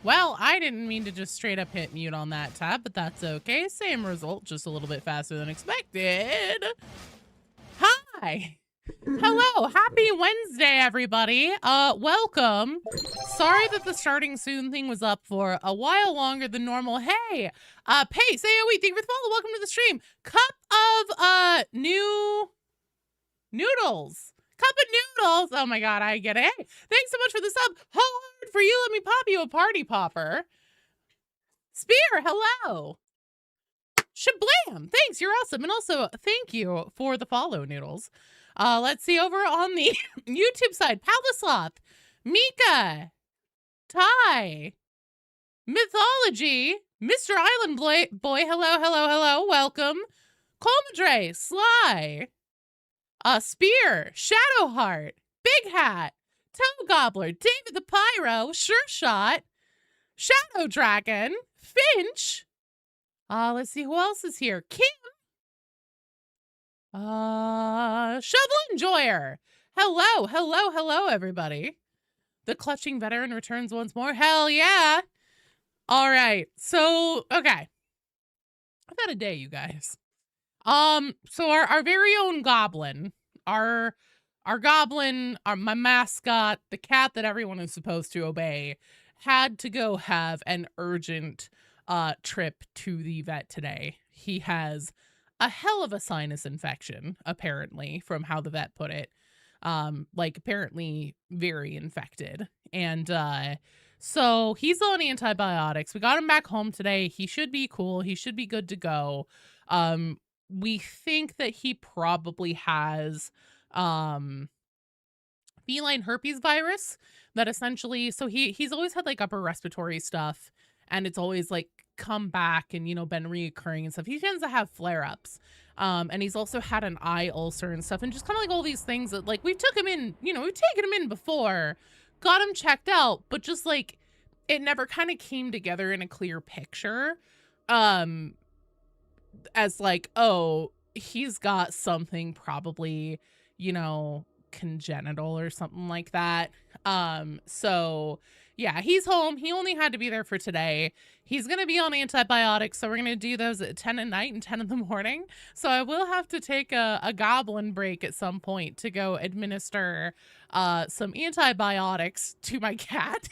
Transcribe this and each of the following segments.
Well, I didn't mean to just straight up hit mute on that tab, but that's okay. Same result, just a little bit faster than expected. Hi. Hello. Happy Wednesday, everybody. Welcome. Sorry that the starting soon thing was up for a while longer than normal. Hey, Pace, AOE, thank you for the follow. Welcome to the stream. Cup of, new noodles. Cup of noodles. Oh my God, I get it. Hey, thanks so much for the sub. Hard for you. Let me pop you a party popper. Spear, hello. Shablam. Thanks, you're awesome. And also, thank you for the follow, Noodles. Let's see over on the YouTube side. Paldislath, Mika, Ty, Mythology, Mr. Island Boy, hello, hello, hello, welcome. Colmadre, Sly, Spear, Shadowheart, Big Hat, Toe Gobbler, David the Pyro, Sure Shot, Shadow Dragon, Finch. Let's see who else is here. Kim. Shovel Enjoyer. Hello, hello, hello, everybody. The clutching veteran returns once more. Hell yeah. All right. So, okay. I've had a day, you guys. So our very own goblin, our goblin, my mascot, the cat that everyone is supposed to obey, had to go have an urgent trip to the vet today. He has a hell of a sinus infection, apparently, from how the vet put it. Like apparently very infected. And so he's on antibiotics. We got him back home today. He should be cool. He should be good to go. We think that he probably has feline herpes virus that essentially, so he's always had like upper respiratory stuff, and it's always like come back and, you know, been reoccurring and stuff. He tends to have flare-ups. And he's also had an eye ulcer and stuff, and just kind of like all these things that like we've took him in, you know, we've taken him in before, got him checked out, but just like it never kind of came together in a clear picture. As like, oh, he's got something probably, you know, congenital or something like that. So yeah, he's home. He only had to be there for today. He's going to be on antibiotics, so we're going to do those at 10 at night and 10 in the morning. So I will have to take a goblin break at some point to go administer some antibiotics to my cat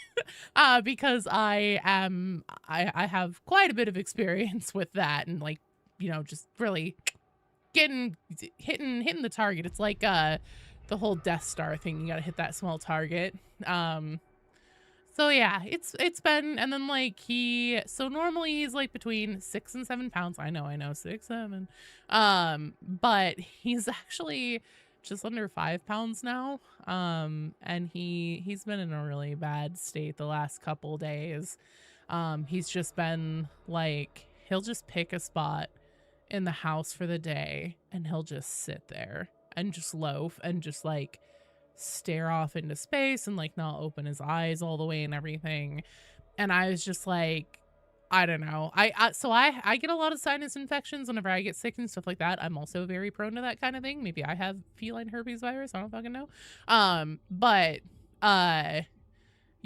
because I have quite a bit of experience with that, and like, you know, just really hitting the target. It's like the whole Death Star thing. You gotta hit that small target. So yeah, it's been, and then like so normally he's like between 6 and 7 pounds. I know 6, 7. But he's actually just under 5 pounds now. And he's been in a really bad state the last couple days. He's just been like, he'll just pick a spot in the house for the day and he'll just sit there and just loaf and just like stare off into space and like not open his eyes all the way and everything. And I was just like, I don't know. I get a lot of sinus infections whenever I get sick and stuff like that. I'm also very prone to that kind of thing. Maybe I have feline herpes virus. I don't fucking know.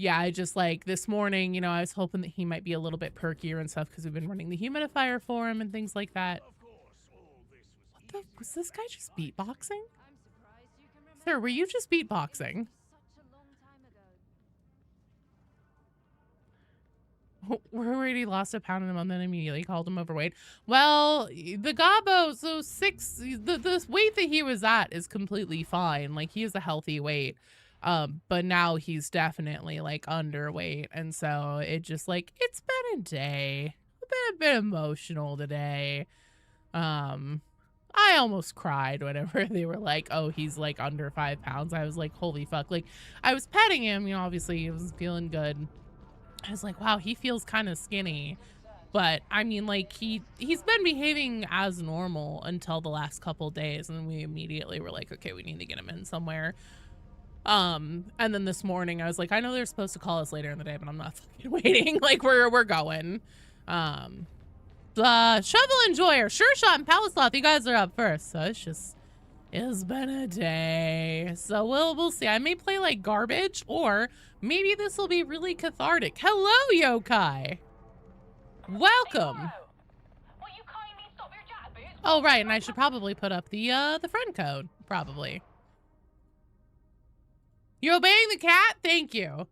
Yeah, I just like this morning, you know, I was hoping that he might be a little bit perkier and stuff because we've been running the humidifier for him and things like that. What the, was this guy just beatboxing? Sir, were you just beatboxing? We're already lost a pound in a month and immediately called him overweight. Well, the Gabo, so the weight that he was at is completely fine. Like, he is a healthy weight. But now he's definitely like underweight. And so it just like, it's been a day. I've been a bit emotional today. I almost cried whenever they were like, oh, he's like under 5 pounds. I was like, holy fuck. Like, I was petting him, you know, obviously he was feeling good. I was like, wow, he feels kind of skinny. But I mean, like, he's been behaving as normal until the last couple days, and we immediately were like, okay, we need to get him in somewhere. And then this morning I was like, I know they're supposed to call us later in the day, but I'm not fucking waiting. Like, we're going. Shovel Enjoyer, Sure Shot, and Palisloth, you guys are up first. So it's been a day. So we'll see. I may play like garbage, or maybe this will be really cathartic. Hello, Yokai. Welcome. Oh, right, and I should probably put up the friend code, probably. You're obeying the cat? Thank you.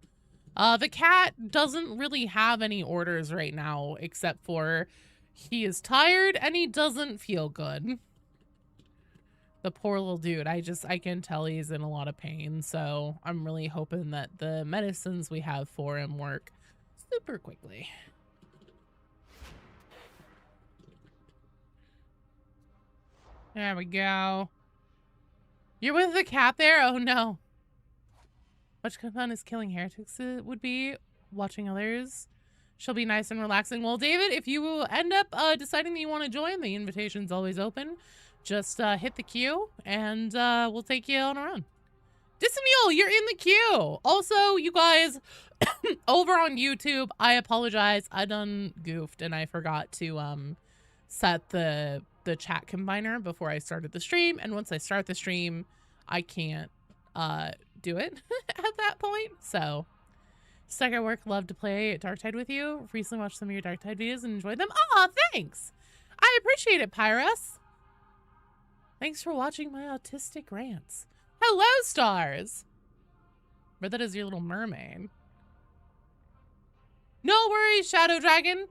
The cat doesn't really have any orders right now, except for he is tired and he doesn't feel good. The poor little dude. I can tell he's in a lot of pain, so I'm really hoping that the medicines we have for him work super quickly. There we go. You're with the cat there? Oh no. Much fun is killing heretics it would be. Watching others. She'll be nice and relaxing. Well, David, if you end up deciding that you want to join, the invitation's always open. Just hit the queue and we'll take you on around. Dissimule, you're in the queue. Also, you guys, over on YouTube, I apologize. I done goofed and I forgot to set the chat combiner before I started the stream. And once I start the stream, I can't do it at that point. So, stuck at work, love to play Darktide with you. Recently watched some of your Darktide videos and enjoyed them. Aw, thanks. I appreciate it, Pyrus. Thanks for watching my autistic rants. Hello, stars. But that is your little mermaid. No worries, Shadow Dragon.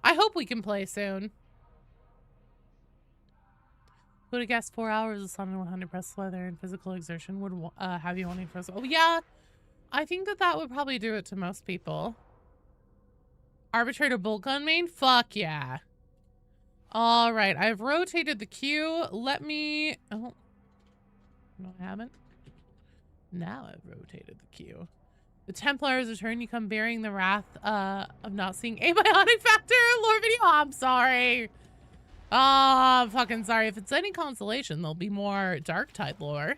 I hope we can play soon. Would have guessed 4 hours of sun and 100 press weather and physical exertion would have you wanting for us. Oh, yeah. I think that would probably do it to most people. Arbitrator Bolt Gun main? Fuck yeah. All right. I've rotated the queue. Let me... Oh. No, I haven't. Now I've rotated the queue. The Templars return. You come bearing the wrath of not seeing Abiotic Factor. Lord Video. Oh, I'm sorry. Oh, I'm fucking sorry. If it's any consolation, there'll be more Darktide lore.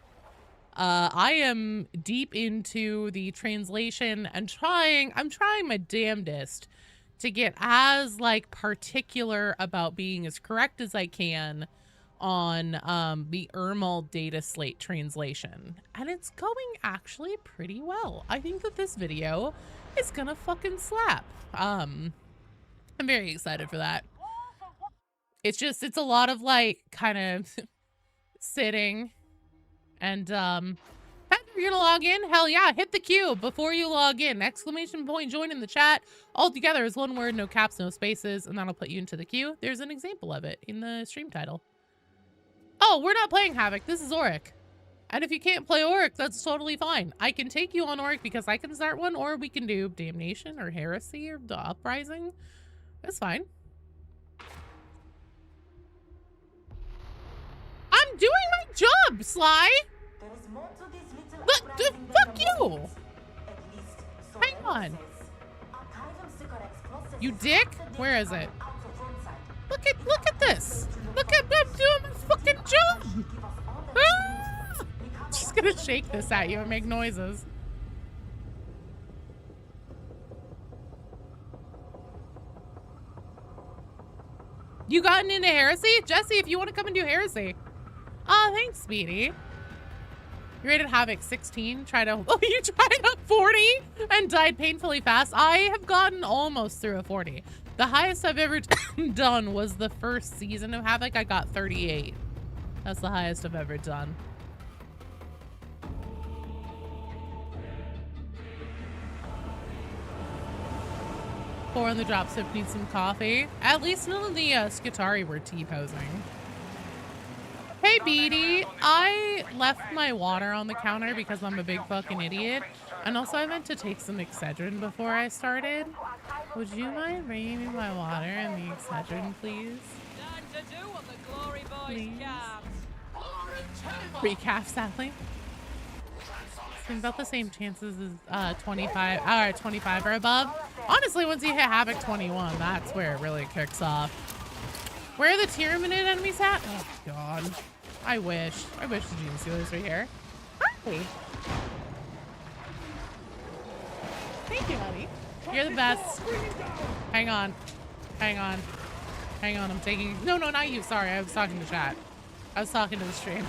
I am deep into the translation and I'm trying my damnedest to get as like particular about being as correct as I can on the Ermal data slate translation. And it's going actually pretty well. I think that this video is gonna fucking slap. I'm very excited for that. It's a lot of like kind of sitting and Patrick, you're gonna log in? Hell yeah, hit the queue before you log in. Exclamation point, join in the chat. All together is one word, no caps, no spaces, and that'll put you into the queue. There's an example of it in the stream title. Oh, we're not playing Havoc. This is Auric. And if you can't play Auric, that's totally fine. I can take you on Auric because I can start one, or we can do Damnation or Heresy or the Uprising. That's fine. I'm doing my job, Sly! Look, fuck you! Hang on. You dick? Where is it? Look at this. Look at me doing my fucking job. Ah! I'm just gonna shake this at you and make noises. You gotten into Heresy? Jesse, if you want to come and do Heresy. Oh, thanks, Speedy. You rated Havoc 16, oh, you tried a 40 and died painfully fast. I have gotten almost through a 40. The highest I've ever done was the first season of Havoc. I got 38. That's the highest I've ever done. Four on the dropship, need some coffee. At least none of the Skitari were T-posing. Hey, Beatty, I left my water on the counter because I'm a big fucking idiot. And also I meant to take some Excedrin before I started. Would you mind bringing me my water and the Excedrin, please? Please. Recap, sadly. It's about the same chances as 25 or above. Honestly, once you hit Havoc 21, that's where it really kicks off. Where are the tier minute enemies at? Oh, God. I wish the Gene Stealers were here. Hi. Thank you, buddy. You're the best. Hang on. I'm taking... No, not you. Sorry, I was talking to chat. I was talking to the stream.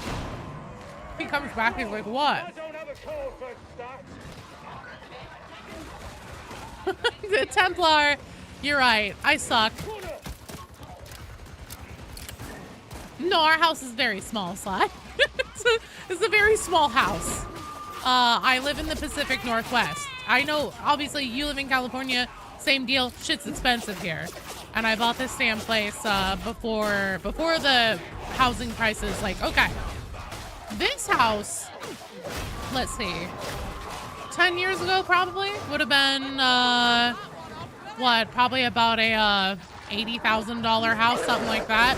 He comes back, he's like, what? The Templar, you're right. I suck. No, our house is very small, Sly. It's a very small house. I live in the Pacific Northwest. I know, obviously, you live in California. Same deal. Shit's expensive here. And I bought this damn place before the housing prices. Like, okay, this house, let's see, 10 years ago probably would have been what, probably about a $80,000 house, something like that.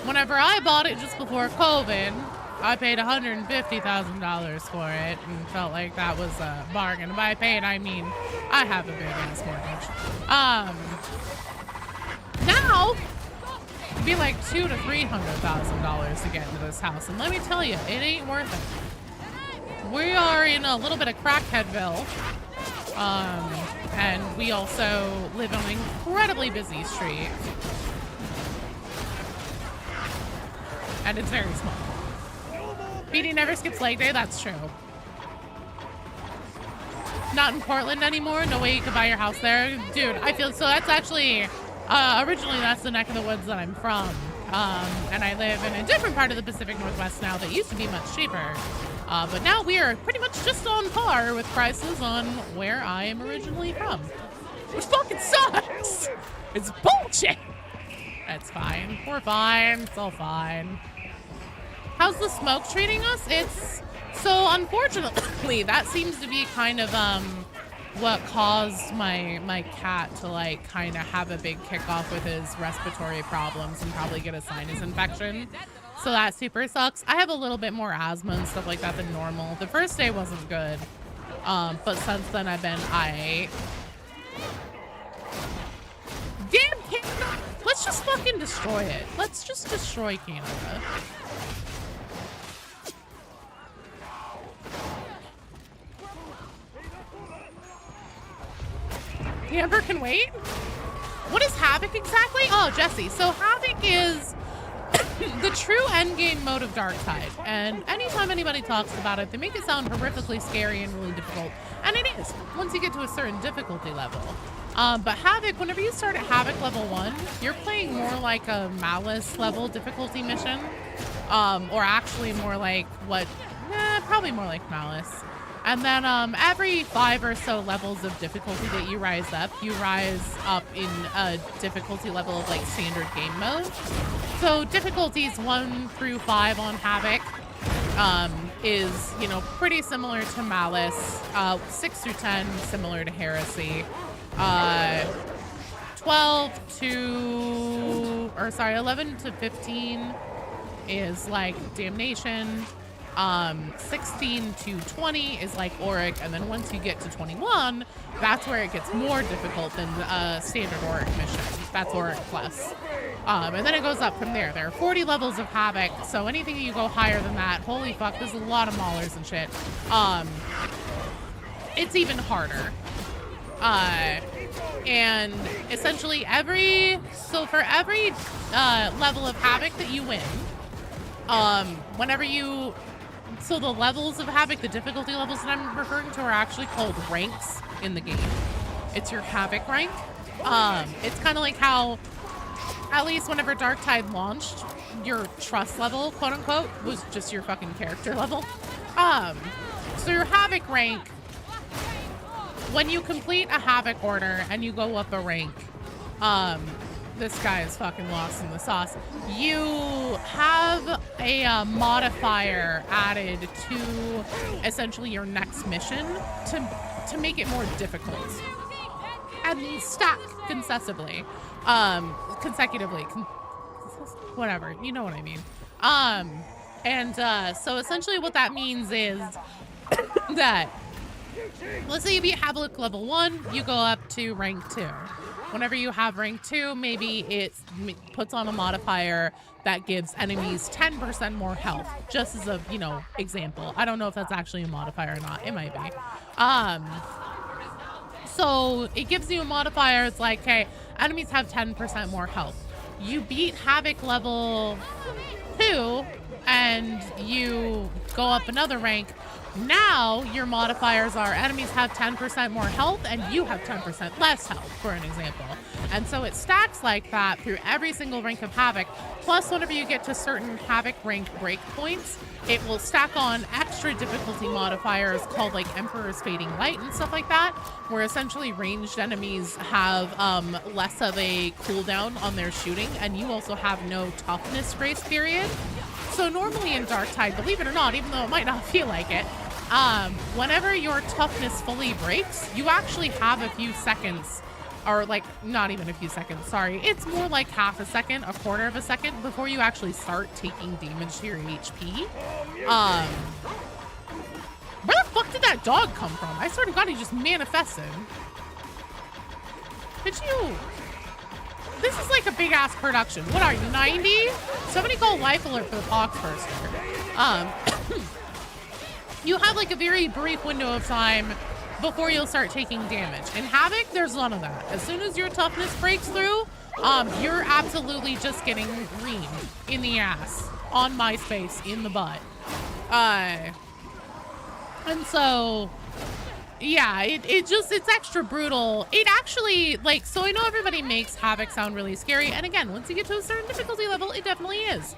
Whenever I bought it just before COVID, I paid $150,000 for it and felt like that was a bargain. By paid, I mean I have a big ass mortgage. Now it'd be like $200,000 to $300,000 to get into this house, and let me tell you, it ain't worth it. We are in a little bit of Crackheadville, and we also live on an incredibly busy street. And it's very small. BD never skips leg day, that's true. Not in Portland anymore, no way you could buy your house there. Dude, I feel, so that's actually, originally that's the neck of the woods that I'm from. And I live in a different part of the Pacific Northwest now that used to be much cheaper. But now we are pretty much just on par with prices on where I am originally from. Which fucking sucks! It's bullshit! It's fine. We're fine. It's all fine. How's the smoke treating us? It's so, unfortunately, that seems to be kind of what caused my cat to like kind of have a big kickoff with his respiratory problems and probably get a sinus infection. So that super sucks. I have a little bit more asthma and stuff like that than normal. The first day wasn't good, but since then I've been aight. Damn Canada! Let's just fucking destroy it. Let's just destroy Canada. The Emperor can wait? What is Havoc exactly? Oh, Jesse. So Havoc is the true endgame mode of Darktide. And anytime anybody talks about it, they make it sound horrifically scary and really difficult. And it is, once you get to a certain difficulty level. But Havoc, whenever you start at Havoc level 1, you're playing more like a Malice level difficulty mission. Or actually more like probably more like Malice. And then every 5 or so levels of difficulty that you rise up in a difficulty level of like standard game mode. So difficulties 1 through 5 on Havoc is, you know, pretty similar to Malice. 6 through 10, similar to Heresy. 11 to 15 is like Damnation. 16 to 20 is like Auric, and then once you get to 21, that's where it gets more difficult than standard Auric mission. That's Auric plus. And then it goes up from there. There are 40 levels of Havoc, so anything you go higher than that, holy fuck, there's a lot of maulers and shit. It's even harder. And essentially for every level of Havoc that you win, so the levels of Havoc, the difficulty levels that I'm referring to are actually called ranks in the game. It's your Havoc rank. It's kind of like how, at least whenever Darktide launched, your trust level, quote unquote, was just your fucking character level. So your Havoc rank, when you complete a Havoc order and you go up a rank, this guy is fucking lost in the sauce. You have a modifier added to essentially your next mission to make it more difficult and stack consecutively. Whatever, you know what I mean. So essentially what that means is that, let's say you beat Havoc level 1, you go up to rank 2. Whenever you have rank 2, maybe it puts on a modifier that gives enemies 10% more health, just as a, you know, example. I don't know if that's actually a modifier or not. It might be. So it gives you a modifier. It's like, hey, enemies have 10% more health. You beat Havoc level 2 and you go up another rank. Now your modifiers are enemies have 10% more health and you have 10% less health, for an example. And so it stacks like that through every single rank of Havoc. Plus, whenever you get to certain Havoc rank breakpoints, it will stack on extra difficulty modifiers called like Emperor's Fading Light and stuff like that, where essentially ranged enemies have less of a cooldown on their shooting, and you also have no toughness grace period. So normally in Darktide, believe it or not, even though it might not feel like it, whenever your toughness fully breaks, you actually have a few seconds, or like not even a few seconds, sorry. It's more like half a second, a quarter of a second before you actually start taking damage to your HP. Where the fuck did that dog come from? I swear to God, he just manifested. Did you? This is like a big ass production. What are you, 90? Somebody call Life Alert for the pox first. You have like a very brief window of time before you'll start taking damage. In Havoc, there's none of that. As soon as your toughness breaks through, you're absolutely just getting reamed in the ass, on MySpace, in the butt. And so, yeah, it's extra brutal. It actually, like, so I know everybody makes Havoc sound really scary. And again, once you get to a certain difficulty level, it definitely is.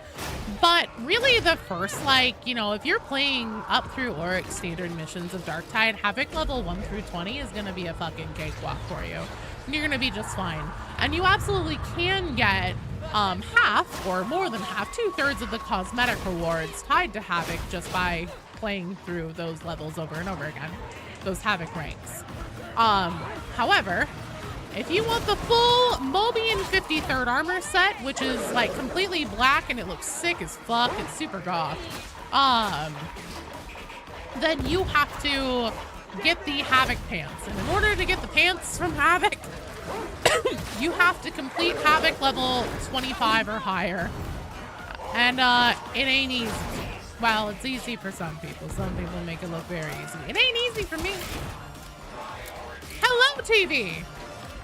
But really the first, like, you know, if you're playing up through Auric standard missions of Darktide, Havoc level 1 through 20 is going to be a fucking cakewalk for you. And you're going to be just fine. And you absolutely can get half or more than half, 2/3 of the cosmetic rewards tied to Havoc just by playing through those levels over and over again. Those Havoc ranks. However, if you want the full Mobian 53rd armor set, which is like completely black and it looks sick as fuck, it's super goth, then you have to get the Havoc pants. And in order to get the pants from Havoc, you have to complete Havoc level 25 or higher. And it ain't easy. Well, it's easy for some people. Some people make it look very easy. It ain't easy for me. Hello, TV.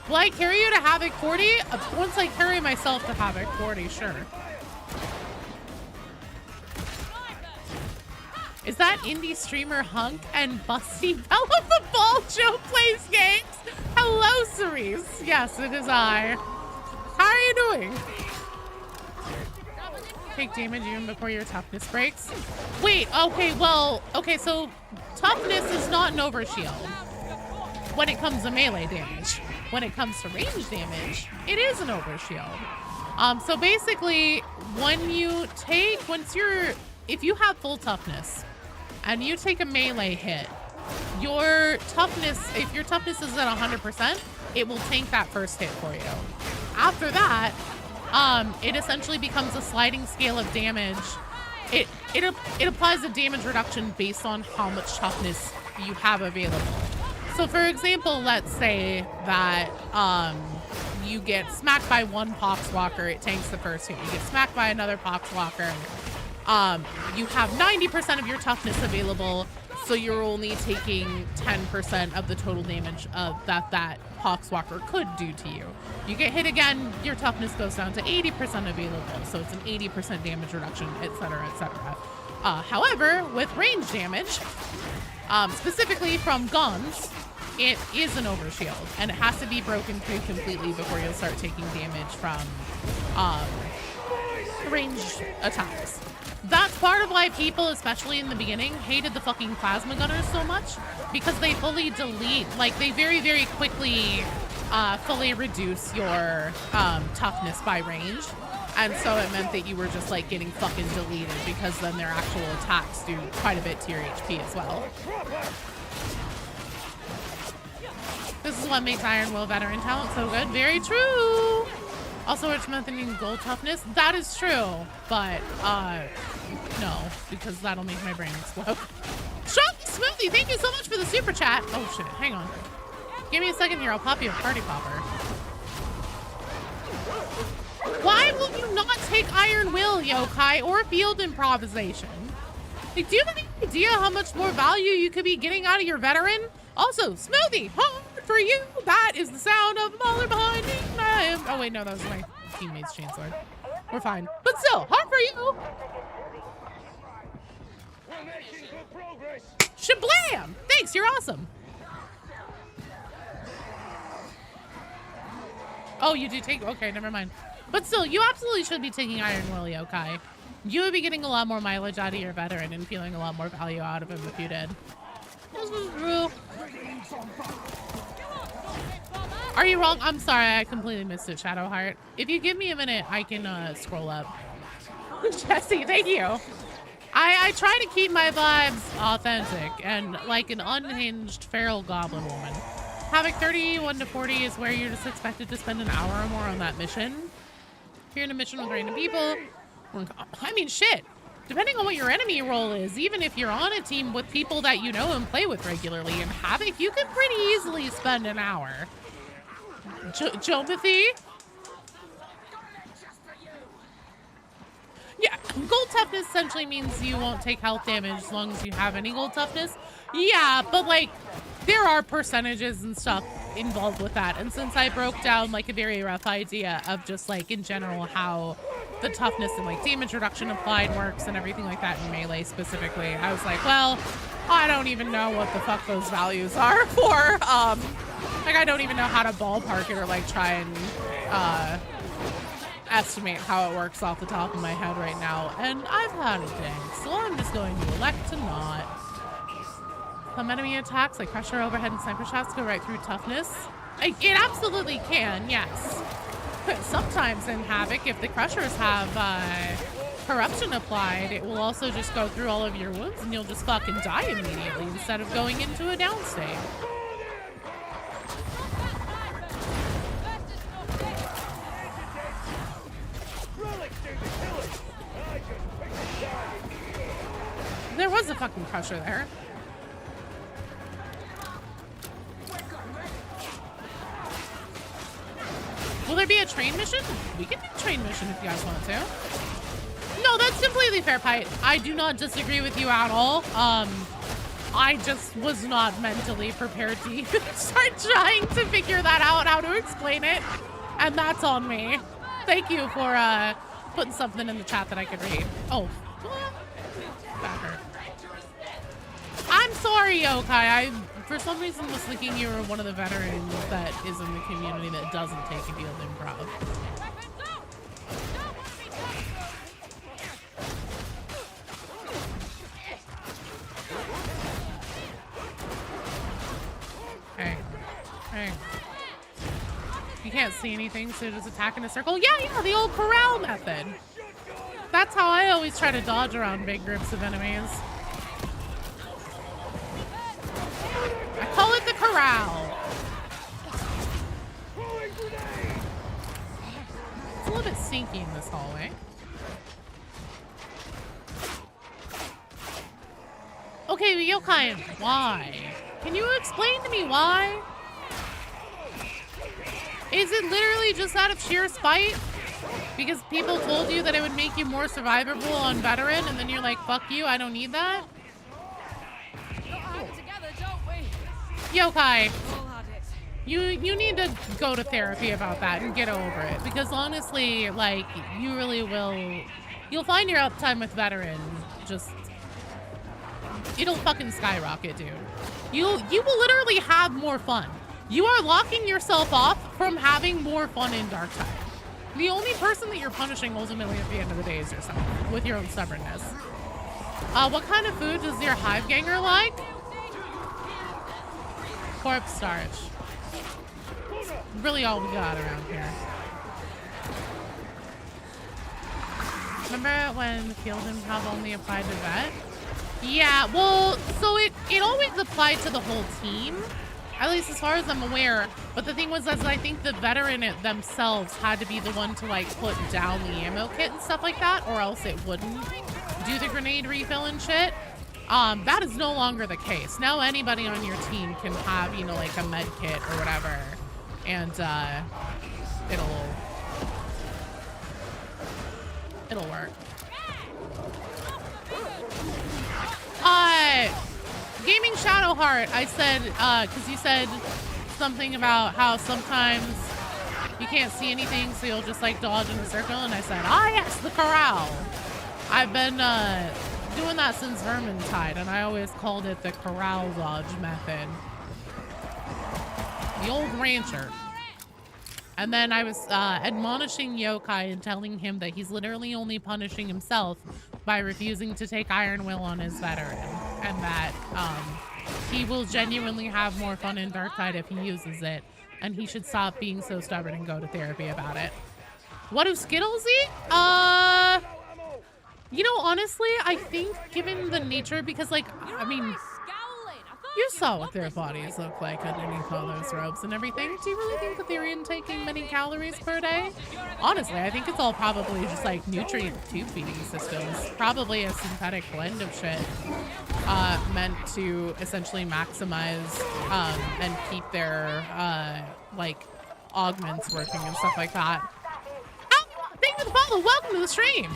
Will I carry you to Havoc 40? Once I carry myself to Havoc 40, sure. Is that indie streamer Hunk and Busty Bell of the Ball Joe plays games? Hello, Cerise. Yes, it is I. How are you doing? take damage even before your toughness breaks. Wait, okay, well, okay, so toughness is not an overshield when it comes to melee damage. When it comes to range damage, it is an overshield. So basically, if you have full toughness and you take a melee hit, your toughness, if your toughness is at 100%, it will tank that first hit for you. After that, it essentially becomes a sliding scale of damage. It applies a damage reduction based on how much toughness you have available. So for example, let's say that you get smacked by one Poxwalker, it tanks the first hit. You get smacked by another Poxwalker, you have 90% of your toughness available, so you're only taking 10% of the total damage that Poxwalker could do to you. You get hit again, your toughness goes down to 80% available, so it's an 80% damage reduction, etc., etc. However, with range damage, specifically from guns, it is an overshield, and it has to be broken through completely before you'll start taking damage from ranged attacks. That's part of why people, especially in the beginning, hated the fucking plasma gunners so much, because they fully delete, like they very, very quickly fully reduce your toughness by range. And so it meant that you were just like getting fucking deleted, because then their actual attacks do quite a bit to your HP as well. This is what makes Iron Will veteran talent so good. Very true. Also, it's mentioning gold toughness. That is true, but no, because that'll make my brain explode. Strong Smoothie, thank you so much for the super chat. Oh shit, hang on. Give me a second here. I'll pop you a party popper. Why will you not take Iron Will, Yokai, or field improvisation? Like, do you have any idea how much more value you could be getting out of your veteran? Also, Smoothie, hard for you. That is the sound of Mauler behind me. Oh wait, no, that was my teammate's chainsword. We're fine, but still, hard for you. Shablam! Thanks, you're awesome. Oh, you do take, okay, never mind. But still, you absolutely should be taking Iron Will, Yokai. You would be getting a lot more mileage out of your veteran and feeling a lot more value out of him if you did. This is true. Are you wrong? I'm sorry, I completely missed it, Shadowheart. If you give me a minute, I can scroll up. Jesse, thank you. I try to keep my vibes authentic and like an unhinged feral goblin woman. Havoc 31 to 40 is where you're just expected to spend an hour or more on that mission. If you're in a mission with random people, I mean, shit. Depending on what your enemy role is, even if you're on a team with people that you know and play with regularly, in Havoc, you can pretty easily spend an hour. Jomothy? Yeah, gold toughness essentially means you won't take health damage as long as you have any gold toughness. Yeah, but like, there are percentages and stuff involved with that. And since I broke down like a very rough idea of just like in general how the toughness and like damage reduction applied works and everything like that in melee specifically, I was like, well, I don't even know what the fuck those values are for. Like I don't even know how to ballpark it or like try and estimate how it works off the top of my head right now. And I've had a thing, so I'm just going to elect to not. Some enemy attacks like Crusher, Overhead, and Sniper shots go right through toughness. It absolutely can, yes. But sometimes in Havoc, if the Crushers have corruption applied, it will also just go through all of your wounds and you'll just fucking die immediately instead of going into a down state. There was a fucking Crusher there. Will there be a train mission? We can do a train mission if you guys want to. No, that's completely fair, Pite. I do not disagree with you at all. I just was not mentally prepared to even start trying to figure that out, how to explain it. And that's on me. Thank you for putting something in the chat that I could read. Oh, that hurt. I'm sorry, Yokai. I, for some reason, was thinking you were one of the veterans that is in the community that doesn't take a field improv. can't see anything, so just attack in a circle. Yeah, the old corral method. That's how I always try to dodge around big groups of enemies. I call it the corral. It's a little bit stinky in this hallway. Okay, Yokai, why? Can you explain to me why? Is it literally just out of sheer spite? Because people told you that it would make you more survivable on veteran, and then you're like, fuck you, I don't need that? Yokai, you need to go to therapy about that and get over it. Because honestly, like, you really will... You'll find your uptime with veteran just... It'll fucking skyrocket, dude. You will literally have more fun. You are locking yourself off from having more fun in Darktide. The only person that you're punishing ultimately at the end of the day is yourself, with your own stubbornness. What kind of food does your hive ganger like? Corpse starch. Really all we got around here. Remember when Field Improv only applied to vet? Yeah, well, so it always applied to the whole team. At least as far as I'm aware. But the thing was, I think the veteran themselves had to be the one to, like, put down the ammo kit and stuff like that, or else it wouldn't do the grenade refill and shit. That is no longer the case. Now anybody on your team can have, you know, like a med kit or whatever. And, it'll work. Gaming Shadowheart, I said, because you said something about how sometimes you can't see anything, so you'll just like dodge in a circle, and I said, ah yes, the corral. I've been doing that since Vermintide, and I always called it the corral dodge method. The old rancher. And then I was admonishing Yokai and telling him that he's literally only punishing himself by refusing to take Iron Will on his veteran. And that he will genuinely have more fun in Darktide if he uses it. And he should stop being so stubborn and go to therapy about it. What do Skittles eat? You know, honestly, I think given the nature, because like, I mean, you saw what their bodies look like underneath all those robes and everything. Do you really think that they're intaking many calories per day? Honestly, I think it's all probably just like nutrient tube feeding systems. Probably a synthetic blend of shit meant to essentially maximize and keep their like augments working and stuff like that. Oh, thank you for the follow. Welcome to the stream.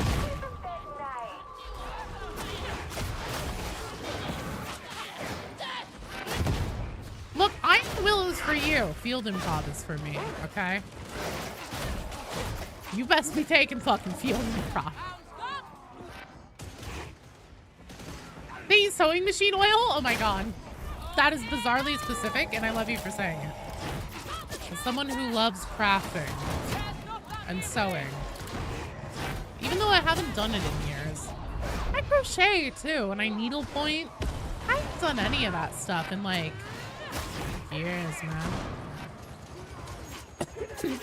Look, Iron Will is for you. Field Improv is for me, okay? You best be taking fucking Field Improv. They use sewing machine oil? Oh my god. That is bizarrely specific, and I love you for saying it. As someone who loves crafting and sewing, even though I haven't done it in years. I crochet too, and I needlepoint. I haven't done any of that stuff in like years, man.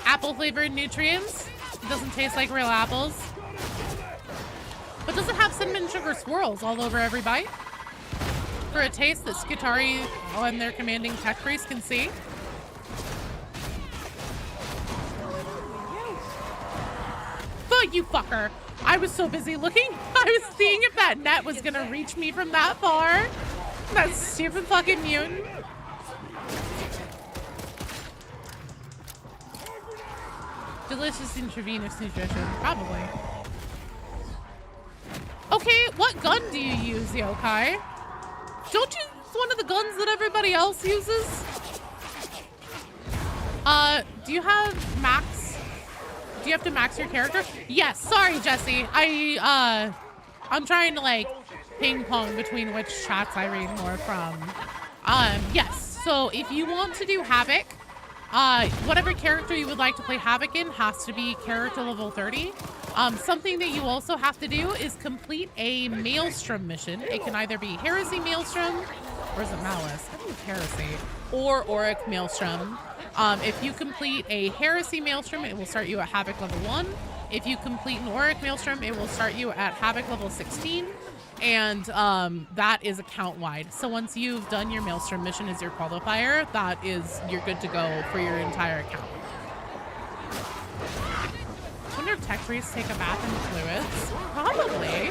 Apple flavored nutrients. It doesn't taste like real apples. But does it have cinnamon sugar swirls all over every bite? For a taste that Skitari and their commanding tech priest can see? Fuck you, fucker. I was so busy looking. I was seeing if that net was gonna reach me from that far. That stupid fucking mutant. Delicious intravenous nutrition. Probably. Okay, what gun do you use, Yokai? Don't you use one of the guns that everybody else uses? Do you have max? Do you have to max your character? Yes, sorry, Jesse. I'm trying to like ping pong between which chats I read more from. Yes, so if you want to do Havoc, whatever character you would like to play Havoc in has to be character level 30. Something that you also have to do is complete a Maelstrom mission. It can either be Heresy Maelstrom, or is it Malice? I think it's Heresy. Or Auric Maelstrom. If you complete a Heresy Maelstrom, it will start you at Havoc level 1. If you complete an Auric Maelstrom, it will start you at Havoc level 16. And that is account-wide. So once you've done your Maelstrom mission as your qualifier, that is, you're good to go for your entire account. I wonder if tech priests take a bath in fluids? Probably.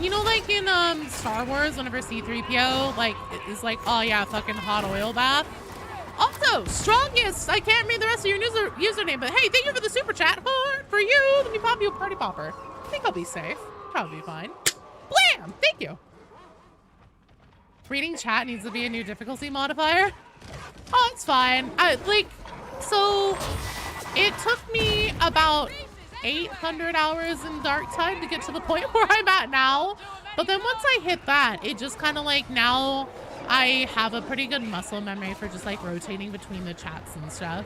You know, like in Star Wars, whenever C-3PO like is like, oh yeah, fucking hot oil bath. Also, strongest. I can't read the rest of your username, but hey, thank you for the super chat. For you, let me pop you a party popper. I think I'll be safe. Probably be fine. Blam! Thank you. Reading chat needs to be a new difficulty modifier. Oh, it's fine. So it took me about 800 hours in Dark Tide to get to the point where I'm at now. But then once I hit that, it just kind of like now I have a pretty good muscle memory for just like rotating between the chats and stuff.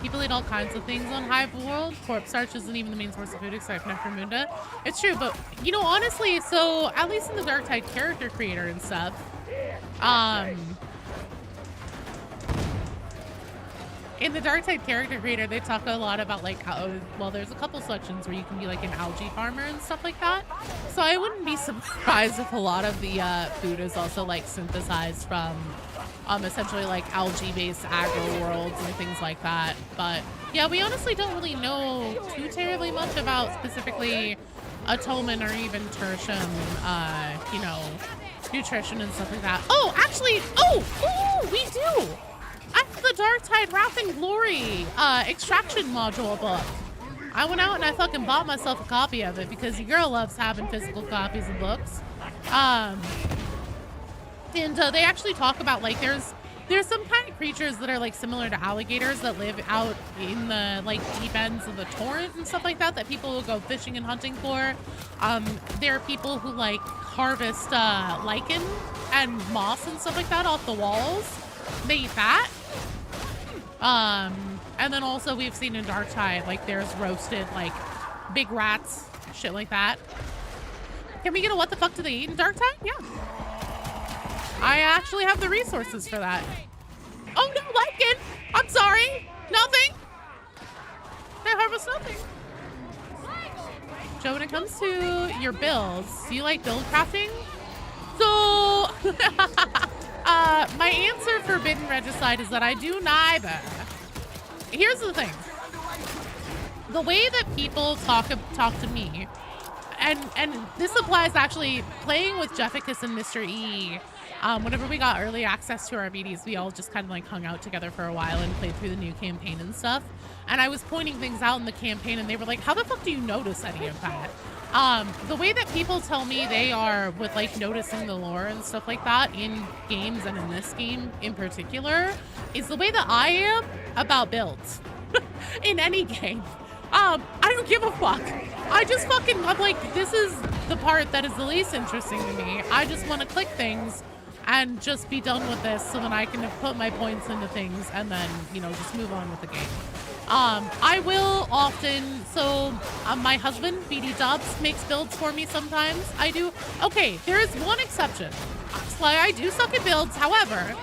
People eat all kinds of things on Hive World. Corpse starch isn't even the main source of food except for Necromunda. It's true, but you know, honestly, so at least in the Dark Tide character creator and stuff, in the Dark Tide character creator, they talk a lot about like how, well, there's a couple sections where you can be like an algae farmer and stuff like that. So I wouldn't be surprised if a lot of the food is also like synthesized from essentially like algae-based agro worlds and things like that. But yeah, we honestly don't really know too terribly much about specifically atonement or even tertium, you know, nutrition and stuff like that. Oh, actually, we do. I have the Dark Tide Wrath and Glory extraction module book. I went out and I fucking bought myself a copy of it because your girl loves having physical copies of books. And they actually talk about like there's some kind of creatures that are like similar to alligators that live out in the like deep ends of the torrent and stuff like that people will go fishing and hunting for. There are people who like harvest lichen and moss and stuff like that off the walls. They eat that. And then also we've seen in Dark Tide like there's roasted like big rats, shit like that. Can we get a what the fuck do they eat in Dark Tide? Yeah. I actually have the resources for that. Oh no, lichen! I'm sorry! Nothing! I harvest nothing. Joe, when it comes to your builds, do you like build crafting? So, my answer for Forbidden Regicide is that I do neither. Here's the thing. The way that people talk to me, and this applies actually playing with Jefficus and Mr. E. Whenever we got early access to our VDs, we all just kind of like hung out together for a while and played through the new campaign and stuff. And I was pointing things out in the campaign and they were like, how the fuck do you notice any of that? The way that people tell me they are with like noticing the lore and stuff like that in games and in this game in particular is the way that I am about builds in any game. I don't give a fuck. I just fucking, I'm like, this is the part that is the least interesting to me. I just want to click things and just be done with this so that I can put my points into things and then, you know, just move on with the game. I will often, so my husband, BD Dubs, makes builds for me sometimes. I do. Okay, there is one exception. I do suck at builds. However,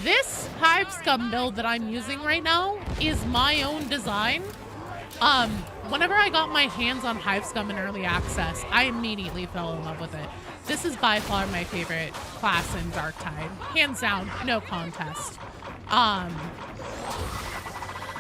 this Hive Scum build that I'm using right now is my own design. Whenever I got my hands on Hive Scum in early access, I immediately fell in love with it. This is by far my favorite class in Dark Tide. Hands down, no contest.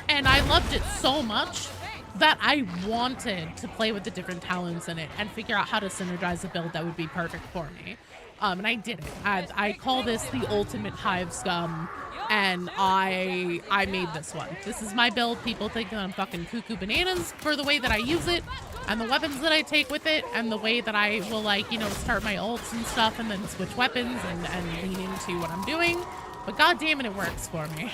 And I loved it so much that I wanted to play with the different talents in it and figure out how to synergize a build that would be perfect for me. And I did it. I call this the ultimate Hive Scum, and I made this one. This is my build. People think that I'm fucking cuckoo bananas for the way that I use it, and the weapons that I take with it, and the way that I will, like, you know, start my ults and stuff, and then switch weapons and lean into what I'm doing. But god damn it, it works for me.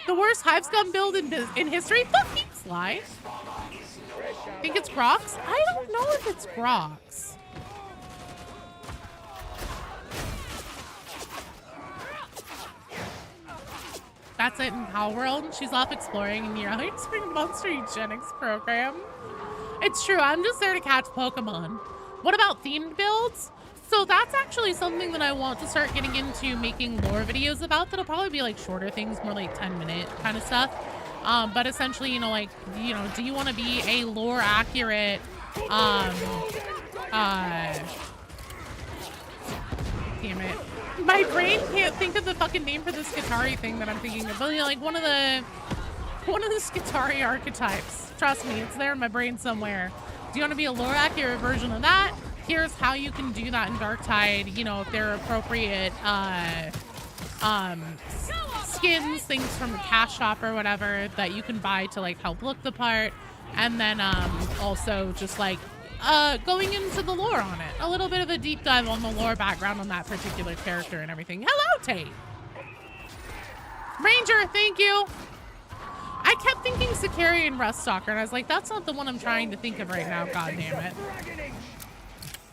The worst Hive Scum build in history? Fuck you, Sly. Think it's Grox? I don't know if it's Grox. That's it in Power World. She's off exploring in your Spring Monster Eugenics program. It's true, I'm just there to catch Pokemon. What about themed builds? So that's actually something that I want to start getting into making lore videos about. That'll probably be like shorter things, more like 10-minute kind of stuff. But essentially, you know, like, you know, do you want to be a lore accurate, damn it. My brain can't think of the fucking name for the Skitarii thing that I'm thinking of. But, you know, like one of the Skitarii archetypes. Trust me, it's there in my brain somewhere. Do you want to be a lore accurate version of that? Here's how you can do that in Darktide, you know, if they're appropriate skins, things from the cash shop or whatever that you can buy to like help look the part. And then also just like going into the lore on it. A little bit of a deep dive on the lore background on that particular character and everything. Hello, Tate. Ranger, thank you. I kept thinking Sicarian and Ruststalker, and I was like, that's not the one I'm trying to think of right now, god damn it.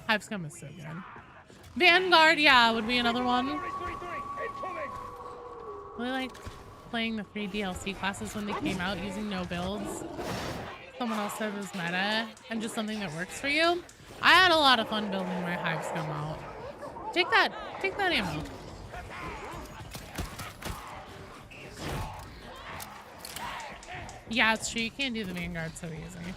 Hive Scum is so good. Vanguard, yeah, would be another one. Really like playing the 3 DLC classes when they came out using no builds. Someone else said it was meta and just something that works for you. I had a lot of fun building my Hive Scum out. Take that ammo. Yeah, it's true. You can't do the Vanguard so easy.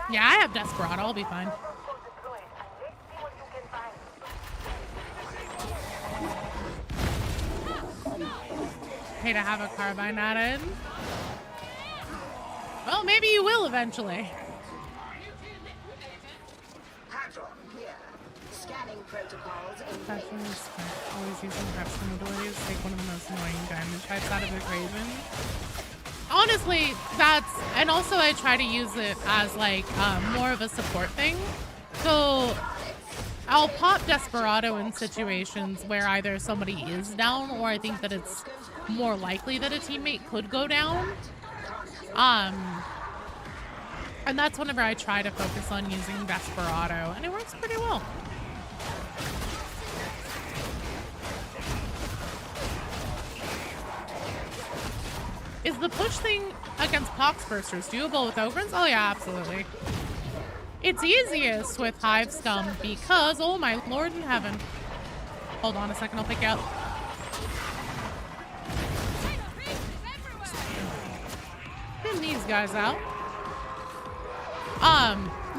Yeah, I have Desperado. I'll be fine. Pay to have a carbine added. Well, maybe you will eventually. Always using Repson abilities take one of the most annoying damage types out of the equation. Honestly, and also I try to use it as like more of a support thing. So I'll pop Desperado in situations where either somebody is down or I think that it's more likely that a teammate could go down. And that's whenever I try to focus on using Desperado, and it works pretty well. Is the push thing against Poxbursters doable with Ogrins? Oh yeah, absolutely. It's easiest with Hive Scum because, oh my lord in heaven. Hold on a second, I'll pick you up. Pin these guys out.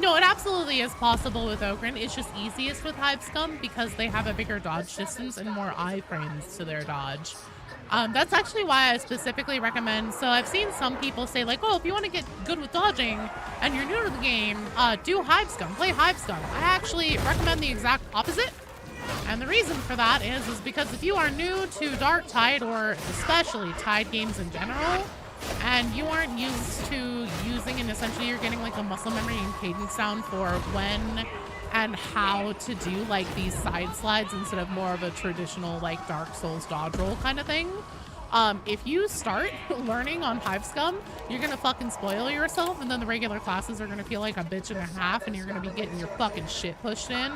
No, it absolutely is possible with Ogren. It's just easiest with Hive Scum because they have a bigger dodge distance and more iframes to their dodge. That's actually why I specifically recommend, so I've seen some people say like, oh, if you want to get good with dodging and you're new to the game, do Hive Scum, play Hive Scum. I actually recommend the exact opposite. And the reason for that is because if you are new to Darktide, or especially Tide games in general, and you aren't used to using, and essentially you're getting like a muscle memory and cadence sound for when and how to do like these side slides instead of more of a traditional like Dark Souls dodge roll kind of thing. If you start learning on Hive Scum, you're gonna fucking spoil yourself, and then the regular classes are gonna feel like a bitch and a half, and you're gonna be getting your fucking shit pushed in.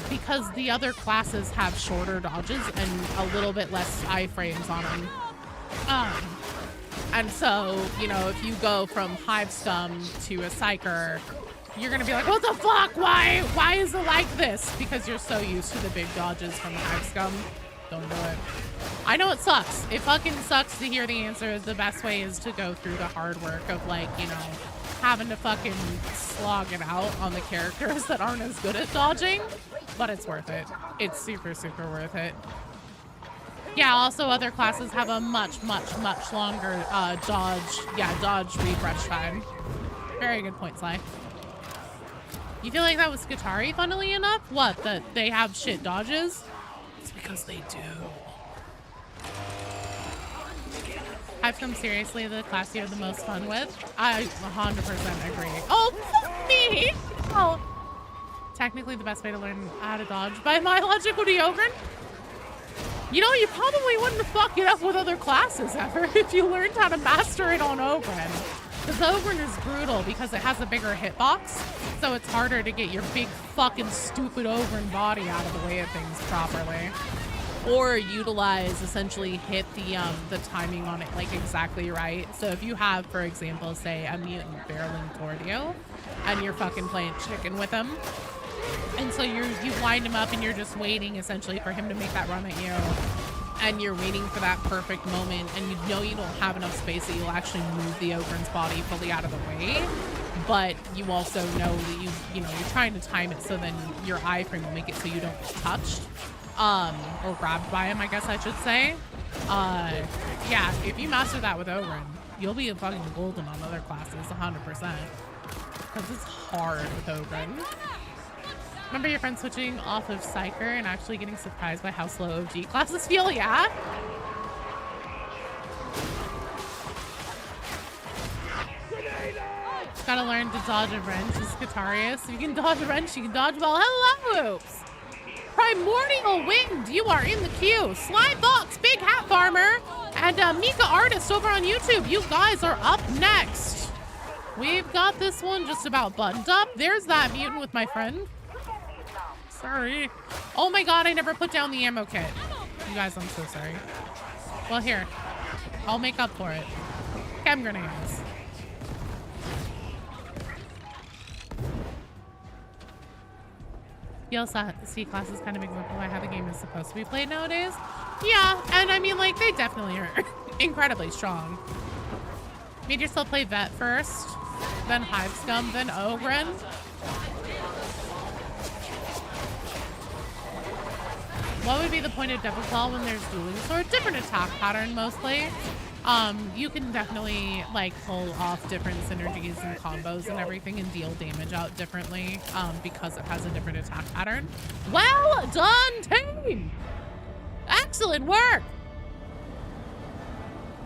Because the other classes have shorter dodges and a little bit less iframes on them. And so, you know, if you go from Hive Scum to a Psyker, you're gonna be like, what the fuck? Why is it like this? Because you're so used to the big dodges from Hive Scum. Don't do it. I know it sucks. It fucking sucks to hear the answer. The best way is to go through the hard work of like, you know, having to fucking slog it out on the characters that aren't as good at dodging, but it's worth it. It's super, super worth it. Yeah, also other classes have a much, much, much longer dodge refresh time. Very good point, Sly. You feel like that was Skitarii, funnily enough? What, that they have shit dodges? It's because they do. I've come seriously the class you have the most fun with. I 100% agree. Oh, fuck me! Oh. Technically the best way to learn how to dodge by my logic would be Ogren. You know, you probably wouldn't fuck it up with other classes ever if you learned how to master it on Ogren. Because Ogren is brutal because it has a bigger hitbox, so it's harder to get your big fucking stupid Ogren body out of the way of things properly. or utilize, essentially hit the timing on it like exactly right. So if you have, for example, say a mutant barreling toward you and you're fucking playing chicken with him, and so you wind him up and you're just waiting essentially for him to make that run at you, and you're waiting for that perfect moment, and you know you don't have enough space that you'll actually move the ogre's body fully out of the way, but you also know that you know you're trying to time it so then your iframe will make it so you don't get touched or grabbed by him, I guess I should say. Yeah, if you master that with ogre, you'll be fucking golden on other classes 100%, because it's hard with ogre. Remember your friend switching off of Psyker and actually getting surprised by how slow OG classes feel? Yeah. Gotta learn to dodge a wrench. This is Katarius. If you can dodge a wrench, you can dodge ball. Hello, Oops. Primordial Wind, you are in the queue. Sly Fox, Big Hat Farmer, and Mika Artist over on YouTube. You guys are up next. We've got this one just about buttoned up. There's that mutant with my friend. Sorry. Oh my god, I never put down the ammo kit. You guys, I'm so sorry. Well, here. I'll make up for it. Chem grenades. C class is kind of exemplify how the game is supposed to be played nowadays. Yeah, and I mean, like, they definitely are incredibly strong. Made yourself play Vet first, then Hive Scum, then Ogren. What would be the point of Devil Claw when there's dueling sword? Different attack pattern, mostly. You can definitely, like, pull off different synergies and combos and everything and deal damage out differently, because it has a different attack pattern. Well done, team! Excellent work!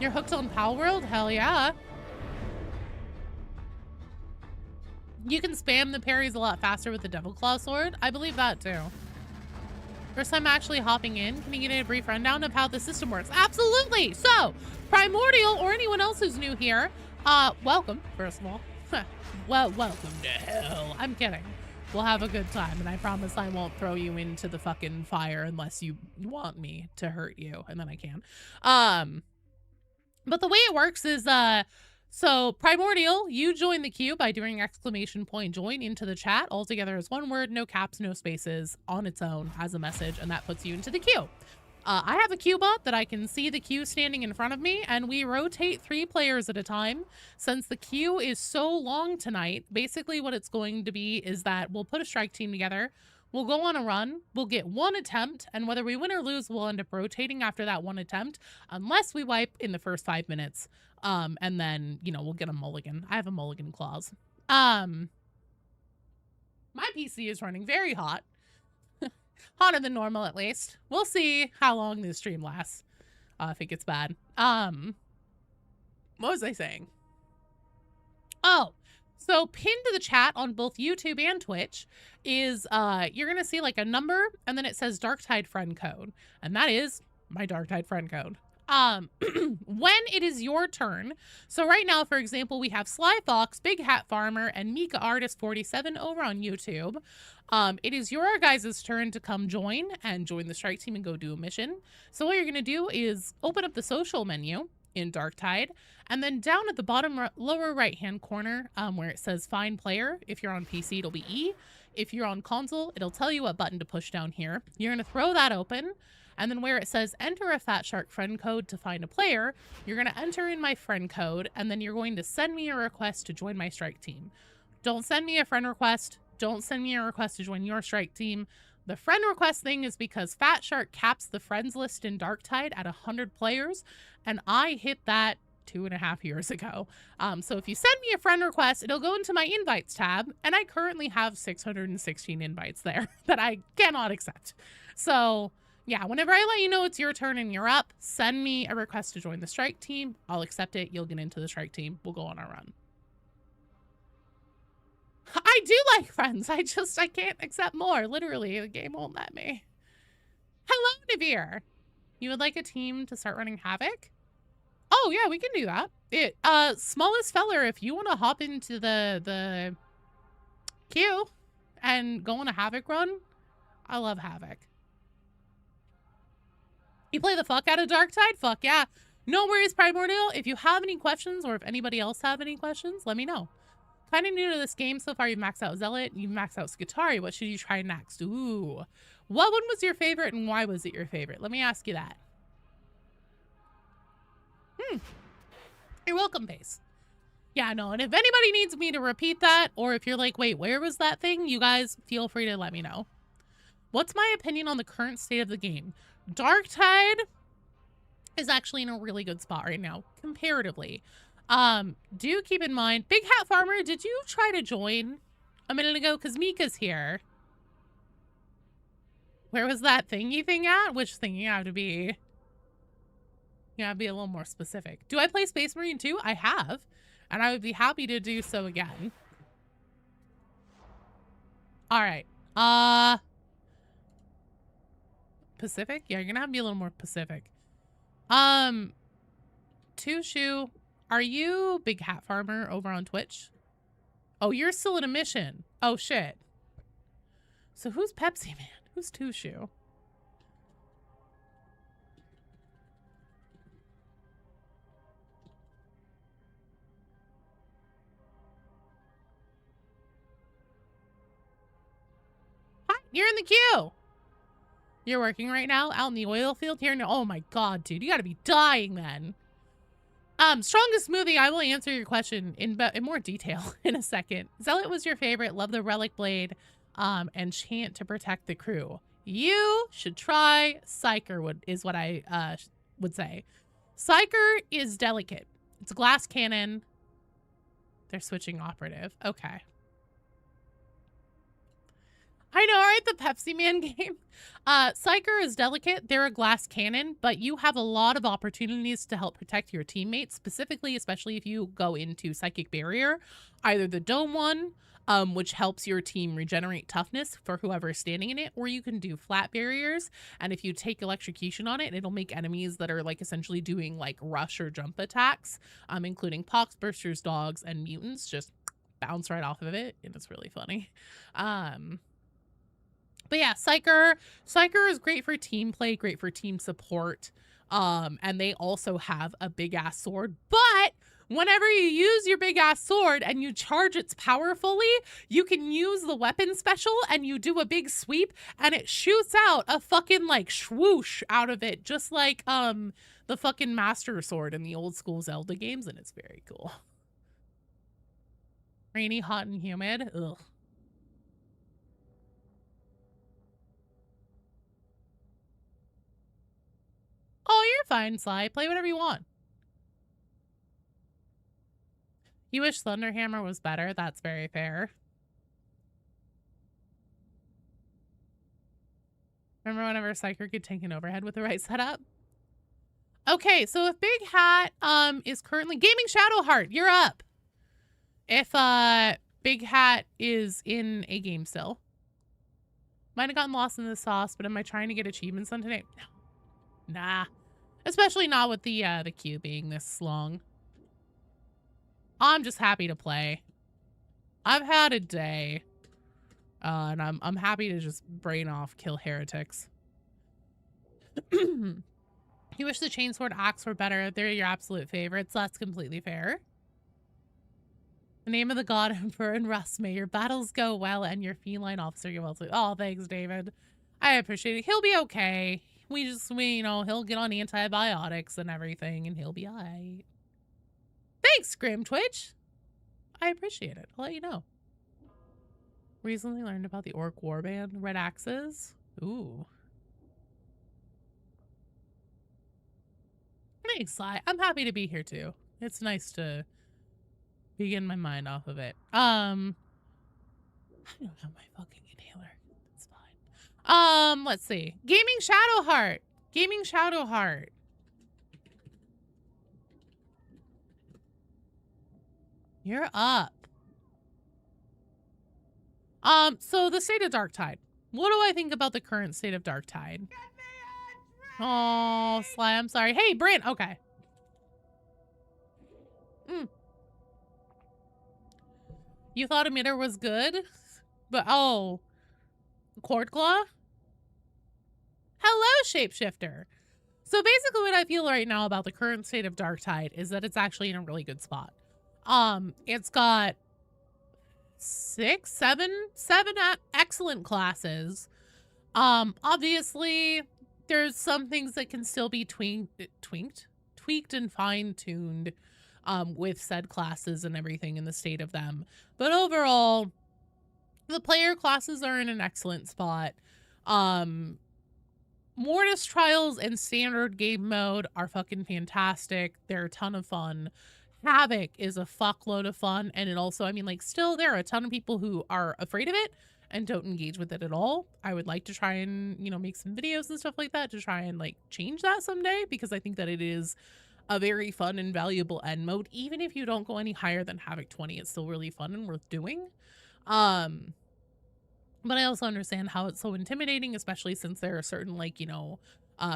You're hooked on Pal World? Hell yeah. You can spam the parries a lot faster with the Devil Claw sword. I believe that, too. First time actually hopping in, can you get a brief rundown of how the system works? Absolutely! So, Primordial, or anyone else who's new here, welcome, first of all. Well, welcome to hell. I'm kidding. We'll have a good time, and I promise I won't throw you into the fucking fire unless you want me to hurt you, and then I can. But the way it works is, so Primordial, you join the queue by doing !join into the chat, all together as one word, no caps, no spaces, on its own as a message, and that puts you into the queue. I have a queue bot that I can see the queue standing in front of me, and we rotate 3 players at a time. Since the queue is so long tonight, basically what it's going to be is that we'll put a strike team together, we'll go on a run, we'll get 1 attempt, and whether we win or lose, we'll end up rotating after that 1 attempt, unless we wipe in the first 5 minutes. And then, you know, we'll get a mulligan. I have a mulligan clause. My PC is running very hot. Hotter than normal, at least. We'll see how long this stream lasts. If it gets bad. What was I saying? Oh, so pinned to the chat on both YouTube and Twitch is, you're going to see like a number, and then it says Darktide friend code. And that is my Darktide friend code. When it is your turn, so right now, for example, we have Sly Fox, Big Hat Farmer, and Mika Artist 47 over on YouTube. It is your guys' turn to come join the strike team and go do a mission. So what you're going to do is open up the social menu in Darktide, and then down at the bottom lower right hand corner, where it says find player, if you're on PC it'll be E, if you're on console it'll tell you what button to push down here. You're going to throw that open. And then where it says enter a Fat Shark friend code to find a player, you're going to enter in my friend code, and then you're going to send me a request to join my strike team. Don't send me a friend request. Don't send me a request to join your strike team. The friend request thing is because Fat Shark caps the friends list in Darktide at 100 players, and I hit that 2.5 years ago. So if you send me a friend request, it'll go into my invites tab, and I currently have 616 invites there that I cannot accept. So yeah, whenever I let you know it's your turn and you're up, send me a request to join the strike team. I'll accept it. You'll get into the strike team. We'll go on our run. I do like friends. I can't accept more. Literally, the game won't let me. Hello, Navir. You would like a team to start running Havoc? Oh, yeah, we can do that. Smallest feller, if you want to hop into the queue and go on a Havoc run, I love Havoc. You play the fuck out of Darktide? Fuck yeah. No worries, Primordial. If you have any questions or if anybody else have any questions, let me know. Kind of new to this game so far. You've maxed out Zealot. You've maxed out Skitarii. What should you try next? Ooh. What one was your favorite and why was it your favorite? Let me ask you that. You're welcome, Pace. Yeah, no, and if anybody needs me to repeat that, or if you're like, wait, where was that thing? You guys feel free to let me know. What's my opinion on the current state of the game? Darktide is actually in a really good spot right now, comparatively. Do keep in mind, Big Hat Farmer, did you try to join a minute ago? Because Mika's here. Where was that thingy thing at? Which thing you have to be? You gotta be a little more specific. Do I play Space Marine 2? I have. And I would be happy to do so again. Alright. Pacific? Yeah, you're gonna have to be a little more Pacific. Two Shoe, are you Big Hat Farmer over on Twitch? Oh, you're still in a mission. Oh, shit. So who's Pepsi Man? Who's Two Shoe? Hi, you're in the queue. You're working right now out in the oil field here? No, oh my god, dude. You gotta be dying then. Strongest movie, I will answer your question in more detail in a second. Zealot was your favorite. Love the Relic Blade, and chant to protect the crew. You should try Psyker, is what I would say. Psyker is delicate. It's a glass cannon. They're switching operative. Okay. I know, right? The Pepsi Man game. Psyker is delicate. They're a glass cannon, but you have a lot of opportunities to help protect your teammates, specifically, especially if you go into Psychic Barrier. Either the Dome one, which helps your team regenerate toughness for whoever is standing in it, or you can do flat barriers, and if you take electrocution on it, it'll make enemies that are like essentially doing like rush or jump attacks, including poxbursters, dogs, and mutants, just bounce right off of it, and it's really funny. But yeah, Psyker is great for team play, great for team support. And they also have a big ass sword. But whenever you use your big ass sword and you charge its power fully, you can use the weapon special and you do a big sweep and it shoots out a fucking like swoosh out of it, just like the fucking Master Sword in the old school Zelda games, and it's very cool. Rainy, hot, and humid. Ugh. Oh, you're fine, Sly. Play whatever you want. You wish Thunderhammer was better. That's very fair. Remember whenever Psyker could tank an overhead with the right setup? Okay, so if Big Hat is currently Gaming Shadowheart, you're up. If Big Hat is in a game still. Might have gotten lost in the sauce, but am I trying to get achievements on today? No. Nah. Especially not with the queue being this long. I'm just happy to play. I've had a day. And I'm happy to just brain off, kill heretics. You wish the chainsword axe were better. They're your absolute favorites. That's completely fair. In the name of the God Emperor and Rust, may your battles go well and your feline officer get well too. Oh, thanks, David. I appreciate it. He'll be okay. You know, he'll get on antibiotics and everything, and he'll be alright. Thanks, Grim Twitch. I appreciate it. I'll let you know. Recently learned about the Orc Warband Red Axes. Ooh. Thanks, Sly. I'm happy to be here too. It's nice to begin my mind off of it. I don't have my fucking inhaler. It's fine. Let's see. Gaming Shadowheart. Gaming Shadowheart. You're up. So the state of Darktide. What do I think about the current state of Darktide? Oh, Sly, I'm sorry. Hey, Brent. Okay. You thought Emitter was good? But, oh. Cordclaw? Hello, Shapeshifter. So basically what I feel right now about the current state of Darktide is that it's actually in a really good spot. It's got seven excellent classes. Obviously there's some things that can still be tweaked and fine-tuned with said classes and everything in the state of them. But overall, the player classes are in an excellent spot. Mortis Trials and Standard Game Mode are fucking fantastic. They're a ton of fun. Havoc is a fuckload of fun. And it also, I mean, like, still there are a ton of people who are afraid of it and don't engage with it at all. I would like to try and, you know, make some videos and stuff like that to try and, like, change that someday, because I think that it is a very fun and valuable end mode. Even if you don't go any higher than Havoc 20, it's still really fun and worth doing. But I also understand how it's so intimidating, especially since there are certain, like, you know,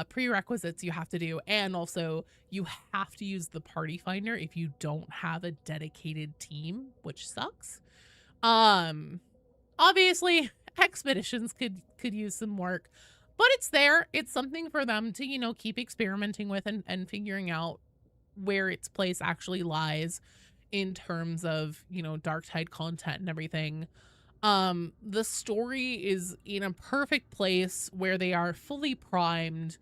prerequisites you have to do. And also you have to use the party finder if you don't have a dedicated team, which sucks. Obviously expeditions could use some work, but it's there. It's something for them to, you know, keep experimenting with and figuring out where its place actually lies in terms of, you know, Darktide content and everything. The story is in a perfect place where they are fully primed.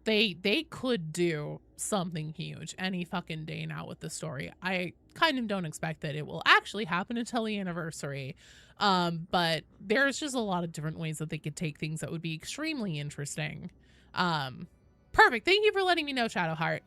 They could do something huge any fucking day now with the story. I kind of don't expect that it will actually happen until the anniversary. But there's just a lot of different ways that they could take things that would be extremely interesting. Perfect. Thank you for letting me know, Shadowheart.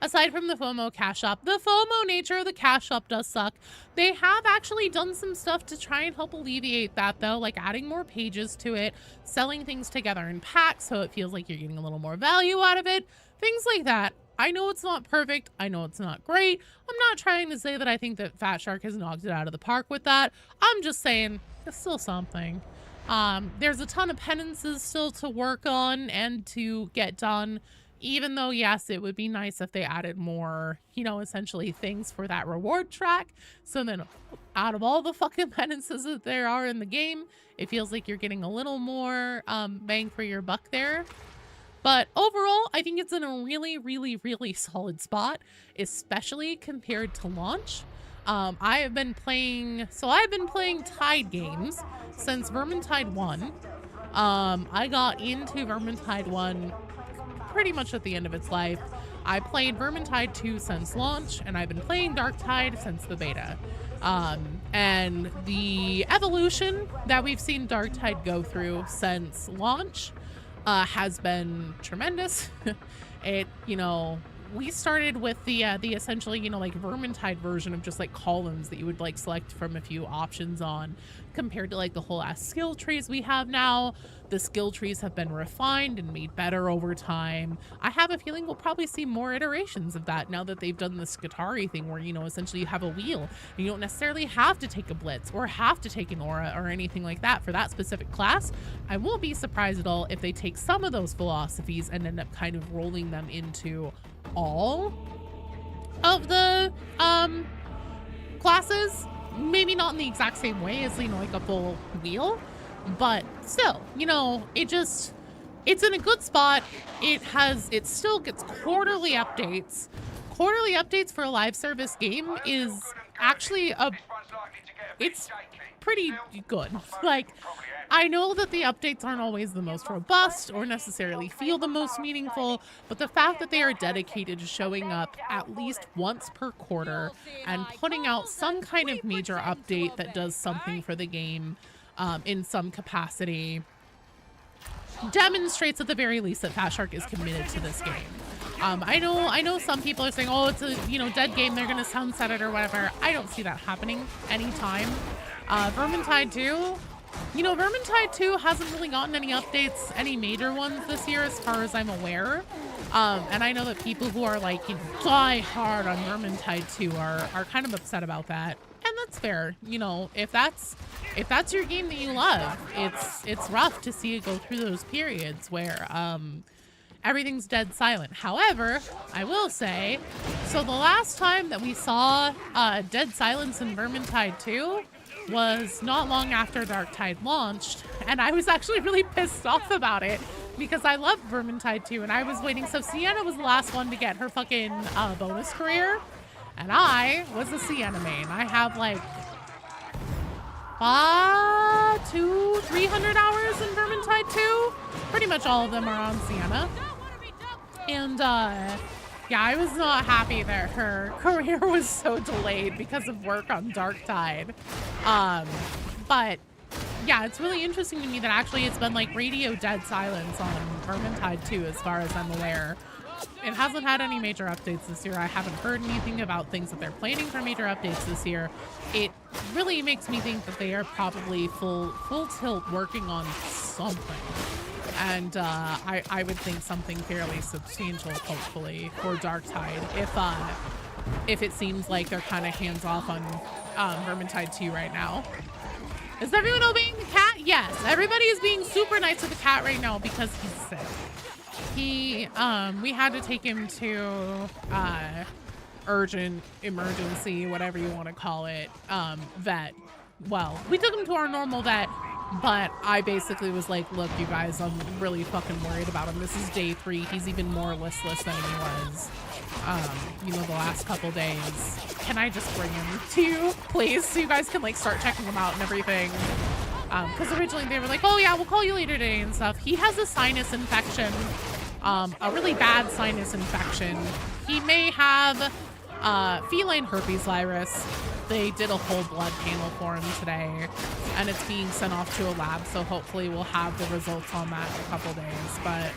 Aside from the FOMO cash shop, the FOMO nature of the cash shop does suck. They have actually done some stuff to try and help alleviate that, though, like adding more pages to it, selling things together in packs so it feels like you're getting a little more value out of it, things like that. I know it's not perfect. I know it's not great. I'm not trying to say that I think that Fat Shark has knocked it out of the park with that. I'm just saying it's still something. There's a ton of penances still to work on and to get done. Even though, yes, it would be nice if they added more, you know, essentially things for that reward track. So then out of all the fucking penances that there are in the game, it feels like you're getting a little more bang for your buck there. But overall, I think it's in a really, really, really solid spot, especially compared to launch. I've been playing Tide games since Vermintide 1. I got into Vermintide 1 pretty much at the end of its life. I played Vermintide 2 since launch, and I've been playing Darktide since the beta. And the evolution that we've seen Darktide go through since launch has been tremendous. It, you know, we started with the essentially, you know, like Vermintide version of just like columns that you would like select from a few options on, compared to like the whole ass skill trees we have now. The skill trees have been refined and made better over time. I have a feeling we'll probably see more iterations of that now that they've done the Skitarii thing where, you know, essentially you have a wheel and you don't necessarily have to take a blitz or have to take an aura or anything like that for that specific class. I won't be surprised at all if they take some of those philosophies and end up kind of rolling them into all of the classes. Maybe not in the exact same way as, you know, like a full wheel, but still, you know, it's in a good spot. It still gets quarterly updates. Quarterly updates for a live service game is actually it's pretty good. Like, I know that the updates aren't always the most robust or necessarily feel the most meaningful, but the fact that they are dedicated to showing up at least once per quarter and putting out some kind of major update that does something for the game in some capacity demonstrates at the very least that Fat Shark is committed to this game. I know some people are saying, oh, it's a, you know, dead game, they're gonna sunset it or whatever. I don't see that happening anytime. Vermintide 2, you know, Vermintide 2 hasn't really gotten any updates, any major ones this year as far as I'm aware. And I know that people who are like, you know, die hard on Vermintide 2 are kind of upset about that. And that's fair. You know, if that's your game that you love, it's rough to see it go through those periods where everything's dead silent. However, I will say, so the last time that we saw dead silence in Vermintide 2 was not long after Darktide launched, and I was actually really pissed off about it because I love Vermintide 2, and I was waiting. So Sienna was the last one to get her fucking bonus career, and I was a Sienna main. I have like 300 hours in Vermintide 2. Pretty much all of them are on Sienna. And yeah, I was not happy that her career was so delayed because of work on Darktide. But yeah, it's really interesting to me that actually it's been like radio dead silence on Vermintide 2 as far as I'm aware. It hasn't had any major updates this year. I haven't heard anything about things that they're planning for major updates this year. It really makes me think that they are probably full tilt working on something. And I would think something fairly substantial, hopefully, for Darktide. If it seems like they're kind of hands off on Vermintide 2 right now. Is everyone obeying the cat? Yes, everybody is being super nice to the cat right now because he's sick. We had to take him to urgent emergency, whatever you want to call it, vet. Well, we took him to our normal vet, but I basically was like, look, you guys, I'm really fucking worried about him. This is day 3. He's even more listless than he was, you know, the last couple days. Can I just bring him to you, please? So you guys can like start checking him out and everything. Because originally they were like, oh yeah, we'll call you later today and stuff. He has a sinus infection, a really bad sinus infection. He may have feline herpes virus. They did a whole blood panel for him today, and it's being sent off to a lab, so hopefully we'll have the results on that in a couple days. But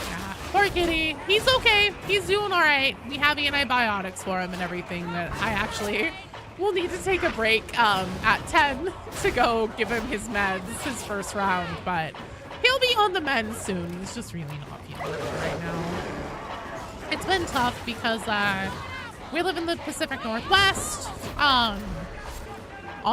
yeah, poor kitty. He's okay. He's doing all right. We have antibiotics for him and everything that I actually will need to take a break at 10 to go give him his meds, his first round, but he'll be on the mend soon. He's just really not feeling it right now. It's been tough because we live in the Pacific Northwest, on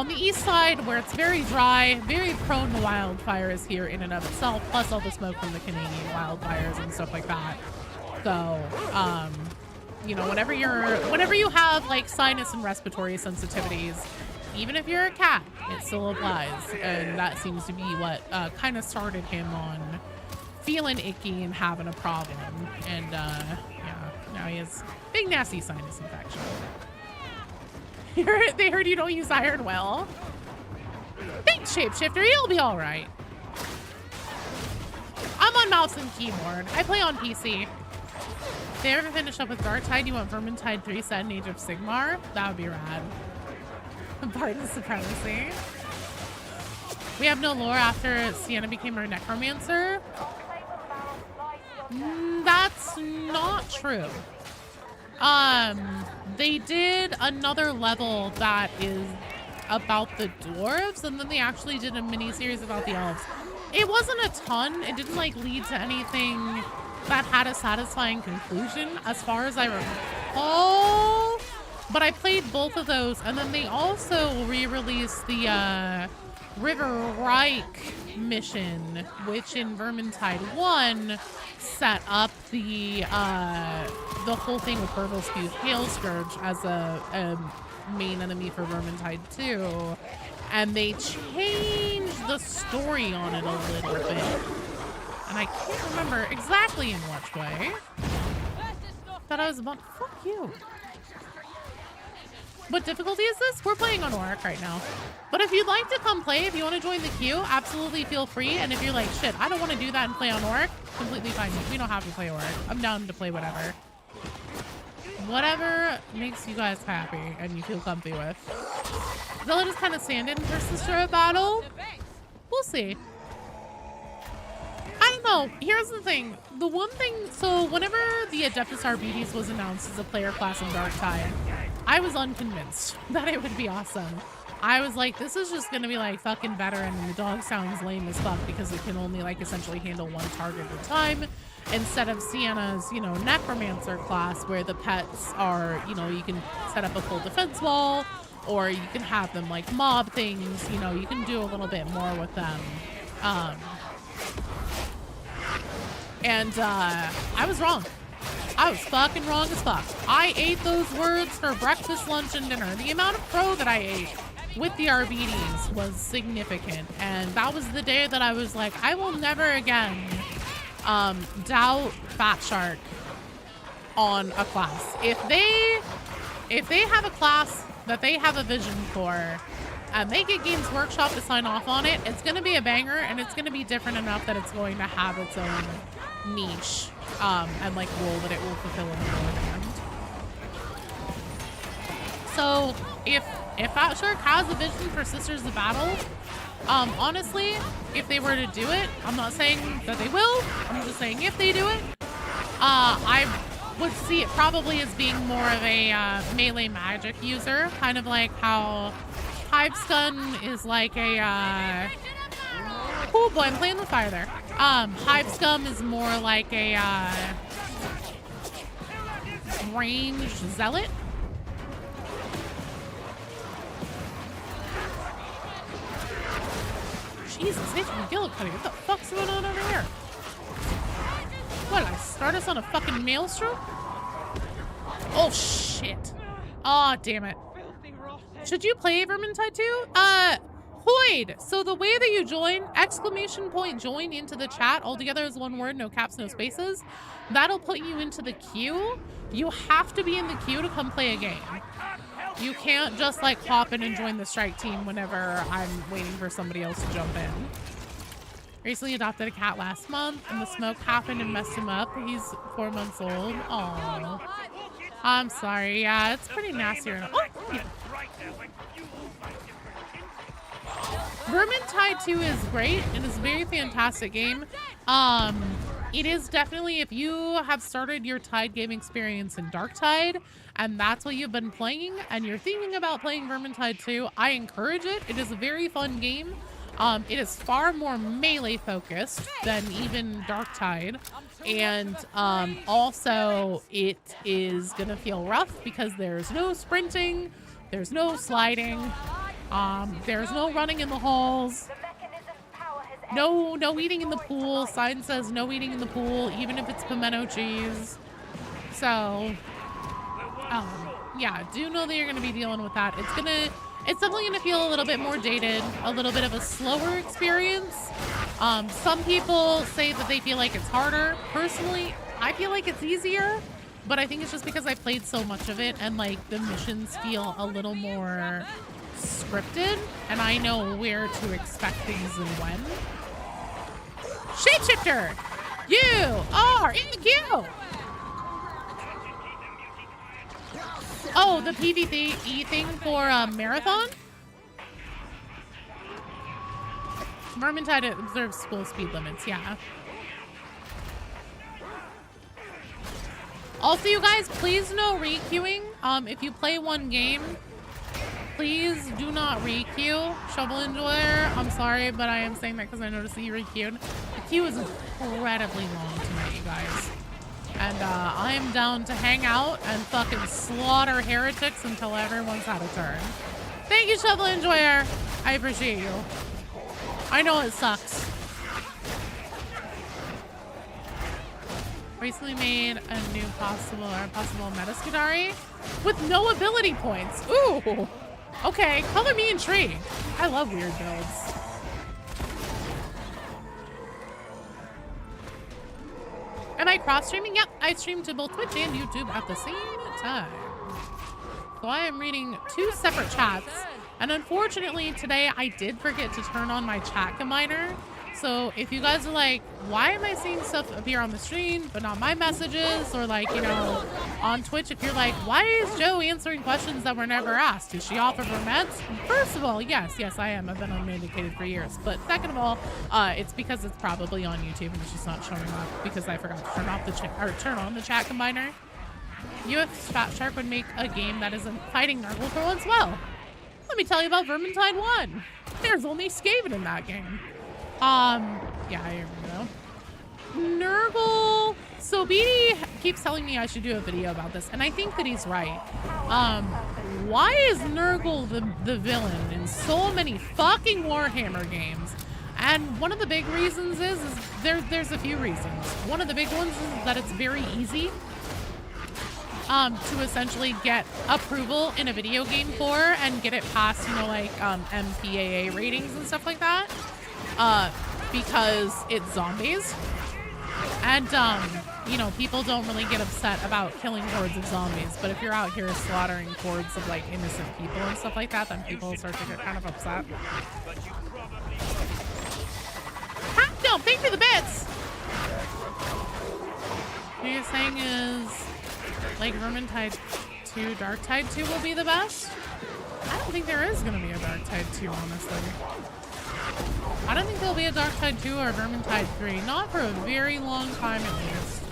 the east side where it's very dry, very prone to wildfires here in and of itself, plus all the smoke from the Canadian wildfires and stuff like that. So, you know, whenever you have like sinus and respiratory sensitivities, even if you're a cat, it still applies. And that seems to be what kind of started him on feeling icky and having a problem. And yeah, now he has big nasty sinus infection. They heard you don't use iron well. Thanks, Shapeshifter. You'll be all right. I'm on mouse and keyboard. I play on PC. If they ever finish up with Darktide, you want Vermintide 3 set in Age of Sigmar? That would be rad. Pardon supremacy. We have no lore after Sienna became our necromancer. That's not true. They did another level that is about the dwarves, and then they actually did a mini-series about the elves. It wasn't a ton. It didn't like lead to anything that had a satisfying conclusion as far as I recall. But I played both of those, and then they also re-released the River Reich mission, which in Vermintide 1 set up the whole thing with Burblespew Hail Scourge as a main enemy for Vermintide 2, and they changed the story on it a little bit, and I can't remember exactly in which way. Thought I was about fuck you. What difficulty is this? We're playing on Auric right now. But if you'd like to come play, if you want to join the queue, absolutely feel free. And if you're like, shit, I don't want to do that and play on Auric, completely fine. We don't have to play Auric. I'm down to play whatever. Whatever makes you guys happy and you feel comfy with. Zilla just kind of stand-in for Sister of Battle. We'll see. I don't know. Here's the thing. The one thing, so whenever the Adeptus Arbites was announced as a player class in Darktide, I was unconvinced that it would be awesome. I was like, this is just gonna be like fucking veteran, and the dog sounds lame as fuck because it can only like essentially handle one target at a time, instead of Sienna's, you know, necromancer class where the pets are, you know, you can set up a full defense wall, or you can have them like mob things, you know, you can do a little bit more with them. I was wrong. I was fucking wrong as fuck. I ate those words for breakfast, lunch, and dinner. The amount of crow that I ate with the Arbites was significant. And that was the day that I was like, I will never again doubt Fat Shark on a class. If they have a class that they have a vision for, and they get Games Workshop to sign off on it, it's going to be a banger, and it's going to be different enough that it's going to have its own niche and like role that it will fulfill in the hand. So if Fat Shark has a vision for Sisters of Battle, honestly, if they were to do it, I'm not saying that they will, I'm just saying if they do it, I would see it probably as being more of a melee magic user, kind of like how Hivescun is like a, oh boy, I'm playing with fire there. Hivescum is more like a ranged zealot. Jesus, Nathan McGillicuddy, what the fuck's going on over here? What, I start us on a fucking maelstrom? Oh shit. Aw, damn it. Should you play Vermintide 2? Hoid! So the way that you join, !join into the chat, all together is one word, no caps, no spaces. That'll put you into the queue. You have to be in the queue to come play a game. You can't just like hop in and join the strike team whenever I'm waiting for somebody else to jump in. Recently adopted a cat last month and the smoke happened and messed him up. He's 4 months old. Aww. I'm sorry. Yeah, it's pretty nasty right now. Oh, yeah. Vermintide 2 is great. It is a very fantastic game. It is definitely, if you have started your Tide game experience in Darktide, and that's what you've been playing, and you're thinking about playing Vermintide 2, I encourage it. It is a very fun game. It is far more melee focused than even Darktide, and also it is gonna feel rough because there's no sprinting, there's no sliding, there's no running in the halls, no eating in the pool. Sign says no eating in the pool, even if it's pimento cheese. So yeah, do know that you're gonna be dealing with that. It's definitely gonna feel a little bit more dated, a little bit of a slower experience. Some people say that they feel like it's harder. Personally, I feel like it's easier, but I think it's just because I played so much of it and like the missions feel a little more scripted and I know where to expect things and when. Shapeshifter! You are in the queue! Oh, the PvE thing for Marathon? Vermintide observes school speed limits, yeah. Also, you guys, please no requeuing. If you play one game, please do not requeue. Shovel Enjoyer, I'm sorry, but I am saying that because I noticed that you requeued. The queue is incredibly long tonight, you guys. And I am down to hang out and fucking slaughter heretics until everyone's had a turn. Thank you, Shovel Enjoyer. I appreciate you. I know it sucks. Recently made a new possible Metaskadari with no ability points. Ooh. Okay, color me intrigued. I love weird builds. Am I cross-streaming? Yep, I stream to both Twitch and YouTube at the same time. So I am reading 2 separate chats. And unfortunately, today I did forget to turn on my chat combiner. So if you guys are like, why am I seeing stuff appear on the screen, but not my messages? Or like, you know, on Twitch, if you're like, why is Joe answering questions that were never asked? Is she off of her meds? First of all, yes, I am. I've been unmedicated for years. But second of all, it's because it's probably on YouTube and it's just not showing up because I forgot to turn off the turn on the chat combiner. UF Fat Shark would make a game that isn't fighting Nurgle for once. Well, let me tell you about Vermintide 1. There's only Skaven in that game. Yeah, here we go. Nurgle. So BD keeps telling me I should do a video about this, and I think that he's right. Why is Nurgle the villain in so many fucking Warhammer games? And one of the big reasons is there's a few reasons. One of the big ones is that it's very easy to essentially get approval in a video game for and get it past, you know, like MPAA ratings and stuff like that. Because it's zombies. And, you know, people don't really get upset about killing hordes of zombies, but if you're out here slaughtering hordes of, like, innocent people and stuff like that, then people start to get kind of upset. Ha! No, thank you for the bits! What you're saying is, like, Vermintide 2, Darktide 2 will be the best? I don't think there is going to be a Darktide 2, honestly. I don't think there'll be a Darktide 2 or a Vermintide 3. Not for a very long time, at least.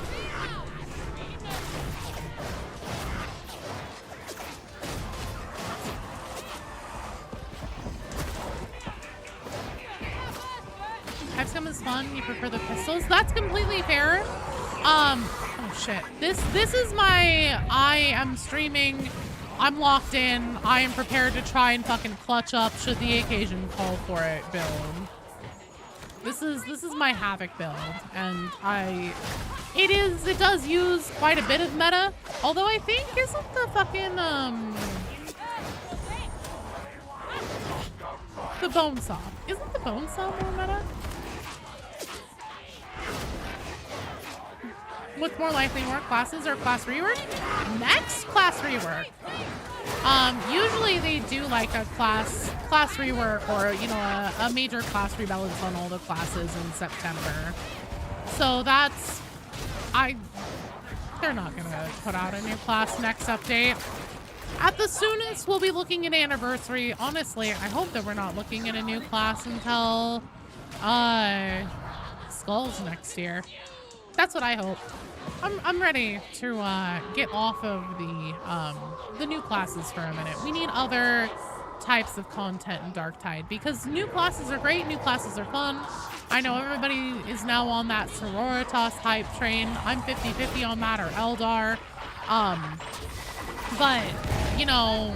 Hexcom is fun. You prefer the pistols? That's completely fair. Oh shit. This is my, I am streaming. I'm locked in. I am prepared to try and fucking clutch up should the occasion call for it build. This is my Havoc build, and it does use quite a bit of meta. Although I think isn't the fucking the bone saw. Isn't the bone saw more meta? What's more likely, more classes or class rework? Next class rework. Usually they do like a class rework or, you know, a major class rebalance on all the classes in September. So that's, they're not gonna put out a new class next update. At the soonest, we'll be looking at Anniversary. Honestly, I hope that we're not looking at a new class until, Skulls next year. That's what I hope. I'm ready to get off of the new classes for a minute. We need other types of content in Darktide because new classes are great, new classes are fun. I know everybody is now on that Sororitas hype train. I'm 50-50 on that, or Eldar. But, you know,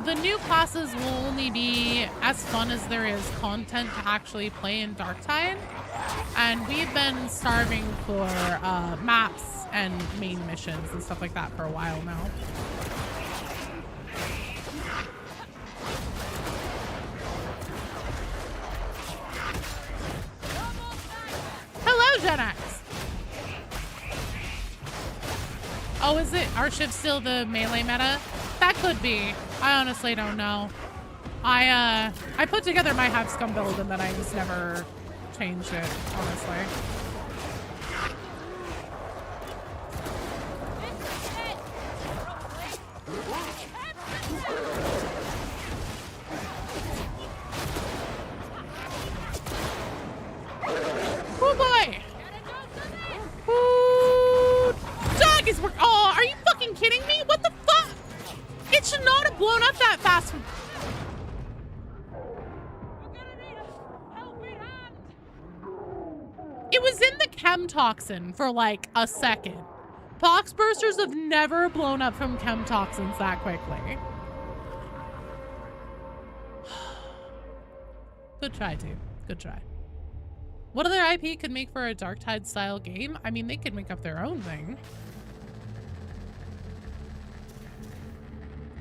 the new classes will only be as fun as there is content to actually play in Darktide. And we've been starving for maps and main missions and stuff like that for a while now. Hello, Gen X! Oh, is it? Our ship's still the melee meta? That could be. I honestly don't know. I put together my Hexcom build and then I just never changed it, honestly. Oh boy! Ooh, dog is work. Oh, are you fucking kidding me? What the fuck? It should not have blown up that fast. It was in the chem toxin for like a second. Pox bursters have never blown up from chem toxins that quickly. Good try, too. Good try. What other IP could make for a Darktide style game? I mean, they could make up their own thing.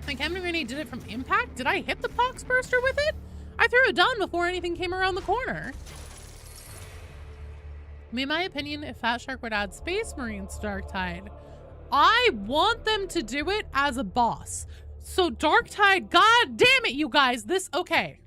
Like, Chem Grenade did it from impact? Did I hit the Pox burster with it? I threw it down before anything came around the corner. In my opinion, if Fat Shark would add Space Marines to Darktide, I want them to do it as a boss. So Darktide, god damn it, you guys, okay.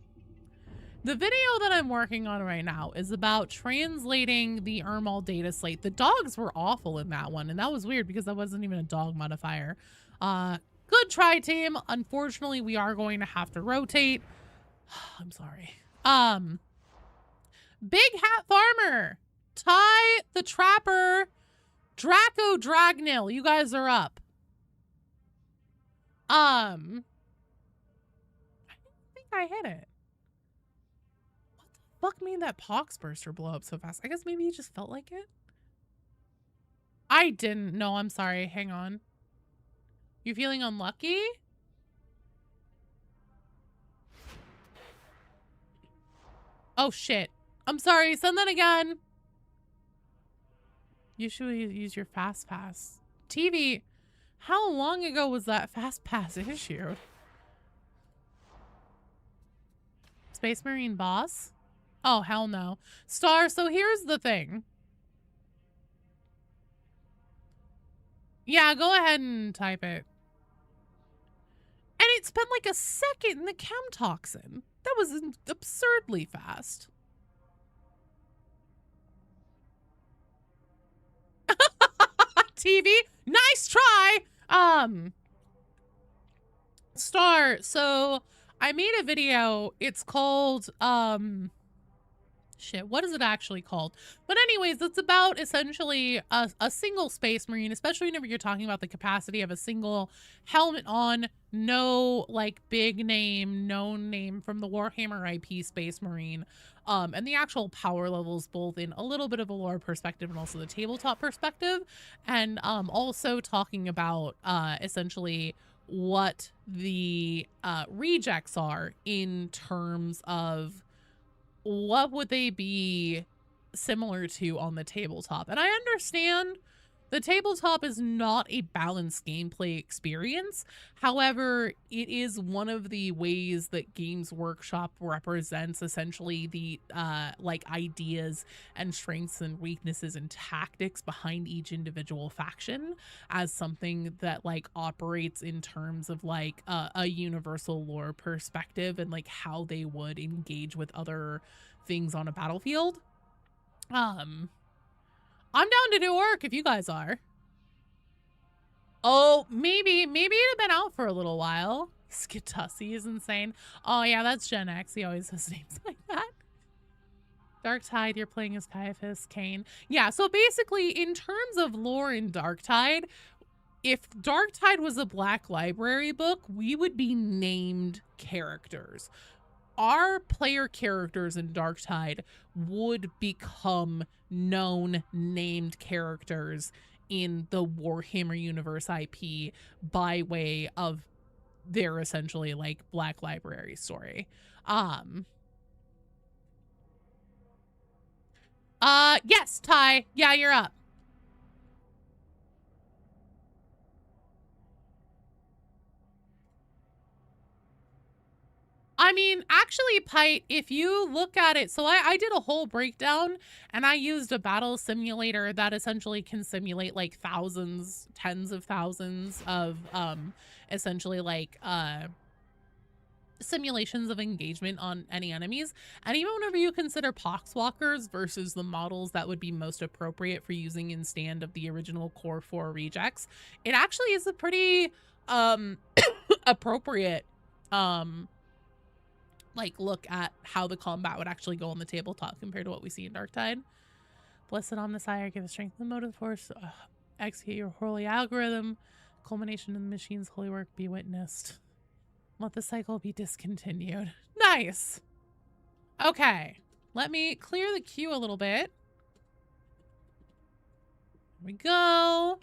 The video that I'm working on right now is about translating the Ermal data slate. The dogs were awful in that one, and that was weird because that wasn't even a dog modifier. Good try, team. Unfortunately, we are going to have to rotate. I'm sorry. Big Hat Farmer, Ty the Trapper, Draco Dragnil, you guys are up. I think I hit it. What the fuck made that Pox burster blow up so fast? I guess maybe he just felt like it. I didn't. No, I'm sorry. Hang on. You feeling unlucky? Oh shit. I'm sorry. Send that again. You should use your fast pass. TV, how long ago was that fast pass issued? Space Marine boss? Oh, hell no. Star, so here's the thing. Yeah, go ahead and type it. And it spent like a second in the chem toxin. That was absurdly fast. TV, nice try. Star, so I made a video. It's called, shit, what is it actually called? But anyways, it's about essentially a single Space Marine, especially whenever you're talking about the capacity of a single helmet on, no like big name, known name from the Warhammer IP Space Marine, and the actual power levels, both in a little bit of a lore perspective and also the tabletop perspective, and also talking about essentially what the rejects are in terms of what would they be similar to on the tabletop. And I understand the tabletop is not a balanced gameplay experience. However, it is one of the ways that Games Workshop represents essentially the like ideas and strengths and weaknesses and tactics behind each individual faction as something that like operates in terms of like a universal lore perspective and like how they would engage with other things on a battlefield. I'm down to do work if you guys are. Oh, maybe it'd have been out for a little while. Skitussi is insane. Oh yeah, that's Gen X. He always has names like that. Darktide, you're playing as Caiaphas Kane. Yeah, so basically in terms of lore in Darktide, if Darktide was a Black Library book, we would be named characters. Our player characters in Darktide would become known named characters in the Warhammer Universe IP by way of their essentially like Black Library story. Yes, Ty. Yeah, you're up. I mean, actually, Pite, if you look at it, so I did a whole breakdown and I used a battle simulator that essentially can simulate like thousands, tens of thousands of essentially like simulations of engagement on any enemies. And even whenever you consider poxwalkers versus the models that would be most appropriate for using in stand of the original Core 4 rejects, it actually is a pretty appropriate like look at how the combat would actually go on the tabletop compared to what we see in Darktide. Blessed Omnissiah, give us strength and motive force, execute your holy algorithm, culmination of the machine's holy work be witnessed. Let the cycle be discontinued. Nice. Okay, let me clear the queue a little bit. Here we go.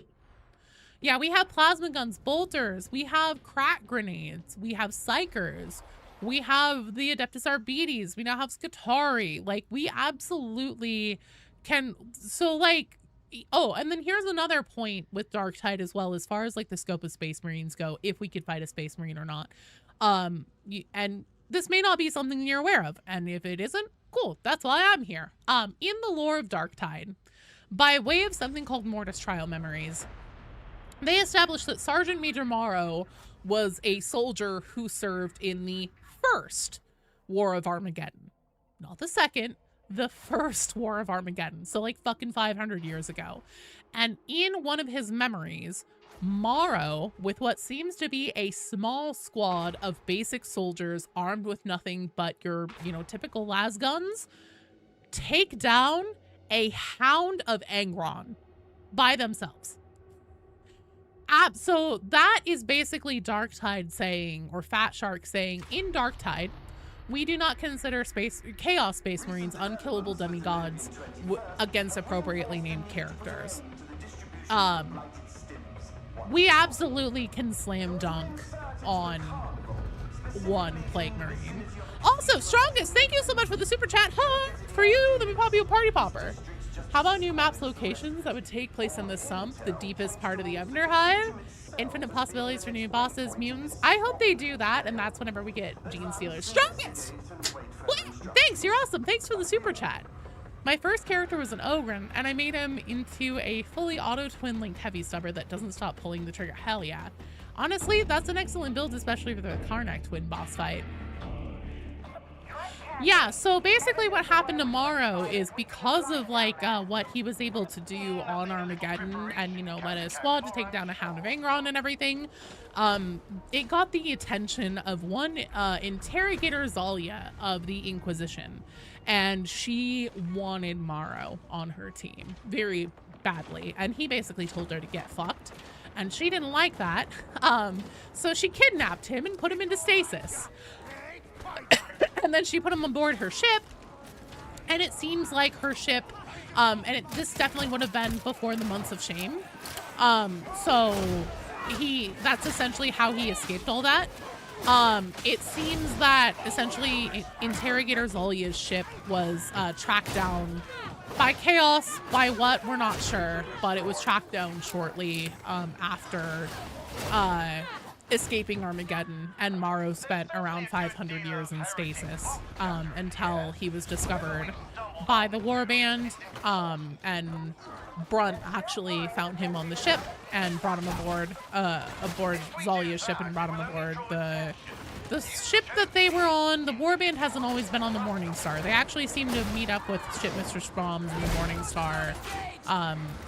Yeah, we have plasma guns, bolters, we have crack grenades, we have psychers, we have the Adeptus Arbites, we now have Scutari. Like, we absolutely can. So, like, oh, and then here's another point with Darktide as well, as far as, like, the scope of Space Marines go, if we could fight a Space Marine or not. And this may not be something you're aware of, and if it isn't, cool, that's why I'm here. In the lore of Darktide, by way of something called Mortis Trial Memories, they established that Sergeant Major Morrow was a soldier who served in the first War of Armageddon. Not the second, the first War of Armageddon. So like fucking 500 years ago. And in one of his memories, Morrow, with what seems to be a small squad of basic soldiers armed with nothing but your, you know, typical las guns, take down a Hound of Angron by themselves. So that is basically Darktide saying, or Fat Shark saying, in Darktide, we do not consider Chaos Space Marines unkillable demigods against appropriately named characters. We absolutely can slam dunk on one Plague Marine. Also, Strongest, thank you so much for the super chat. Huh? For you, the Party Popper. How about new maps locations that would take place in the Sump, the deepest part of the Underhive? Infinite possibilities for new bosses, mutants. I hope they do that, and that's whenever we get Gene Stealers. Strongest! Thanks, you're awesome. Thanks for the super chat. My first character was an Ogren, and I made him into a fully auto-twin linked heavy stubber that doesn't stop pulling the trigger. Hell yeah. Honestly, that's an excellent build, especially for the Karnak twin boss fight. Yeah, so basically what happened to Morrow is because of like what he was able to do on Armageddon and, you know, led a squad to take down a Hound of Angron and everything, it got the attention of one interrogator Zalia of the Inquisition, and she wanted Morrow on her team very badly, and he basically told her to get fucked, and she didn't like that, so she kidnapped him and put him into stasis. And then she put him on board her ship, and it seems like her ship, this definitely would have been before the Months of Shame. So that's essentially how he escaped all that. It seems that essentially Interrogator Zolia's ship was tracked down by Chaos. By what, we're not sure, but it was tracked down shortly after escaping Armageddon, and Morrow spent around 500 years in stasis until he was discovered by the warband, and Brunt actually found him on the ship and brought him aboard Zolia's ship and brought him aboard the ship that they were on. The warband hasn't always been on the Morningstar. They actually seem to meet up with Shipmaster Sprom's and the Morningstar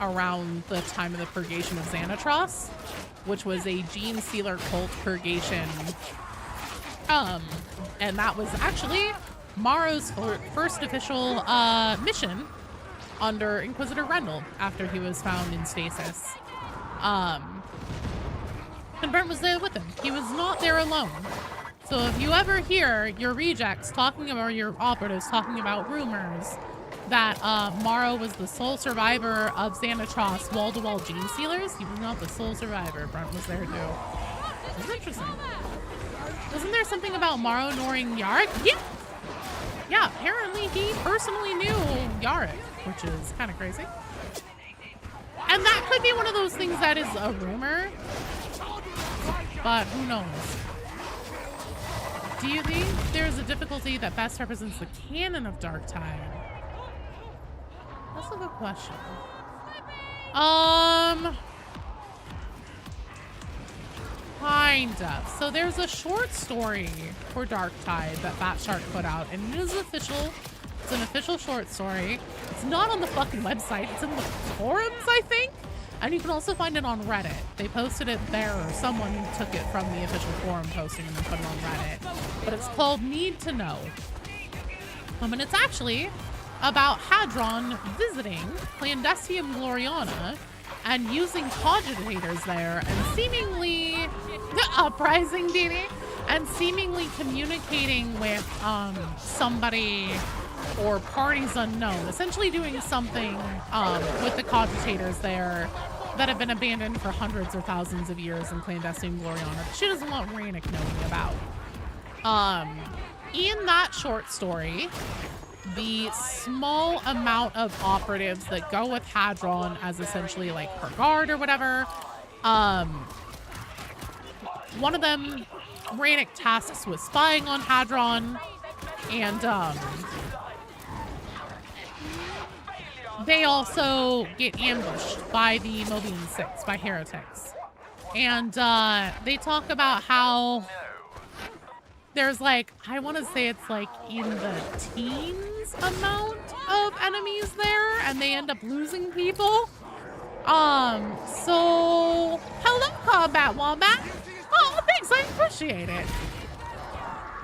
around the time of the purgation of Xanatros, which was a Gene Sealer cult purgation. And that was actually Morrow's first official mission under Inquisitor Rendell after he was found in stasis. And Brent was there with him. He was not there alone. So if you ever hear your rejects talking about, or your operatives talking about rumors that Morrow was the sole survivor of Xanatros wall-to-wall Gene Sealers, he was not the sole survivor. Brunt was there too. That's interesting. Wasn't there something about Morrow knowing Yarick? Yeah! Yeah, apparently he personally knew Yarick, which is kind of crazy. And that could be one of those things that is a rumor, but who knows? Do you think there's a difficulty that best represents the canon of Darktide? That's a good question. Kind of. So there's a short story for Darktide that Batshark put out, and it is official. It's an official short story. It's not on the fucking website. It's in the forums, I think. And you can also find it on Reddit. They posted it there, or someone took it from the official forum posting and then put it on Reddit. But it's called Need to Know. And it's actually about Hadron visiting Clandestium Gloriana and using cogitators there and seemingly uprising Dini and seemingly communicating with somebody or parties unknown, essentially doing something with the cogitators there that have been abandoned for hundreds or thousands of years in Clandestine Gloriana that she doesn't want Ranick knowing about. In that short story, the small amount of operatives that go with Hadron as essentially like her guard or whatever, one of them, Ranick tasks with spying on Hadron, and they also get ambushed by the Mobian Six, by heretics. And they talk about how there's like, I want to say it's like in the teens amount of enemies there, and they end up losing people. So, hello, Combat Wombat. Oh, thanks, I appreciate it.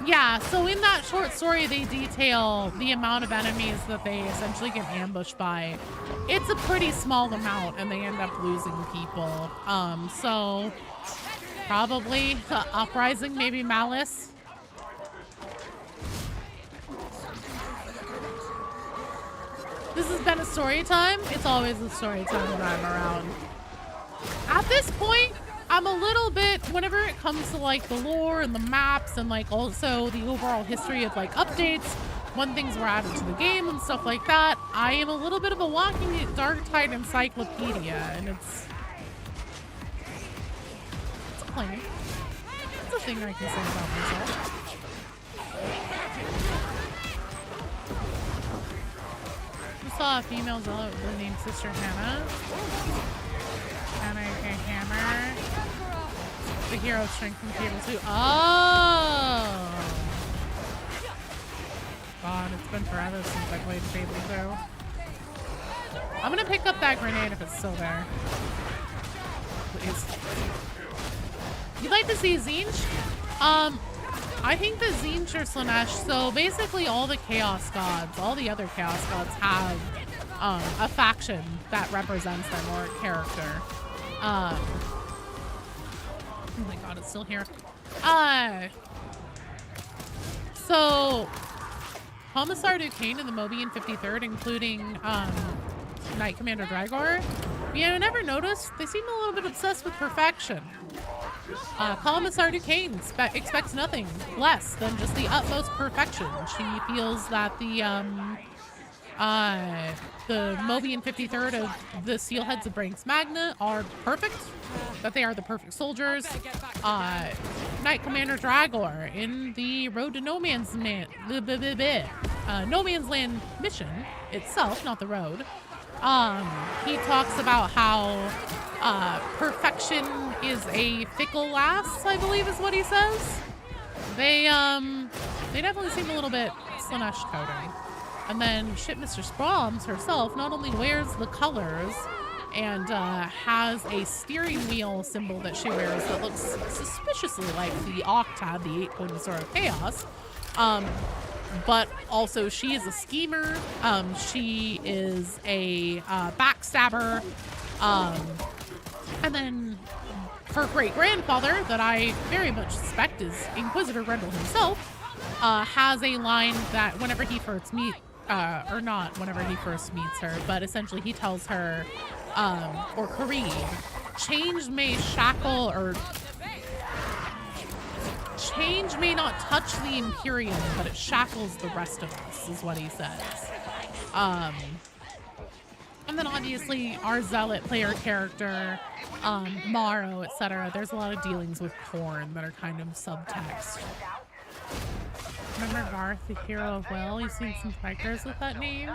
Yeah, so in that short story, they detail the amount of enemies that they essentially get ambushed by. It's a pretty small amount, and they end up losing people. So probably Uprising, maybe Malice. This has been a story time. It's always a story time when I'm around. At this point, I'm a little bit, whenever it comes to like the lore and the maps and like also the overall history of like updates, when things were added to the game and stuff like that, I am a little bit of a walking Darktide encyclopedia, and it's a claim. It's a thing I can say about myself. saw a female zealot named Sister Hannah. Hannah Hammer. The hero strength from Cable 2. Oh! God, it's been forever since I played Fable 2. I'm gonna pick up that grenade if it's still there. Please. You'd like to see Zinch? I think the Zinch or Slanesh, so basically all the Chaos Gods, all the other Chaos Gods have a faction that represents them or a character. Oh my god, it's still here. So Commissar Duquesne and the Mobian 53rd, including Knight Commander Dragor, you never noticed they seem a little bit obsessed with perfection. Commissar Duquesne expects nothing less than just the utmost perfection. She feels that the Mobian 53rd of the Sealheads of Branks Magna are perfect, that they are the perfect soldiers. Knight Commander Dragor in the Road to No Man's Land, No Man's Land mission itself, not the road. He talks about how perfection is a fickle lass, I believe is what he says. They definitely seem a little bit Slanesh coding. And then Shipmistress Brahms herself not only wears the colors and has a steering wheel symbol that she wears that looks suspiciously like the Octad, the 8-pointed Sword of Chaos, but also she is a schemer. She is a backstabber. And then her great-grandfather, that I very much suspect is Inquisitor Rendell himself, has a line that whenever he first meets, or not whenever he first meets her, but essentially he tells her, or Kareem, change may shackle, or change may not touch the Imperium, but it shackles the rest of us, is what he says. And then obviously our Zealot player character, Morrow, etc. There's a lot of dealings with Korn that are kind of subtext. Remember Garth, the hero of Will? You've seen some strikers with that name.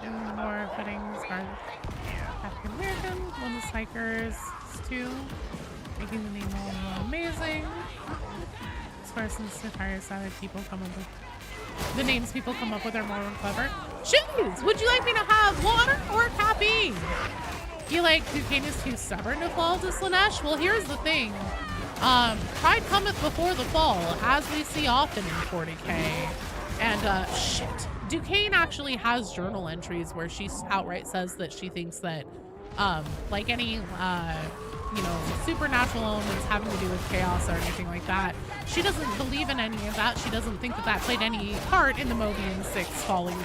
In more fittings, Garth, African American, one of the strikers, two, making the name all more amazing. As far as the entire side, people come up with the names people come up with are more clever. Shoes! Would you like me to have water or caffeine? You like Duquesne is too stubborn to fall to Slanesh? Well, here's the thing. Pride cometh before the fall, as we see often in 40k. And, shit. Duquesne actually has journal entries where she outright says that she thinks that, like any, you know, supernatural elements having to do with chaos or anything like that, she doesn't believe in any of that. She doesn't think that that played any part in the Mobian 6 falling,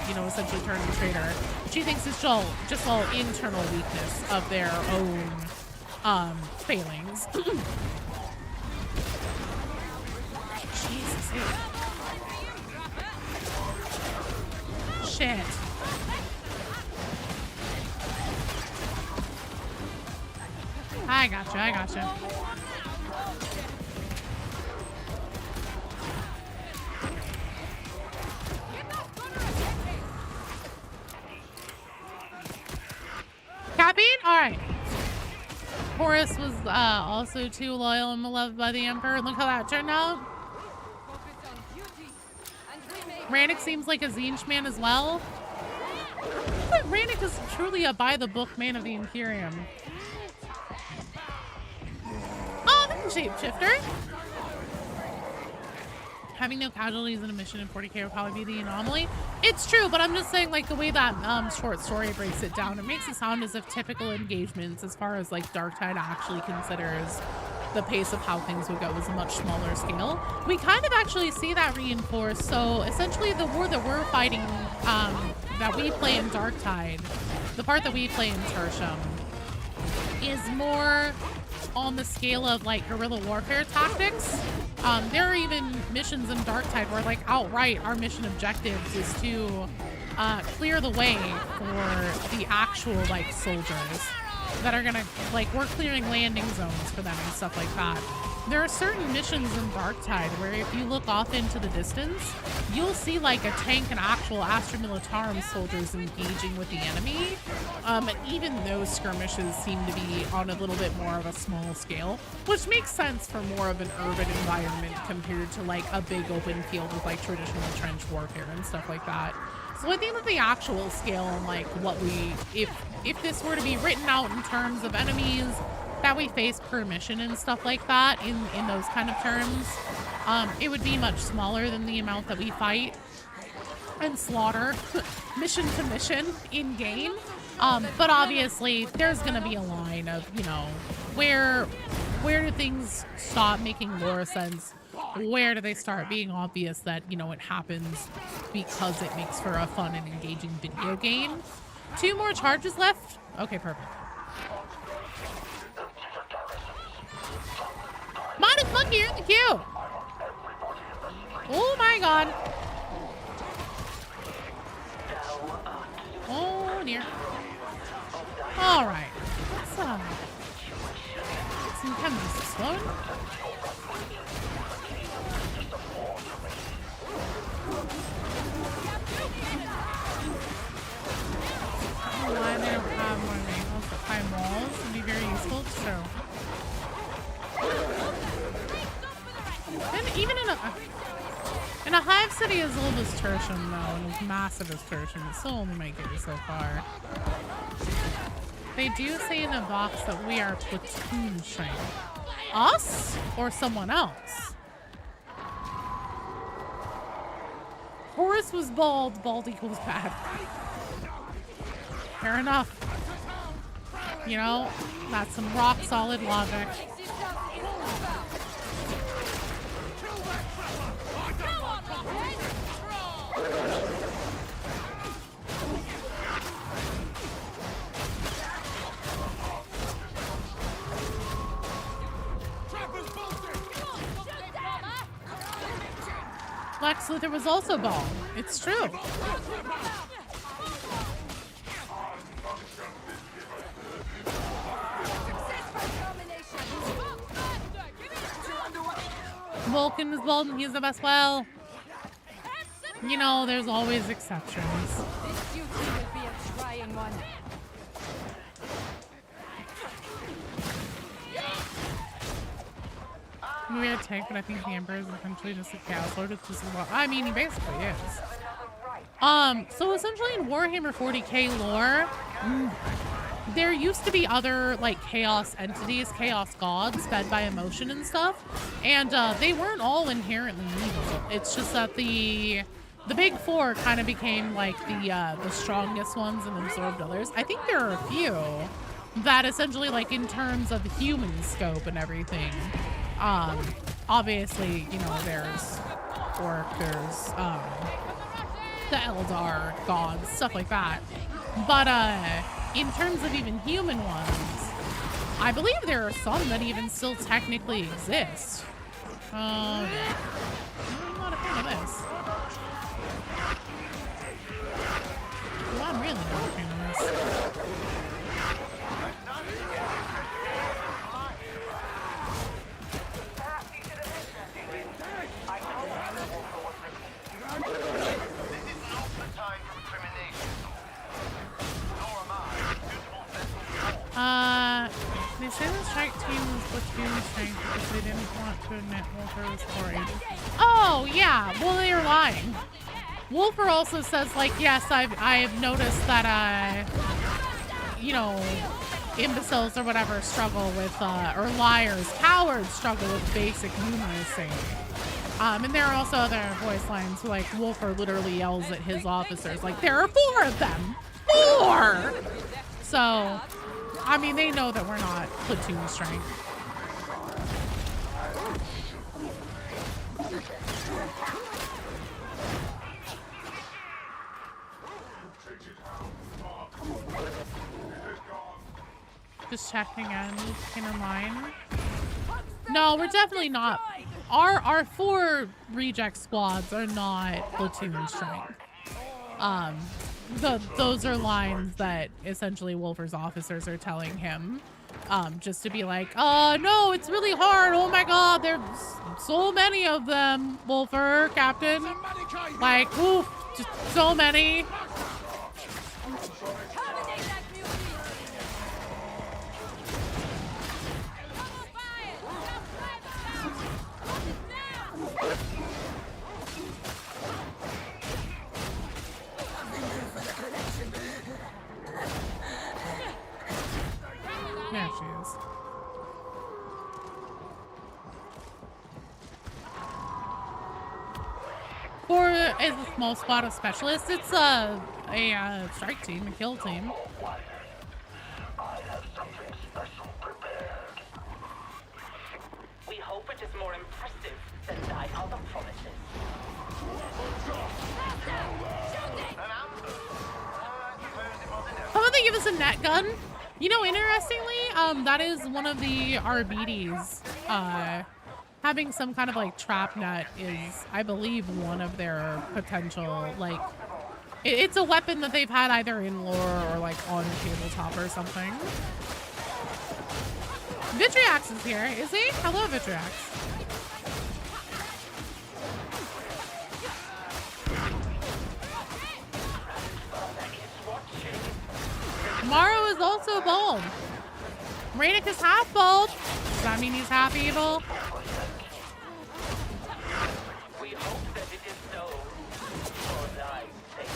you know, essentially turning traitor. She thinks it's just all internal weakness of their own, failings. Jesus. Shit. I gotcha. Capping? Alright. Horus was also too loyal and beloved by the Emperor. Look how that turned out. Rannick seems like a Zinch man as well. But Rannick is truly a by-the-book man of the Imperium. Oh, that's a shapeshifter. Having no casualties in a mission in 40k would probably be the anomaly. It's true, but I'm just saying, like, the way that short story breaks it down, it makes it sound as if typical engagements, as far as, like, Darktide actually considers the pace of how things would go, is a much smaller scale. We kind of actually see that reinforced. So essentially the war that we're fighting, that we play in Darktide, the part that we play in Tertium, is more on the scale of like guerrilla warfare tactics. There are even missions in Darktide where like outright our mission objectives is to clear the way for the actual like soldiers that are gonna, like, we're clearing landing zones for them and stuff like that. There are certain missions in Darktide where if you look off into the distance, you'll see like a tank and actual Astra Militarum soldiers engaging with the enemy. And even those skirmishes seem to be on a little bit more of a small scale, which makes sense for more of an urban environment compared to like a big open field with like traditional trench warfare and stuff like that. So I think that the actual scale and like what we, if this were to be written out in terms of enemies that we face per mission and stuff like that in those kind of terms, it would be much smaller than the amount that we fight and slaughter mission to mission in game. But obviously there's gonna be a line of, you know, where do things stop making lore sense? Where do they start being obvious that, you know, it happens because it makes for a fun and engaging video game? 2 more charges left? Okay, perfect. Modest Monkey, you're in the queue! Oh my god. Oh dear. Alright. Let's some chemicals explode. Why they don't have one of those that climb walls would be very useful too. And even in a hive city as old as Tertium though, and as massive as Tertium, it still only might get you so far. They do say in the box that we are platoon strength. Us or someone else? Horus was bald, bald equals bad. Fair enough. You know, that's some rock solid logic. Lex Luthor was also bald. It's true. Vulcan is bald and he's the best. Well, you know, there's always exceptions. This duty will be a trying one. We had a tank, but I think the Emperor is essentially just a Chaos Lord. It's just well, I mean, he basically is. So essentially in Warhammer 40k lore, there used to be other like chaos entities, chaos gods fed by emotion and stuff, and they weren't all inherently evil. It's just that the big four kind of became like the strongest ones and absorbed others. I think there are a few that essentially, like in terms of human scope and everything, obviously, you know, there's Orc, there's the Eldar gods, stuff like that. But in terms of even human ones, I believe there are some that even still technically exist. I'm not a fan of this. Well, I'm really not a fan of this. They say the strike team was platoon strength because they didn't want to admit Wolfer was 480. Oh, yeah. Well, they are lying. Wolfer also says, like, yes, I've noticed that, you know, imbeciles or whatever struggle with, or liars, cowards struggle with basic numeracy. And there are also other voice lines who, like, Wolfer literally yells at his officers, like, there are 4 of them! 4! So, I mean, they know that we're not platoon strength. Just checking in. Inner mine. No, we're definitely not. Our 4 reject squads are not platoon strength. Those are lines that essentially Wolfer's officers are telling him just to be like, oh no, it's really hard. Oh my god, there's so many of them, Wolfer, Captain. Like, oof, just so many. There she is. For a small squad of specialists, it's a strike team, a kill team. We hope it is more impressive than thy other promises. How about they give us a net gun? You know, interestingly, that is one of the RBDs. Having some kind of like trap net is, I believe, one of their potential, like, it's a weapon that they've had either in lore or like on a tabletop or something. Vitriax is here, is he? Hello, Vitriax. Morrow is also bald. Radic is half bald. Does that mean he's half evil? We hope that it is so for thy sake.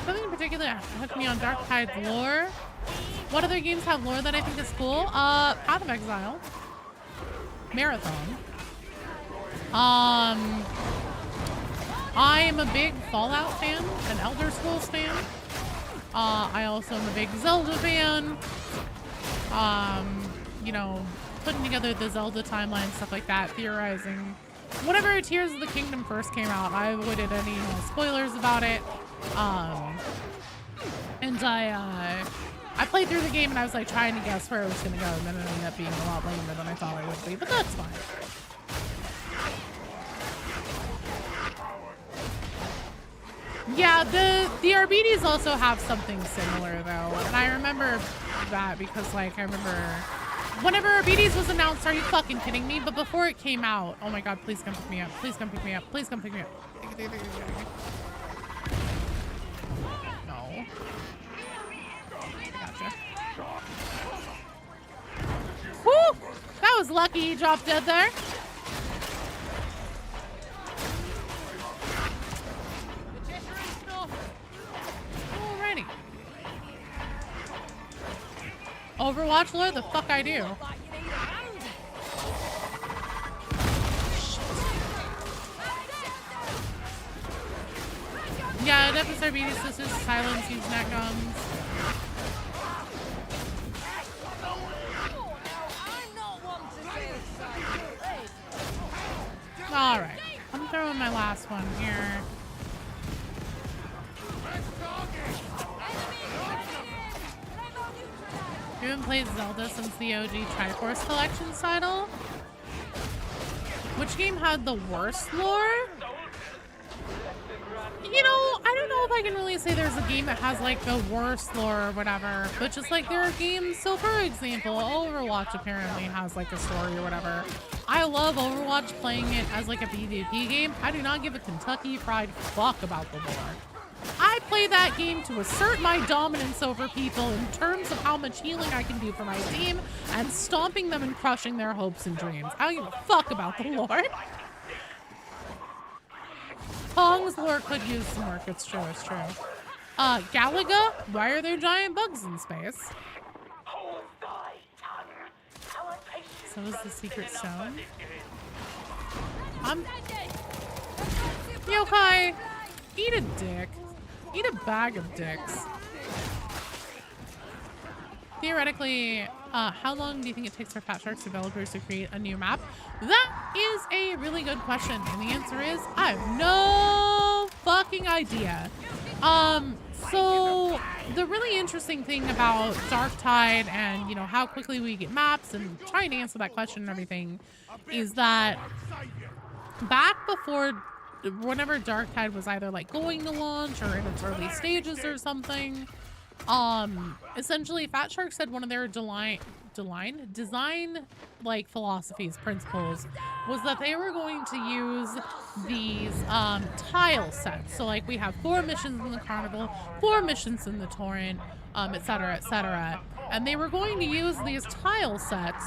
Something in particular hooked me on Dark Tide's lore. What other games have lore that I think is cool? Path of Exile. Marathon. I am a big Fallout fan, an Elder Scrolls fan. I also am a big Zelda fan. You know, putting together the Zelda timeline, stuff like that, theorizing. Whenever Tears of the Kingdom first came out, I avoided any spoilers about it. And I played through the game and I was like trying to guess where it was gonna go, and then it ended up being a lot lamer than I thought it would be, but that's fine. Yeah, the RBDs also have something similar though, and I remember that because like I remember whenever RBDs was announced, are you fucking kidding me? But before it came out, oh my god, please come pick me up, please come pick me up, please come pick me up. No. Gotcha. Whew! That was lucky he dropped dead there. Alrighty. Overwatch lore? The fuck I do. Yeah, Devastator BD Sisters, Silence, use net guns. Alright, I'm throwing my last one here. You haven't played Zelda since the OG Triforce Collection title? Which game had the worst lore? You know, I don't know if I can really say there's a game that has like the worst lore or whatever, but just like there are games, so for example, Overwatch apparently has like a story or whatever. I love Overwatch playing it as like a PvP game. I do not give a Kentucky Fried fuck about the lore. I play that game to assert my dominance over people in terms of how much healing I can do for my team and stomping them and crushing their hopes and dreams. I don't give a fuck about the lore. Pong's lore could use some work, it's true, it's true. Galaga? Why are there giant bugs in space? So is the secret stone? Yokai! Eat a dick. Eat a bag of dicks. Theoretically, how long do you think it takes for Fat Shark's developers to create a new map? That is a really good question, and the answer is I have no fucking idea. So the really interesting thing about Dark Tide and, you know, how quickly we get maps and trying to answer that question and everything is that back before whenever Dark Tide was either like going to launch or in its early stages or something, essentially Fat Shark said one of their design like philosophies, principles, was that they were going to use these tile sets. So like we have 4 missions in the Carnival, 4 missions in the Torrent, etc., etc. And they were going to use these tile sets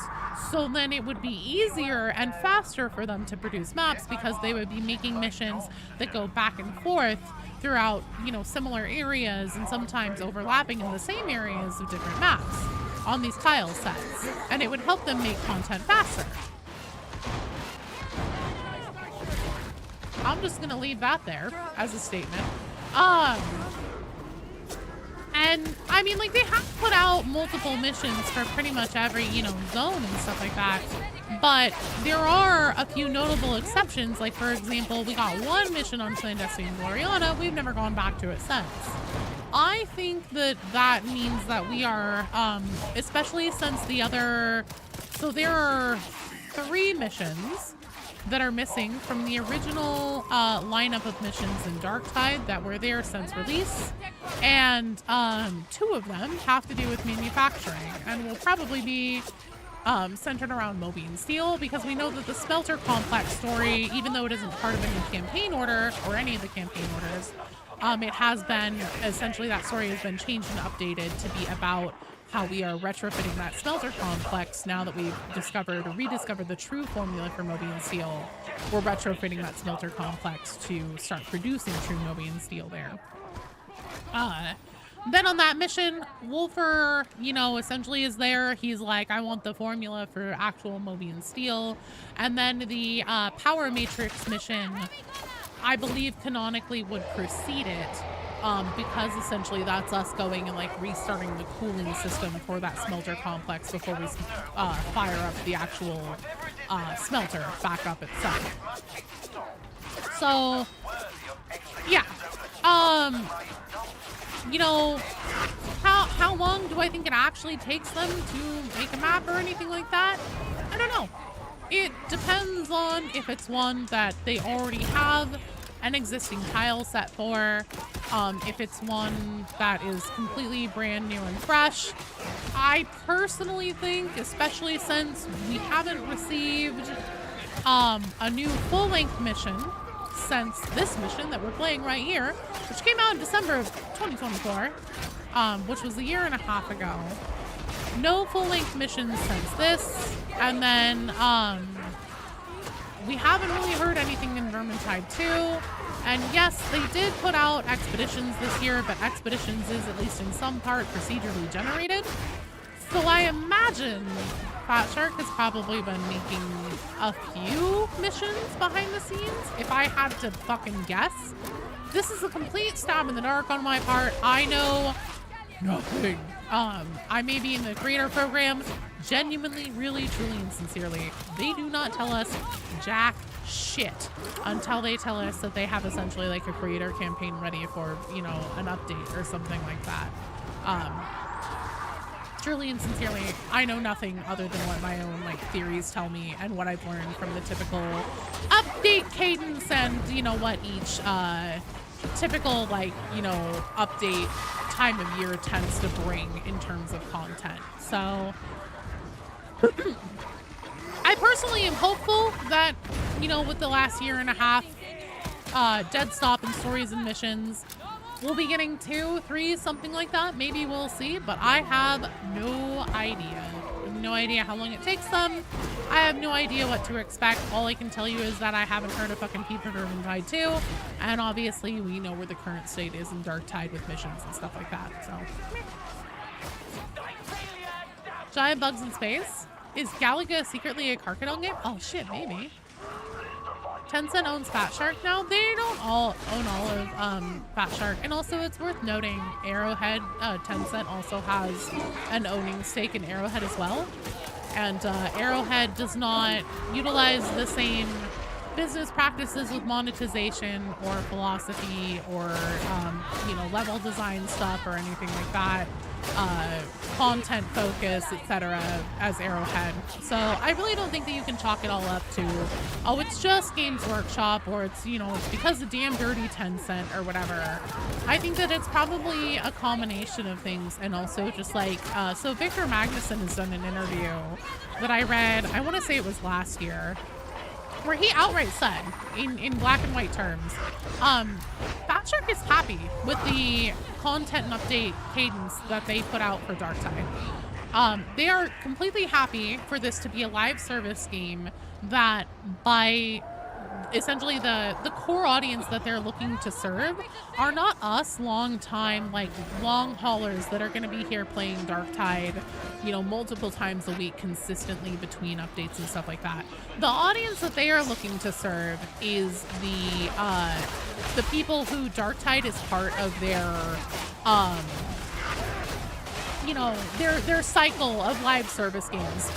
so then it would be easier and faster for them to produce maps, because they would be making missions that go back and forth throughout, you know, similar areas and sometimes overlapping in the same areas of different maps on these tile sets. And it would help them make content faster. I'm just gonna leave that there as a statement. And I mean, like, they have put out multiple missions for pretty much every, you know, zone and stuff like that. But there are a few notable exceptions. Like, for example, we got 1 mission on Clandestine Gloriana. We've never gone back to it since. I think that that means that we are, especially since the other, so there are 3 missions that are missing from the original lineup of missions in Dark Tide that were there since release, and 2 of them have to do with manufacturing and will probably be centered around Mobian Steel, because we know that the Smelter Complex story, even though it isn't part of any campaign order or any of the campaign orders, it has been, essentially that story has been changed and updated to be about how we are retrofitting that smelter complex now that we've discovered or rediscovered the true formula for Mobian Steel. We're retrofitting that smelter complex to start producing true Mobian Steel there. Then on that mission, Wolfer, you know, essentially is there. He's like, I want the formula for actual Mobian Steel. And then the Power Matrix mission, I believe canonically would precede it. Because essentially that's us going and like restarting the cooling system for that smelter complex before we fire up the actual smelter back up itself. So, yeah. You know, how long do I think it actually takes them to make a map or anything like that? I don't know. It depends on if it's one that they already have an existing tile set for, if it's one that is completely brand new and fresh. I personally think, especially since we haven't received a new full-length mission since this mission that we're playing right here, which came out in December of 2024, which was 1.5 years ago. No full-length missions since this, and then we haven't really heard anything in Vermintide 2. And yes, they did put out Expeditions this year, but Expeditions is, at least in some part, procedurally generated. So I imagine Fat Shark has probably been making a few missions behind the scenes, if I had to fucking guess. This is a complete stab in the dark on my part. I know nothing. I may be in the creator program, genuinely, really, truly, and sincerely. They do not tell us jack shit until they tell us that they have essentially like a creator campaign ready for, you know, an update or something like that. Truly and sincerely, I know nothing other than what my own like theories tell me and what I've learned from the typical update cadence and, you know, what each typical like, you know, update time of year tends to bring in terms of content. So I personally am hopeful that, you know, with the last 1.5 years, dead stop and stories and missions, we'll be getting 2, 3, something like that. Maybe we'll see, but I have no idea. I have no idea how long it takes them. I have no idea what to expect. All I can tell you is that I haven't heard a fucking peep of Vermintide 2, and obviously we know where the current state is in Dark Tide with missions and stuff like that, so. Giant bugs in space? Is Galaga secretly a Karkadon game? Oh shit, maybe. Tencent owns Fat Shark now. They don't all own all of Fat Shark. And also it's worth noting Arrowhead, Tencent also has an owning stake in Arrowhead as well. And Arrowhead does not utilize the same business practices with monetization or philosophy or, you know, level design stuff or anything like that, content focus, etc. as Arrowhead. So I really don't think that you can chalk it all up to, oh, it's just Games Workshop, or it's, you know, it's because of damn dirty Tencent or whatever. I think that it's probably a combination of things, and also just like, so Victor Magnuson has done an interview that I read, I want to say it was last year, where he outright said, in black and white terms, Fat Shark is happy with the content and update cadence that they put out for Darktide. They are completely happy for this to be a live service game that, by essentially the core audience that they're looking to serve, are not us long haulers that are going to be here playing Darktide, you know, multiple times a week consistently between updates and stuff like that. The audience that they are looking to serve is the people who Darktide is part of their you know, their cycle of live service games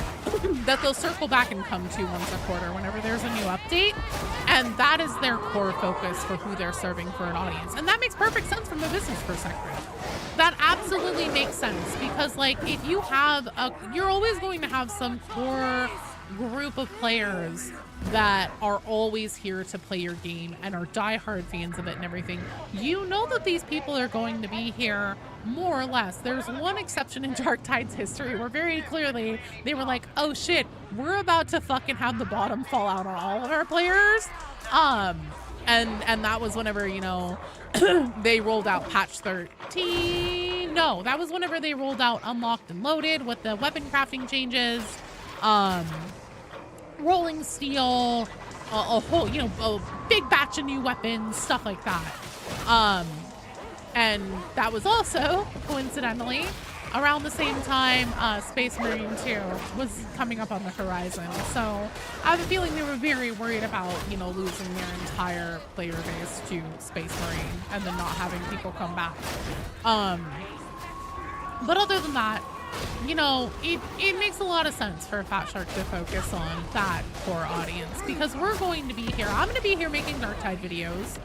that they'll circle back and come to once a quarter whenever there's a new update. And that is their core focus for who they're serving for an audience. And that makes perfect sense from a business perspective. That absolutely makes sense, because like, if you have you're always going to have some core group of players that are always here to play your game and are diehard fans of it and everything. You know that these people are going to be here more or less. There's one exception in Darktide's history where very clearly they were like, oh shit, we're about to fucking have the bottom fall out on all of our players. And that was whenever, you know, they rolled out patch 13. No, that was whenever they rolled out Unlocked and Loaded with the weapon crafting changes. Rolling steel, a whole, you know, a big batch of new weapons, stuff like that. And that was also, coincidentally, around the same time Space Marine 2 was coming up on the horizon. So I have a feeling they were very worried about, you know, losing their entire player base to Space Marine and then not having people come back. But other than that, you know, it makes a lot of sense for Fat Shark to focus on that core audience, because we're going to be here. I'm going to be here making Darktide videos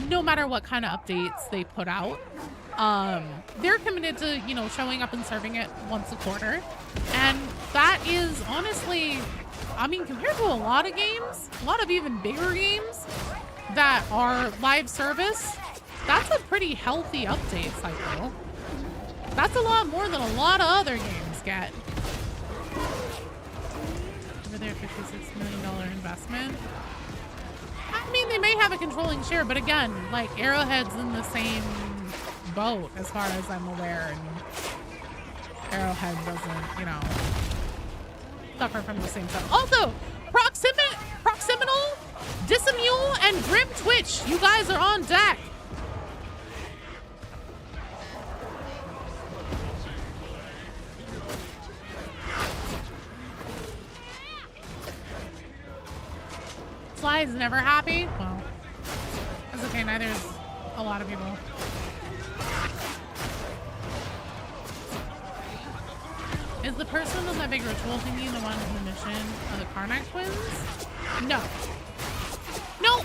no matter what kind of updates they put out. They're committed to, you know, showing up and serving it once a quarter. And that is honestly, I mean, compared to a lot of games, a lot of even bigger games that are live service, that's a pretty healthy update cycle. That's a lot more than a lot of other games get. Over there, $56 million investment. I mean, they may have a controlling share, but again, like, Arrowhead's in the same boat as far as I'm aware, and Arrowhead doesn't, you know, suffer from the same stuff. Also, Proximal, Dissimule, and Grim Twitch, you guys are on deck. Sly's never happy? Well, that's okay, neither is a lot of people. Is the person on that big ritual thingy the one in the mission of the Karnak twins? No. No!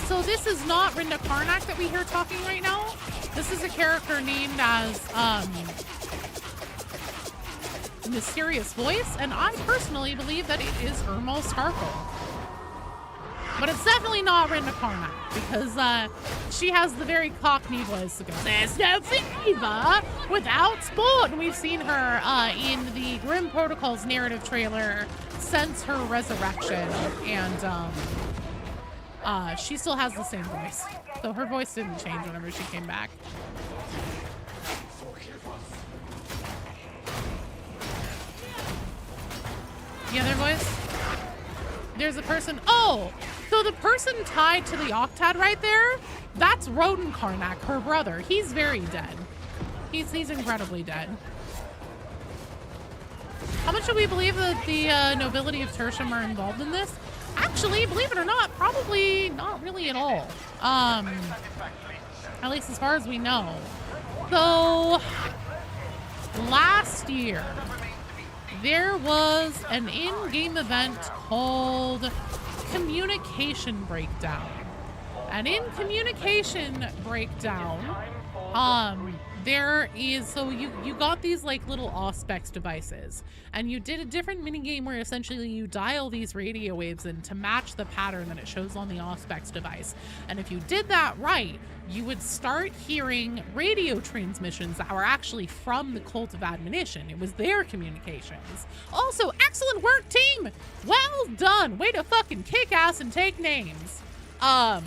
So this is not Rinda Karnak that we hear talking right now. This is a character named as, Mysterious Voice, and I personally believe that it is Irmo Starkle. But it's definitely not Rinda Karnak, because she has the very Cockney voice that goes, "There's no fever without sport." And we've seen her in the Grim Protocols narrative trailer since her resurrection, and she still has the same voice. So her voice didn't change whenever she came back. The other voice? There's a person. Oh! So the person tied to the Octad right there, that's Roden Karnak, her brother. He's very dead. He's incredibly dead. How much do we believe that the nobility of Tertium are involved in this? Actually, believe it or not, probably not really at all. At least as far as we know. So, last year, there was an in-game event called communication breakdown. And in communication breakdown, there is, so you got these like little Auspex devices, and you did a different minigame where essentially you dial these radio waves in to match the pattern that it shows on the Auspex device. And if you did that right, you would start hearing radio transmissions that were actually from the Cult of Admonition. It was their communications. Also, excellent work, team! Well done! Way to fucking kick ass and take names. Yeah,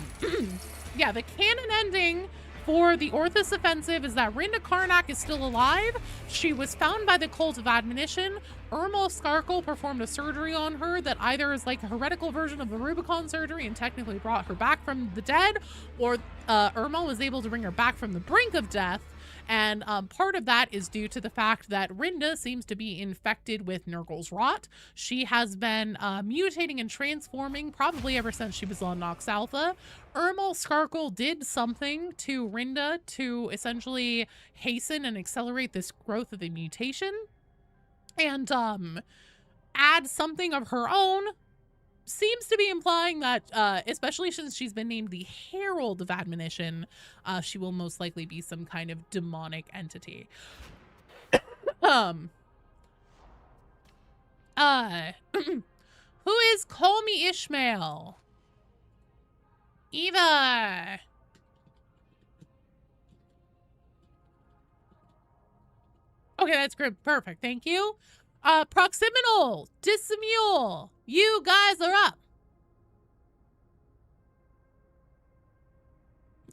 the canon ending for the Orthus offensive is that Rinda Karnak is still alive. She was found by the Cult of Admonition. Irma Skarkle performed a surgery on her that either is like a heretical version of the Rubicon surgery and technically brought her back from the dead, or Irma was able to bring her back from the brink of death. And part of that is due to the fact that Rinda seems to be infected with Nurgle's rot. She has been mutating and transforming probably ever since she was on Nox Alpha. Irma Skarkle did something to Rinda to essentially hasten and accelerate this growth of the mutation. And add something of her own. Seems to be implying that, especially since she's been named the Herald of Admonition, she will most likely be some kind of demonic entity. Who is Call Me Ishmael? Eva. Okay, that's great. Perfect. Thank you. Proximinal, Dissimule, you guys are up.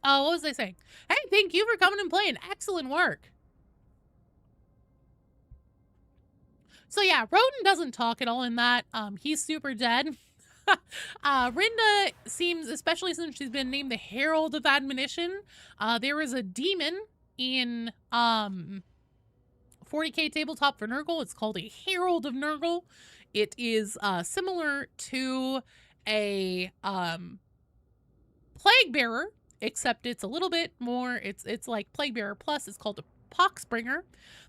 Oh, what was I saying? Hey, thank you for coming and playing. Excellent work. So yeah, Rodin doesn't talk at all in that. He's super dead. Rinda seems, especially since she's been named the Herald of Admonition, there is a demon in 40k tabletop for Nurgle. It's called a Herald of Nurgle. It is similar to a Plague Bearer, except it's a little bit more, it's like Plague Bearer plus. It's called a Poxbringer.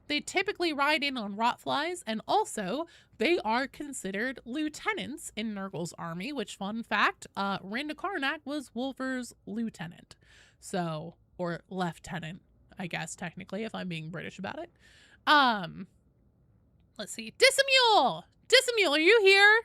They typically ride in on rotflies, and also they are considered lieutenants in Nurgle's army, which, fun fact, Rinda Karnak was Wolfer's lieutenant. So, or lieutenant, I guess, technically, if I'm being British about it. Let's see. Dissimule! Dissimule, are you here?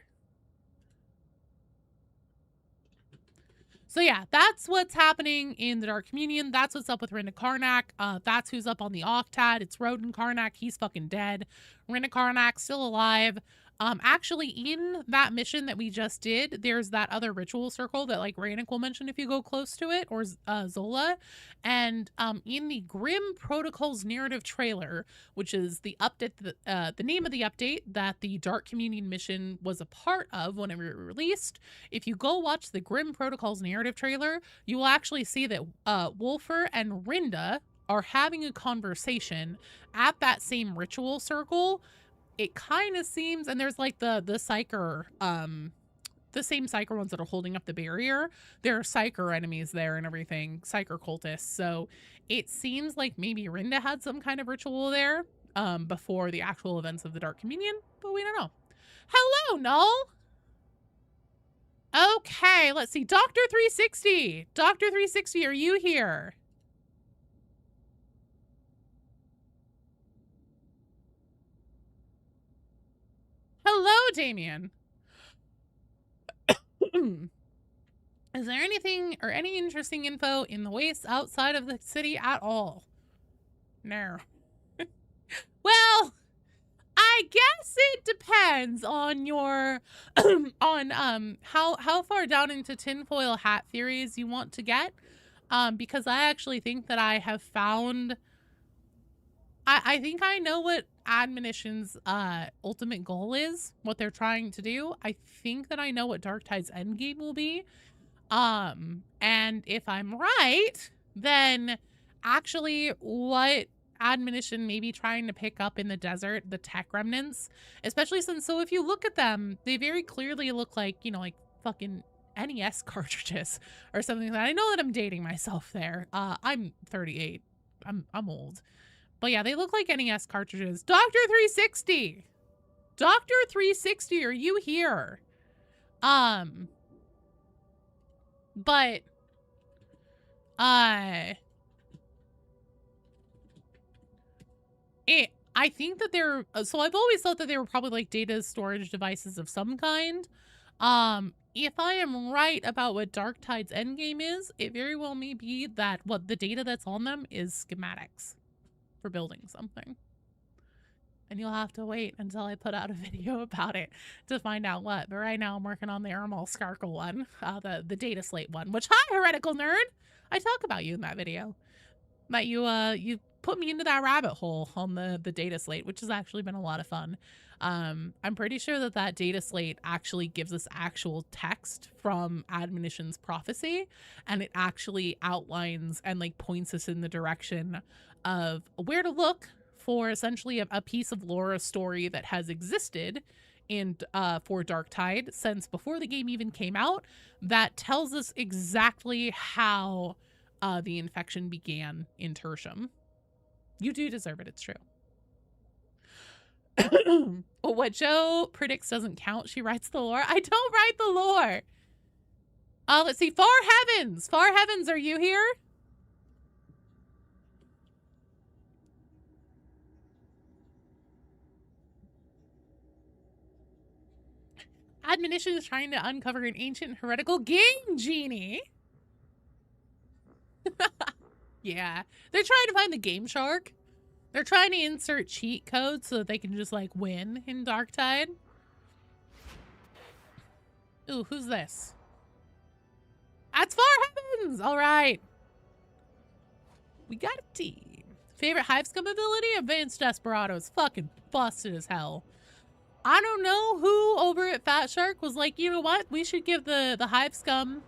So yeah, that's what's happening in the Dark Communion. That's what's up with Rinda Karnak. That's who's up on the Octad. It's Rodin Karnak. He's fucking dead. Rinda Karnak still alive. Actually, in that mission that we just did, there's that other ritual circle that like Rainik will mention if you go close to it, or Zola. And in the Grim Protocols narrative trailer, which is the update, the name of the update that the Dark Communion mission was a part of when it was released, if you go watch the Grim Protocols narrative trailer, you will actually see that Wolfer and Rinda are having a conversation at that same ritual circle. It kind of seems, and there's like the Psyker, the same Psyker ones that are holding up the barrier. There are Psyker enemies there and everything, Psyker cultists. So it seems like maybe Rinda had some kind of ritual there before the actual events of the Dark Communion, but we don't know. Hello, Null. Okay, let's see. Dr. 360. Dr. 360, are you here? Hello, Damien. Is there anything or any interesting info in the wastes outside of the city at all? No. Well, I guess it depends on your on how far down into tinfoil hat theories you want to get. Because I actually think that I have found I think I know what Admonition's ultimate goal is, what they're trying to do. I think that I know what Darktide's endgame will be. And if I'm right, then actually what Admonition may be trying to pick up in the desert, the tech remnants, especially since, so if you look at them, they very clearly look like, you know, like fucking NES cartridges or something like that. I know that I'm dating myself there. I'm 38. I'm old. But yeah, they look like NES cartridges. Dr. 360! Dr. 360, are you here? But I think that they're, so I've always thought that they were probably like data storage devices of some kind. If I am right about what Darktide's endgame is, it very well may be that what the data that's on them is schematics for building something. And you'll have to wait until I put out a video about it to find out what. But right now I'm working on the Ermal Skarkle one, the data slate one, which, hi, heretical nerd! I talk about you in that video. That you put me into that rabbit hole on the data slate, which has actually been a lot of fun. I'm pretty sure that data slate actually gives us actual text from Admonition's prophecy, and it actually outlines and like points us in the direction of where to look for essentially a piece of lore, a story that has existed in for Darktide since before the game even came out, that tells us exactly how the infection began in Tertium. You do deserve it, it's true. What Joe predicts doesn't count. She writes the lore. I don't write the lore. Let's see. Far Heavens. Far Heavens, are you here? Admonition is trying to uncover an ancient heretical game genie. Yeah. They're trying to find the game shark. They're trying to insert cheat codes so that they can just, like, win in Darktide. Ooh, who's this? That's Far Heavens! Alright. We got a team. Favorite Hive Scum ability? Advanced Desperado is fucking busted as hell. I don't know who over at Fat Shark was like, you know what? We should give the Hive Scum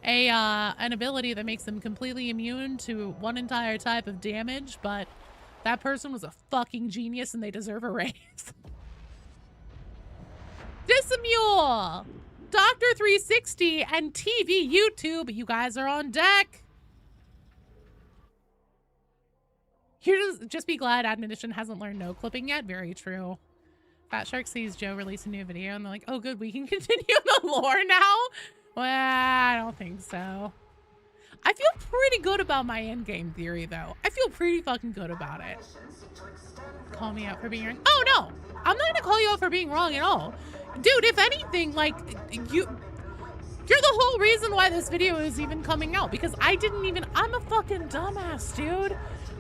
an ability that makes them completely immune to one entire type of damage, but that person was a fucking genius and they deserve a raise. Dissimule! Dr. 360 and TV YouTube, you guys are on deck. Here, just be glad Admonition hasn't learned no clipping yet. Very true. Fat Shark sees Joe release a new video and they're like, oh good, we can continue the lore now? Well, I don't think so. I feel pretty good about my endgame theory, though. I feel pretty fucking good about it. Call me out for being wrong. Oh, no. I'm not gonna call you out for being wrong at all. Dude, if anything, like, you're the whole reason why this video is even coming out, because I'm a fucking dumbass, dude.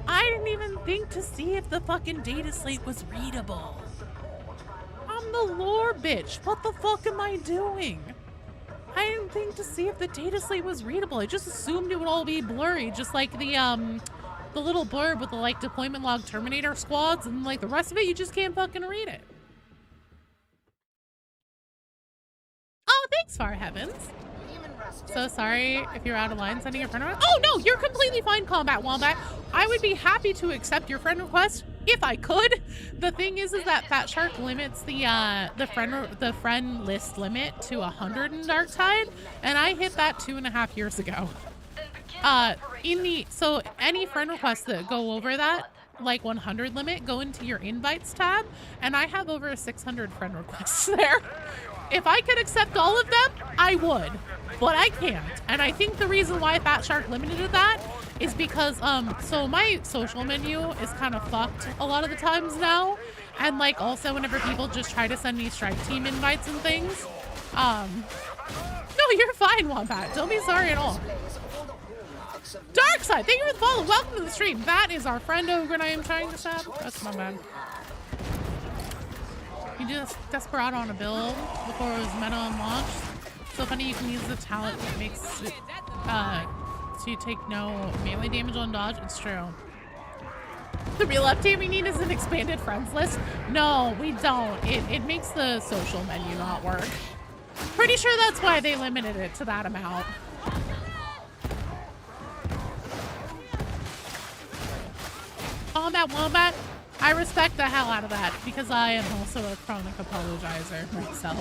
I didn't even think to see if the fucking data slate was readable. I'm the lore bitch. What the fuck am I doing? I didn't think to see if the data slate was readable. I just assumed it would all be blurry, just like the little blurb with the, like, deployment log Terminator squads, and, like, the rest of it, you just can't fucking read it. Oh, thanks, Far Heavens. So sorry if you're out of line sending your friend request. Oh, no, you're completely fine, Combat Wombat. I would be happy to accept your friend request if I could. The thing is that Fat Shark limits the friend list limit to 100 in Darktide, and I hit that 2.5 years ago. So any friend requests that go over that, like 100 limit, go into your invites tab, and I have over 600 friend requests there. If I could accept all of them, I would, but I can't. And I think the reason why Fat Shark limited that is because, so my social menu is kind of fucked a lot of the times now. And, like, also whenever people just try to send me strike team invites and things. No, you're fine, Wombat. Don't be sorry at all. Darkside, thank you for the follow. Welcome to the stream. That is our friend Ogre and I am trying to stab. That's my bad. You do Desperado on a build before it was meta unlaunched. So funny you can use the talent that makes it, so you take no melee damage on dodge. It's true. The real update we need is an expanded friends list. No, we don't. It makes the social menu not work. Pretty sure that's why they limited it to that amount. Combat Wombat, I respect the hell out of that because I am also a chronic apologizer myself.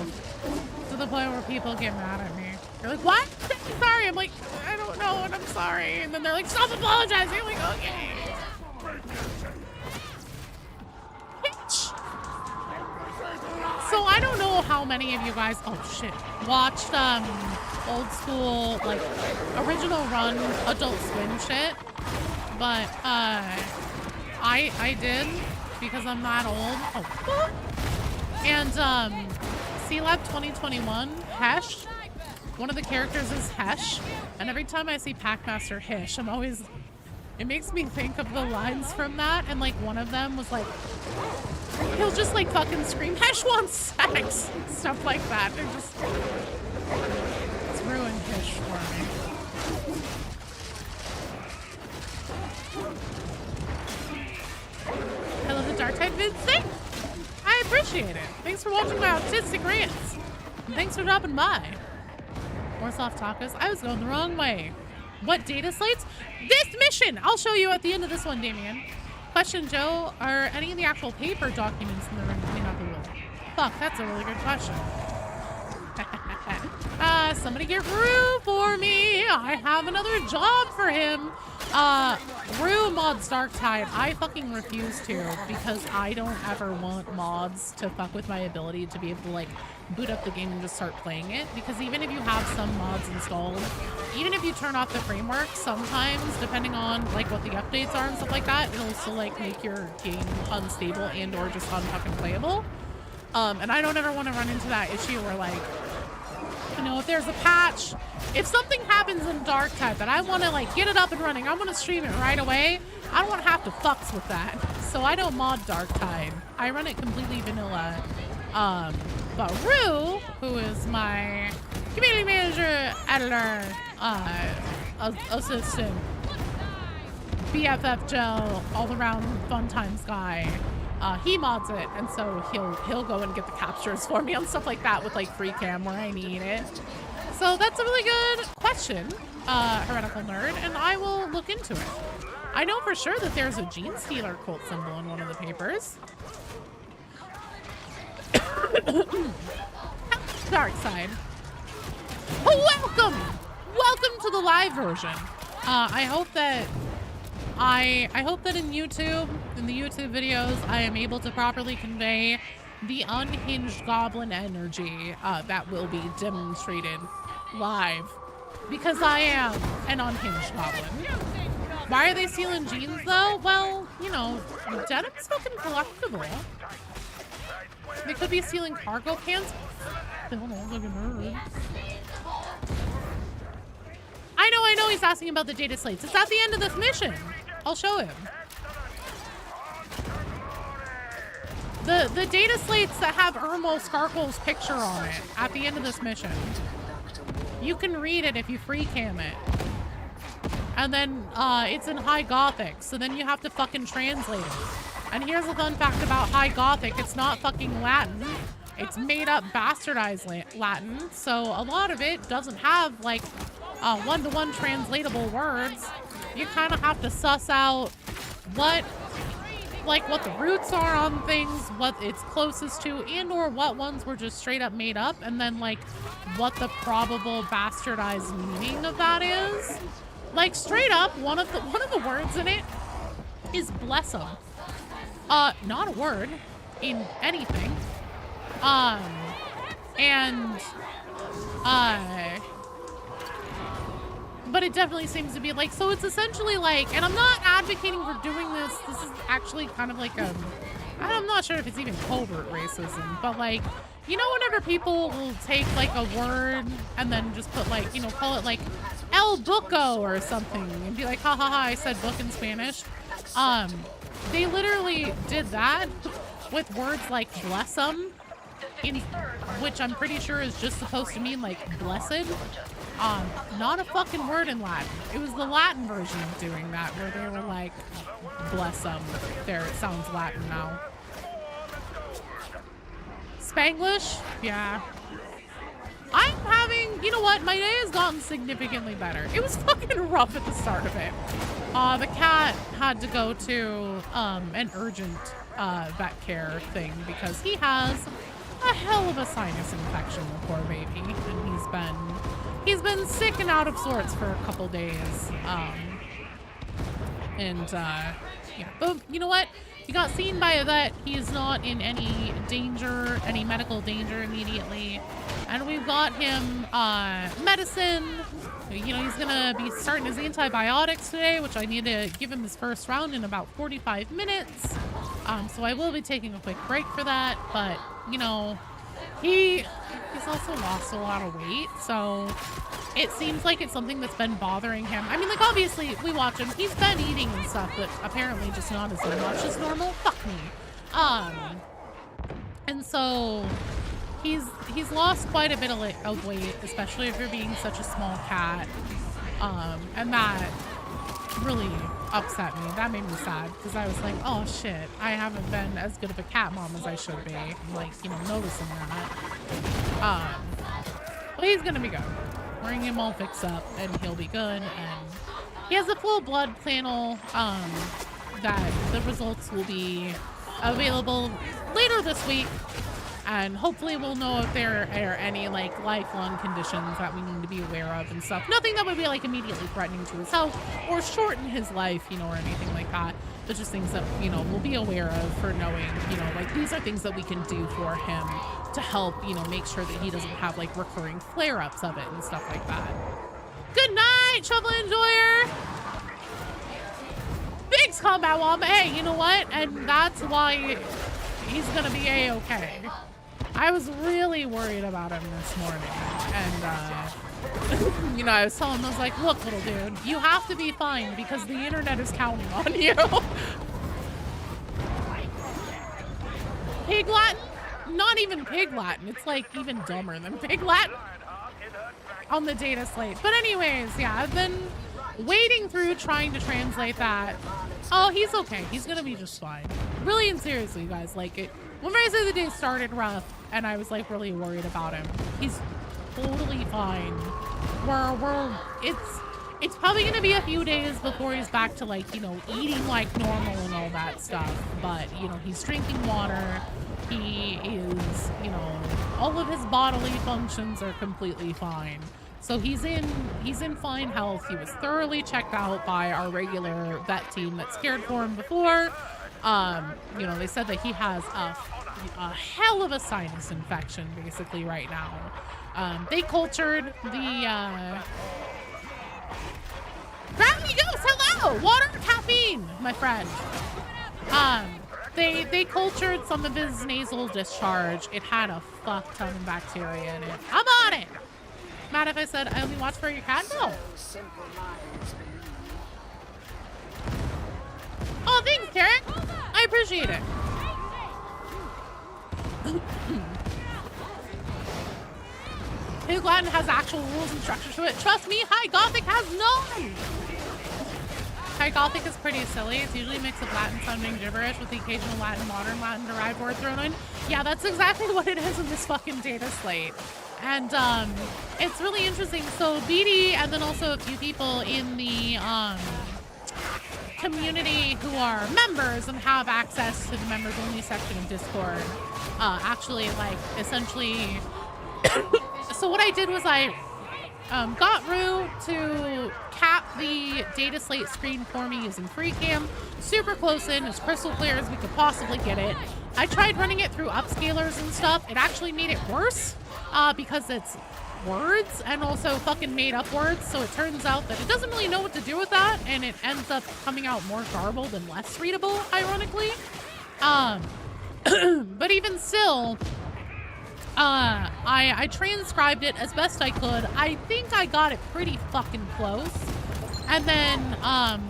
To the point where people get mad at me. They're like, what? I'm sorry. I'm like, I don't know and I'm sorry. And then they're like, stop apologizing. I'm like, okay. Bitch. So I don't know how how many of you guys, oh shit, watched old school, like, original run Adult Swim shit, but I did, because I'm not old. Oh, fuck. And C-Lab 2021, Hesh, one of the characters is Hesh, and every time I see Packmaster Hish, I'm always, it makes me think of the lines from that, and like one of them was like, he'll just like fucking scream, Hesh wants sex, stuff like that. They're just, it's ruined Hish for me. I love the dark type vid thing. I appreciate it. Thanks for watching my autistic rants. And thanks for dropping by. More soft tacos. I was going the wrong way. What data slates? This mission! I'll show you at the end of this one, Damien. Question, Joe. Are any of the actual paper documents in the room clean up a little? Fuck, that's a really good question. Somebody get Rue for me. I have another job for him. Rue mods Darktide. I fucking refuse to because I don't ever want mods to fuck with my ability to be able to like boot up the game and just start playing it. Because even if you have some mods installed, even if you turn off the framework, sometimes depending on like what the updates are and stuff like that, it'll still like make your game unstable and or just unfucking playable. And I don't ever want to run into that issue where like, you know, if there's a patch, if something happens in Darktide that I want to like get it up and running, I want to stream it right away. I don't want to have to fucks with that. So I don't mod Darktide. I run it completely vanilla. But Rue, who is my community manager, editor, assistant, BFF Joe, all around fun times guy, he mods it, and so he'll go and get the captures for me on stuff like that with like free cam where I need it. So that's a really good question, Heretical Nerd, and I will look into it. I know for sure that there's a Gene Stealer cult symbol in one of the papers. Dark side. Welcome! Welcome to the live version. I hope that in YouTube, in the YouTube videos, I am able to properly convey the unhinged goblin energy that will be demonstrated live. Because I am an unhinged goblin. Why are they stealing jeans though? Well, you know, denim's fucking collectible. They could be stealing cargo pants. I don't know, like a nerd. I know he's asking about the data slates. It's at the end of this mission. I'll show him. The data slates that have Irmo Skarkle's picture on it at the end of this mission. You can read it if you free cam it. And then it's in High Gothic, so then you have to fucking translate it. And here's a fun fact about High Gothic. It's not fucking Latin. It's made up bastardized Latin, so a lot of it doesn't have like one-to-one translatable words. You kind of have to suss out what the roots are on things, what it's closest to, and or what ones were just straight up made up, and then like what the probable bastardized meaning of that is. Like straight up, one of the words in it is blessum. Not a word in anything. But it definitely seems to be like, so it's essentially like, and I'm not advocating for doing this. This is actually kind of like I'm not sure if it's even covert racism, but like, you know, whenever people will take like a word and then just put like, you know, call it like El Buco or something and be like, ha ha ha, I said book in Spanish. They literally did that with words like blessum, which I'm pretty sure is just supposed to mean like blessed. Not a fucking word in Latin. It was the Latin version of doing that where they were like, blessum. There, it sounds Latin now. Spanglish? Yeah. I'm having, you know what, my day has gotten significantly better. It was fucking rough at the start of it. The cat had to go to an urgent vet care thing because he has a hell of a sinus infection, the poor baby, and he's been sick and out of sorts for a couple days. Yeah, but you know what? He got seen by a vet. He is not in any danger, any medical danger immediately. And we've got him medicine. You know, he's gonna be starting his antibiotics today, which I need to give him his first round in about 45 minutes. So I will be taking a quick break for that. But, you know, he's also lost a lot of weight, so it seems like it's something that's been bothering him. I mean, like, obviously, we watch him. He's been eating and stuff, but apparently just not as much as normal. Fuck me. And so he's lost quite a bit of weight, especially if you're being such a small cat. And that really upset me. That made me sad because I was like, oh shit, I haven't been as good of a cat mom as I should be. I'm like, you know, noticing that. But he's gonna be good. We're gonna get him all fixed up and he'll be good. And he has a full blood panel that the results will be available later this week. And hopefully we'll know if there are any like lifelong conditions that we need to be aware of and stuff. Nothing that would be like immediately threatening to his health or shorten his life, you know, or anything like that. But just things that, you know, we'll be aware of for knowing, you know, like these are things that we can do for him to help, you know, make sure that he doesn't have like recurring flare-ups of it and stuff like that. Good night, Shovel Enjoyer! Thanks, Combat Wombat. Hey, you know what? And that's why he's gonna be A-okay. I was really worried about him this morning, and you know, I was telling him, I was like, look, little dude, you have to be fine because the internet is counting on you. Pig Latin? Not even Pig Latin. It's like even dumber than Pig Latin on the data slate. But anyways, yeah, I've been wading through trying to translate that. Oh, he's okay. He's gonna be just fine. Really and seriously, guys, like it. When I say the day started rough, and I was like really worried about him, he's totally fine. It's probably gonna be a few days before he's back to like, you know, eating like normal and all that stuff. But you know, he's drinking water. He is, you know, all of his bodily functions are completely fine. So he's in fine health. He was thoroughly checked out by our regular vet team that's cared for him before. You know, they said that he has a hell of a sinus infection basically right now. They cultured the Gravity Ghost, hello! Water, caffeine, my friend. They cultured some of his nasal discharge. It had a fuck ton of bacteria in it. I'm on it! Mad if I said I only watch for your cat? No. Oh, thanks, Tarek. I appreciate it. Pig Latin has actual rules and structure to it. Trust me, High Gothic has none. High Gothic is pretty silly. It's usually a mix of Latin sounding gibberish with the occasional Latin, modern Latin derived word thrown in. Yeah, that's exactly what it is in this fucking data slate. And it's really interesting. So BD and then also a few people in the community who are members and have access to the members only section of Discord actually like essentially so what I did was I got Rue to cap the data slate screen for me using FreeCam, super close in, as crystal clear as we could possibly get it. I tried running it through upscalers and stuff. It actually made it worse because it's words and also fucking made up words. So it turns out that it doesn't really know what to do with that, and it ends up coming out more garbled and less readable, ironically. But even still, I transcribed it as best I could. I think I got it pretty fucking close. And then,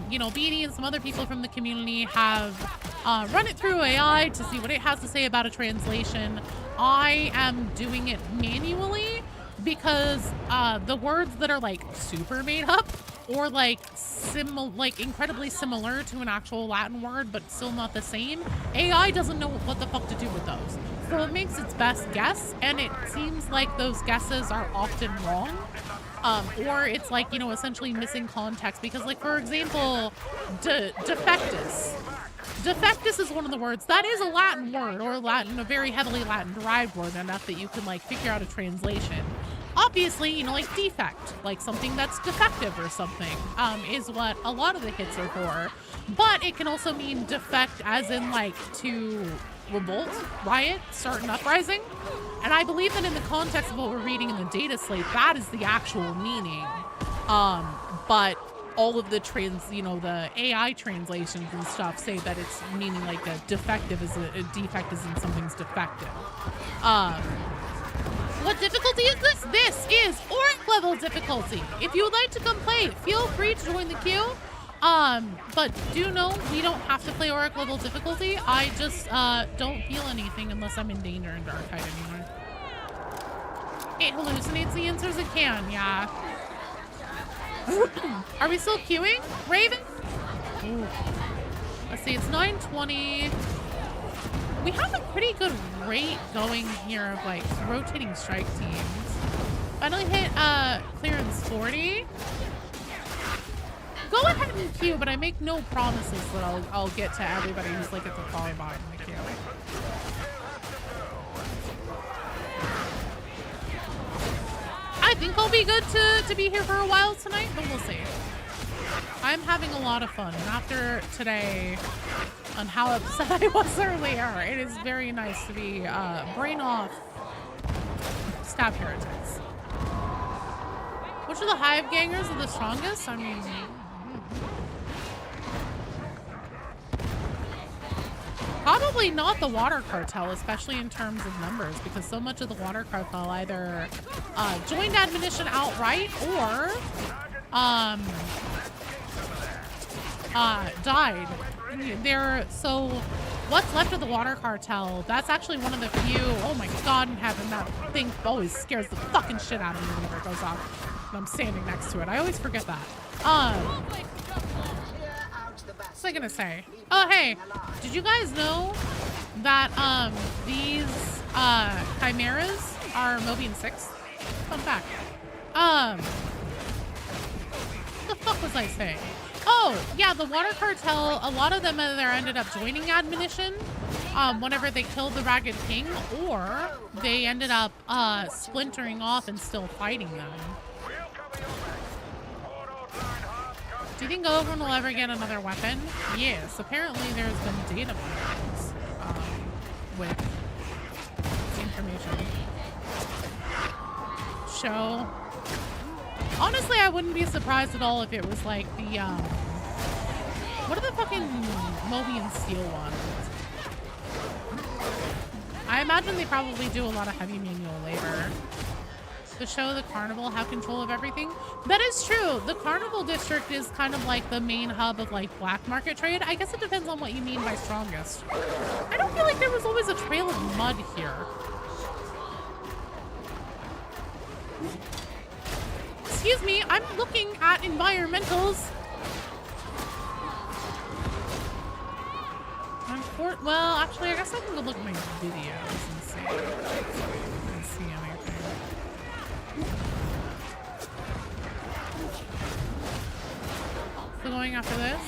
you know, Beanie and some other people from the community have run it through AI to see what it has to say about a translation. I am doing it manually because the words that are like super made up or like incredibly similar to an actual Latin word but still not the same, AI doesn't know what the fuck to do with those. So it makes its best guess, and it seems like those guesses are often wrong. Or it's like, you know, essentially missing context because, like, for example, defectus. Defectus is one of the words. That is a Latin word, or a very heavily Latin derived word, enough that you can, like, figure out a translation. obviously, you know, like defect, like something that's defective or something, is what a lot of the hits are for. But it can also mean defect as in like to revolt, riot, start an uprising. And I believe that in the context of what we're reading in the data slate, that is the actual meaning. But all of the the AI translations and stuff say that it's meaning like a defective is a defect is in something's defective. What difficulty is this? This is Auric level difficulty. If you would like to come play, feel free to join the queue. But do know we don't have to play Auric level difficulty. I just don't feel anything unless I'm in danger in Darktide anymore. It hallucinates the answers it can, yeah. Are we still queuing? Raven? Ooh. Let's see, it's 9:20. We have a pretty good rate going here of like rotating strike teams. Finally hit clearance 40. Go ahead and queue, but I make no promises that I'll get to everybody who's like at the far bottom of the queue. I think I'll be good to be here for a while tonight, but we'll see. I'm having a lot of fun, and after today, on how upset I was earlier, it is very nice to be brain off stab heretics. Which of the hive gangers are the strongest? I mean, probably not the water cartel, especially in terms of numbers, because so much of the water cartel either joined admonition outright or died. So what's left of the water cartel, that's actually one of the few, oh my god in heaven, that thing always scares the fucking shit out of me whenever it goes off and I'm standing next to it. I always forget that. What was I gonna say? Oh, hey, did you guys know that these chimeras are Mobian 6? Fun fact. What the fuck was I saying? Oh, yeah, the water cartel, a lot of them either ended up joining admonition whenever they killed the Ragged King, or they ended up splintering off and still fighting them. Do you think Overrun will ever get another weapon? Yes, apparently there's been data miners with information. Show. Honestly, I wouldn't be surprised at all if it was like the, what are the fucking Mobian Steel ones? I imagine they probably do a lot of heavy manual labor. The show, the carnival, have control of everything. That is true. The carnival district is kind of like the main hub of like black market trade. I guess it depends on what you mean by strongest. I don't feel like there was always a trail of mud here. Excuse me, I'm looking at environmentals. Well, actually, I guess I can go look at my videos and see anything. So going after this.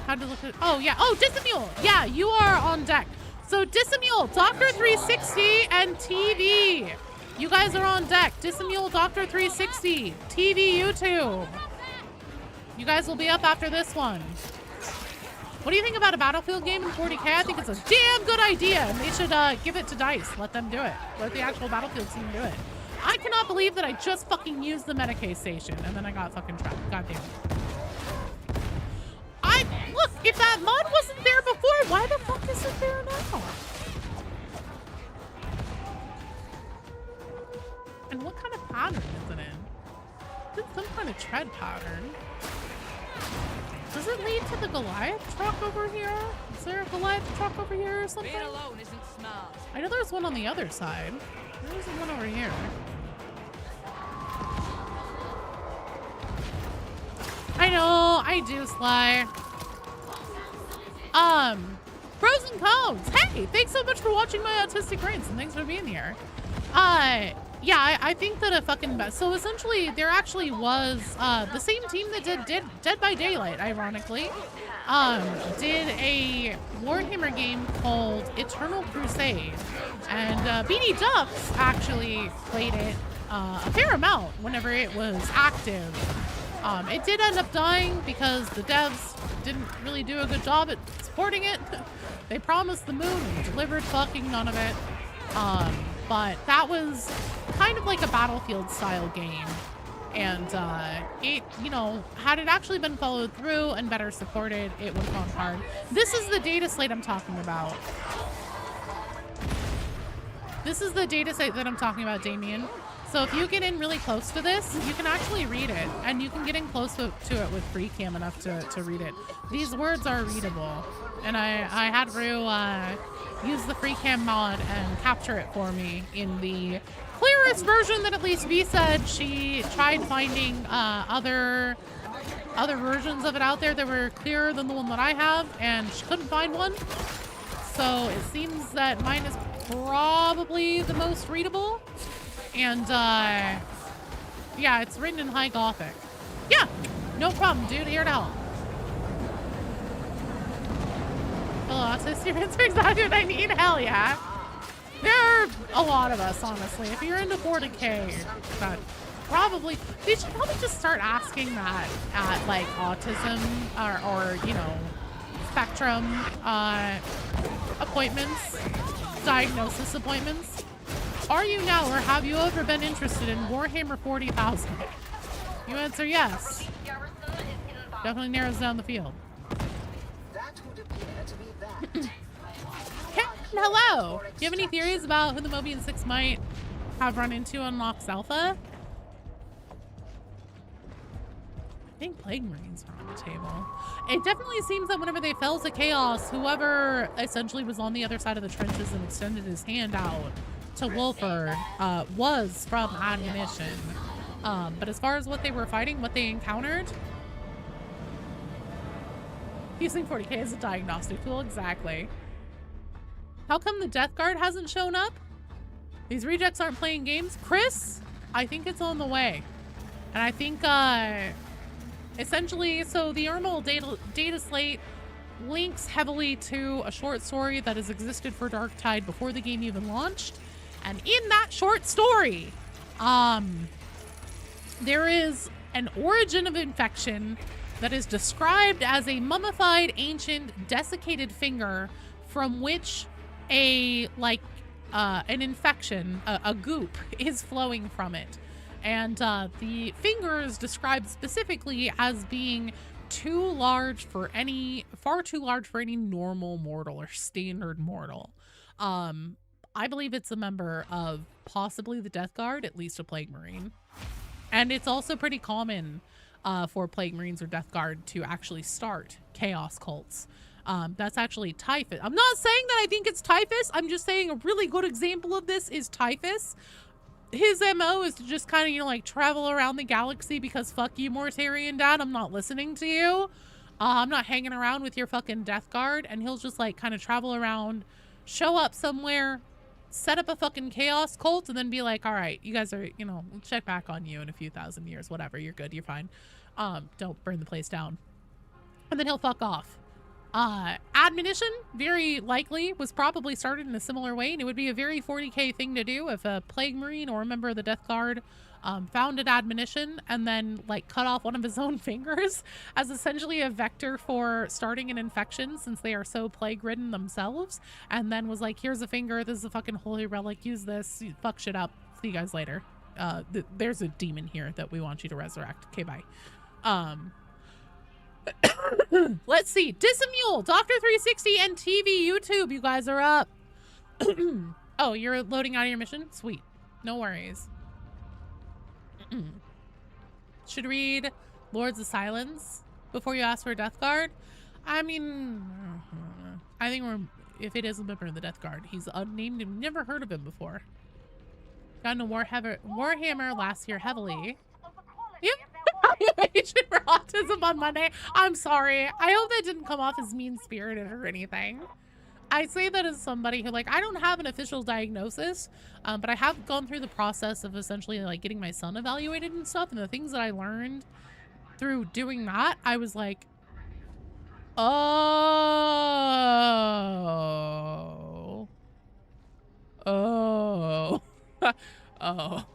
How to look at? Oh yeah. Oh, Dissimule. Yeah, you are on deck. So Dissimule, Doctor 360, and TV. You guys are on deck. Dissimule, Doctor 360, TV, YouTube. You guys will be up after this one. What do you think about a Battlefield game in 40K? I think it's a damn good idea, and they should give it to DICE. Let them do it. Let the actual Battlefield team do it. I cannot believe that I just fucking used the Medicaid station, and then I got fucking trapped. God damn it. Look, if that mud wasn't there before, why the fuck is it there now? And what kind of pattern is it in? It's some kind of tread pattern. Does it lead to the Goliath truck over here? Is there a Goliath truck over here or something? Being alone isn't smart. I know there's one on the other side. There's one over here. I know, I do, Sly. Pros and Cones. Hey, thanks so much for watching my autistic brains, and thanks for being here. Yeah, I think that a fucking best. So essentially, there actually was the same team that did Dead by Daylight, ironically, did a Warhammer game called Eternal Crusade, and BD Ducks actually played it a fair amount whenever it was active. It did end up dying because the devs didn't really do a good job at supporting it. They promised the moon and delivered fucking none of it. But that was kind of like a Battlefield style game. And it, you know, had it actually been followed through and better supported, it would have gone hard. This is the data slate I'm talking about. This is the data slate that I'm talking about, Damien. So if you get in really close to this, you can actually read it, and you can get in close to it with free cam enough to read it. These words are readable, and I had Rue use the free cam mod and capture it for me in the clearest version that at least V said. She tried finding other versions of it out there that were clearer than the one that I have, and she couldn't find one. So it seems that mine is probably the most readable. And, yeah, it's written in High Gothic. Yeah, no problem, dude. Here to help. Hello, Autis. Your answer exactly what I need? Hell yeah. There are a lot of us, honestly. If you're into 40K, that probably... You should probably just start asking that at, like, autism or you know, spectrum appointments, diagnosis appointments. Are you now, or have you ever been interested in Warhammer 40,000? You answer yes. Definitely narrows down the field. Hello! Do you have any theories about who the Mobian 6 might have run into on Locke's Alpha? I think Plague Marines are on the table. It definitely seems that whenever they fell to Chaos, whoever essentially was on the other side of the trenches and extended his hand out to Wolford was from Admonition. But as far as what they were fighting, what they encountered, using 40K as a diagnostic tool, exactly. How come the Death Guard hasn't shown up? These rejects aren't playing games. Chris, I think it's on the way. And I think essentially, so the Ermal data slate links heavily to a short story that has existed for Dark Tide before the game even launched. And in that short story, there is an origin of infection that is described as a mummified, ancient, desiccated finger from which an infection, a goop, is flowing from it. And the finger is described specifically as being far too large for any normal mortal or standard mortal. I believe it's a member of possibly the Death Guard, at least a Plague Marine. And it's also pretty common for Plague Marines or Death Guard to actually start Chaos cults. That's actually Typhus. I'm not saying that I think it's Typhus. I'm just saying a really good example of this is Typhus. His MO is to just kind of, you know, like travel around the galaxy because fuck you, Mortarian Dad. I'm not listening to you. I'm not hanging around with your fucking Death Guard. And he'll just like kind of travel around, show up somewhere, set up a fucking Chaos cult, and then be like, all right, you guys are, you know, we'll check back on you in a few thousand years, whatever. You're good. You're fine. Don't burn the place down. And then he'll fuck off. Admonition, very likely, was probably started in a similar way, and it would be a very 40K thing to do if a Plague Marine or a member of the Death Guard founded Admonition and then like cut off one of his own fingers as essentially a vector for starting an infection, since they are so plague ridden themselves, and then was like, here's a finger, this is a fucking holy relic, use this, fuck shit up, see you guys later. There's a demon here that we want you to resurrect. Okay, bye. Let's see. Dissimule, Dr. 360, and TV YouTube. You guys are up. Oh, you're loading out of your mission? Sweet. No worries. Should read Lords of Silence before you ask for a Death Guard. I mean, I think if it is a member of the Death Guard, he's unnamed and never heard of him before. Got into Warhammer last year heavily. Yep. Evaluation for autism on Monday. I'm sorry. I hope that didn't come off as mean-spirited or anything. I say that as somebody who, like, I don't have an official diagnosis, but I have gone through the process of essentially, like, getting my son evaluated and stuff, and the things that I learned through doing that, I was like, oh. Oh. Oh.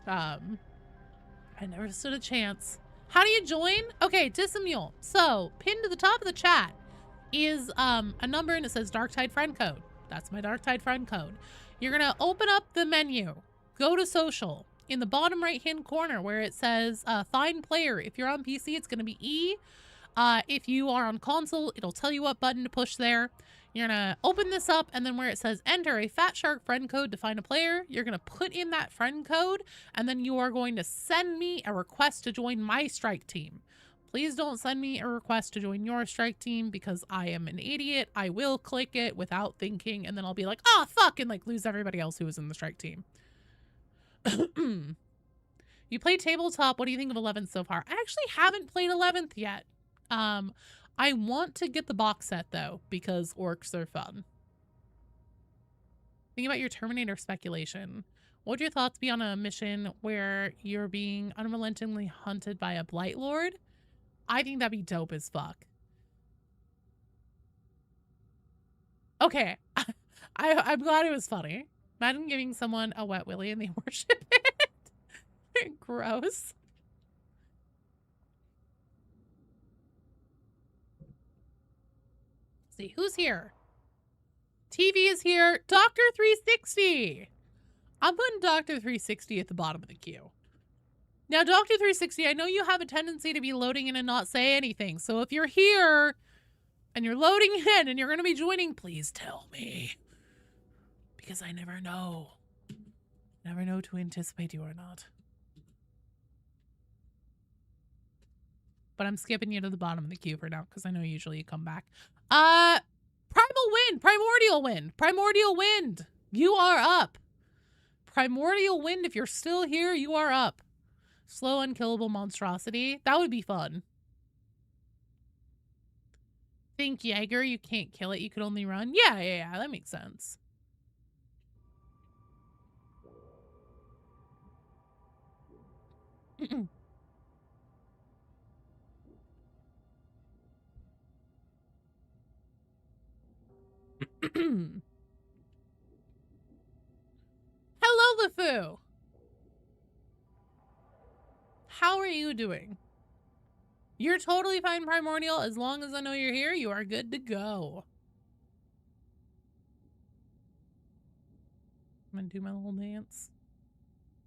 I never stood a chance. How do you join? Okay, Dissimule. So, pinned to the top of the chat is a number and it says Darktide friend code. That's my Darktide friend code. You're gonna open up the menu, go to social. In the bottom right hand corner where it says find player. If you're on PC, it's gonna be E. If you are on console, it'll tell you what button to push there. You're gonna open this up, and then where it says enter a Fat Shark friend code to find a player, you're gonna put in that friend code, and then you are going to send me a request to join my strike team. Please don't send me a request to join your strike team because I am an idiot. I will click it without thinking, and then I'll be like, oh, fuck, and like lose everybody else who was in the strike team. You play tabletop. What do you think of 11th so far? I actually haven't played 11th yet. I want to get the box set though, because orcs are fun. Think about your Terminator speculation. What would your thoughts be on a mission where you're being unrelentingly hunted by a Blight Lord? I think that'd be dope as fuck. Okay. I'm glad it was funny. Imagine giving someone a wet willy and they worship it. Gross. See who's here. TV is here. Dr. 360. I'm putting Dr. 360 at the bottom of the queue. Now, Dr. 360, I know you have a tendency to be loading in and not say anything. So if you're here and you're loading in and you're going to be joining, please tell me. Because I never know. Never know to anticipate you or not. But I'm skipping you to the bottom of the queue for now because I know usually you come back. Primal Wind, Primordial Wind, Primordial Wind. You are up. Primordial Wind, if you're still here, you are up. Slow, unkillable monstrosity. That would be fun. Think Jaeger, you can't kill it. You could only run. Yeah. That makes sense. Hello, LeFou. How are you doing? You're totally fine, Primordial. As long as I know you're here, you are good to go. I'm gonna do my little dance.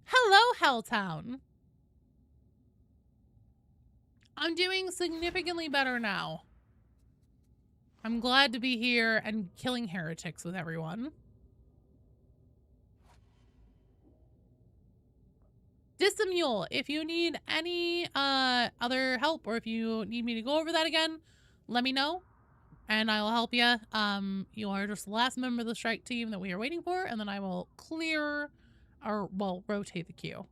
Hello, Helltown. I'm doing significantly better now. I'm glad to be here and killing heretics with everyone. Dissimule, if you need any other help or if you need me to go over that again, let me know and I'll help you. You are just the last member of the strike team that we are waiting for, and then I will clear or, well, rotate the queue.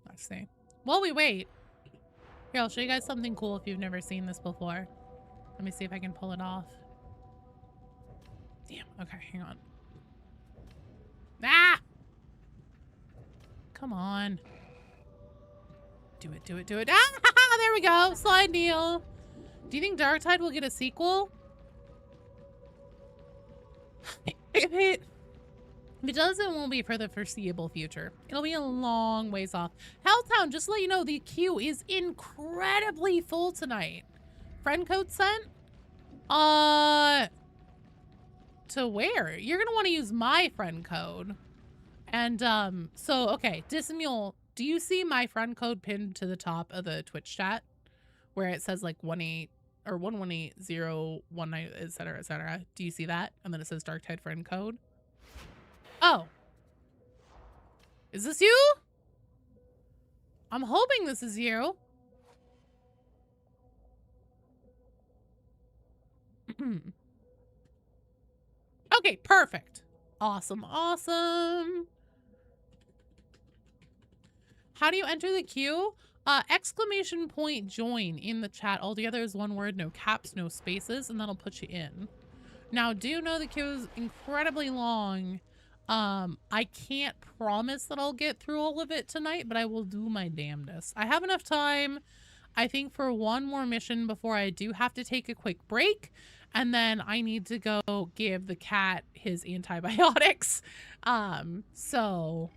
Let's see. While we wait, here, I'll show you guys something cool if you've never seen this before. Let me see if I can pull it off. Damn. Okay, hang on. Ah! Come on. Do it. Ah! There we go. Slide deal. Do you think Darktide will get a sequel? If it does, it won't be for the foreseeable future. It'll be a long ways off. Helltown, just to let you know, the queue is incredibly full tonight. Friend code sent? To where? You're gonna want to use my friend code. And, so, okay, Dissimule, do you see my friend code pinned to the top of the Twitch chat? Where it says, like, 18 or 118019, etc., etc. Do you see that? And then it says Darktide friend code. Oh. Is this you? I'm hoping this is you. Okay, perfect. Awesome. How do you enter the queue? Exclamation point join in the chat. Altogether is one word, no caps, no spaces, and that'll put you in. Now, do know the queue is incredibly long. I can't promise that I'll get through all of it tonight, but I will do my damnedest. I have enough time, I think, for one more mission before I do have to take a quick break. And then I need to go give the cat his antibiotics. So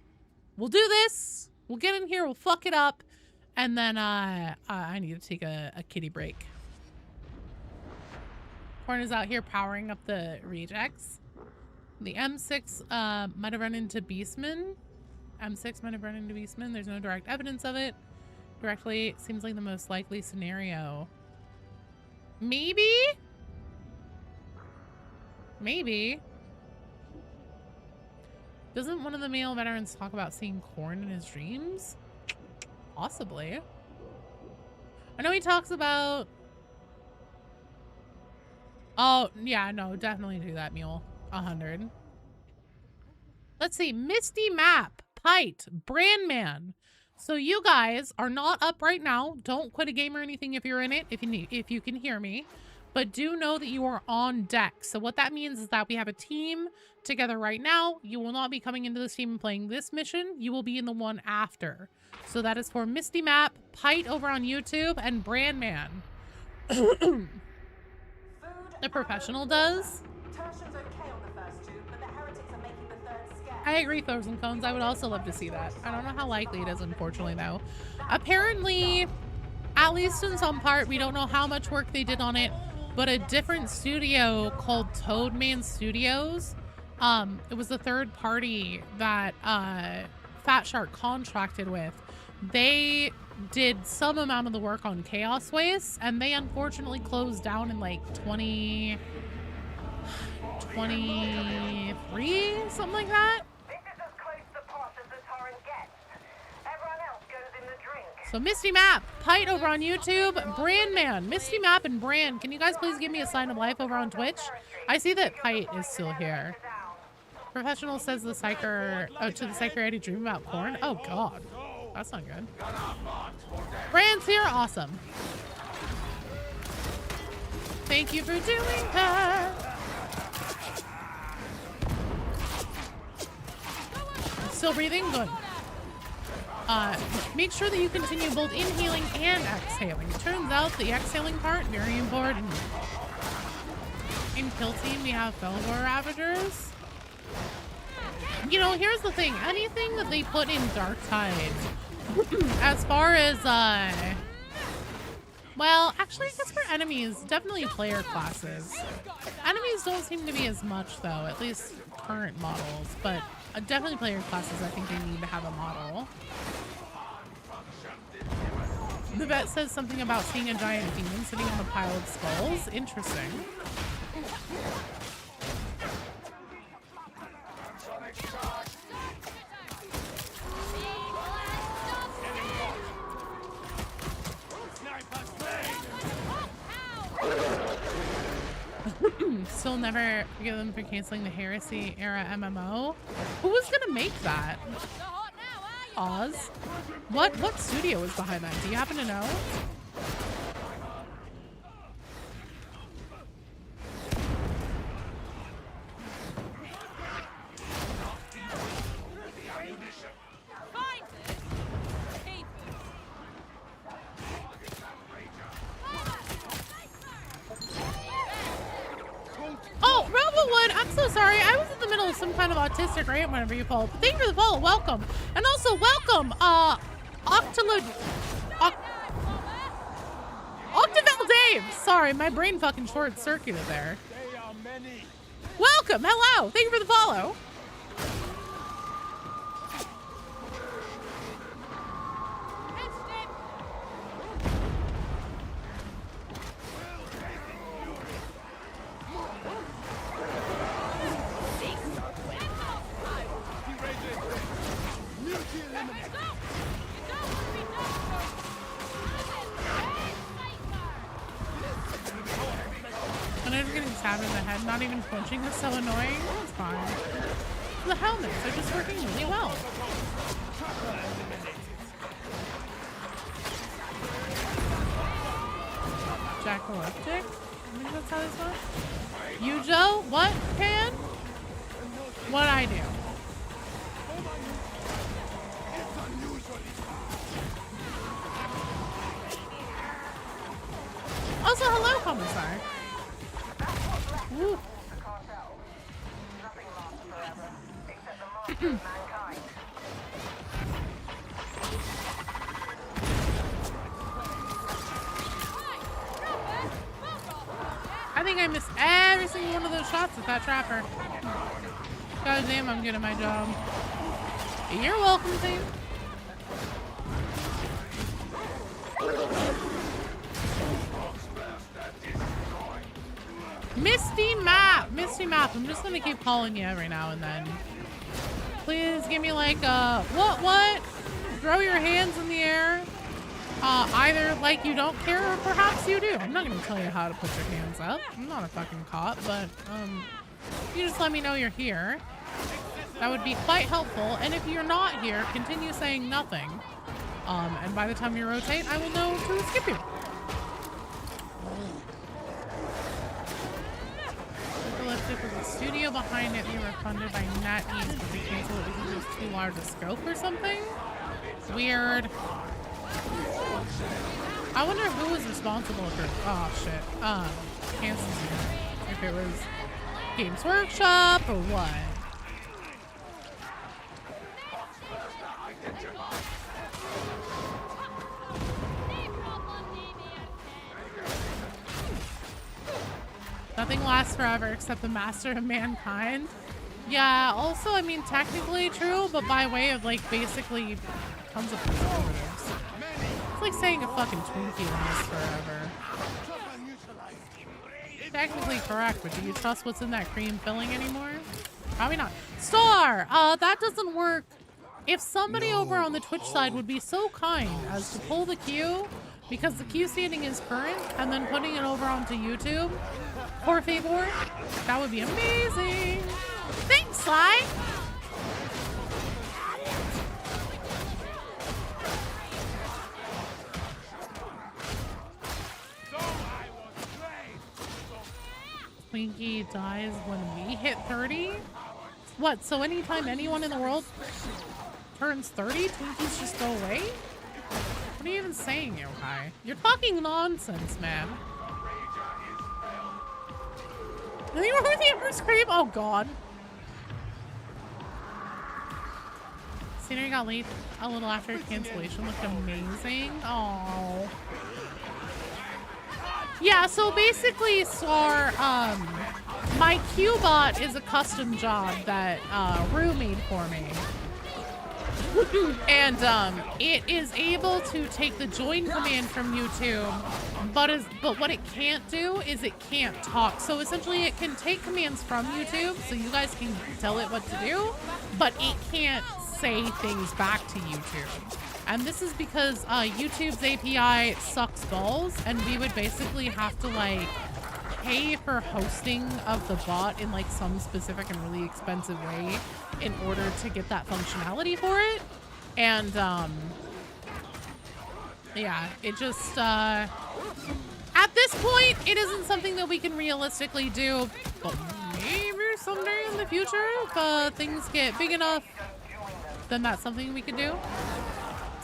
we'll do this. We'll get in here. We'll fuck it up. And then I need to take a kitty break. Corn is out here powering up the rejects. The M6 might have run into Beastman. M6 might have run into Beastman. There's no direct evidence of it. Directly, it seems like the most likely scenario. Maybe? Maybe. Doesn't one of the male veterans talk about seeing corn in his dreams? Possibly. I know he talks about... Oh, yeah, no, definitely do that, Mule. 100. Let's see. Misty Map, Pite, Brandman. So you guys are not up right now. Don't quit a game or anything if you're in it, if you can hear me. But do know that you are on deck. So what that means is that we have a team together right now. You will not be coming into this team and playing this mission. You will be in the one after. So that is for Misty Map, Pite over on YouTube, and Brandman. The professional does. I agree, Frozen Cones. I would also love to see that. I don't know how likely it is, unfortunately, though. Apparently, at least in some part, we don't know how much work they did on it, but a different studio called Toadman Studios, it was the third party that Fat Shark contracted with. They did some amount of the work on Chaos Waste, and they unfortunately closed down in like 2023, something like that. So Misty Map, Pite over on YouTube, Brandman, Misty Map and Brand. Can you guys please give me a sign of life over on Twitch? I see that Pite is still here. Professional says the psycher, oh, to the psycher I dream about corn. Oh God, that's not good. Brand's here, awesome. Thank you for doing that. Still breathing, good. Make sure that you continue both inhaling and exhaling. It turns out the exhaling part, very important. In Kill Team, we have Felgor Ravagers. You know, here's the thing. Anything that they put in Dark Tide, as far as, well, actually, I guess for enemies, definitely player classes. Enemies don't seem to be as much, though, at least current models, but definitely player classes, I think they need to have a model. The vet says something about seeing a giant demon sitting on a pile of skulls. Interesting. Still never forgive them for canceling the Heresy era MMO. Who was gonna make that? Oz? What studio was behind that? Do you happen to know? Oh, Robowood, I'm so sorry. I was in the middle of some kind of autistic rant whenever you followed. But thank you for the follow. Welcome. And also welcome, Octavel Dave. Sorry, my brain fucking short-circuited there. Welcome. Hello. Thank you for the follow. In the head, not even flinching is so annoying. It's fine. The helmets are just working really well. Jackaloptic? I think that's how this goes. Yujo? What, Pan? What'd I do? I think I missed every single one of those shots with that trapper. God damn, I'm good at my job. You're welcome, team. Misty Map! Misty Map. I'm just gonna keep calling you every now and then. Please give me like a what? Throw your hands in the air. Either like you don't care or perhaps you do. I'm not gonna tell you how to put your hands up. I'm not a fucking cop, but you just let me know you're here. That would be quite helpful. And if you're not here, continue saying nothing. And by the time you rotate, I will know to skip you. If there's a studio behind it, they were funded by NetEase, but they canceled it because it was too large a scope or something. Weird. I wonder who was responsible for. Oh shit. Canceled it. If it was Games Workshop or what. Nothing lasts forever except the master of mankind. Yeah, also, I mean, technically true, but by way of, like, basically tons of preservatives. It's like saying a fucking Twinkie lasts forever. Technically correct, but do you trust what's in that cream filling anymore? Probably not. Star! That doesn't work. If somebody over on the Twitch side would be so kind as to pull the queue, because the queue standing is current, and then putting it over onto YouTube, por favor, that would be amazing. Thanks, Sly! Twinkie dies when we hit 30? What, so anytime anyone in the world turns 30, Twinkies just go away? What are you even saying, Yokai? You're talking nonsense, man. You were with the Emperor's Cream? Oh god. Scenery got late a little after cancellation. Looked amazing. Oh. Yeah, so basically, Star, my Qbot is a custom job that Rue made for me. And it is able to take the join command from YouTube, but what it can't do is it can't talk. So essentially it can take commands from YouTube, so you guys can tell it what to do, but it can't say things back to YouTube. And this is because YouTube's API sucks balls, and we would basically have to like pay for hosting of the bot in like some specific and really expensive way in order to get that functionality for it. And yeah, it just at this point it isn't something that we can realistically do, but maybe someday in the future if things get big enough, then that's something we could do.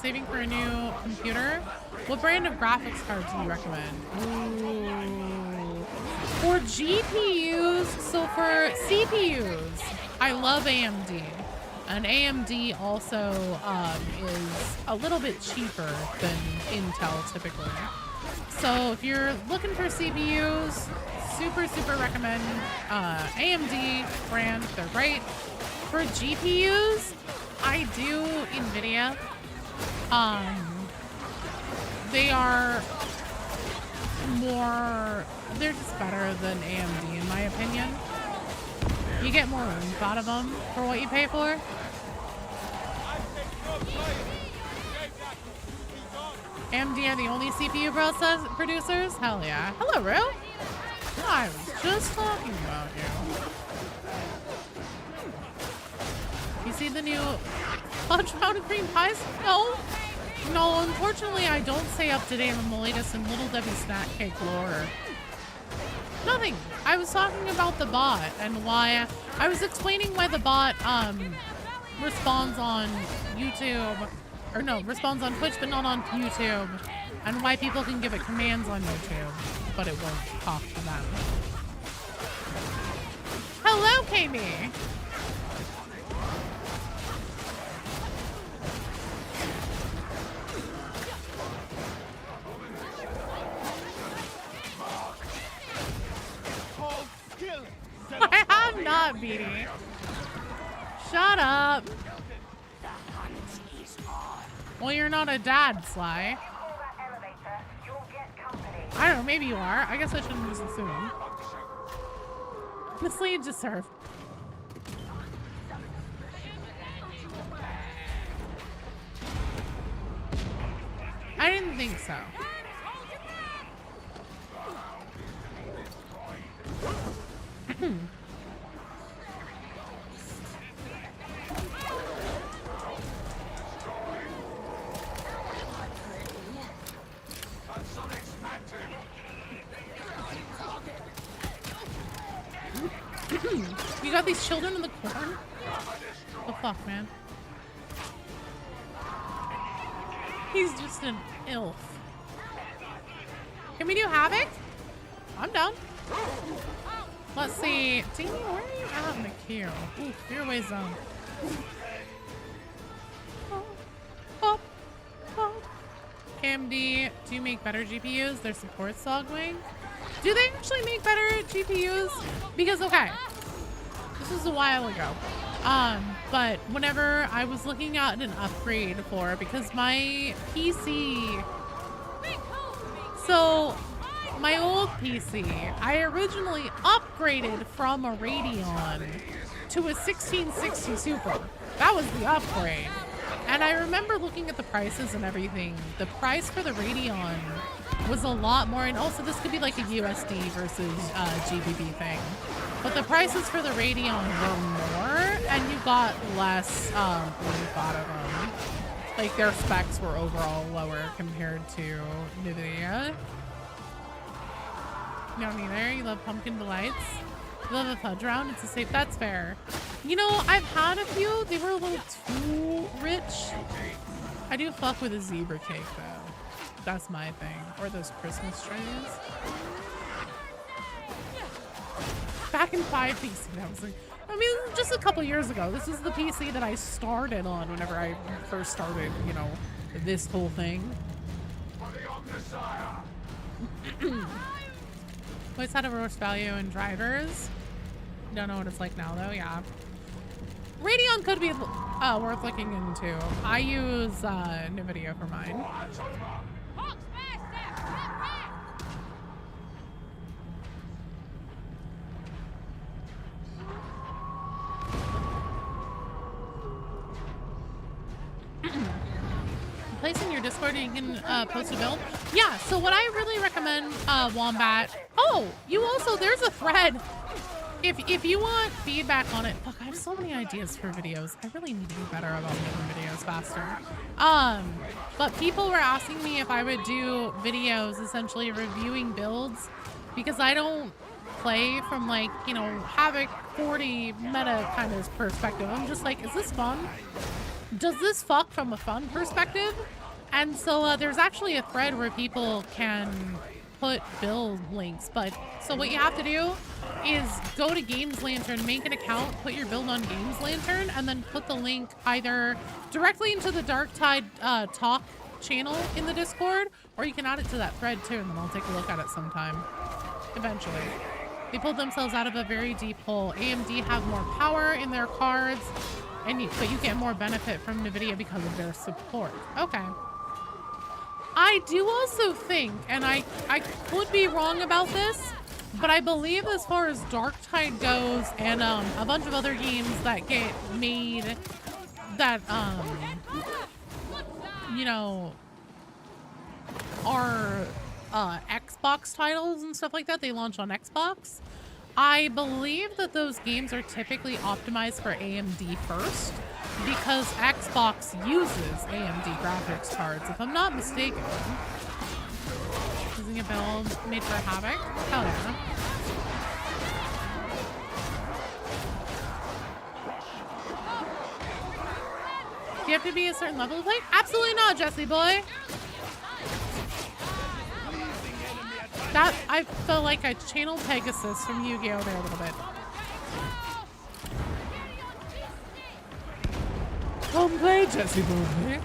Saving for a new computer. What brand of graphics cards do you recommend? Ooh. For GPUs, so for CPUs, I love AMD. And AMD also is a little bit cheaper than Intel typically. So if you're looking for CPUs, super recommend AMD brand. They're great. For GPUs, I do NVIDIA. They are more, they're just better than AMD in my opinion. You get more oomph out of them for what you pay for. AMD are the only CPU producers? Hell yeah. Hello, Rue. I was just talking about you. You see the new fudge powder cream pies? No, unfortunately I don't stay up to date on the latest in Little Debbie snack cake lore. Nothing. I was talking about the bot and why I was explaining why the bot responds on YouTube, or no, responds on Twitch but not on YouTube, and why people can give it commands on YouTube but it won't talk to them. Hello, Kami. Beanie. Shut up. Well, you're not a dad, Sly. I don't know, maybe you are. I guess I shouldn't just assume. Mislead just served. I didn't think so. You got these children in the corn? What the fuck, man? He's just an ilf. Can we do Havoc? I'm down. Let's see. Dang, where are you at in the queue? Ooh, your way zone. KMD, do you make better GPUs? Their support Sogwing? Do they actually make better GPUs? Because, okay, this was a while ago. But whenever I was looking at an upgrade for, because my PC, so my old PC, I originally upgraded from a Radeon to a 1660 Super. That was the upgrade. And I remember looking at the prices and everything. The price for the Radeon was a lot more, and also this could be like a USD versus GBP thing. But the prices for the Radeon were more, and you got less when you thought of them. Like their specs were overall lower compared to NVIDIA. No, neither. You love Pumpkin Delights. You love a fudge round. It's a safe. That's fair. You know, I've had a few. They were a little too rich. I do fuck with a zebra cake though. That's my thing. Or those Christmas trees. Back in 5 PC, that was like, I mean, just a couple years ago. This is the PC that I started on whenever I first started, you know, this whole thing. Always had a roast value in drivers. Don't know what it's like now though, yeah. Radeon could be worth looking into. I use NVIDIA for mine. Place in your Discord and you can post a build. Yeah, so what I really recommend, Wombat. Oh, you also, there's a thread. If you want feedback on it, fuck, I have so many ideas for videos. I really need to be better about making videos faster. But people were asking me if I would do videos essentially reviewing builds because I don't play from like, you know, Havoc 40 meta kind of perspective. I'm just like, is this fun? Does this fuck from a fun perspective? And so there's actually a thread where people can put build links, but so what you have to do is go to Games Lantern, make an account, put your build on Games Lantern, and then put the link either directly into the Dark Tide talk channel in the Discord, or you can add it to that thread too, and then I'll take a look at it sometime. Eventually. They pulled themselves out of a very deep hole. AMD have more power in their cards, but you get more benefit from NVIDIA because of their support. Okay. I do also think, and I could be wrong about this, but I believe as far as Dark Tide goes and a bunch of other games that get made that, you know, are Xbox titles and stuff like that, they launch on Xbox. I believe that those games are typically optimized for AMD first because Xbox uses AMD graphics cards, if I'm not mistaken. Using a build made for Havoc? Hell yeah. Do you have to be a certain level to play? Absolutely not, Jesse boy. That, I felt like I channeled Pegasus from Yu-Gi-Oh! There a little bit. Come play, Jesse boy.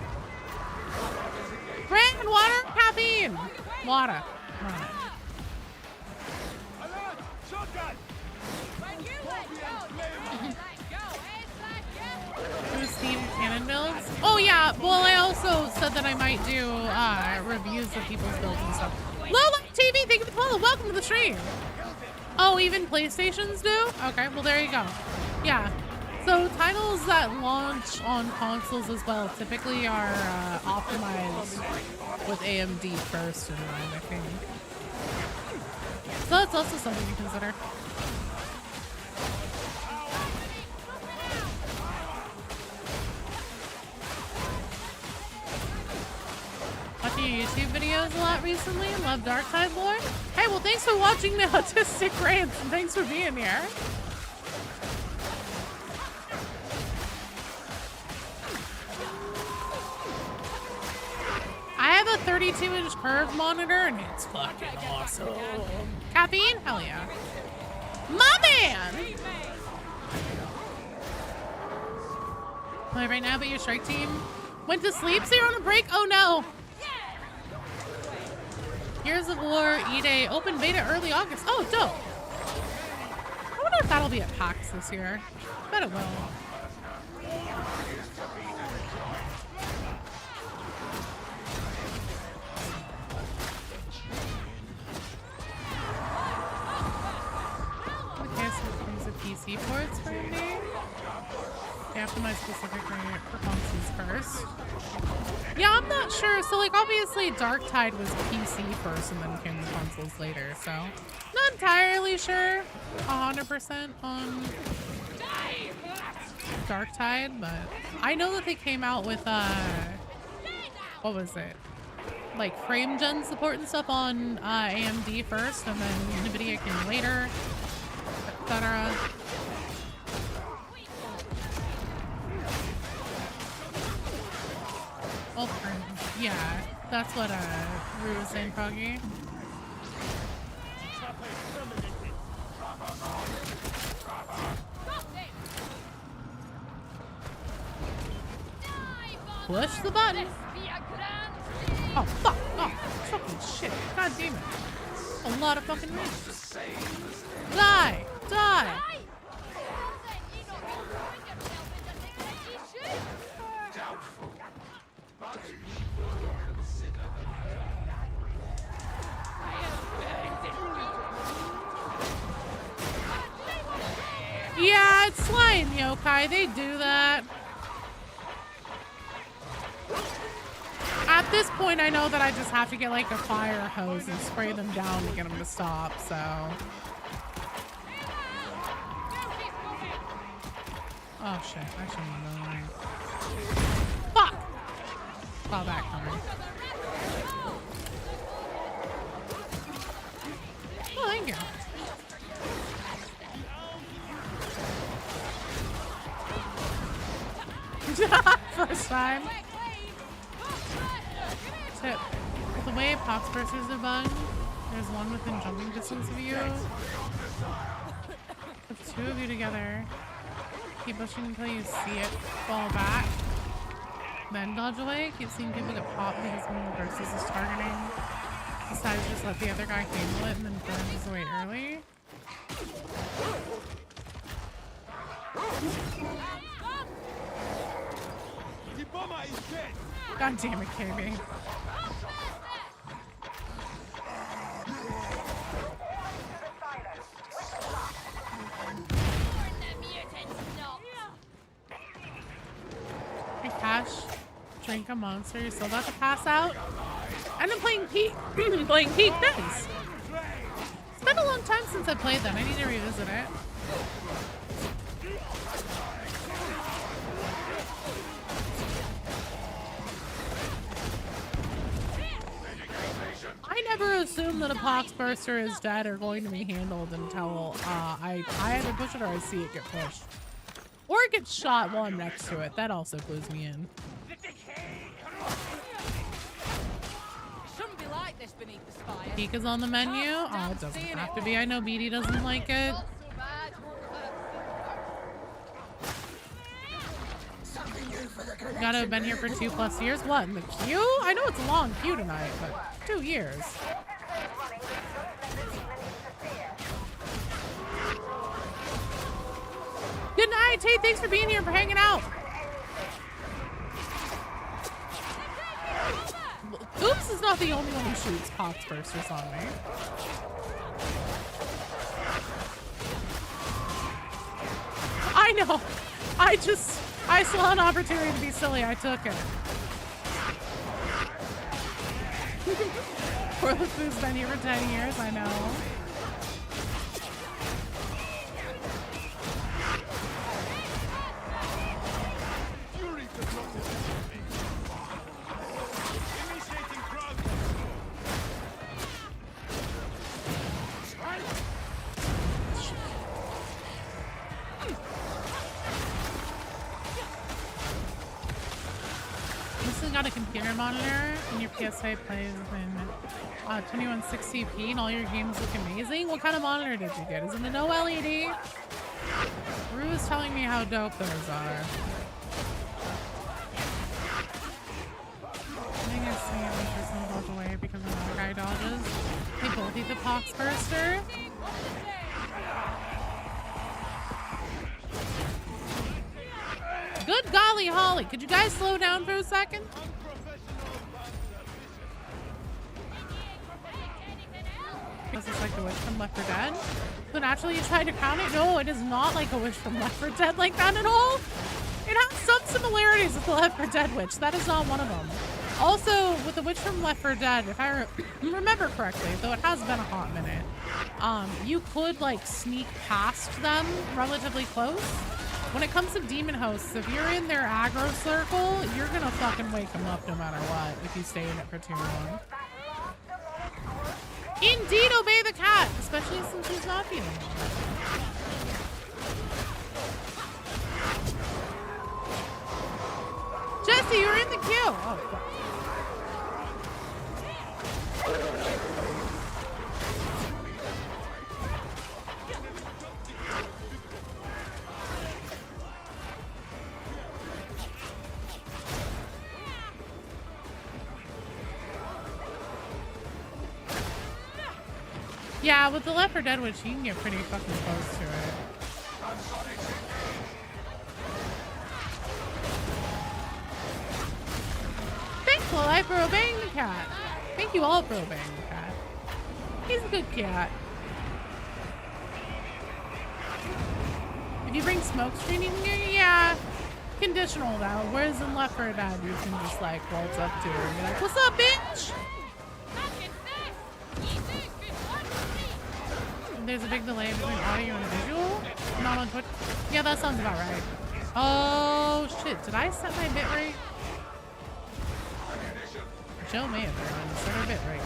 Brand, water, caffeine. Water. Oh yeah, well I also said that I might do reviews of people's builds and stuff. Lola TV, thank you for the follow. Welcome to the stream. Oh, even PlayStations do? Okay, well there you go. Yeah. So titles that launch on consoles as well typically are optimized with AMD first in mind, I think. So that's also something to consider. Watching your YouTube videos a lot recently. Love Darktide lore. Hey, well thanks for watching the autistic rants and thanks for being here. I have a 32-inch curved monitor and it's fucking awesome. Caffeine? Hell yeah. My man! Play right now, but your strike team went to sleep, so you're on a break? Oh no! Heroes of War E-Day open beta early August. Oh, dope. I wonder if that'll be at PAX this year. I bet it will. Okay, so it comes with PC ports for me. They optimize specifically for consoles first. Yeah, I'm not sure. So, like, obviously, Darktide was PC first and then came to consoles later. So, not entirely sure 100% on Darktide, but I know that they came out with, what was it? Like, frame gen support and stuff on AMD first, and then NVIDIA came later, etc. Oh, yeah, that's what Rue was saying, Froggy. Push the button. Oh, fuck. Oh, fucking shit. God damn it. A lot of fucking reach. Die. Die. Yeah, it's Slime Yokai. They do that. At this point, I know that I just have to get like a fire hose and spray them down to get them to stop, so. Oh shit, I shouldn't have done that. Fuck! Saw that coming. Oh, thank you. First time. Tip. The way pops bursters are bugged, there's one within jumping distance of you. With two of you together, keep pushing until you see it fall back. Then dodge away. Keep seeing people get popped because one of the bursters is targeting. Decides to just let the other guy handle it and then burns his away early. God damn it, KB. Hey, Cash. Drink a monster. You're still about to pass out? And I'm playing Peak. Playing Peak. Nice. It's been a long time since I played that. I need to revisit it. I never assume that a pox burster is dead or going to be handled until I either push it or I see it get pushed. Or it gets shot while I'm next to it. That also clues me in. Shouldn't be like this beneath the spire. Peak is on the menu. Oh, it doesn't have to be. I know BD doesn't like it. Gotta have been here for 2+ years. What, in the queue? I know it's a long queue tonight, but 2 years. Good night, Tate. Thanks for being here, for hanging out. Oops is not the only one who shoots pox bursters on me. I know. I saw an opportunity to be silly. I took it. Poor LeFou's been here for 10 years. I know. Got a computer monitor and your PS5 plays in 2160p and all your games look amazing. What kind of monitor did you get? Is it an OLED? Rue is telling me how dope those are. I think I see one person dodge away because another guy dodges. They both eat the pox burster. Good golly Holly, could you guys slow down for a second? This is like the wish from Left 4 Dead. So naturally you tried to crown it? No, it is not like a wish from Left 4 Dead like that at all. It has some similarities with the Left 4 Dead witch. That is not one of them. Also, with the witch from Left 4 Dead, if I remember correctly, though it has been a hot minute, you could like sneak past them relatively close. When it comes to demon hosts, if you're in their aggro circle, you're gonna fucking wake them up no matter what if you stay in it for too long. Indeed, obey the cat, especially since she's not feeling well. Jesse, you're in the queue. Oh, fuck. Yeah, with the Left 4 Dead witch, you can get pretty fucking close to it. Thanks, Loli, for obeying the cat. Thank you all for obeying the cat. He's a good cat. If you bring smoke screening near you, yeah, conditional though. Whereas in Left 4 Dead, you can just like waltz up to her and be like, "What's up, bitch?" There's a big delay between audio and visual. Not on Twitch. Yeah, that sounds about right. Oh shit! Did I set my bitrate? Joe may have done. Set her bitrate.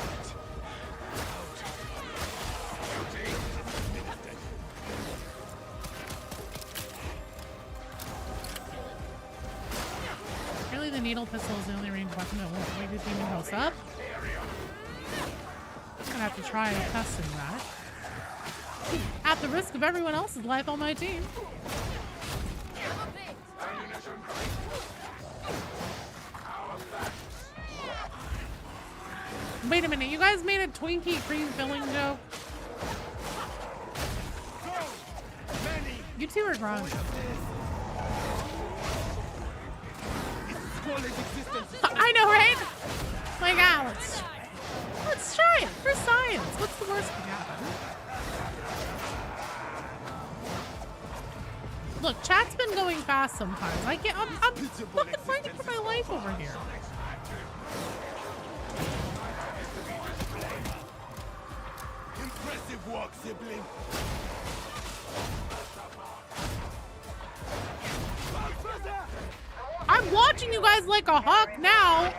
Apparently, the needle pistol is the only ranged weapon that won't wake the demon host up. I'm gonna have to try testing that. At the risk of everyone else's life on my team. Wait a minute, you guys made a Twinkie cream filling joke? You two are drunk. I know, right? My God, let's try it for science. What's the worst that can happen? Look, chat's been going fast sometimes. I'm fucking fighting for my life over here. Impressive work, sibling. I'm watching you guys like a hawk now.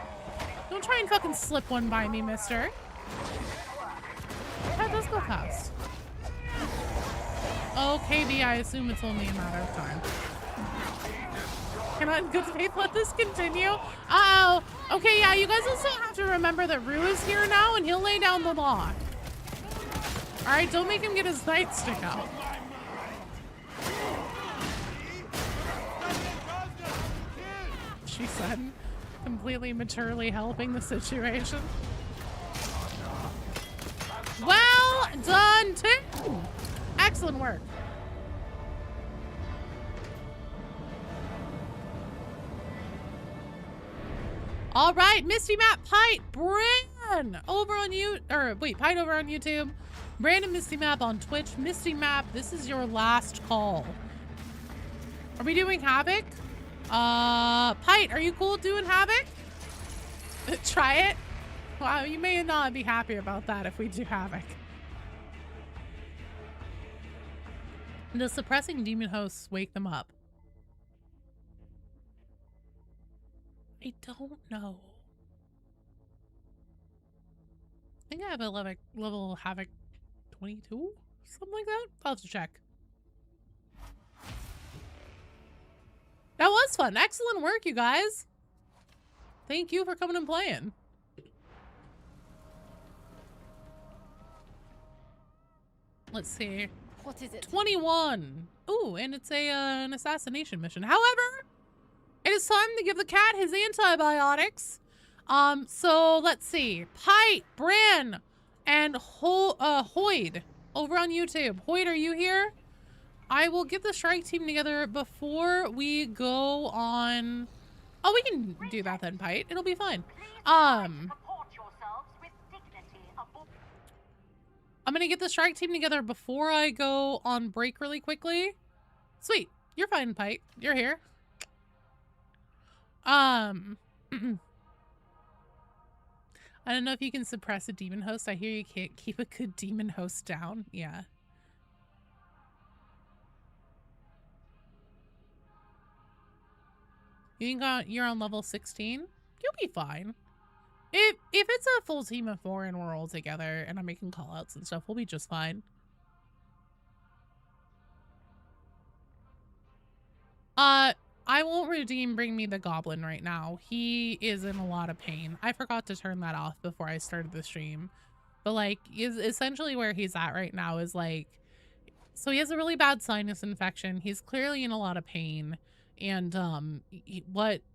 Don't try and fucking slip one by me, mister. That does go fast. Oh, KB, I assume it's only a matter of time. Can I, in good faith, let this continue? Uh-oh. Okay, yeah, you guys also have to remember that Rue is here now, and he'll lay down the law. Alright, don't make him get his nightstick out. She said, completely maturely helping the situation. Well done, too! Excellent work. All right, Misty Map, Pite, Bran over on Pite over on YouTube. Brandon Misty Map on Twitch. Misty Map, this is your last call. Are we doing Havoc? Pite, are you cool doing Havoc? Try it. Wow, you may not be happy about that if we do Havoc. Does suppressing demon hosts wake them up? I don't know. I think I have a level Havoc 22? Something like that? I'll have to check. That was fun. Excellent work, you guys. Thank you for coming and playing. Let's see. What is it? 21. Ooh, and it's an assassination mission. However, it is time to give the cat his antibiotics. So let's see. Pite, Bran, and Hoyd over on YouTube. Hoyd, are you here? I will get the strike team together before we go on. Oh, we can do that then, Pite. It'll be fine. I'm gonna get the strike team together before I go on break really quickly. Sweet. You're fine, Pite. You're here. I don't know if you can suppress a demon host. I hear you can't keep a good demon host down. Yeah. You're on level 16? You'll be fine. If it's a full team of 4 and we're all together and I'm making callouts and stuff, we'll be just fine. I won't redeem Bring Me the Goblin right now. He is in a lot of pain. I forgot to turn that off before I started the stream. But like, is essentially where he's at right now is like, so he has a really bad sinus infection. He's clearly in a lot of pain. And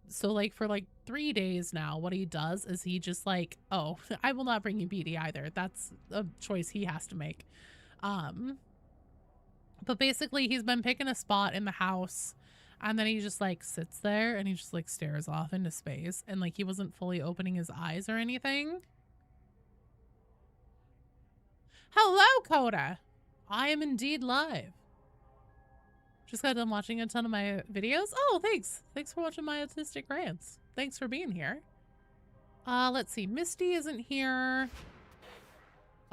so like for like 3 days now, what he does is he just like, oh, I will not bring you BD either. That's a choice he has to make. But basically he's been picking a spot in the house and then he just like sits there and he just like stares off into space and like he wasn't fully opening his eyes or anything. Hello, Coda. I am indeed live. Just got done watching a ton of my videos. Oh, thanks. Thanks for watching my autistic rants. Thanks for being here. Let's see. Misty isn't here.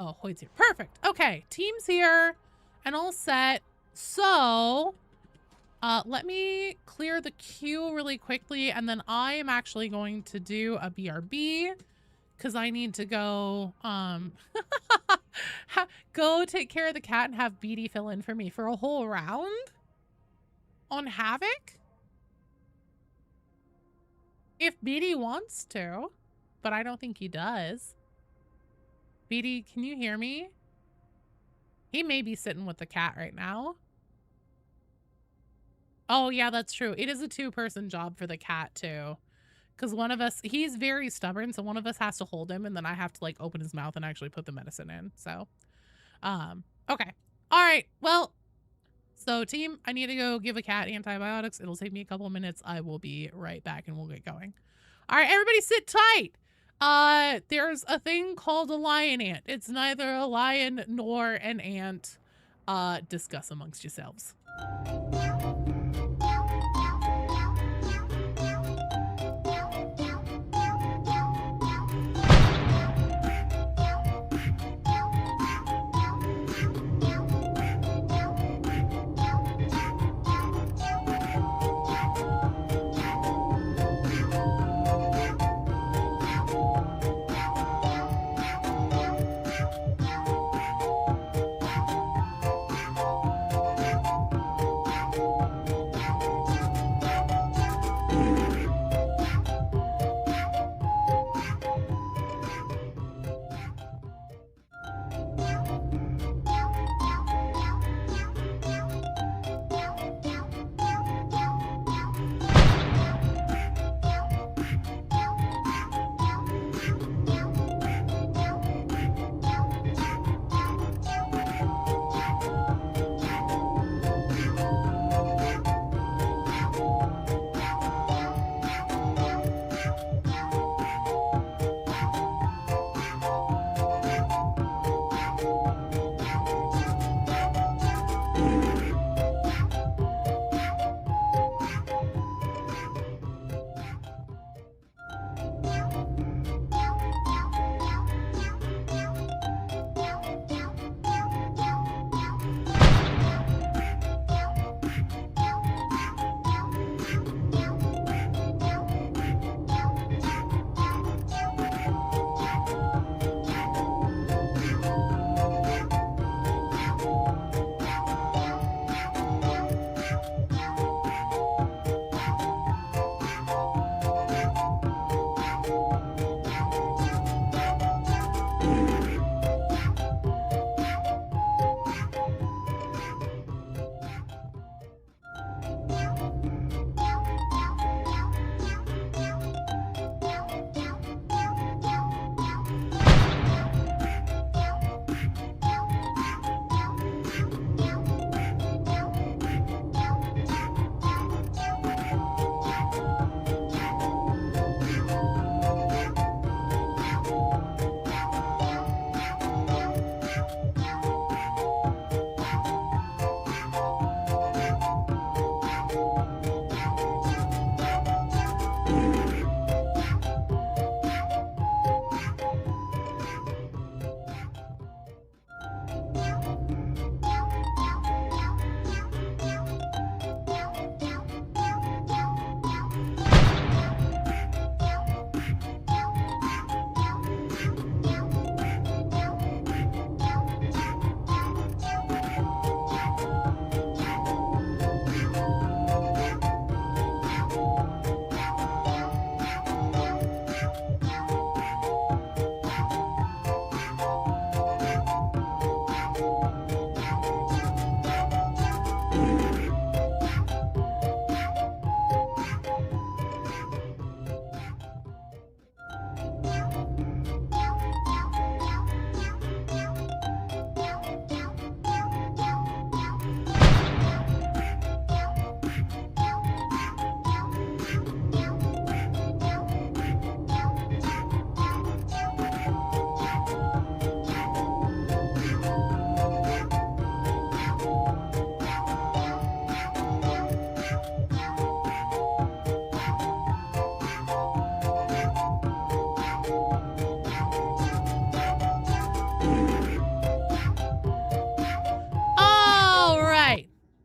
Oh, Hoyd's here. Perfect. Okay. Team's here and all set. So, let me clear the queue really quickly. And then I am actually going to do a BRB because I need to go, go take care of the cat and have BD fill in for me for a whole round. On Havoc? If BD wants to, but I don't think he does. BD, can you hear me? He may be sitting with the cat right now. Oh, yeah, that's true. It is a 2-person job for the cat, too. Because one of us, he's very stubborn, so one of us has to hold him, and then I have to, like, open his mouth and actually put the medicine in. So, okay. All right, well, so team, I need to go give a cat antibiotics. It'll take me a couple of minutes. I will be right back, and we'll get going. All right, everybody sit tight. There's a thing called a lion ant. It's neither a lion nor an ant. Discuss amongst yourselves.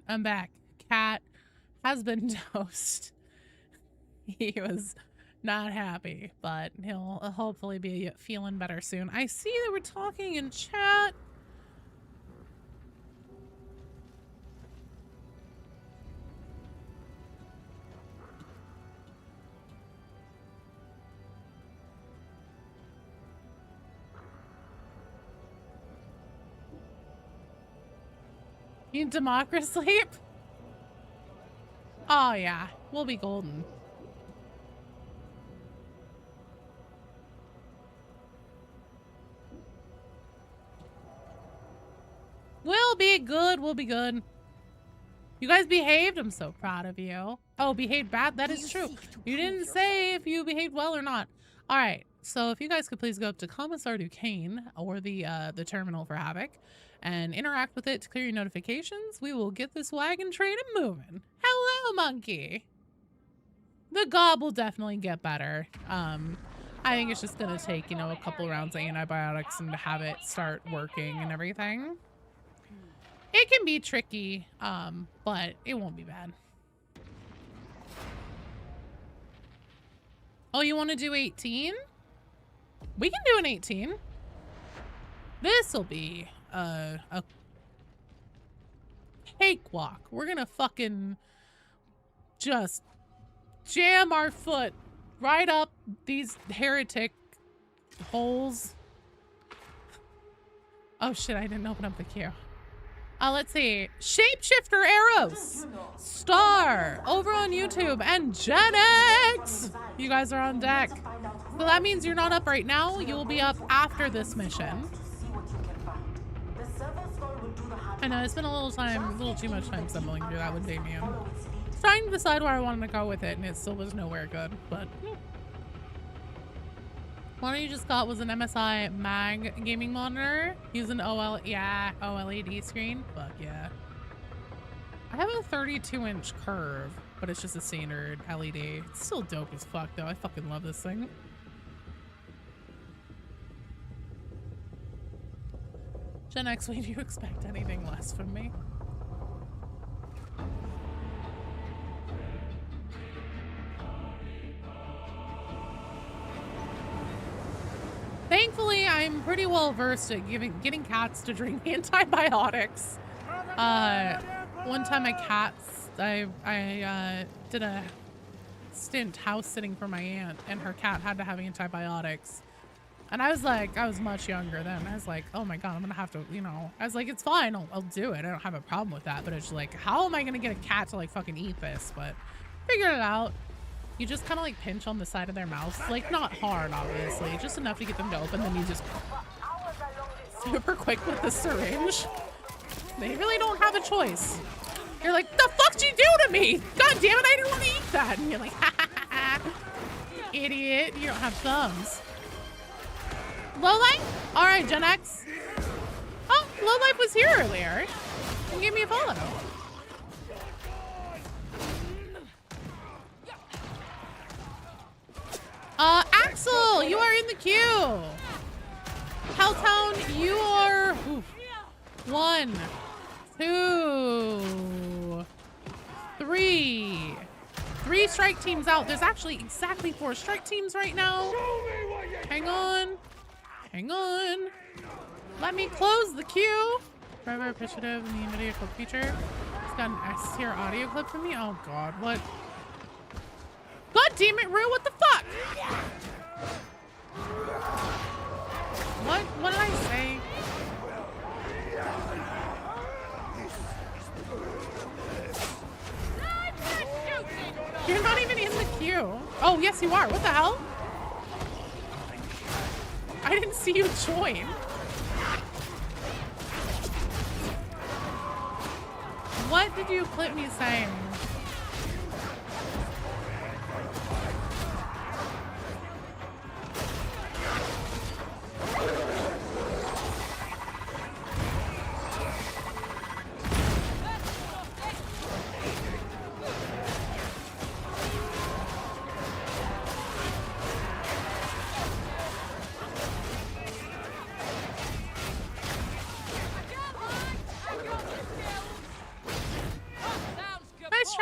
I'm back. Cat has been dosed. He was not happy, but he'll hopefully be feeling better soon. I see that we're talking in chat. You need democracy sleep? Oh yeah, we'll be golden. We'll be good, we'll be good. You guys behaved, I'm so proud of you. Oh, behaved bad? That is true. You didn't say if you behaved well or not. All right, so if you guys could please go up to Commissar Duquesne or the terminal for Havoc and interact with it to clear your notifications, we will get this wagon train moving. Hello, monkey. The gob will definitely get better. I think it's just gonna take, you know, a couple rounds of antibiotics and to have it start working and everything. It can be tricky, but it won't be bad. Oh, you want to do 18? We can do an 18. This'll be a cakewalk. We're gonna fucking just jam our foot right up these heretic holes. Oh shit, I didn't open up the queue. Let's see. Shapeshifter Arrows, Star, over on YouTube, and Gen X. You guys are on deck. So that means you're not up right now. You will be up after this mission. I know, it's been a little too much time stumbling through that with Damien. Trying to decide where I wanted to go with it, and it still was nowhere good, but... One you just got was an MSI Mag gaming monitor. Use an OLED screen. Fuck yeah. I have a 32-inch curve, but it's just a standard LED. It's still dope as fuck though. I fucking love this thing. Gen X, when do you expect anything less from me? Thankfully, I'm pretty well versed at getting cats to drink antibiotics. One time my cats, I did a stint house sitting for my aunt, and her cat had to have antibiotics. And I was like, I was much younger then. I was like, oh my God, I'm gonna have to, you know, I was like, it's fine, I'll do it. I don't have a problem with that. But it's like, how am I gonna get a cat to like fucking eat this? But figured it out. You just kind of like pinch on the side of their mouth. Like not hard, obviously, just enough to get them to open. Then you just super quick with the syringe. They really don't have a choice. You're like, the fuck did you do to me? God damn it, I didn't want to eat that. And you're like, ha ha ha ha. Idiot, you don't have thumbs. Lowlife? All right, Gen X. Oh, Lowlife was here earlier. You gave me a follow. Axel, you are in the queue. Helltown, you are 1, 2, 3. 3 strike teams out. There's actually exactly 4 strike teams right now. Hang on. Hang on. Let me close the queue. Driver appreciative in the NVIDIA clip feature. It's got an S-tier audio clip for me. Oh God, what? God damn it, Rue, what the fuck? What did I say? You're not even in the queue. Oh, yes, you are. What the hell? I didn't see you join. What did you clip me saying?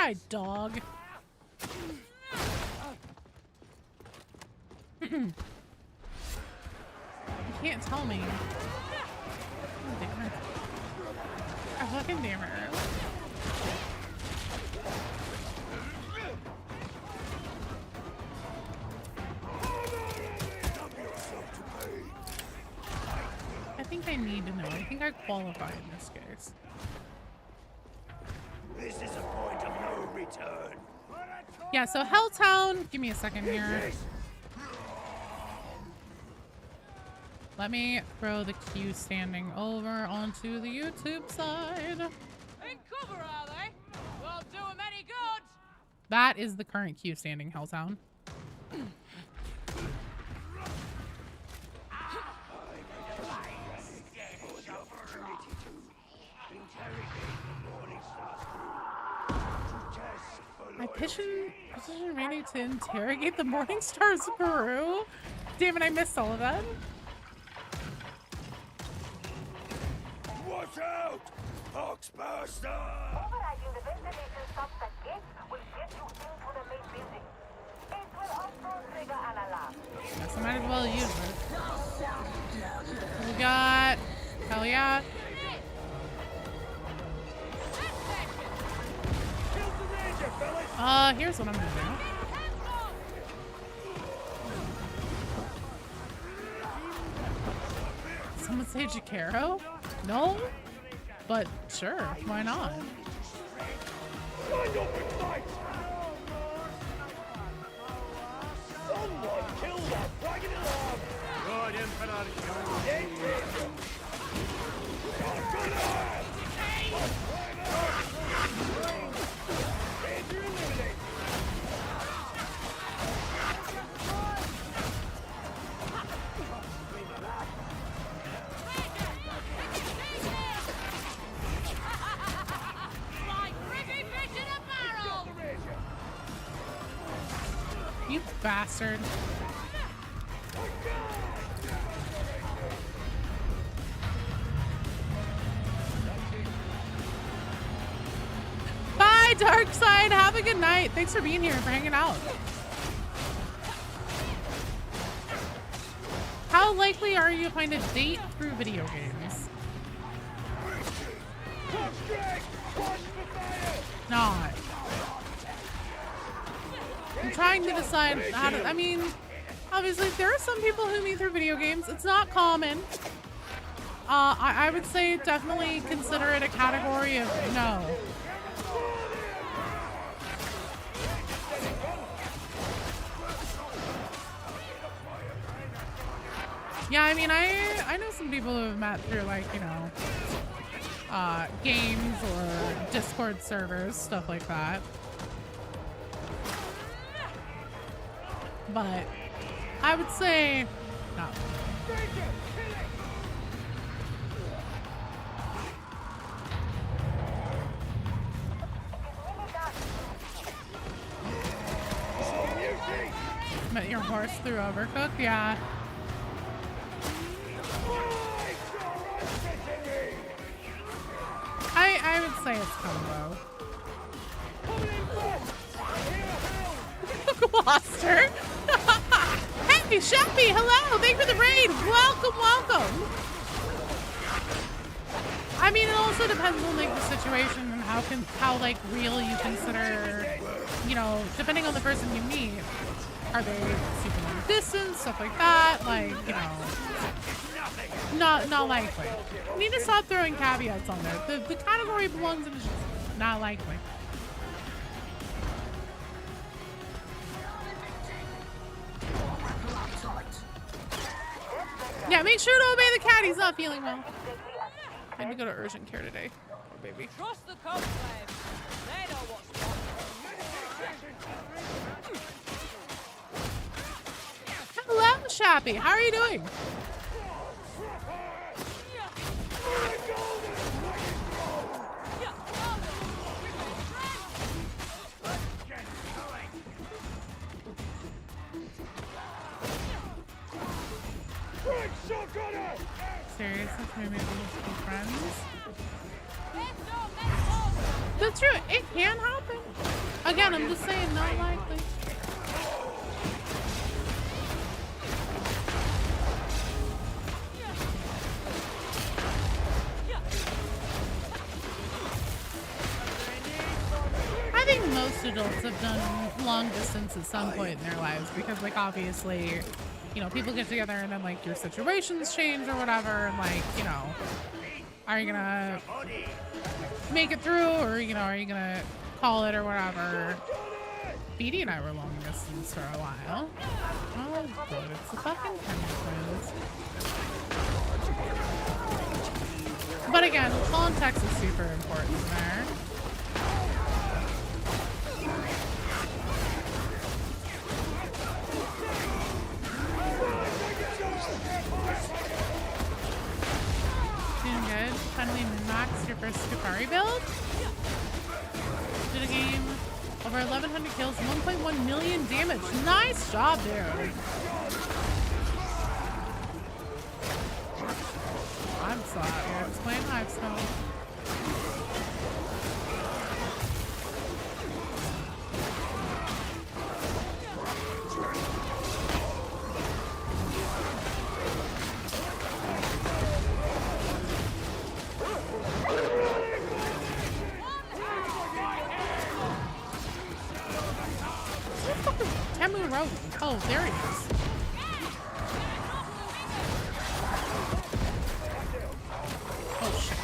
die, dog. You can't tell me. Oh, damn it. Oh, fucking damn it. I think I need to know. I think I qualify in this case. This is a point of no return. Yeah, so Helltown, give me a second here. Let me throw the queue standing over onto the YouTube side. In cover, are they? Won't do them any good. That is the current queue standing, Helltown. I petition Randy to interrogate the Morning Star's crew. Damn it, I missed all of that. Watch out! Oxbuster! Overriding the ventilation suspect gate will get you into the main building. It will also trigger an alarm. Guess I might as well use it. We got... Hell yeah. Here's what I'm gonna do. Someone say Jacaro? No? But sure, why not? Line up and fight! Someone kill that dragon alarm! Good Emperor! You bastard. Bye, Darkside. Have a good night. Thanks for being here and for hanging out. How likely are you to find a date through video games? Not. I'm trying to decide how to, I mean, obviously there are some people who meet through video games. It's not common. I would say definitely consider it a category of no. Yeah, I mean, I know some people who have met through, like, you know, games or Discord servers, stuff like that. But I would say no. Met your horse through Overcooked? Yeah. I would say it's combo. Gloucester. Hey, Shappy, hello. Thank you for the raid. Welcome, welcome. I mean, it also depends on like the situation and how like real you consider, you know, depending on the person you meet. Are they super long distance, stuff like that? Like, you know, not likely. You need to stop throwing caveats on there. The category belongs in just not likely. Yeah, make sure to obey the cat. He's not feeling well. I need to go to urgent care today. Oh, baby. Trust the conclave. They know what's what. Hello, Shappy. How are you doing? Seriously, maybe we'll just be friends? That's true. It can happen. Again, I'm just saying, not likely. I think most adults have done long distance at some point in their lives because, like, obviously, you know, people get together and then, like, your situations change or whatever, and, like, you know, are you gonna make it through, or, you know, are you gonna call it or whatever? Beatty and I were long distance for a while. Oh, good. It's the fucking twins. But again, context is super important there. Doing good. Finally maxed your first Skipari build. Did a game. Over 1,100 kills, 1.1 million damage. Nice job, dude. I'm sorry. I was playing Hivestone. Temu Road. Oh, there he is. Oh, shit.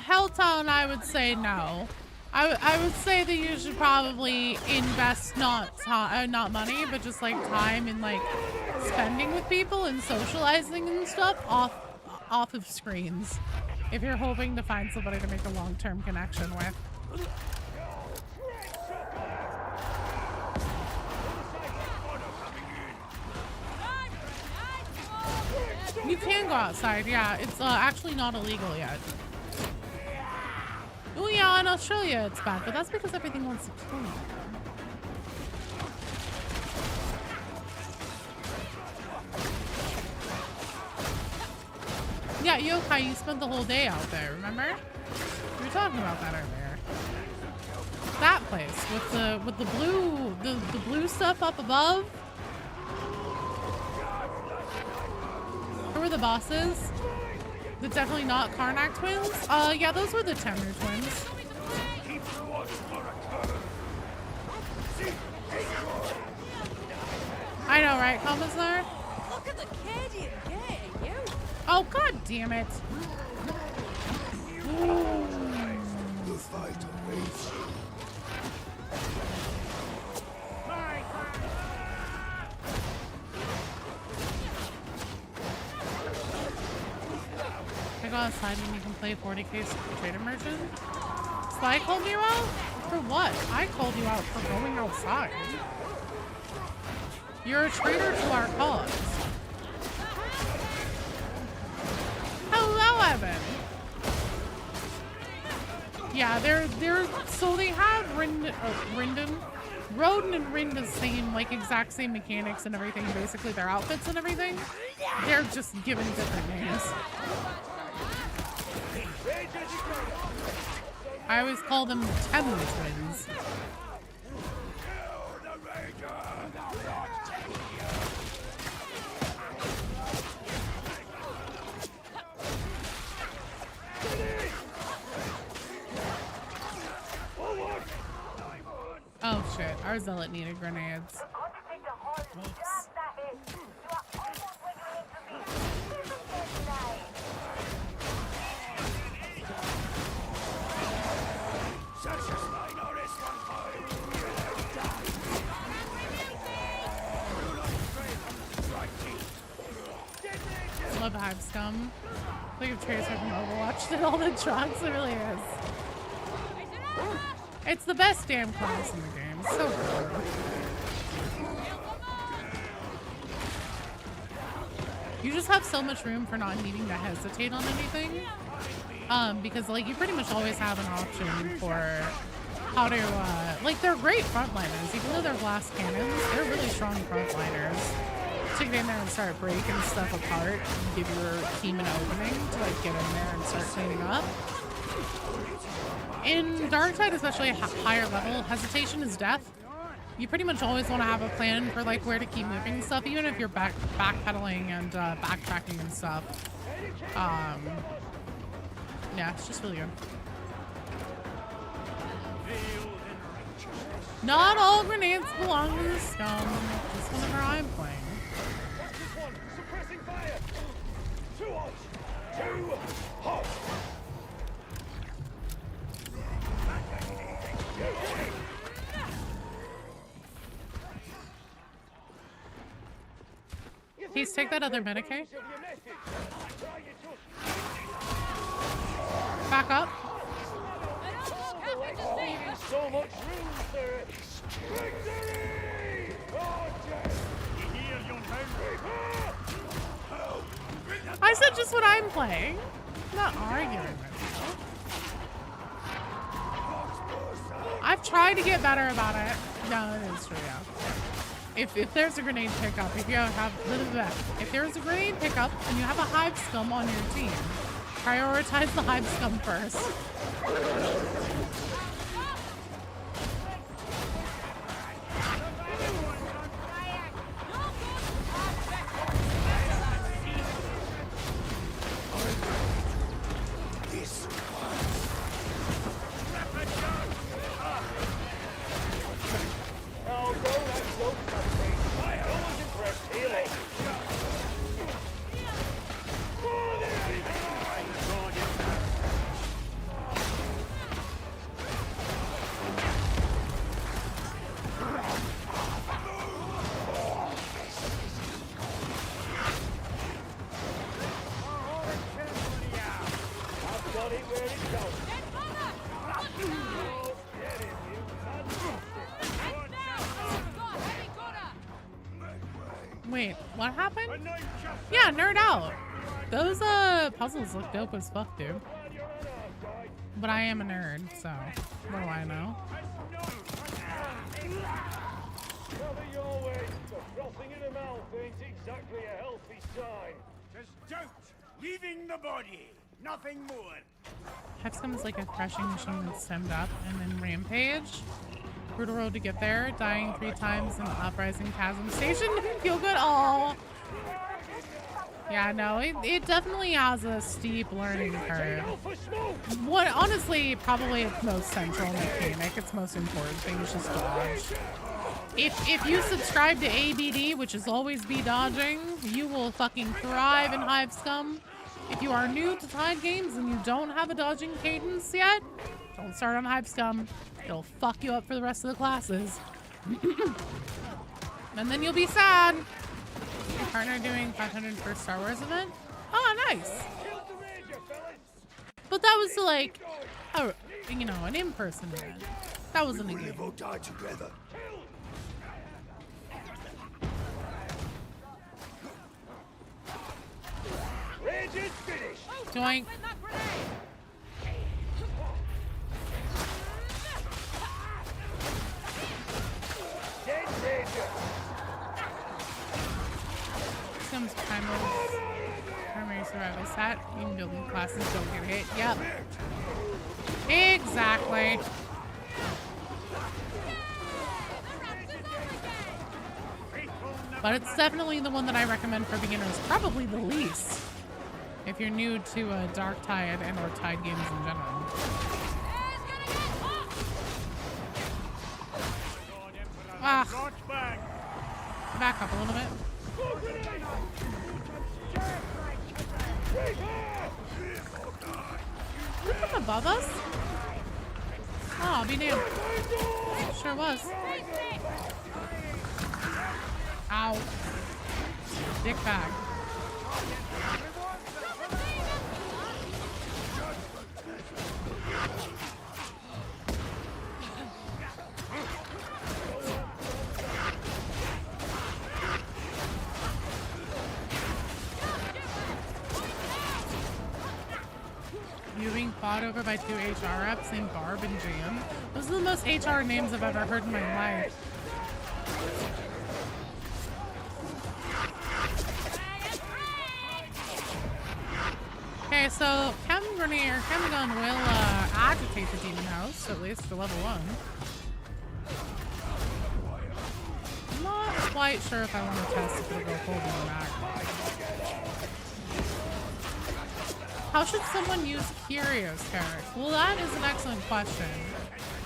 Helltown, I would say no. I would say that you should probably invest not money, but just like time in like spending with people and socializing and stuff off of screens. If you're hoping to find somebody to make a long-term connection with. You can go outside, yeah. It's actually not illegal yet. Oh yeah, in Australia it's bad, but that's because everything wants to kill you. Yeah, Yokai, you spent the whole day out there, remember? We were talking about that earlier. That place with the blue stuff up above. Who were the bosses? The definitely not Karnak twins? Yeah, those were the Temur twins. I know, right, Commissar? Look at the Cadian getting you. Oh, god damn it. The fight awaits. I go outside and you can play 40k Trader Merchant. Sly called you out? For what? I called you out for going outside. You're a traitor to our cause. Hello, Evan. Yeah, so they have Rodin and Rinda's same, like, exact same mechanics and everything, basically their outfits and everything. They're just given different names. I always call them Temu twins. Oh shit, our zealot needed grenades. Whoops. Love Hive Scum. Like if Tracer from Overwatch did all the trunks, it really is. It's the best damn class in the game. So good. You just have so much room for not needing to hesitate on anything. Because like you pretty much always have an option for how to, like, they're great frontliners. Even though they're glass cannons, they're really strong frontliners. To get in there and start breaking stuff apart and give your team an opening to, like, get in there and start cleaning up. In Darktide, especially at higher level, hesitation is death. You pretty much always want to have a plan for, like, where to keep moving stuff, even if you're backpedaling and backtracking and stuff. Yeah, it's just really good. Not all grenades belong to the scum, just whenever I'm playing. Suppressing fire. 2 odds. 2 hot. Please take that other Medicaid. Back up. So much room, sir. Victory! I said just what I'm playing. I'm not arguing with you. I've tried to get better about it. No, it is true, yeah. If there's a grenade pickup, if there's a grenade pickup and you have a hive scum on your team, prioritize the hive scum first. Wait, what happened? Yeah, nerd out. Those puzzles look dope as fuck, dude. But I am a nerd, so what do I know? Leaving the body, nothing more. Hexcom is like a crushing machine that's stemmed up, and then Rampage. Brutal road to get there, dying 3 times in the Uprising Chasm Station. Feel good. Oh, yeah, no, it definitely has a steep learning curve. What, honestly, probably its most central mechanic, its most important thing is just dodge. If you subscribe to ABD, which is always be dodging, you will fucking thrive in Hive Scum. If you are new to Tide games and you don't have a dodging cadence yet, don't start on Hive Scum. It'll fuck you up for the rest of the classes. And then you'll be sad. Your partner doing 500 for Star Wars event? Oh, nice. But that was like, you know, an in-person event. That wasn't a game. We'll die together. Doink. Scum's primary survival stat. Even building classes don't get hit. Yep. Exactly. But it's definitely the one that I recommend for beginners. Probably the least. If you're new to Darktide and or Tide games in general. Ah. Back up a little bit. Did it come above us? Oh, I'll be damned. Sure was. Ow. Dick bag. fought over by 2 HR reps named Barb and Jam. Those are the most HR names I've ever heard in my life. Okay, so Captain Vernier, Captain Gun will agitate the Demon House, at least for level 1. I'm not quite sure if I want to test if it'll go cold in the back. How should someone use Curios character? Well, that is an excellent question.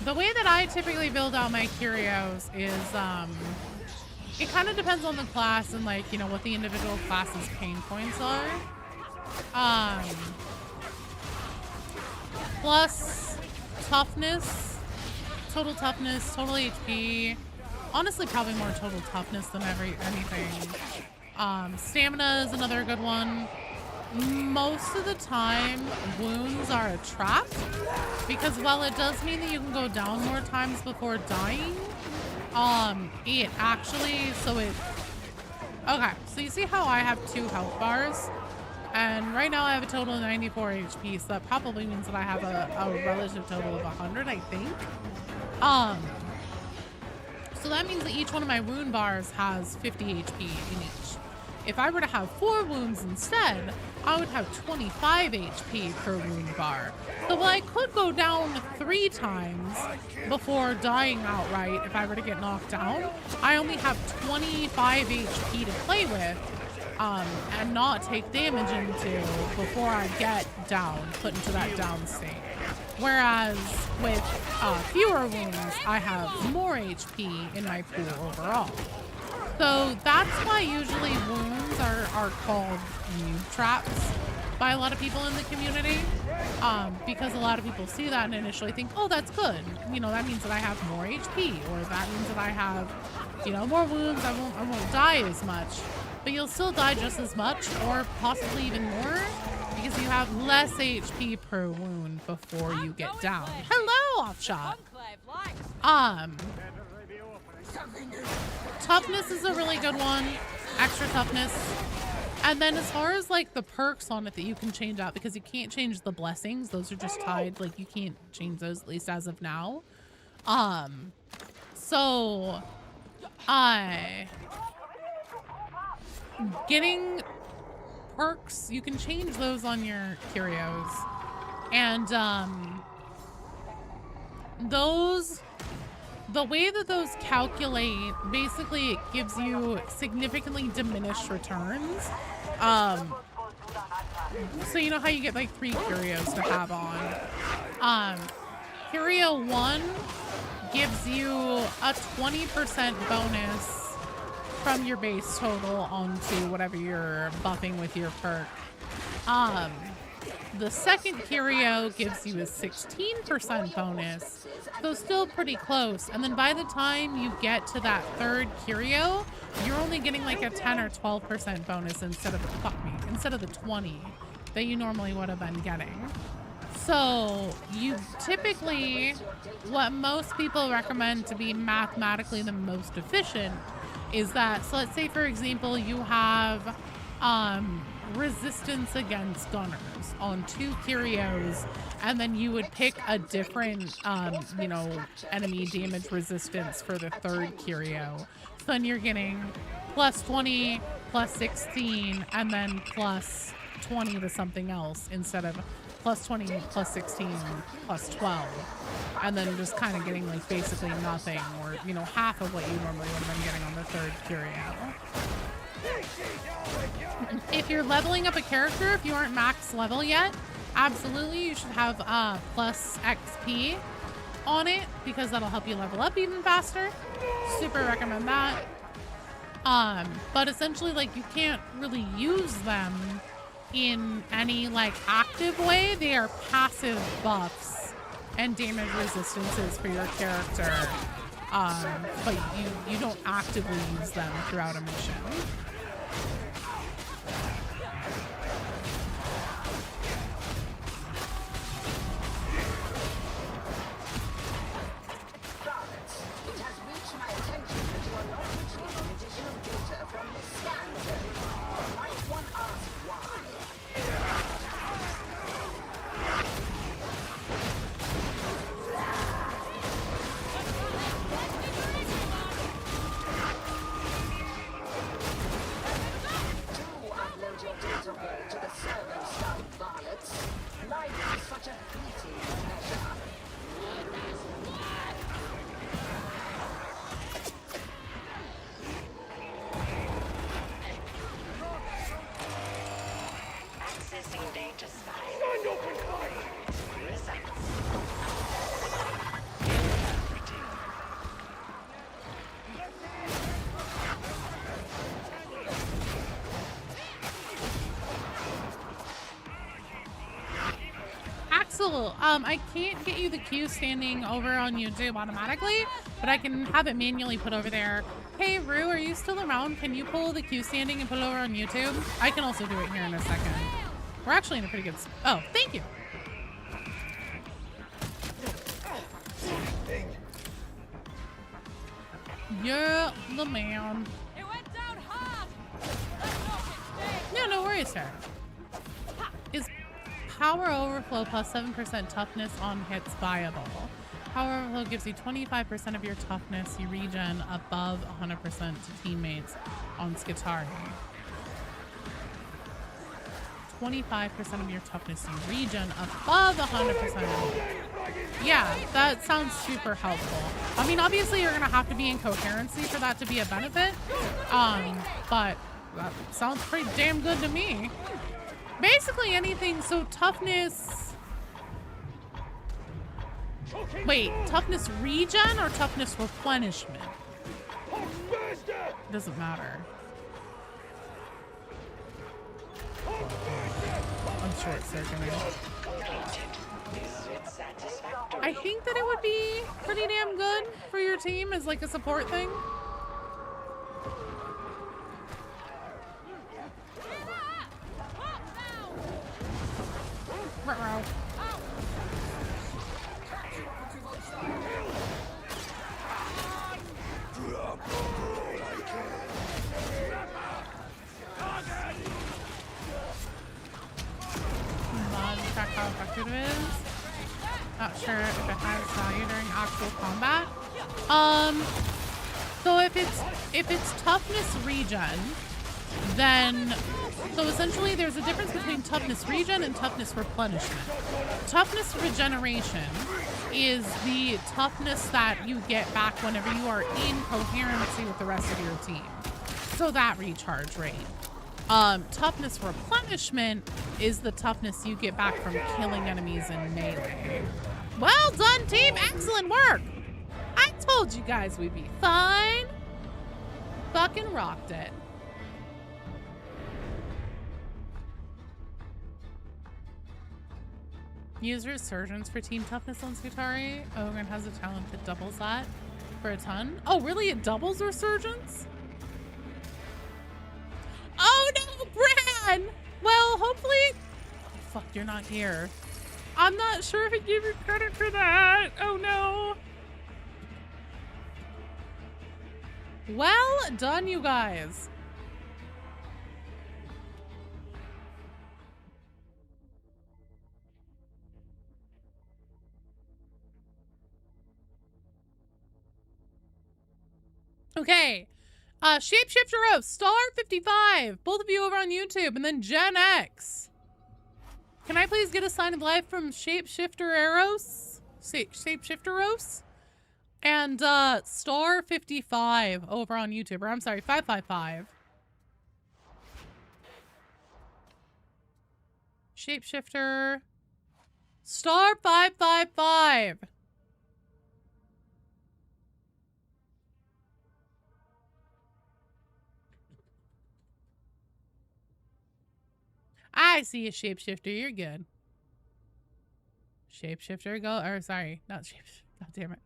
The way that I typically build out my Curios is, it kind of depends on the class and, like, you know, what the individual class's pain points are. Plus toughness, total HP. Honestly, probably more total toughness than anything. Stamina is another good one. Most of the time, wounds are a trap because while it does mean that you can go down more times before dying, it actually, okay, so you see how I have 2 health bars? And right now I have a total of 94 HP, so that probably means that I have a relative total of 100, I think. So that means that each one of my wound bars has 50 HP in each. If I were to have 4 wounds instead, I would have 25 HP per wound bar. So while I could go down 3 times before dying outright if I were to get knocked down, I only have 25 HP to play with. And not take damage into before I get put into that down state. Whereas with fewer wounds, I have more HP in my pool overall. So that's why usually wounds are called noob traps by a lot of people in the community. Because a lot of people see that and initially think, oh, that's good. You know, that means that I have more HP, or that means that I have, you know, more wounds. I won't die as much. But you'll still die just as much, or possibly even more, because you have less HP per wound before you get down. Hello, Offshot. Toughness is a really good one. Extra toughness. And then as far as like the perks on it that you can change out, because you can't change the blessings, those are just tied. Like you can't change those, at least as of now. Getting perks, you can change those on your Curios. And the way that those calculate, basically it gives you significantly diminished returns. So you know how you get like 3 Curios to have on. Curio 1 gives you a 20% bonus from your base total onto whatever you're buffing with your perk. The second Curio gives you a 16% bonus, so still pretty close. And then by the time you get to that third Curio, you're only getting like a 10 or 12% bonus instead of the 20 that you normally would have been getting. So you typically, what most people recommend to be mathematically the most efficient is that, so let's say for example you have resistance against gunners on 2 Curios, and then you would pick a different you know, enemy damage resistance for the third Curio. So then you're getting plus 20, plus 16, and then plus 20 to something else instead of plus 20, plus 16, plus 12. And then just kind of getting like basically nothing, or, you know, half of what you normally would have been getting on the third Curio. If you're leveling up a character, if you aren't max level yet, absolutely you should have plus XP on it, because that'll help you level up even faster. Super recommend that. But essentially, like, you can't really use them in any like active way. They are passive buffs and damage resistances for your character, but you don't actively use them throughout a mission. Axel, I can't get you the queue standing over on YouTube automatically, but I can have it manually put over there. Hey, Rue, are you still around? Can you pull the queue standing and put it over on YouTube? I can also do it here in a second. We're actually in a pretty good oh, thank you. Yeah, the man. It went down hard. Let's hope it stays. Yeah, no worries, sir. Is Power Overflow plus 7% toughness on hits viable? Power Overflow gives you 25% of your toughness you regen above 100% to teammates on Skitari. 25% of your toughness you regen above 100%. Yeah, that sounds super helpful. I mean, obviously you're gonna have to be in coherency for that to be a benefit. But that sounds pretty damn good to me. Basically anything, so toughness... Wait, toughness regen or toughness replenishment? Doesn't matter. I'm short-circuiting. I think that it would be pretty damn good for your team as like a support thing. Ruh-roh. Check how effective it is. Not sure if it has value during actual combat. So if it's toughness regen, then so essentially there's a difference between toughness regen and toughness replenishment. Toughness regeneration is the toughness that you get back whenever you are in coherency with the rest of your team. So that recharge rate. Toughness replenishment is the toughness you get back from killing enemies in melee. Well done, team! Excellent work! I told you guys we'd be fine. Fucking rocked it. Use resurgence for team toughness on Skitari. Ogren has a talent that doubles that for a ton. Oh, really? It doubles resurgence? Oh no, Bran! Well, hopefully... Oh, fuck, you're not here. I'm not sure if I give you credit for that. Oh no. Well done, you guys. Okay. Shapeshifter of Star 55. Both of you over on YouTube. And then Gen X. Can I please get a sign of life from Shapeshifter Eros? Shapeshifter Eros? And Star 55 over on YouTube. Or I'm sorry, 555. Shapeshifter. Star 555. I see a shapeshifter. You're good. Shapeshifter, go. Or sorry, not shapeshifter. God damn it.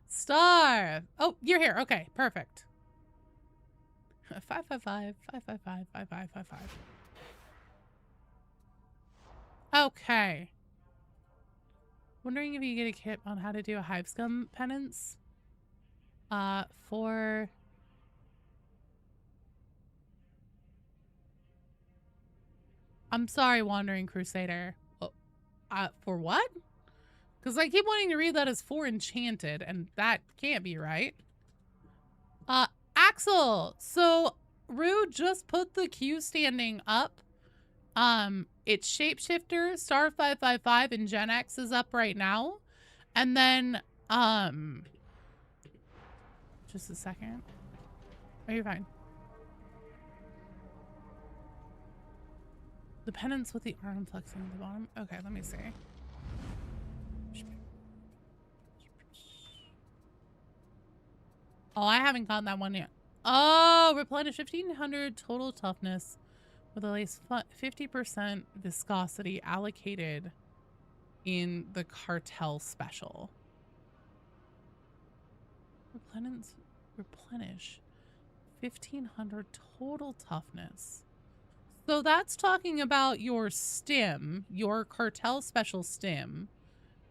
Star. Oh, you're here. Okay, perfect. 555, 555, 5555. Okay. Wondering if you get a kit on how to do a Hive Scum penance. For... I'm sorry, Wandering Crusader. Oh, for what? Because I keep wanting to read that as for enchanted, and that can't be right. Axel! So, Rue just put the queue standing up. It's Shapeshifter, Star 555, and Gen X is up right now. And then, just a second. Oh, you're fine. The penance with the arm flexing at the bottom. Okay, let me see. Oh, I haven't gotten that one yet. Oh, replenish 1500 total toughness with at least 50% viscosity allocated in the cartel special. Replenish 1500 total toughness. So that's talking about your stim, your cartel special stim.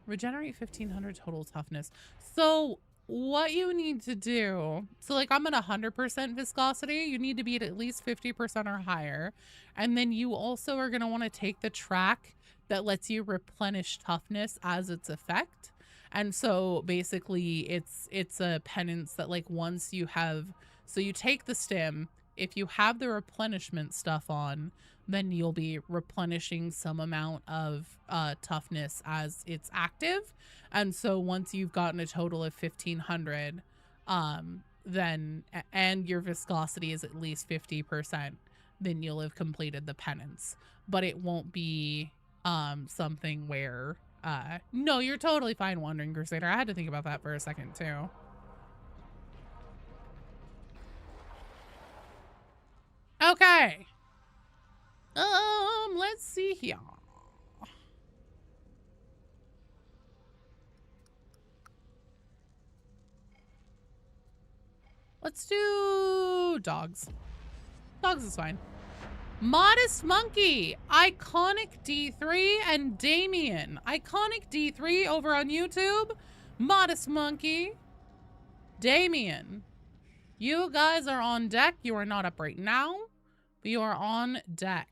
Regenerate 1500 total toughness. So what you need to do, so like I'm at 100% viscosity, you need to be at least 50% or higher. And then you also are going to want to take the track that lets you replenish toughness as its effect. And so basically it's a penance that like once you have, so you take the stim, if you have the replenishment stuff on, then you'll be replenishing some amount of toughness as it's active. And so once you've gotten a total of 1500, then, and your viscosity is at least 50%, then you'll have completed the penance. But it won't be something where, no, you're totally fine, Wandering Crusader. I had to think about that for a second too. Okay. Let's see here. Let's do dogs. Dogs is fine. Modest Monkey, Iconic D3, and Damien. Iconic D3 over on YouTube. Modest Monkey. Damien. You guys are on deck. You are not up right now, but you are on deck.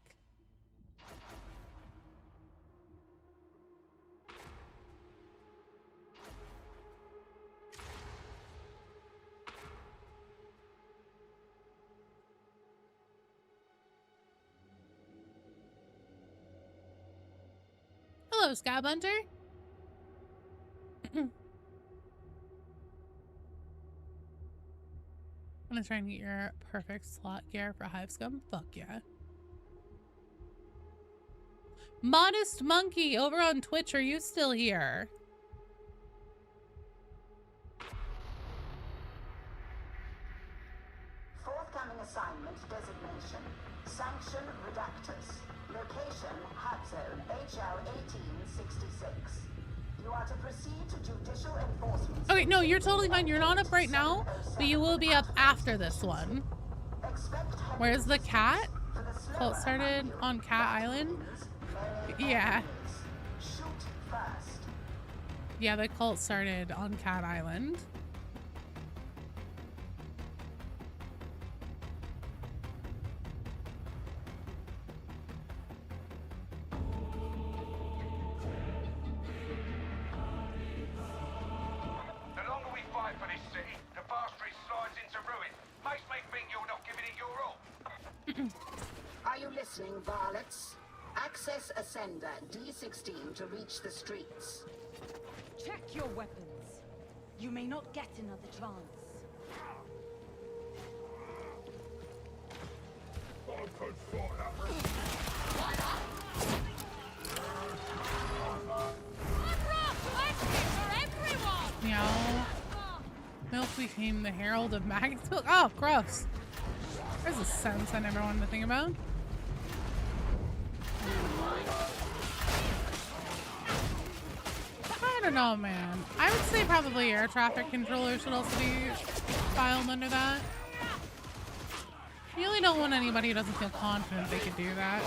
Hello, Scabhunter. I'm gonna try and get your perfect slot gear for Hive Scum. Fuck yeah. Modest Monkey over on Twitch, are you still here? Forthcoming assignment designation. Sanction Redactus. Location Hub Zone HL 1866. You are to proceed to judicial enforcement. Okay, no, you're totally fine. You're not up right now, but you will be up after this one. Where's the cat? Cult started on Cat Island? Yeah. Shoot first. Yeah, the cult started on Cat Island. The longer we fight for this city, the faster it slides into ruin. Makes me think you're not giving it your all. Are you listening, varlets? Access Ascender D16 to reach the streets. Check your weapons. You may not get another chance. Meow. Milk became the herald of maggots. Oh, gross. There's a sentence I never wanted to think about. I don't know, man. I would say probably air traffic controller should also be filed under that. You really don't want anybody who doesn't feel confident they could do that.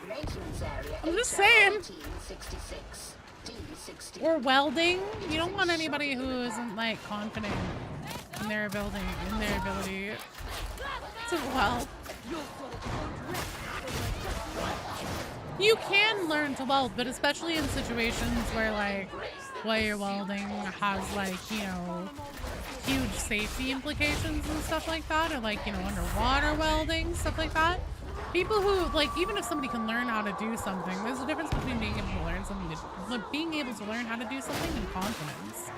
Maintenance area I'm just saying. 1866. D16. Or welding. You don't want anybody who isn't like confident in their ability to weld. You can learn to weld, but especially in situations where like while you're welding has like, you know, huge safety implications and stuff like that, or like, you know, underwater welding, stuff like that. People who, like, even if somebody can learn how to do something, there's a difference between being able to learn something being able to learn how to do something and confidence.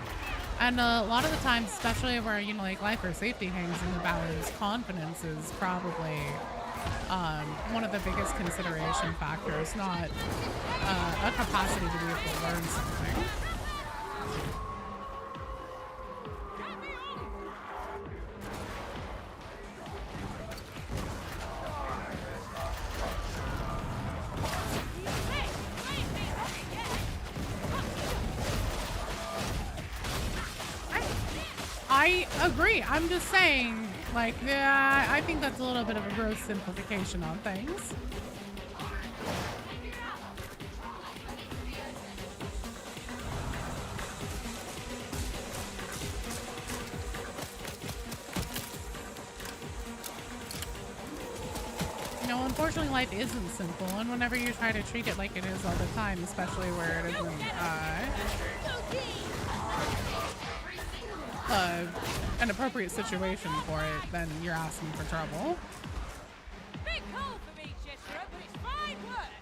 And a lot of the times, especially where, you know, like life or safety hangs in the balance, confidence is probably one of the biggest consideration factors, not a capacity to be able to learn something. I agree. I'm just saying, like, yeah, I think that's a little bit of a gross simplification on things. You know, unfortunately, life isn't simple, and whenever you try to treat it like it is all the time, especially where it isn't, an appropriate situation for it, then you're asking for trouble. Big hole for me, Chester, but it's fine work.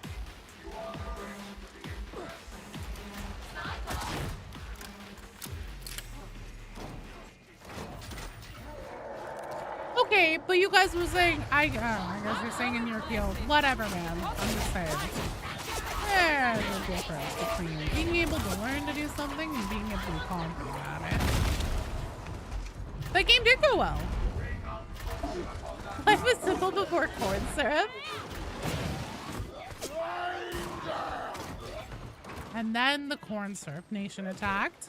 Okay, but you guys were saying, I guess you're saying in your field, whatever, man. I'm just saying. There's a difference between being able to learn to do something and being able to be confident at it. That game did go well. Life was simple before corn syrup. And then the corn syrup nation attacked.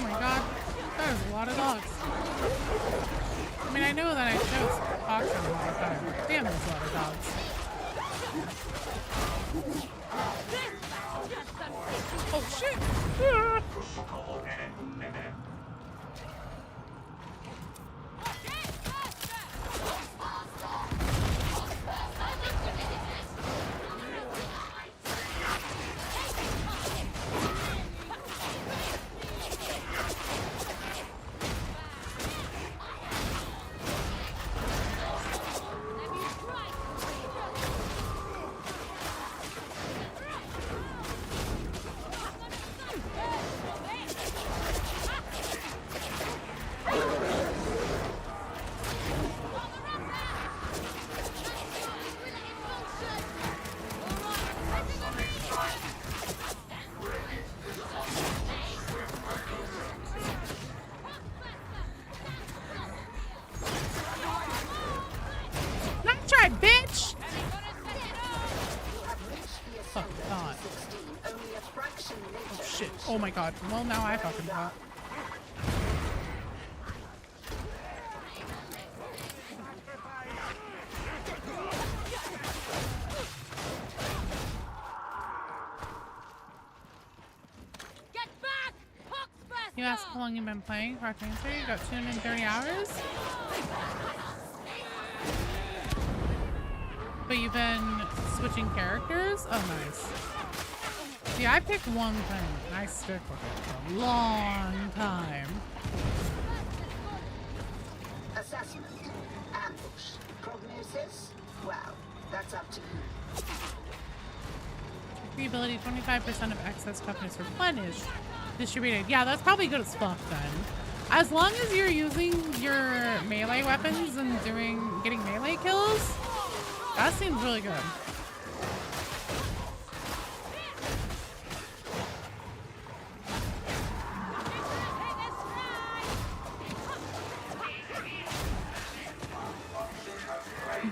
Oh my god, there's a lot of dogs. I mean, I know that I chose auction a lot of time. Damn, there's a lot of dogs. Oh shit! Ah. Nice try, bitch! Oh god. Oh shit. Oh my god. Well, now I fucking thought. Get back! Poxbuster! You asked how long you've been playing for our answer. You got 230 hours. But you've been switching characters? Oh, nice. See, I pick one thing and I stick with it for a long time. Assessment. Ambush. Prognosis? Well, that's up to you. The ability 25% of excess toughness replenished. Distributed. Yeah, that's probably good as fuck then. As long as you're using your melee weapons and getting melee kills, that seems really good.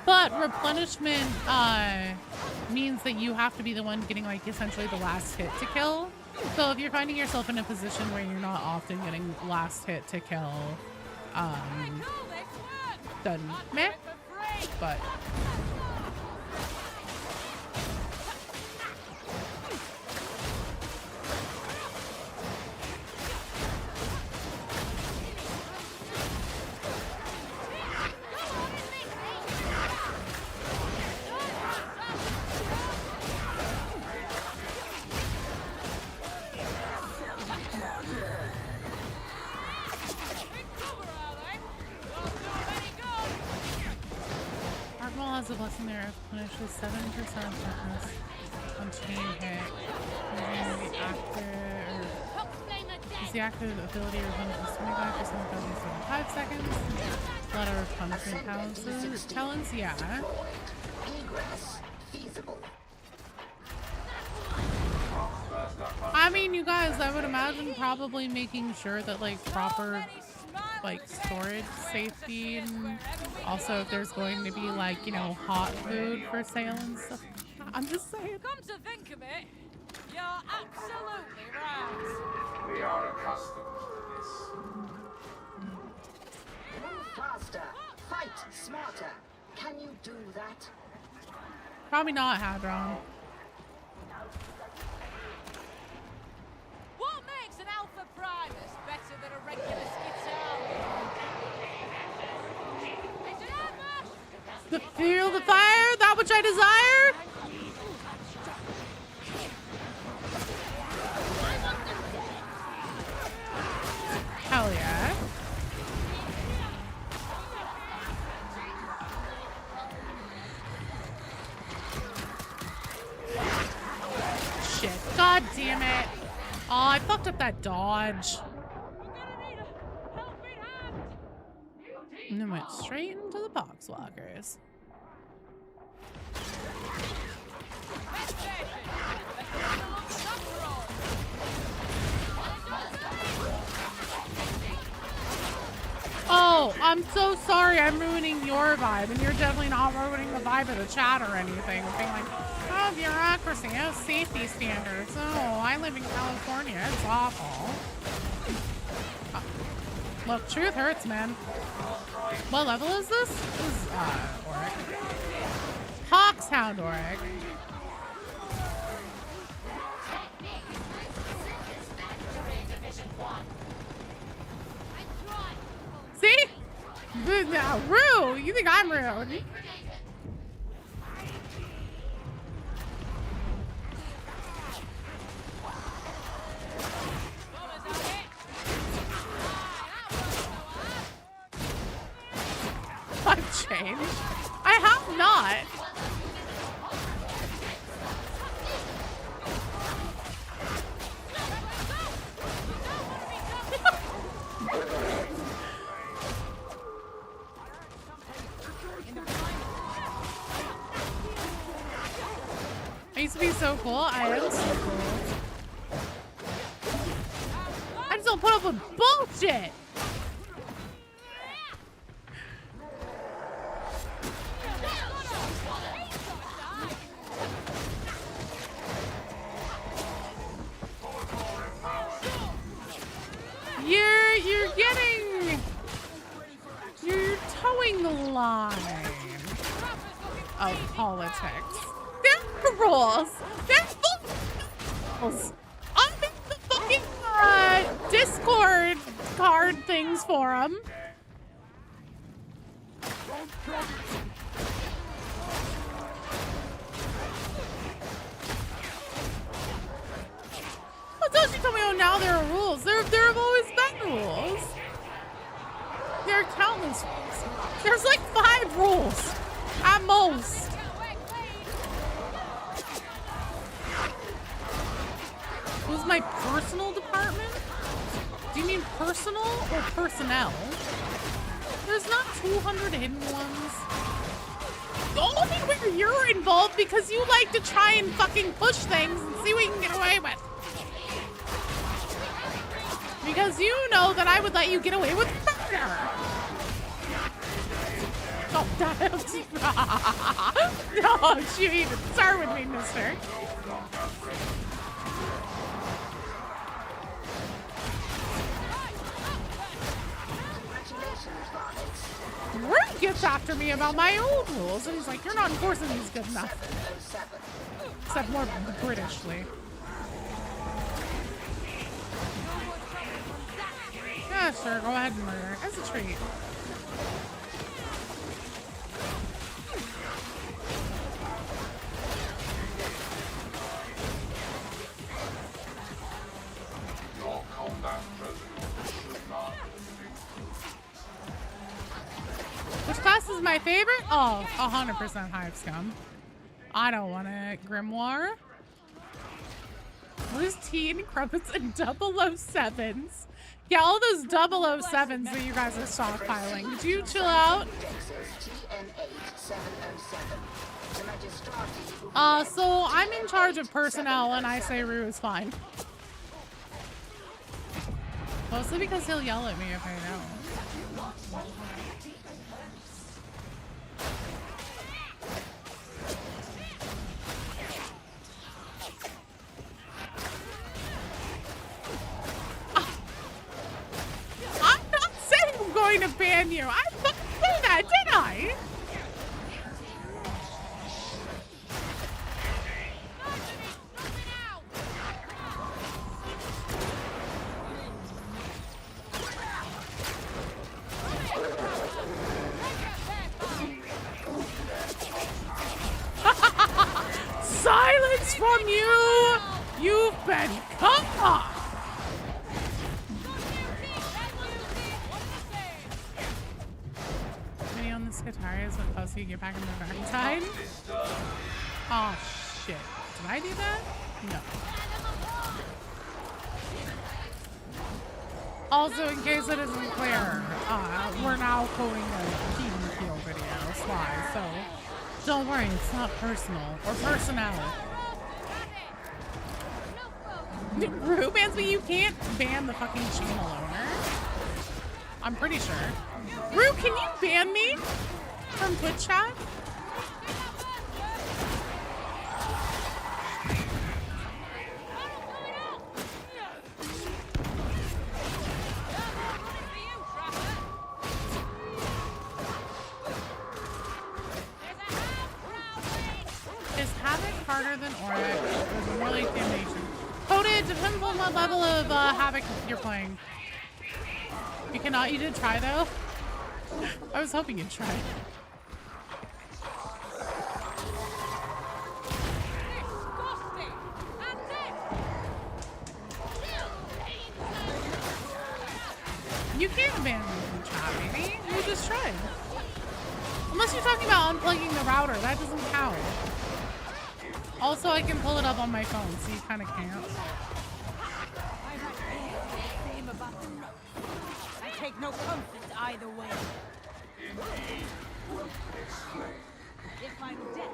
But replenishment means that you have to be the one getting like essentially the last hit to kill. So if you're finding yourself in a position where you're not often getting last hit to kill, then meh. But has a blessing there replenishes 7% toughness on chain hit. Using the actor Is the active ability resumes 25% of 5 seconds? Letter of punishment talents? Yeah. Egress feasible. I mean, you guys, I would imagine probably making sure that, like, proper, like, storage safety, and also if there's going to be, like, you know, hot food for sale and stuff. I'm just saying. Come to think of it, you're absolutely right. We are accustomed to this. Move faster. Fight smarter. Can you do that? Probably not, Hadron. What makes an Alpha Primus better than a regular Skitarian? The feel the fire, that which I desire. Hell yeah. Shit. God damn it. Oh, I fucked up that dodge. And then went straight into the Poxwalkers. Oh, I'm so sorry I'm ruining your vibe, and you're definitely not ruining the vibe of the chat or anything. Being like, oh, bureaucracy, oh, safety standards. Oh, I live in California. It's awful. Look, truth hurts, man. What level is this? This is, Auric. Hawkshound Auric. See? Now, rude. You think I'm rude? I've changed. I have not. I used to be so cool. I am so cool. I just don't put up with bullshit. You're towing the line of politics. They're the rules. They're the rules. I make the fucking Discord card things for them. Well, don't you tell me, oh, now there are rules. There have always been rules. There are countless rules. There's like 5 rules at most. Was my personal department? Do you mean personal or personnel? There's not 200 hidden ones. Only where you're involved because you like to try and fucking push things and see what you can get away with. Because you know that I would let you get away with murder. Oh, don't you even start with me, mister. Rick gets after me about my old rules, and he's like, you're not enforcing these good enough. Except more Britishly. Yeah, sure, go ahead and murder. As a treat. Which class is my favorite? Oh, 100% Hive Scum. I don't want it. Grimoire. Those teen crumpets and 007s. Yeah, all those 007s that you guys are stockpiling. Could you chill out? So I'm in charge of personnel and I say Rue is fine. Mostly because he'll yell at me if I don't. I'm not saying I'm going to ban you. I fucking said that, didn't I? Silence from you! You've been cut off! Me on this guitar is what postal you get back in the dark side? Oh shit. Did I do that? No. Also, in case it isn't clear, we're now quoting a Key and Peele video, Sly, so don't worry, it's not personal or personnel. Rue bans me? You can't ban the fucking channel owner. I'm pretty sure. Rue, can you ban me from Twitch chat? Is Havoc harder than Auric? There's more like damnation. Coded, depends on what level of Havoc you're playing. You cannot, you did try though? I was hoping you'd try. You can't ban me from chat, baby. You just tried. Unless you're talking about unplugging the router, that doesn't count. Also, I can pull it up on my phone, so you kind of can't. I take no comfort either way. If I'm dead,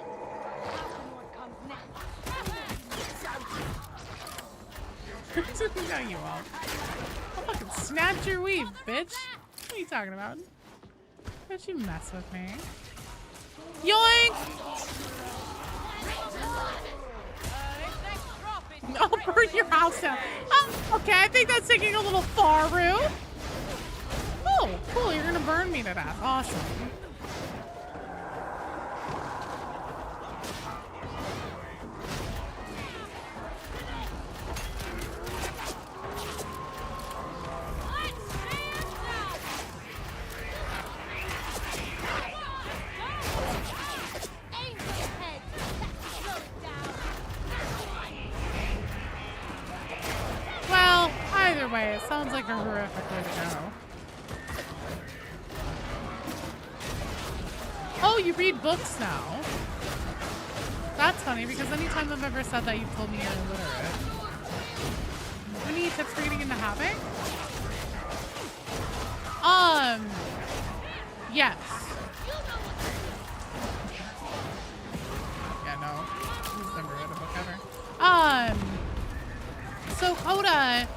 what comes next? No, you won't. I'll fucking snatch your weave, bitch. What are you talking about? Don't you mess with me. Yoink! I'll burn your house down. Oh, okay, I think that's taking a little far, Rue. Oh, cool, you're gonna burn me to death. Awesome. Well, either way, it sounds like a horrific way to go. Oh, you read books now. That's funny because anytime I've ever said that, you've told me you're illiterate. Any tips for getting into Havoc? Yes. Yeah, no. I've never read a book ever. So Coda,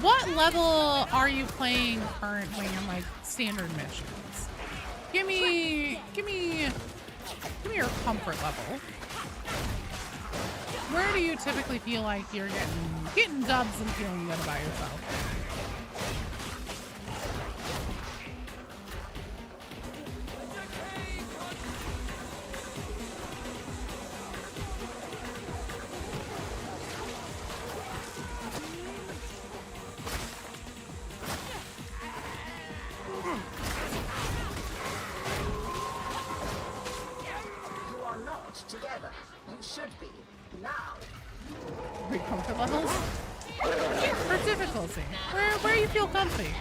what level are you playing currently in like standard missions? Give me your comfort level. Where do you typically feel like you're getting dubs and feeling good about yourself? You are not together. You should be now. Your comfort levels? For difficulty. Where you feel comfy?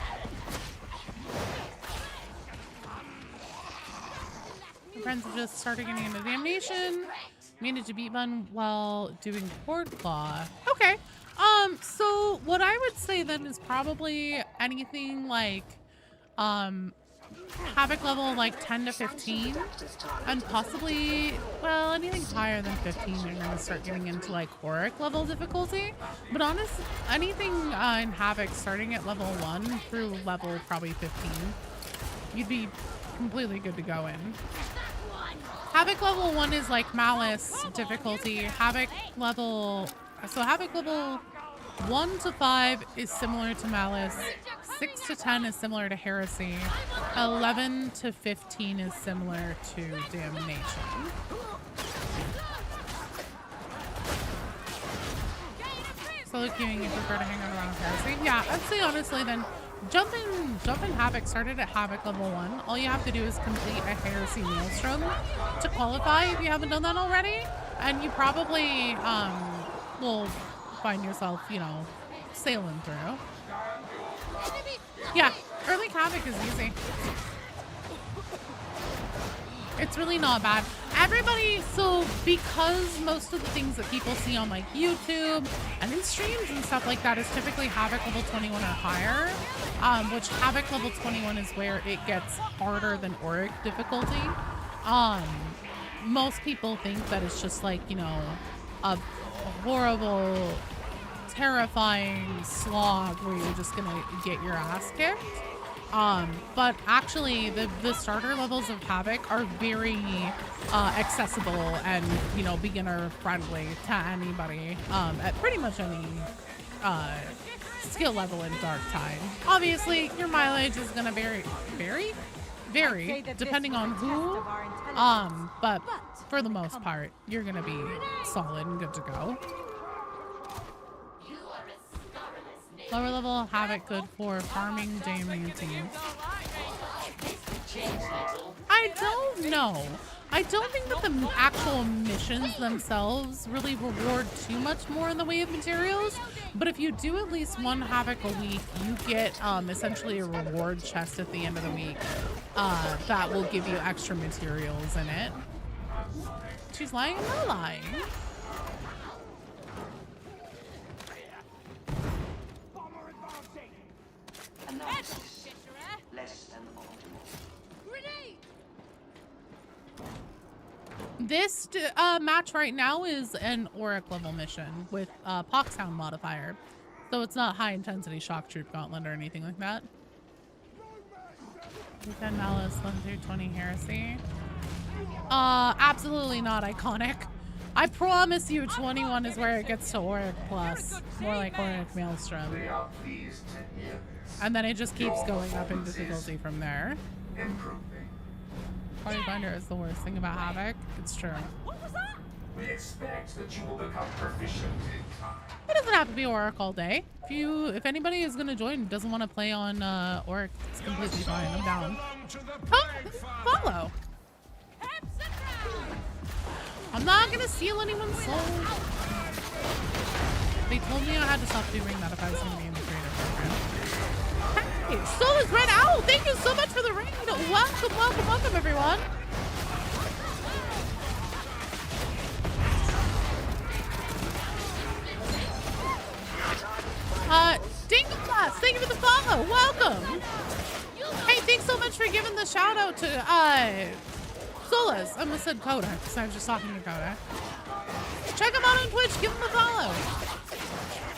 My friends have just started getting into Damnation. Managed to beat one while doing Cord Claw. Okay. So what I would say then is probably anything like, Havoc level like 10 to 15, and possibly, well, anything higher than 15, you're gonna start getting into like Auric level difficulty. But honestly, anything in Havoc starting at level 1 through level probably 15, you'd be completely good to go in. Havoc level 1 is like Malice difficulty. Havoc level 1 to 5 is similar to Malice. 6 to 10 is similar to Heresy. 11 to 15 is similar to Damnation. So queuing, you prefer to hang out around Heresy? Yeah, I'd say honestly then, jump in Havoc, started at Havoc level 1. All you have to do is complete a Heresy Maelstrom to qualify if you haven't done that already. And you probably will find yourself, you know, sailing through. Yeah, early Havoc is easy. It's really not bad. Everybody, so because most of the things that people see on like YouTube and in streams and stuff like that is typically Havoc level 21 or higher, which Havoc level 21 is where it gets harder than Auric difficulty. Most people think that it's just like, you know, a horrible, terrifying slog where you're just gonna get your ass kicked. But actually the starter levels of Havoc are very accessible and, you know, beginner friendly to anybody at pretty much any skill level in Dark Tide. Obviously your mileage is gonna vary depending on who, but for the most part you're gonna be solid and good to go. Lower level Havoc good for farming Damien teams. I don't know. I don't think that the actual missions themselves really reward too much more in the way of materials, but if you do at least one Havoc a week, you get essentially a reward chest at the end of the week that will give you extra materials in it. She's lying? I'm not lying. Less than optimal. This match right now is an Auric level mission with Poxhound modifier, so it's not high intensity shock troop gauntlet or anything like that. 10 Malice, 1 through 20 Heresy. Absolutely not iconic. I promise you 21 is where it gets to Auric plus. More like Auric Maelstrom. And then it just keeps going up in difficulty from there. Party Binder is the worst thing about Havoc. It's true. We expect that you will become proficient in time. It doesn't have to be Auric all day. If anybody is gonna join and doesn't want to play on Auric, it's completely fine. I'm down. Oh, follow. I'm not gonna steal anyone's soul. They told me I had to stop doing that if I was gonna be in the creative program. Hey, Soul is Red Owl! Thank you so much for the raid! Welcome, welcome, welcome, everyone! Dingleclass, thank you for the follow! Welcome! Hey, thanks so much for giving the shout out to, Solus. I almost said Coda, because I was just talking to Coda. Check him out on Twitch, give him a follow!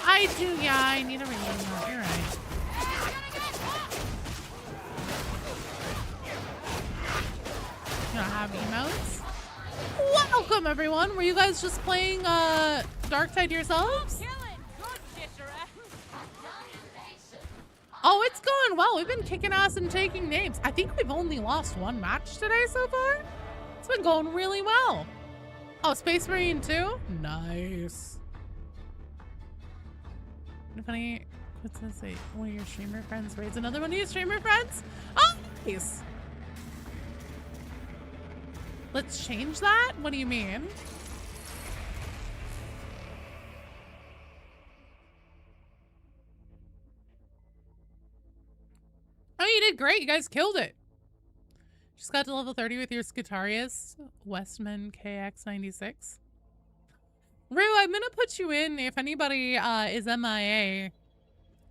I do, yeah, I need a reading that, you're right. You don't have emotes? Welcome, everyone! Were you guys just playing, Darktide yourselves? Oh, it's going well. We've been kicking ass and taking names. I think we've only lost one match today so far. It's been going really well. Oh, Space Marine too? Nice. Funny, what's this say? One of your streamer friends raids another one of your streamer friends? Oh, nice. Let's change that? What do you mean? Oh, you did great. You guys killed it. Just got to level 30 with your Scutarius, Westman KX96. Rue, I'm gonna put you in if anybody is MIA.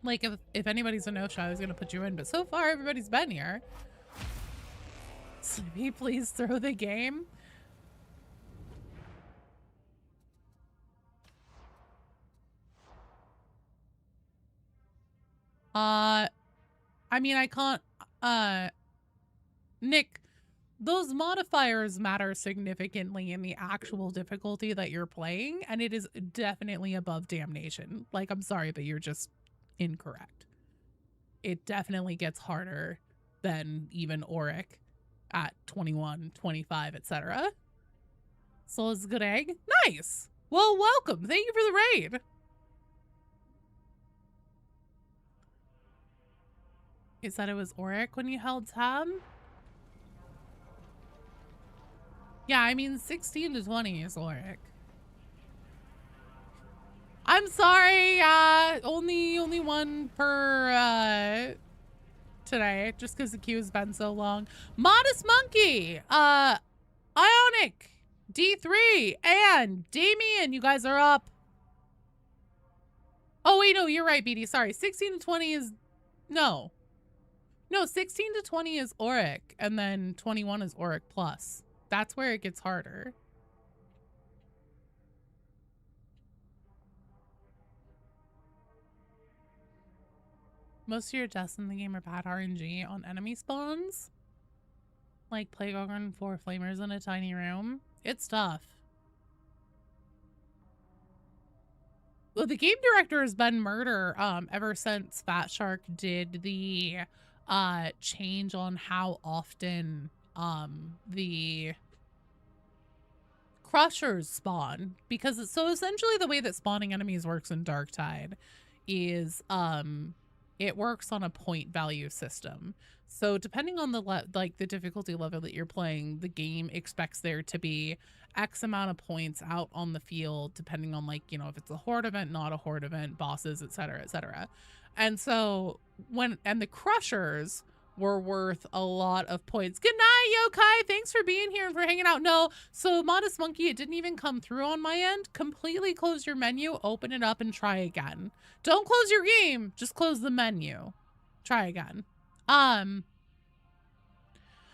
Like, if anybody's a no-show, I was gonna put you in, but so far everybody's been here. Sleepy, please throw the game. I mean, I can't, Nick, those modifiers matter significantly in the actual difficulty that you're playing, and it is definitely above damnation. Like, I'm sorry, but you're just incorrect. It definitely gets harder than even Auric at 21, 25, etc. So it's a good egg. Nice. Well, welcome. Thank you for the raid. You said it was Auric when you held tab? Yeah, I mean 16 to 20 is Auric. I'm sorry, only one per today, just because the queue's been so long. Modest Monkey, Ionic, D3, and Damien, you guys are up. Oh wait, no, you're right, BD. Sorry, 16 to 20 is no, 16 to 20 is Auric, and then 21 is Auric plus. That's where it gets harder. Most of your deaths in the game are bad RNG on enemy spawns. Like Plague Ogre and 4 Flamers in a tiny room. It's tough. Well, the game director has been Murder ever since Fat Shark did the change on how often the crushers spawn, because it's so essentially the way that spawning enemies works in Darktide is it works on a point value system. So depending on the difficulty level that you're playing, the game expects there to be X amount of points out on the field, depending on if it's a horde event, not a horde event, bosses, etc., etc. And so the crushers were worth a lot of points. Good night, Yokai. Thanks for being here and for hanging out. No, so Modest Monkey, it didn't even come through on my end. Completely close your menu, open it up, and try again. Don't close your game, just close the menu. Try again.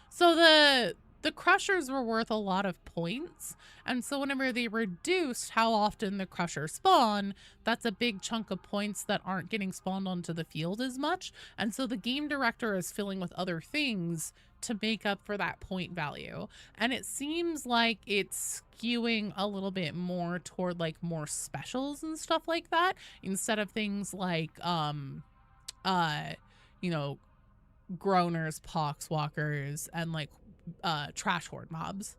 So the crushers were worth a lot of points, and so whenever they reduced how often the crushers spawn, that's a big chunk of points that aren't getting spawned onto the field as much, and so the game director is filling with other things to make up for that point value. And it seems like it's skewing a little bit more toward more specials and stuff like that, instead of things like groaners, poxwalkers, and trash horde mobs.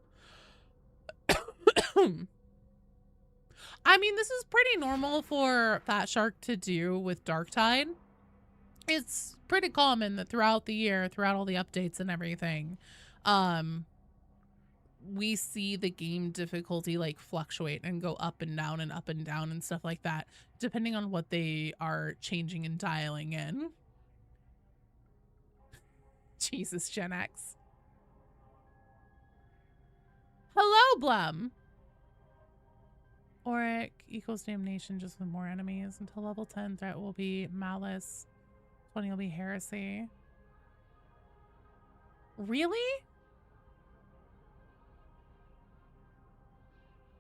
I mean, this is pretty normal for Fat Shark to do with Darktide. It's pretty common that throughout the year, throughout all the updates and everything, we see the game difficulty fluctuate and go up and down and stuff like that, depending on what they are changing and dialing in. Jesus, Gen X. Hello, Blum. Auric equals damnation just with more enemies. Until level 10, threat will be malice. 20 will be heresy. Really?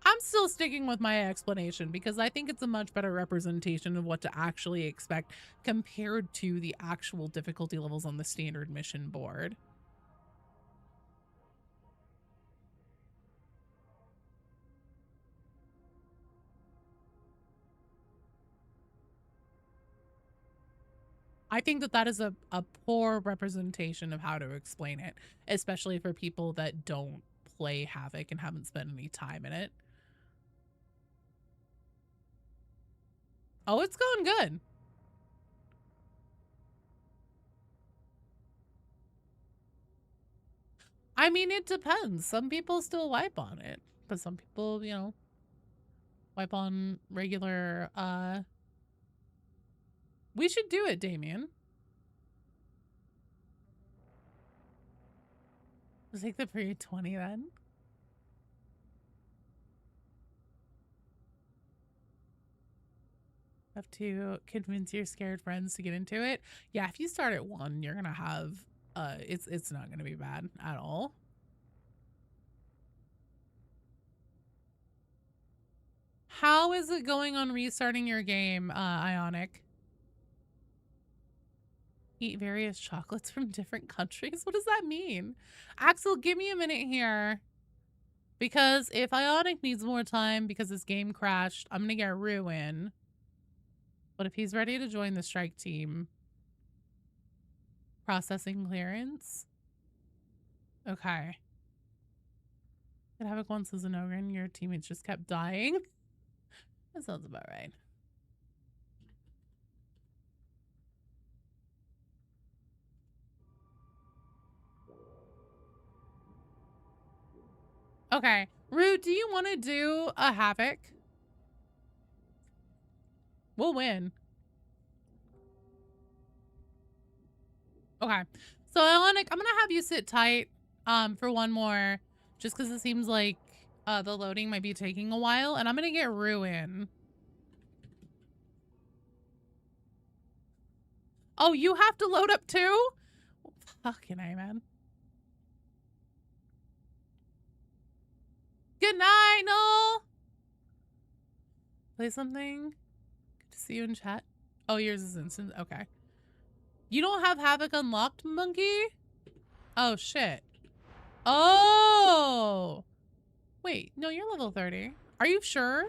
I'm still sticking with my explanation because I think it's a much better representation of what to actually expect compared to the actual difficulty levels on the standard mission board. I think that is a poor representation of how to explain it, especially for people that don't play Havoc and haven't spent any time in it. Oh, it's going good. I mean, it depends. Some people still wipe on it, but some people, wipe on regular, We should do it, Damien. We'll take the pre 20 then. Have to convince your scared friends to get into it. Yeah, if you start at 1, you're gonna have it's not gonna be bad at all. How is it going on restarting your game, Ionic? Eat various chocolates from different countries? What does that mean? Axel, give me a minute here. Because if Ionic needs more time because his game crashed, I'm gonna get Ruin. But if he's ready to join the strike team, processing clearance. Okay. Could have it once as an ogre and your teammates just kept dying. That sounds about right. Okay. Rue, do you want to do a Havoc? We'll win. Okay. So, Ionic, I'm going to have you sit tight for one more, just because it seems like the loading might be taking a while, and I'm going to get Rue in. Oh, you have to load up too? Fucking A, man. Good night, Noel. Play something. Good to see you in chat. Oh, yours is instant. Okay. You don't have Havoc unlocked, Monkey? Oh, shit. Oh! Wait, no, you're level 30. Are you sure?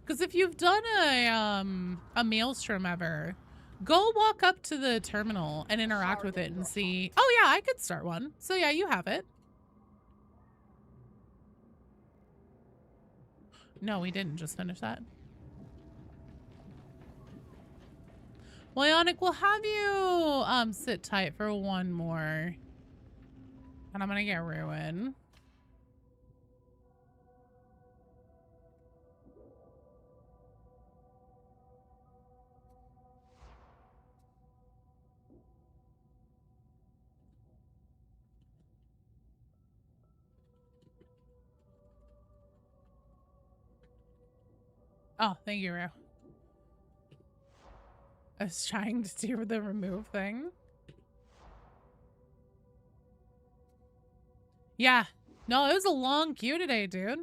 Because if you've done a Maelstrom ever, go walk up to the terminal and interact with it and see. Oh, yeah, I could start one. So, yeah, you have it. No, we didn't just finish that. Well, Ionic, we'll have you sit tight for one more. And I'm gonna get Ruin. Oh, thank you, Ru. I was trying to do the remove thing. Yeah. No, it was a long queue today, dude.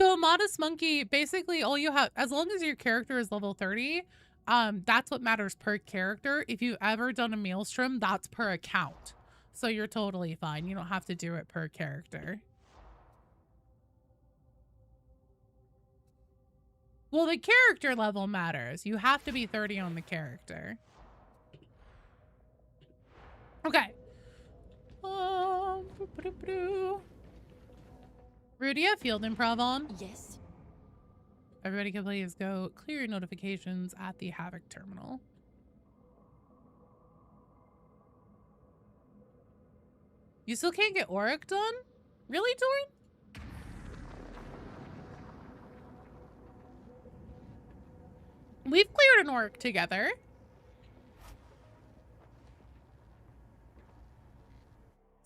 So, Modest Monkey, basically all you have, as long as your character is level 30, that's what matters per character. If you've ever done a Maelstrom, that's per account. So you're totally fine. You don't have to do it per character. Well, the character level matters. You have to be 30 on the character. Okay. Rudy, you have field improv on? Yes. Everybody can please go clear your notifications at the Havoc terminal. You still can't get Auric done? Really, Torn? We've cleared an Auric together.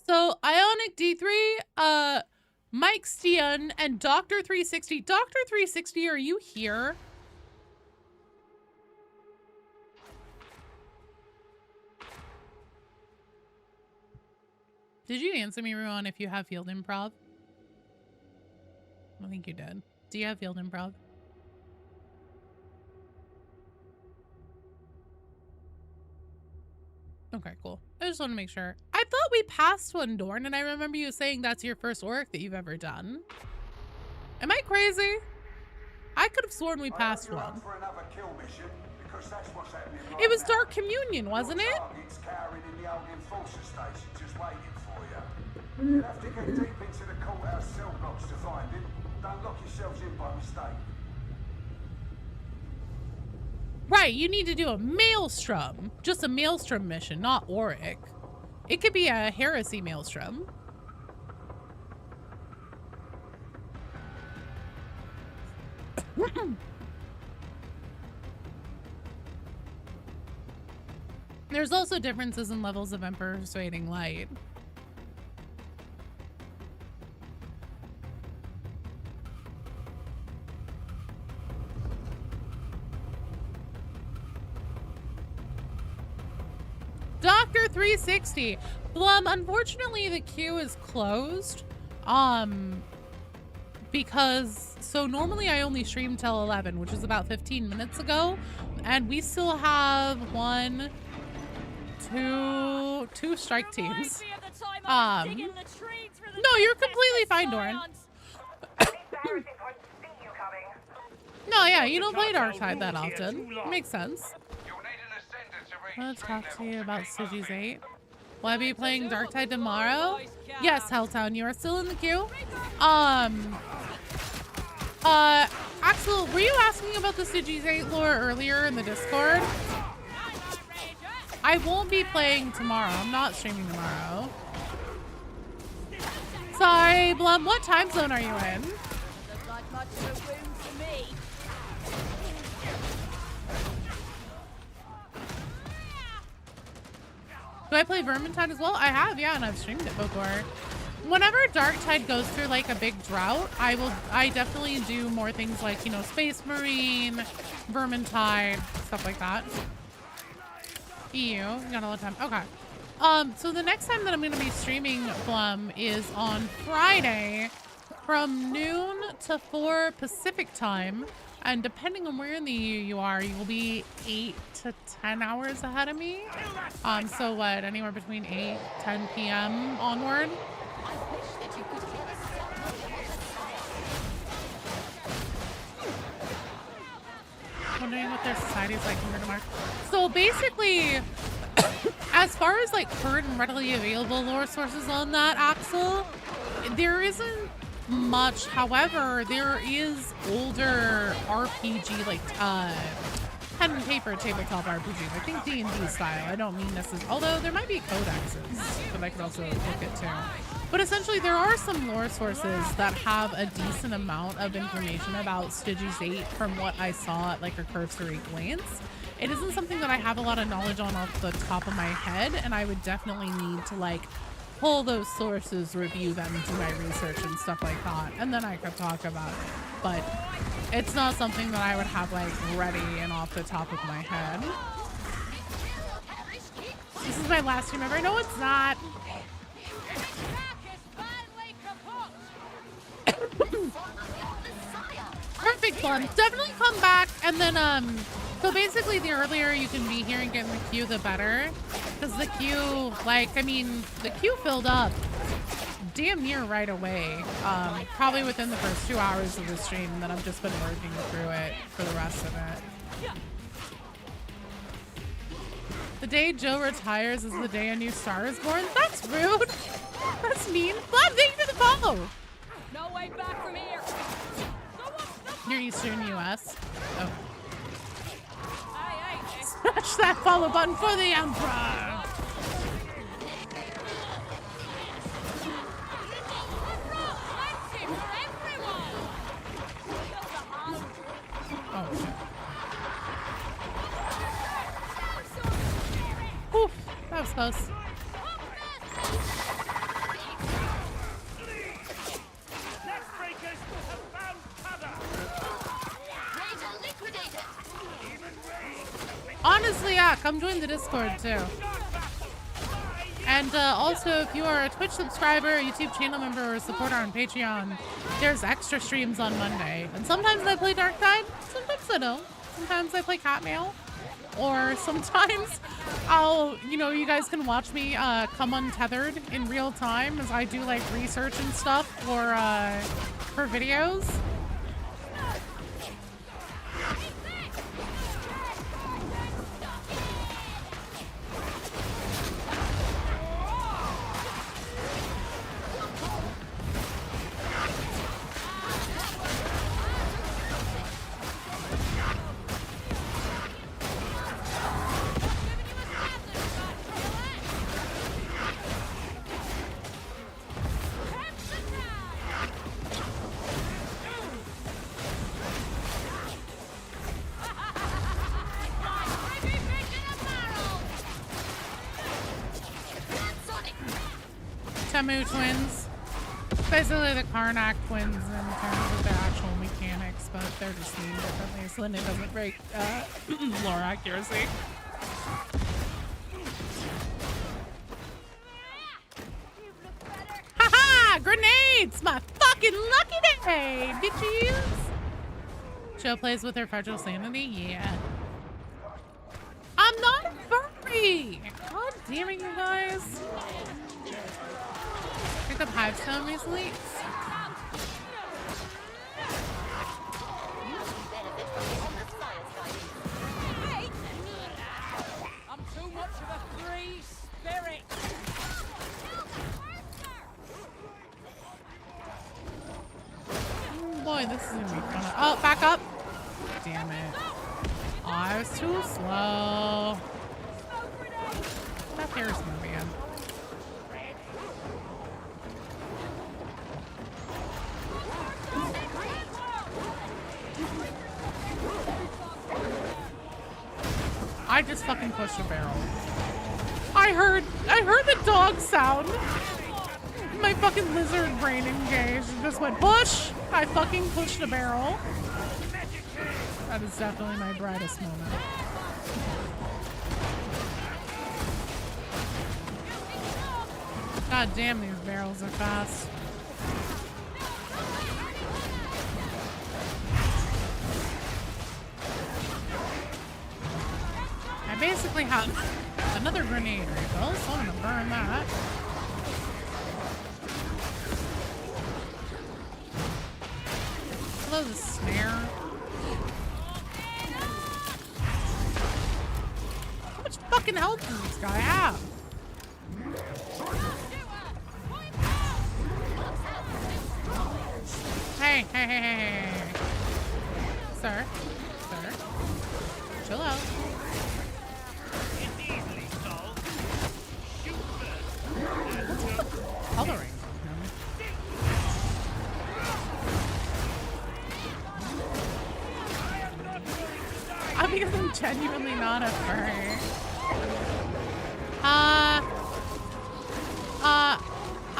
So, Ionic D3, Mike Stian, and Dr. 360. Dr. 360, are you here? Did you answer me, Ruan, if you have field improv? I think you did. Do you have field improv? Okay, cool. I just want to make sure. I thought we passed one, Dorn, and I remember you saying that's your first Auric that you've ever done. Am I crazy? I could have sworn we passed one. It was Dark Communion, wasn't it? You'll have to get deep into the courthouse cell blocks to find him. Don't lock yourselves in by mistake. Right, you need to do a Maelstrom. Just a Maelstrom mission, not Auric. It could be a Heresy Maelstrom. There's also differences in levels of Emperor Persuading Light. Dr. 360. Blum, unfortunately the queue is closed. Because so normally I only stream till 11, which is about 15 minutes ago, and we still have two strike teams. No, you're completely fine, Doran. No, yeah, you don't play Darktide that often. Makes sense. Let's talk to you about Sigis 8. Will I be playing Darktide tomorrow? Yes, Helltown, you are still in the queue. Axel, were you asking about the Sigis 8 lore earlier in the Discord? I won't be playing tomorrow. I'm not streaming tomorrow. Sorry, Blum, what time zone are you in? Do I play Vermintide as well? I have, yeah, and I've streamed it before. Whenever Darktide goes through like a big drought, I definitely do more things like, you know, Space Marine, Vermintide, stuff like that. EU, you got a lot of time. Okay. So the next time that I'm gonna be streaming Blum is on Friday from noon to 4 Pacific time. And depending on where in the EU you are, you will be 8 to 10 hours ahead of me. So what, anywhere between 8, 10 p.m. onward? Wondering what their society is like compared to Mars. So basically, as far as like current and readily available lore sources on that, Axel, there isn't much. However, there is older RPG, like pen and paper tabletop RPGs. I think D&D style. I don't mean necessarily, although there might be codexes that I could also look at too. But essentially, there are some lore sources that have a decent amount of information about Stygies 8 from what I saw at like a cursory glance. It isn't something that I have a lot of knowledge on off the top of my head, and I would definitely need to like pull those sources, review them, do my research and stuff like that, and then I could talk about it. But it's not something that I would have like ready and off the top of my head. This is my last stream ever. No, it's not. Perfect one. Definitely come back, and then so basically the earlier you can be here and get in the queue, the better. Because the queue, like, I mean, the queue filled up damn near right away. Probably within the first 2 hours of the stream, and then I've just been working through it for the rest of it. The day Joe retires is the day a new star is born. That's rude. That's mean. Bob, thank you for the follow. No way back from here. You're Eastern US. Oh. Hey. Smash that follow button for the Emperor. Oh, shit. Oof, that was close. Honestly, yeah, come join the Discord too. And also, if you are a Twitch subscriber, a YouTube channel member, or a supporter on Patreon, there's extra streams on Monday. And sometimes I play Darktide, sometimes I don't. Sometimes I play Catmail. Or sometimes you guys can watch me come untethered in real time as I do like research and stuff for videos. Temu twins. Basically the Karnak twins in terms of their actual mechanics, but they're just named differently, so then it doesn't break lore accuracy. Grenades! My fucking lucky day, bitches! Joe plays with her fragile sanity? Yeah. I'm not a furry! God damn it, you guys. Picked up Hivestone recently. I'm too much of a free spirit. Oh boy, this is gonna be fun. Oh, back up! Damn it. Oh, I was too slow. That Ferris movie in. I just fucking pushed a barrel. I heard the dog sound. My fucking lizard brain engaged and just went push. I fucking pushed a barrel. That is definitely my brightest moment. God damn, these barrels are fast. I basically have another grenade refill, so I'm gonna burn that. Hello, the snare. How much fucking health does this guy have? Hey, hey, hey, hey, hey. Sir, chill out. Coloring. I because I'm genuinely not a furry.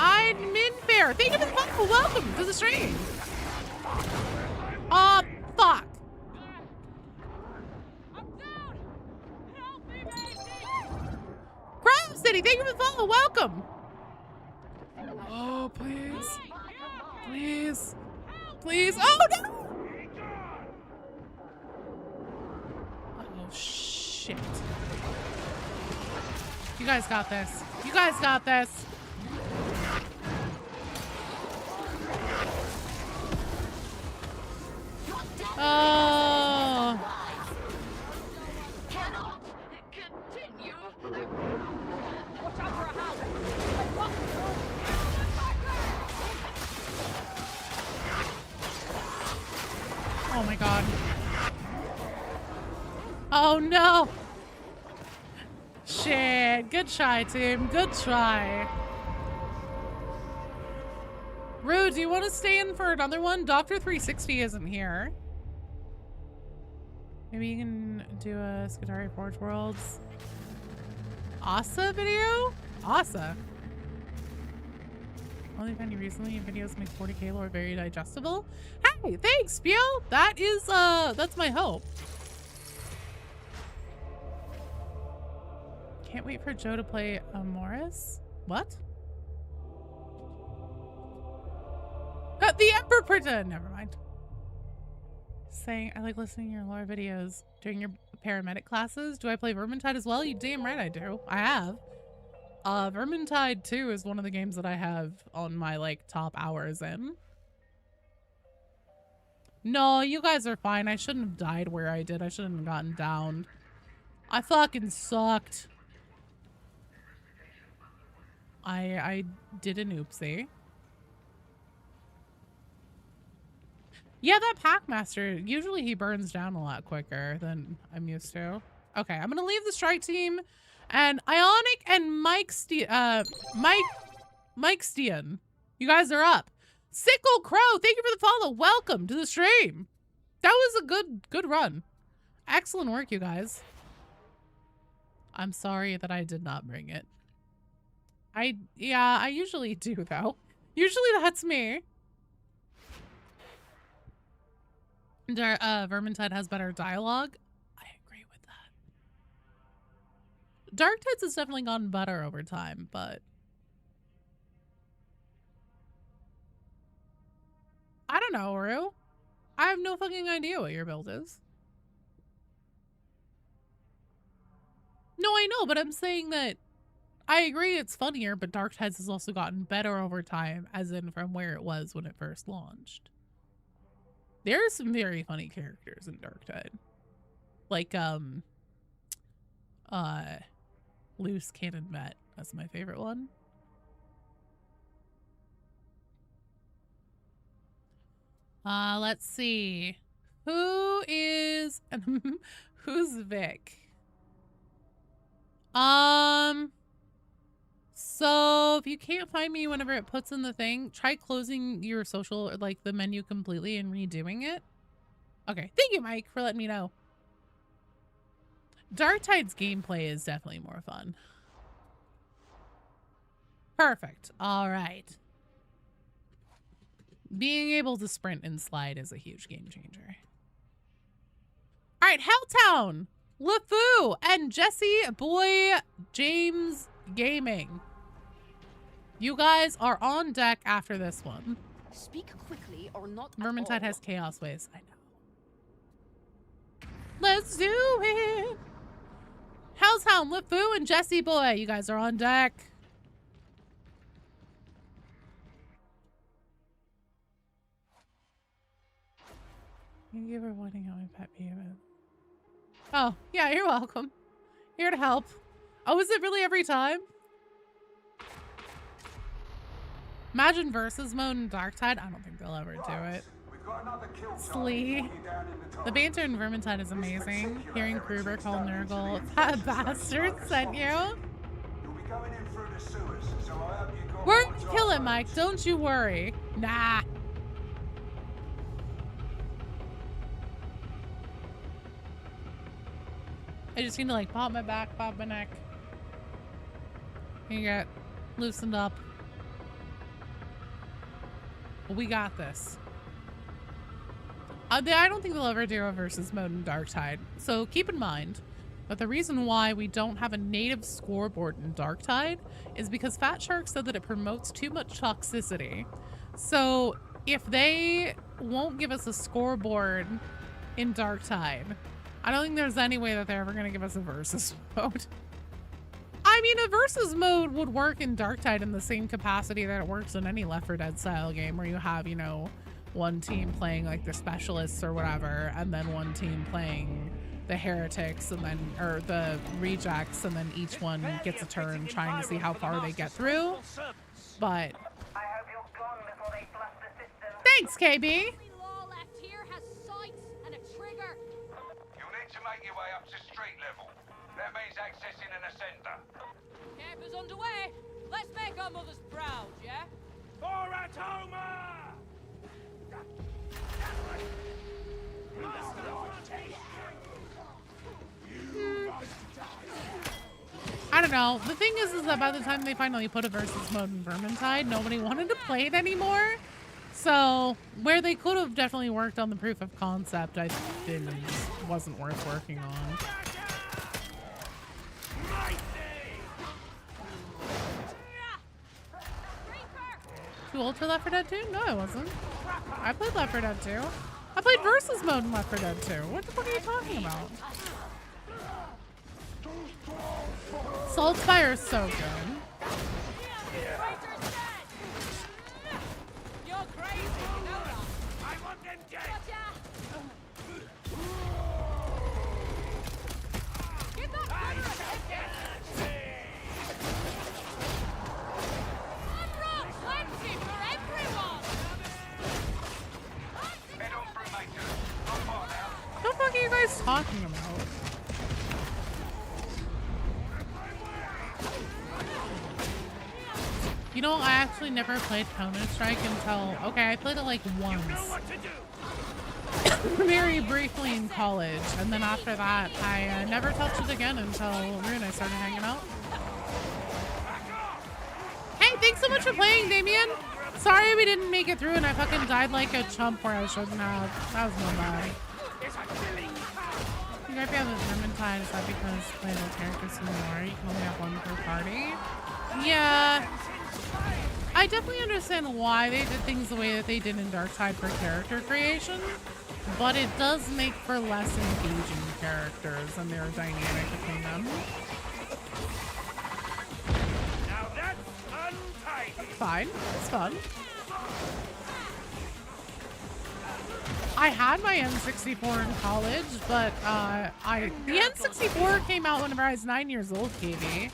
I'm in fair. Thank you for the follow. Welcome to the stream. Fuck. Crime City, thank you for the follow. Welcome. Oh, please. Please. Please. Oh, no. Oh, shit. You guys got this. You guys got this. Oh. Oh my god. Oh no. Shit. Good try, team. Good try. Rue, do you want to stay in for another one? Dr. 360 isn't here. Maybe you can do a Skitari Forge Worlds Asa video? Asa. Only found you recently. Your videos make 40K lore very digestible. Hey, thanks, Biel. That is, that's my hope. Can't wait for Joe to play Morris. What? The Emperor Printer. Never mind. Saying I like listening to your lore videos during your paramedic classes. Do I play Vermintide as well? You damn right I do. I have. Vermintide 2 is one of the games that I have on my like top hours in. No, you guys are fine. I shouldn't have died where I did. I shouldn't have gotten downed. I fucking sucked. I did an oopsie. Yeah, that Packmaster, usually he burns down a lot quicker than I'm used to. Okay, I'm gonna leave the strike team, and Ionic and Mike Stean, you guys are up. Sickle Crow, thank you for the follow. Welcome to the stream. That was a good run. Excellent work, you guys. I'm sorry that I did not bring it. Yeah, I usually do though. Usually that's me. Vermintide has better dialogue. I agree with that. Dark Tides has definitely gotten better over time, but don't know, Rue. I have no fucking idea what your build is. No, I know, but I'm saying that I agree it's funnier, but Dark Tides has also gotten better over time, as in from where it was when it first launched. There are some very funny characters in Dark Tide. Like, Loose Cannon Met. That's my favorite one. Let's see. Who is... who's Vic? So if you can't find me whenever it puts in the thing, try closing your social, like the menu completely and redoing it. Okay, thank you, Mike, for letting me know. Dark Tide's gameplay is definitely more fun. Perfect. All right. Being able to sprint and slide is a huge game changer. All right, Helltown, LeFou, and Jesse Boy James Gaming. You guys are on deck after this one. Speak quickly or not. Vermintide has chaos ways. I know. Let's do it. Helltown, LeFou, and Jesse Boy. You guys are on deck. Thank you for pointing out my pet peeve. Oh, yeah, you're welcome. Here to help. Oh, is it really every time? Imagine versus mode in Darktide. I don't think they'll ever do it. Slee. The banter in Vermintide is amazing. Hearing Gruber call Nurgle that bastard sent you. We're gonna kill him, Mike. Don't you worry. Nah. I just need to like pop my back, pop my neck. You get loosened up. We got this. I don't think they'll ever do a versus mode in Darktide. So keep in mind that the reason why we don't have a native scoreboard in Darktide is because Fat Shark said that it promotes too much toxicity. So if they won't give us a scoreboard in Darktide, I don't think there's any way that they're ever going to give us a versus mode. I mean, a versus mode would work in Darktide in the same capacity that it works in any Left 4 Dead style game where you have, you know, one team playing like the specialists or whatever, and then one team playing the heretics and then, or the rejects, and then each one gets a turn trying to see how far they get through. But thanks, KB. Make your way up to street level. That means accessing an ascender. Camp is underway. Let's make our mothers proud, yeah? For Atoma! I don't know. The thing is that by the time they finally put a versus mode in Vermintide, nobody wanted to play it anymore. So where they could have definitely worked on the proof of concept, I didn't. Wasn't worth working on. Too old for Left 4 Dead 2? No, I wasn't. I played Left 4 Dead 2. I played versus mode in Left 4 Dead 2. What the fuck are you talking about? Saltspire is so good. You're crazy, you know that. I want them dead! Get that Unrock plenty for everyone! Head on through, mate. Not far now. What the fuck are you guys talking about? You know, I actually never played Counter-Strike until, okay, I played it like once. Very briefly in college, and then after that, I never touched it again until Rue and I started hanging out. Hey, thanks so much for playing, Damien! Sorry we didn't make it through and I fucking died like a chump where I shouldn't have. That was my bad. You might be on the Vermintide, is that because playable characters who more? You can only have one per party? Yeah. I definitely understand why they did things the way that they did in Darktide for character creation, but it does make for less engaging characters and their dynamic between them. Now that's untidy. Fine, it's fun. I had my N64 in college, but the N64 came out whenever I was 9 years old, KB.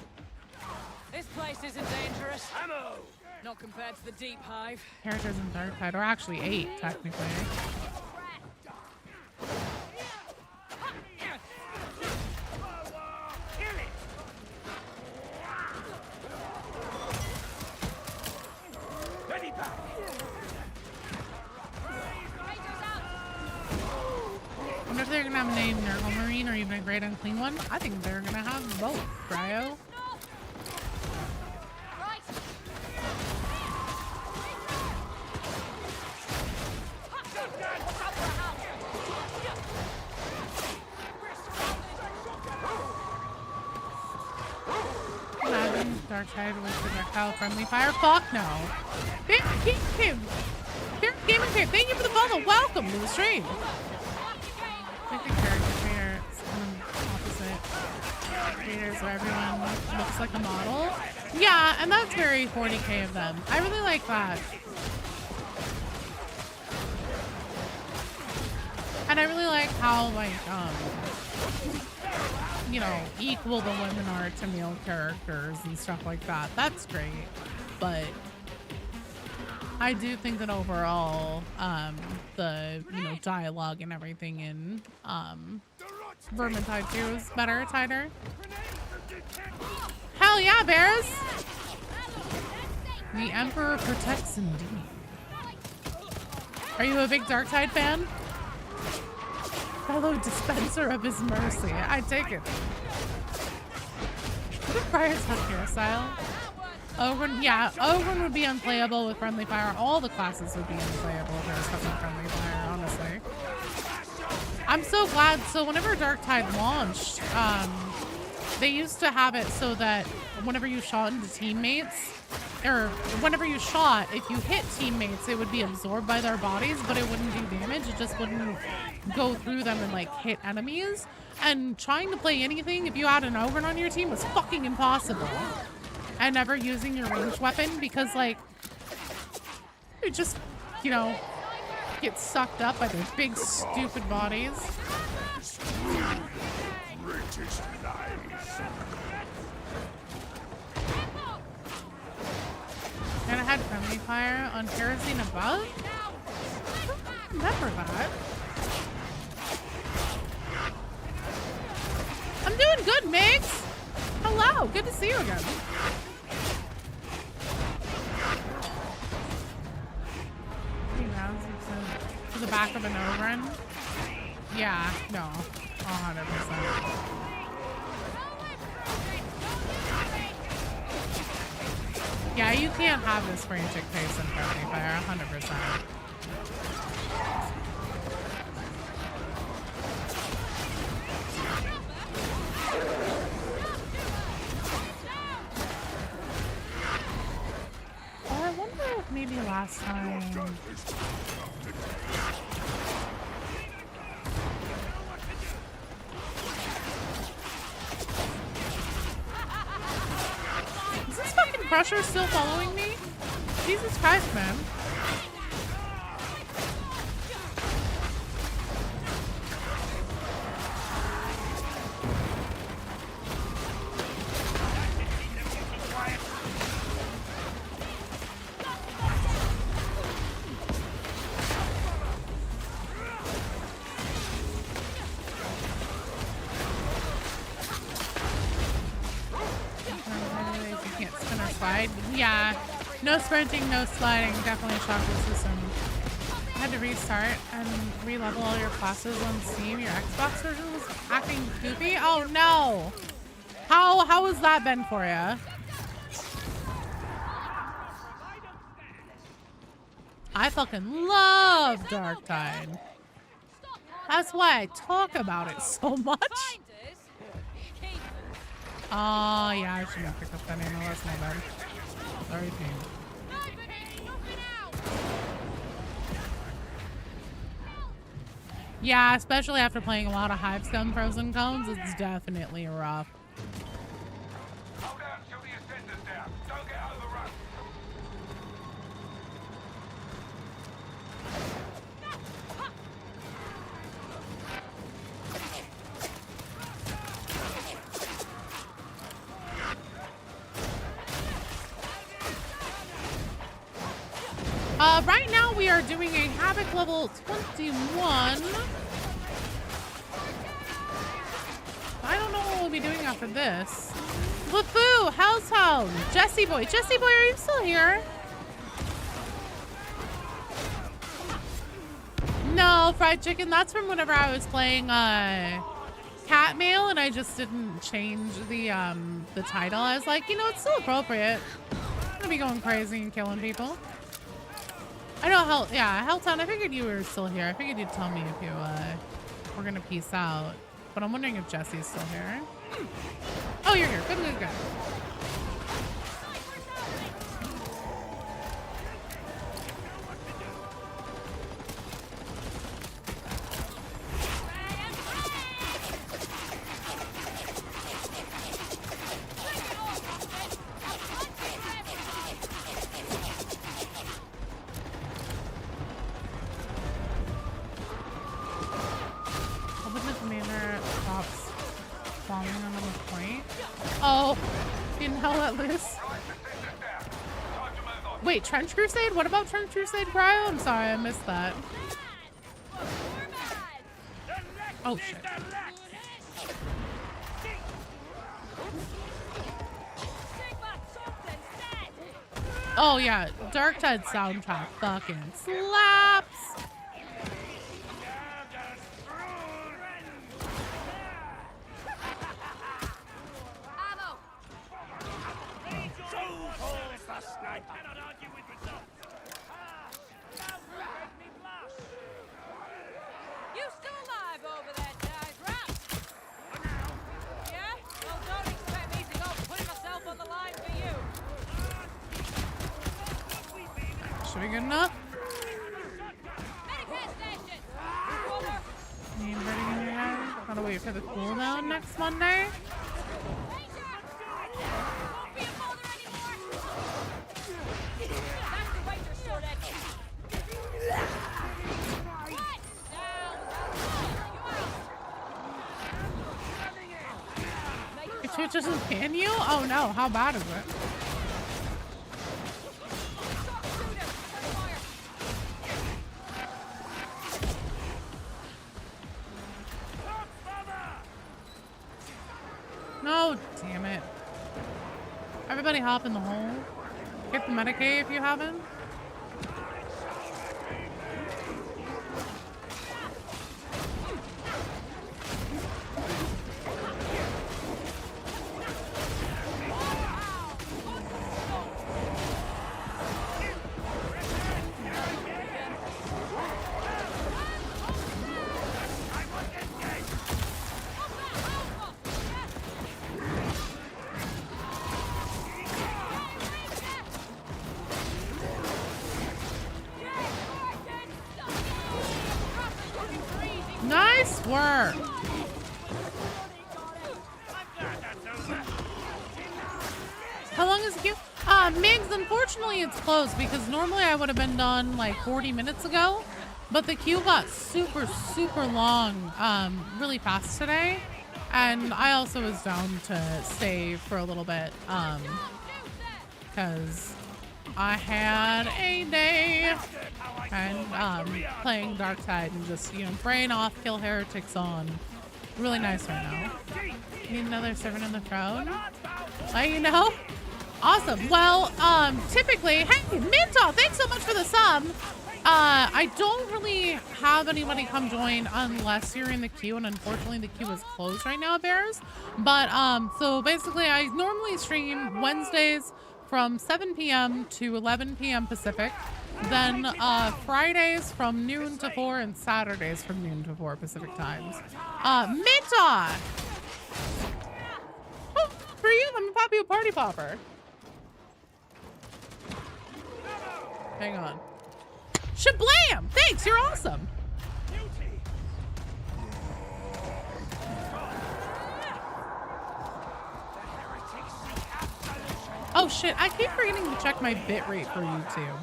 This place isn't dangerous. Ammo. Not compared to the Deep Hive. Characters in Darktide, or actually 8, technically. Ready back. I wonder if they're gonna have a name Nurgle Marine or even a Great Unclean One. I think they're gonna have both, Cryo. Imagine Darktide with projectile friendly fire. Fuck no. Game and Cave, thank you for the follow. Welcome to the stream. I think character creator is kind of opposite creators where everyone looks like a model. Yeah, and that's very 40k of them. I really like that. And I really like how, like, you know, equal the women are to male characters and stuff like that. That's great. But I do think that overall, the, you know, dialogue and everything in Vermintide 2 is better, tighter. Hell yeah, bears! The Emperor protects indeed. Are you a big Darktide fan? Fellow dispenser of his mercy. I take it. What if Briar's had hairstyle? Ogren, yeah, Ogren would be unplayable with friendly fire. All the classes would be unplayable if there was something friendly fire, honestly. I'm so glad. So whenever Darktide launched, they used to have it so that whenever you shot into teammates, or whenever you shot, if you hit teammates, it would be absorbed by their bodies, but it wouldn't do damage. It just wouldn't go through them and like hit enemies. And trying to play anything if you had an Ogren on your team was fucking impossible. And never using your ranged weapon because, like, you just, you know, get sucked up by their big stupid bodies. And I had friendly fire on Kerosene above? I don't remember that. I'm doing good, Migs! Hello, good to see you again. To the back of an Ogren? Yeah, no, 100%. Yeah, you can't have this frantic pace in friendly fire, 100%. Oh, I wonder if maybe last time... Is this fucking Crusher still following me? Jesus Christ, man. Yeah, no sprinting, no sliding, definitely shocked the system. I had to restart and re-level all your classes on Steam. Your Xbox version was acting goofy? Oh no! How has that been for you? I fucking love Darktide. That's why I talk about it so much. Oh, yeah, I shouldn't pick up that ammo. That's my bad. Sorry, team. Yeah, especially after playing a lot of Hive Scum Frozen Cones, it's definitely rough. Hold out until the ascender's down. Don't get overrun. Right now we are doing a Havoc level 21. I don't know what we'll be doing after this. LeFou, Helltown, Jesse Boy. Jesse Boy, are you still here? No, fried chicken. That's from whenever I was playing Cat Mail and I just didn't change the title. I was like, you know, it's still appropriate. I'm gonna be going crazy and killing people. I know Helltown, I figured you were still here. I figured you'd tell me if you were gonna peace out. But I'm wondering if Jesse's still here. Oh, you're here. Good, good, good. Oh, didn't hell let loose. Wait, Trench Crusade? What about Trench Crusade Cryo? I'm sorry, I missed that. Oh shit. Oh yeah, Dark Tide soundtrack fucking slaps. Should be good enough? Gotta wait for the cooldown next Monday. Your Twitch doesn't ban you? Oh no, how bad is it? No, damn it. Everybody hop in the hole. Get the Medicaid if you haven't. Nice work. How long is the queue? Migs, unfortunately it's closed because normally I would have been done like 40 minutes ago, but the queue got super, super long really fast today. And I also was down to stay for a little bit because I had a day and playing Darktide and just, you know, brain off, kill heretics on. Really nice right now. Need another servant in the throne? Let you know. Awesome. Well, typically, hey, Minta, thanks so much for the sub. I don't really have anybody come join unless you're in the queue, and unfortunately the queue is closed right now, Bears. But, so basically I normally stream Wednesdays from 7 p.m. to 11 p.m. Pacific. Then Fridays from noon to 4 and Saturdays from noon to 4 Pacific times. Minta! Oh, for you, let me pop you a party popper. Hang on. Shablam! Thanks, you're awesome. Oh shit, I keep forgetting to check my bitrate for YouTube.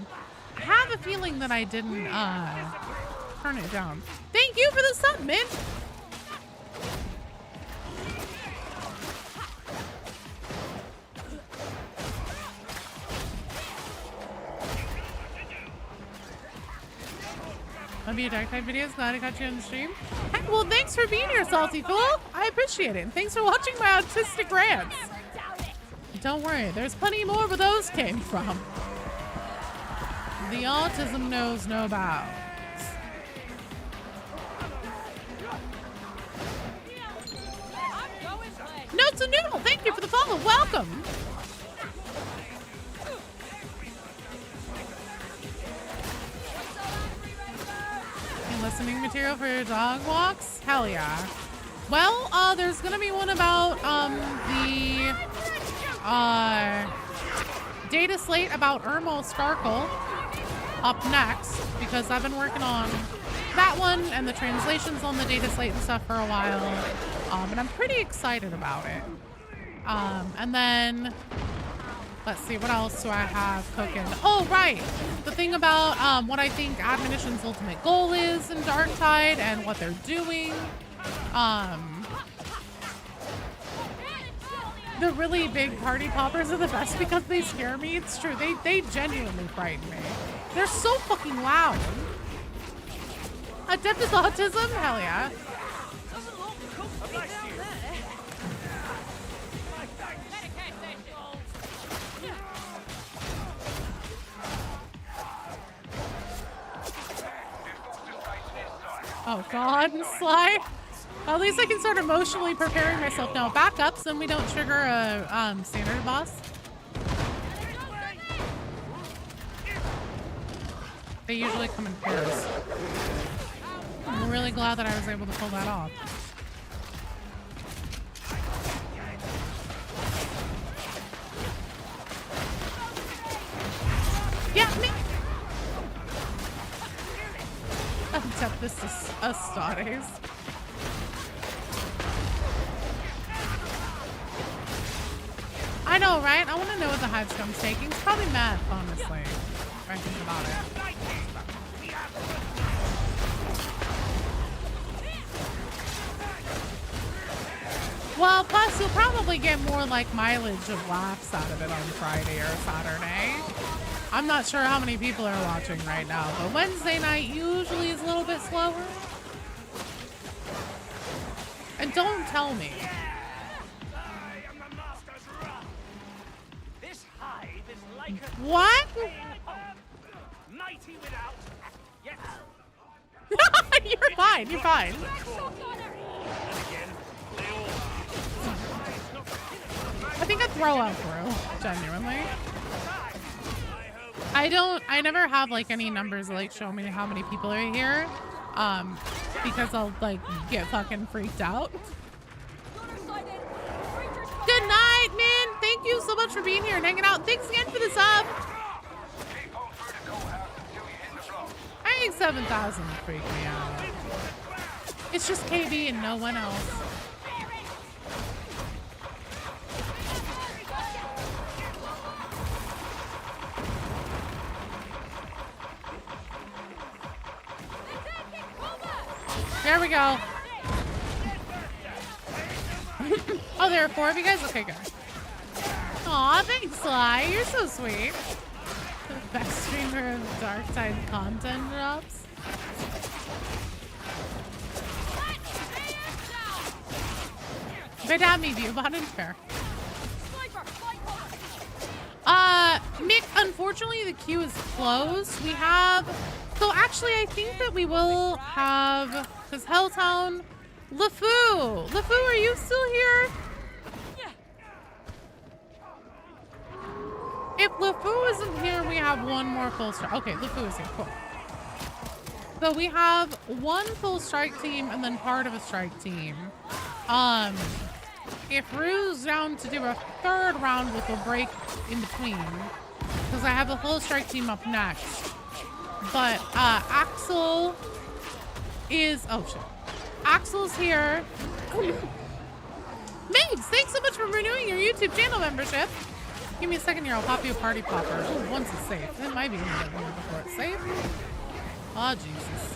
I have a feeling that I didn't turn it down. Thank you for the sub, Mint. Love your dark type videos. Glad I got you on the stream. Hey, well, thanks for being here, Salty Fool. I appreciate it. And thanks for watching my autistic rants. Don't worry, there's plenty more where those came from. The autism knows no bounds. Notes and Noodle, thank you for the follow. Welcome. Listening material for your dog walks? Hell yeah. Well, there's gonna be one about the data slate about Irmo Starkle up next, because I've been working on that one and the translations on the data slate and stuff for a while, and I'm pretty excited about it. And then let's see, what else do I have cooking? Oh, right. The thing about what I think Admonition's ultimate goal is in Darktide and what they're doing. The really big party poppers are the best because they scare me. It's true. They genuinely frighten me. They're so fucking loud. Adeptus autism? Hell yeah. Oh god, Sly. At least I can start emotionally preparing myself now. Backups, then we don't trigger a standard boss. They usually come in pairs. I'm really glad that I was able to pull that off. Yeah, me. Except this is a Stades. I know, right? I want to know what the Hive Scum's taking. It's probably math, honestly. If I think about it. Well, plus you'll probably get more like mileage of laughs out of it on Friday or Saturday. I'm not sure how many people are watching right now, but Wednesday night usually is a little bit slower. And don't tell me. What? You're fine, you're fine. I think I'd throw up through, genuinely. I never have like any numbers that like show me how many people are here, because I'll like get fucking freaked out. Good night, man. Thank you so much for being here and hanging out. Thanks again for the sub. I think 7,000 would freak me out. It's just KB and no one else. There we go. Oh, there are 4 of you guys? Okay, good. Aw, thanks, Sly. You're so sweet. The best streamer of Darktide content drops. Badami view, bot and fair. Mick, unfortunately the queue is closed. We have, so actually I think that we will have, because Helltown, LeFou. LeFou, are you still here? If LeFou isn't here, we have one more full strike. Okay, LeFou is here, cool. So we have one full strike team and then part of a strike team. If Rue's down to do a 3rd round with a break in between, because I have a full strike team up next. But Axel is, oh shit. Axel's here. Maids, thanks so much for renewing your YouTube channel membership. Give me a second here, I'll pop you a party popper. Oh, once it's safe. It might be a little bit more before it's safe. Oh, Jesus.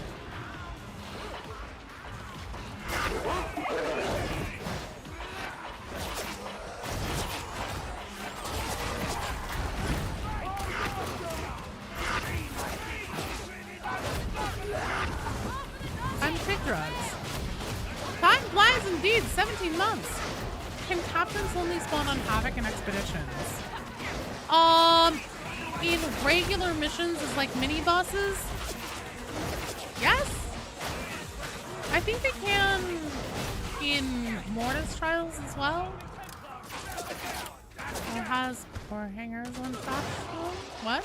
I'm pig drugs. Time flies indeed, 17 months. Can captains only spawn on Havoc and expeditions? In regular missions as like mini bosses? Yes? I think they can in Mortis Trials as well. Or has or hangers on top. What?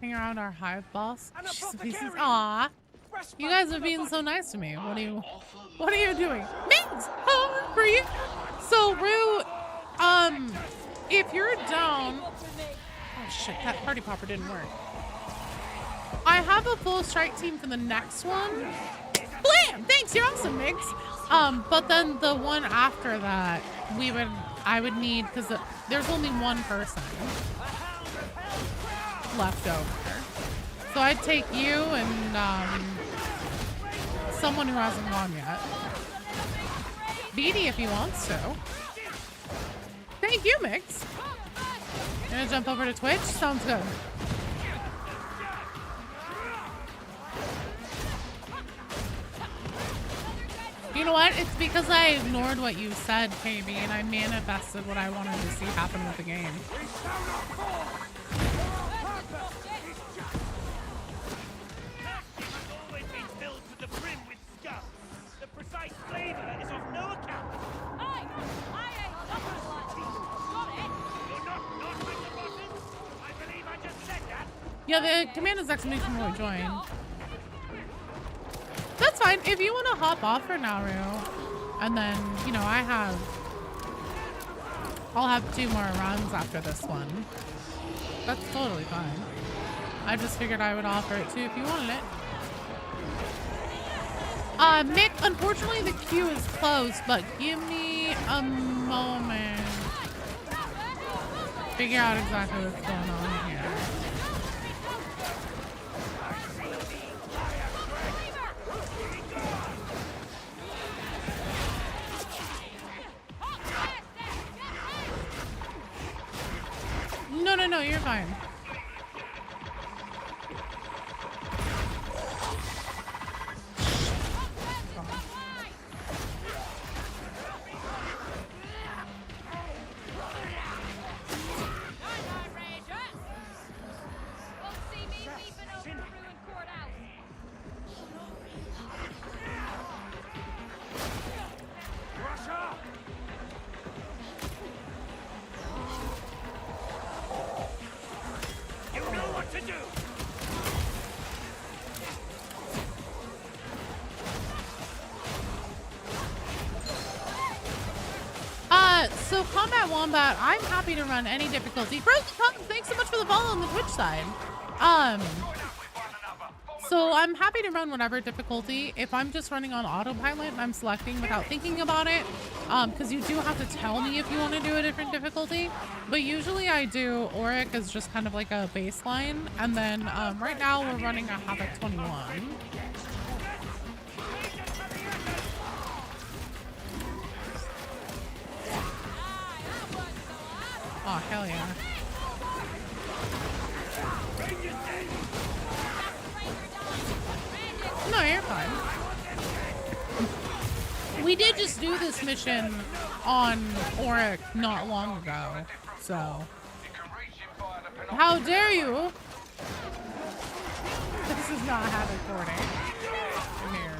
Hang around our hive boss. Aw. You guys are being so nice to me. What are you doing? Mings! Oh, for you. So Rue, if you're down, oh shit, that party popper didn't work. I have a full strike team for the next one. Blam! Thanks, you're awesome, Migs. But then the one after that, I would need, because there's only one person left over. So I'd take you and someone who hasn't gone yet. Beatty if he wants to. Thank you, Mix. You're gonna jump over to Twitch? Sounds good. You know what? It's because I ignored what you said, KB, and I manifested what I wanted to see happen with the game. Yeah, the command is exclamation point join. That's fine. If you want to hop off for now, Rue, and then, you know, I'll have 2 more runs after this one. That's totally fine. I just figured I would offer it too if you wanted it. Mick, unfortunately the queue is closed, but give me a moment. Figure out exactly what's going on here. No, you're fine. So Combat Wombat, I'm happy to run any difficulty. Frozen Tongue, thanks so much for the follow on the Twitch side. So I'm happy to run whatever difficulty. If I'm just running on autopilot, I'm selecting without thinking about it. Because you do have to tell me if you want to do a different difficulty. But usually I do Auric as just kind of like a baseline. And then right now we're running a Havoc 21. Oh, hell yeah. No, you're fine. We did just do this mission on Auric not long ago, so. How dare you? This is not Havoc 40. Here.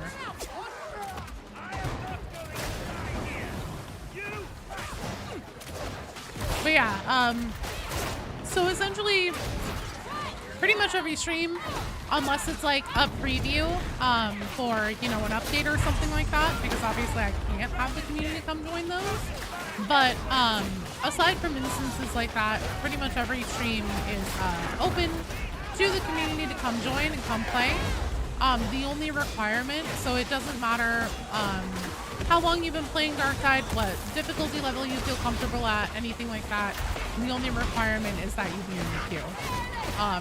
But yeah, so essentially, pretty much every stream, unless it's like a preview for, you know, an update or something like that, because obviously I can't have the community come join those. But aside from instances like that, pretty much every stream is open to the community to come join and come play. The only requirement, so it doesn't matter how long you've been playing Darktide, what difficulty level you feel comfortable at, anything like that. And the only requirement is that you be in the queue.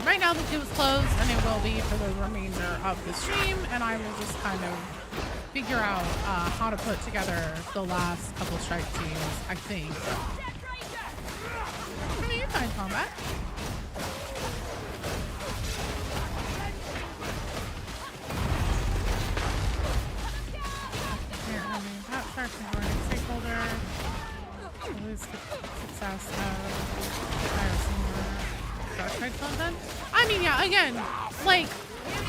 Right now the queue is closed, and it will be for the remainder of the stream, and I will just kind of figure out how to put together the last couple strike teams, I think. I mean, you're fine combat. Stakeholder. Lose success of Darktide content. I mean, yeah, again, like,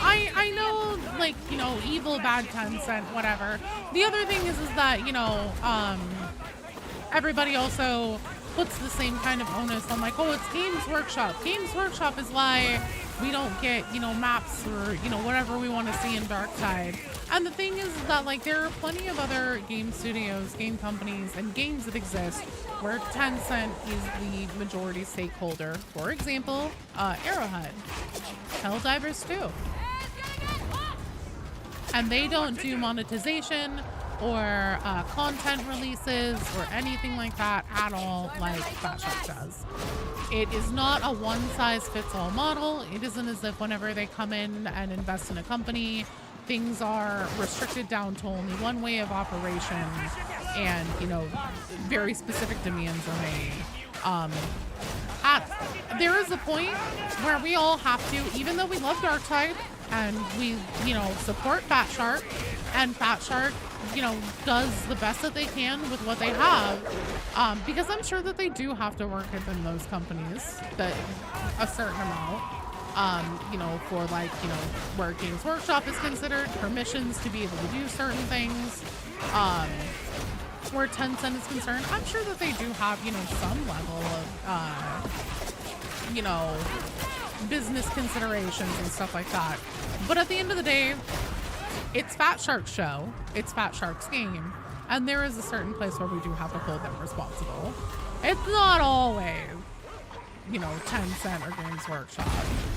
I know, like, you know, evil, bad Tencent, whatever. The other thing is that, you know, everybody also puts the same kind of onus on, like, oh, it's Games Workshop. Games Workshop is why we don't get, you know, maps or, you know, whatever we want to see in Darktide. And the thing is that, like, there are plenty of other game studios, game companies, and games that exist where Tencent is the majority stakeholder. For example, Arrowhead, Helldivers 2. And they don't do monetization or content releases or anything like that at all like Fatshark does. It is not a one-size-fits-all model. It isn't as if whenever they come in and invest in a company, things are restricted down to only one way of operation and, you know, very specific demands are made. There is a point where we all have to, even though we love Darktide and we, you know, support Fatshark, and Fatshark, you know, does the best that they can with what they have, because I'm sure that they do have to work within those companies that a certain amount, you know, for, like, you know, where Games Workshop is considered, permissions to be able to do certain things, where Tencent is concerned. I'm sure that they do have, you know, some level of, you know, business considerations and stuff like that. But at the end of the day, it's Fatshark's show, it's Fatshark's game, and there is a certain place where we do have to hold them responsible. It's not always, you know, Tencent or Games Workshop.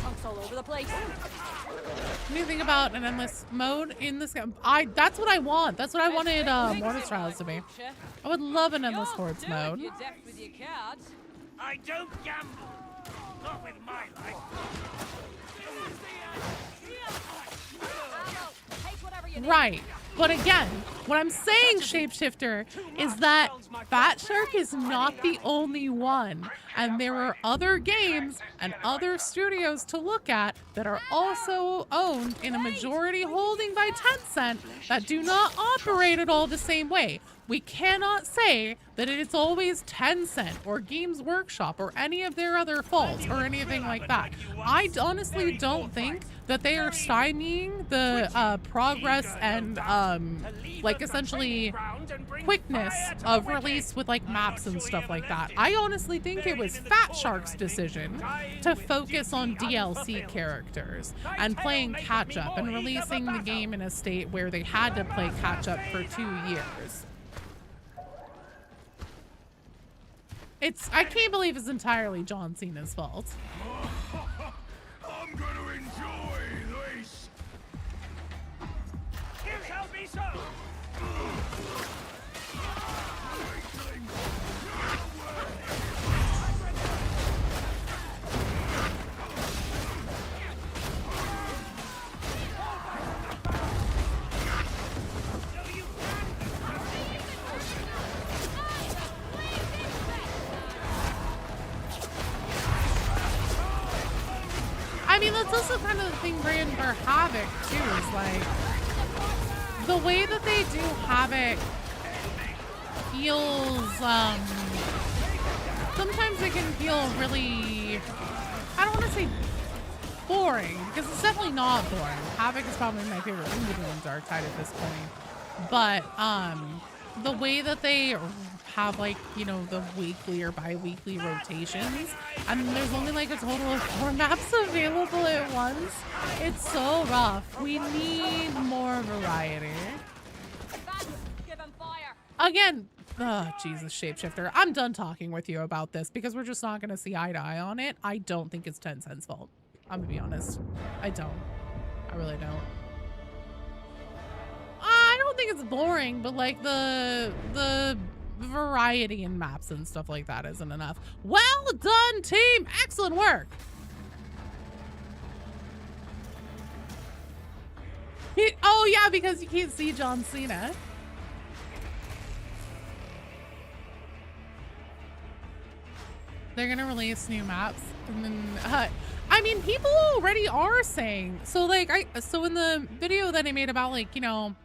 Chunks all over the place. What do you think about an endless mode in this game? That's what I want. That's what I wanted Mortis Trials to be. I would love an endless hordes mode. I don't gamble. Not with my life. Right. But again, what I'm saying, Shapeshifter, is that Fatshark is not the only one. And there are other games and other studios to look at that are also owned in a majority holding by Tencent that do not operate at all the same way. We cannot say that it is always Tencent or Games Workshop or any of their other faults or anything like that. I honestly don't think that they are stymieing the progress and like essentially quickness of release with like maps and stuff like that. I honestly think it was Fatshark's decision to focus on DLC characters and playing catch up and releasing the game in a state where they had to play catch up for 2 years. I can't believe it's entirely John Cena's fault. I'm gonna enjoy this. You shall be so. I mean, that's also kind of the thing bringing for Havoc, too, is like, the way that they do Havoc feels, sometimes it can feel really, I don't want to say boring, because it's definitely not boring. Havoc is probably my favorite thing to do in Darktide at this point. But, the way that they have, like, you know, the weekly or bi-weekly rotations, and there's only like a total of 4 maps available at once. It's so rough. We need more variety. Again, oh, Jesus, Shapeshifter. I'm done talking with you about this because we're just not going to see eye to eye on it. I don't think it's Tencent's fault. I'm going to be honest. I don't. I really don't. I don't think think it's boring, but like the variety in maps and stuff like that isn't enough. Well done, team. Excellent work. Oh yeah, because you can't see John Cena. They're gonna release new maps, and then I mean, people already are saying so. Like, so in the video that I made about, like, you know,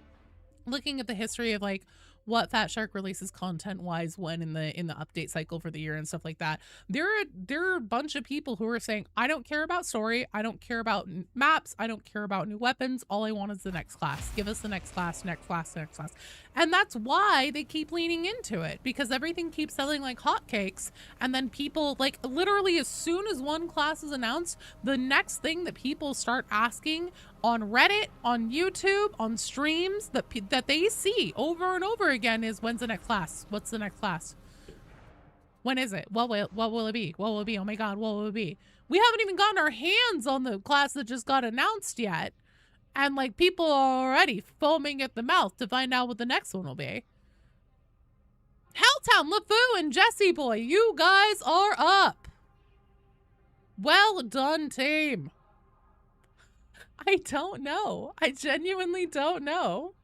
looking at the history of like what Fat Shark releases content wise when in the update cycle for the year and stuff like that, there are a bunch of people who are saying, I don't care about story, I don't care about maps, I don't care about new weapons, all I want is the next class. Give us the next class, next class, next class. And that's why they keep leaning into it, because everything keeps selling like hotcakes. And then people, like, literally as soon as one class is announced, the next thing that people start asking on Reddit, on YouTube, on streams that they see over and over again is, when's the next class? What's the next class? When is it? What will it be? What will it be? Oh my god, what will it be? We haven't even gotten our hands on the class that just got announced yet. And like, people are already foaming at the mouth to find out what the next one will be. Helltown, LeFou, and Jesse Boy, you guys are up. Well done, team. I don't know. I genuinely don't know.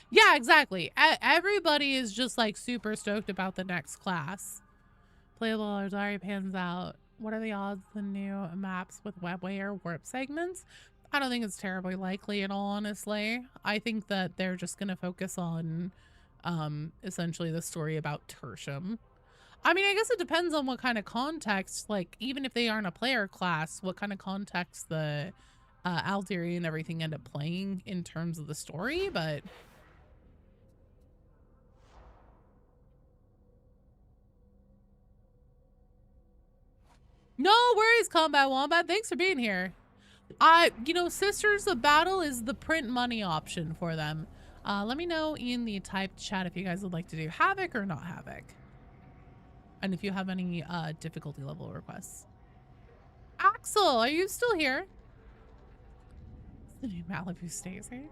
Yeah, exactly. Everybody is just like super stoked about the next class. Playable Ardari pans out. What are the odds the new maps with webware warp segments? I don't think it's terribly likely at all, honestly. I think that they're just going to focus on essentially the story about Tertium. I mean, I guess it depends on what kind of context, like, even if they aren't a player class, what kind of context the Alderi and everything end up playing in terms of the story, but... No worries, Combat Wombat. Thanks for being here. You know, Sisters of Battle is the print money option for them. Let me know in the typed chat if you guys would like to do Havoc or not Havoc. And if you have any difficulty level requests. Axel, are you still here? It's the new Malibu Stacy.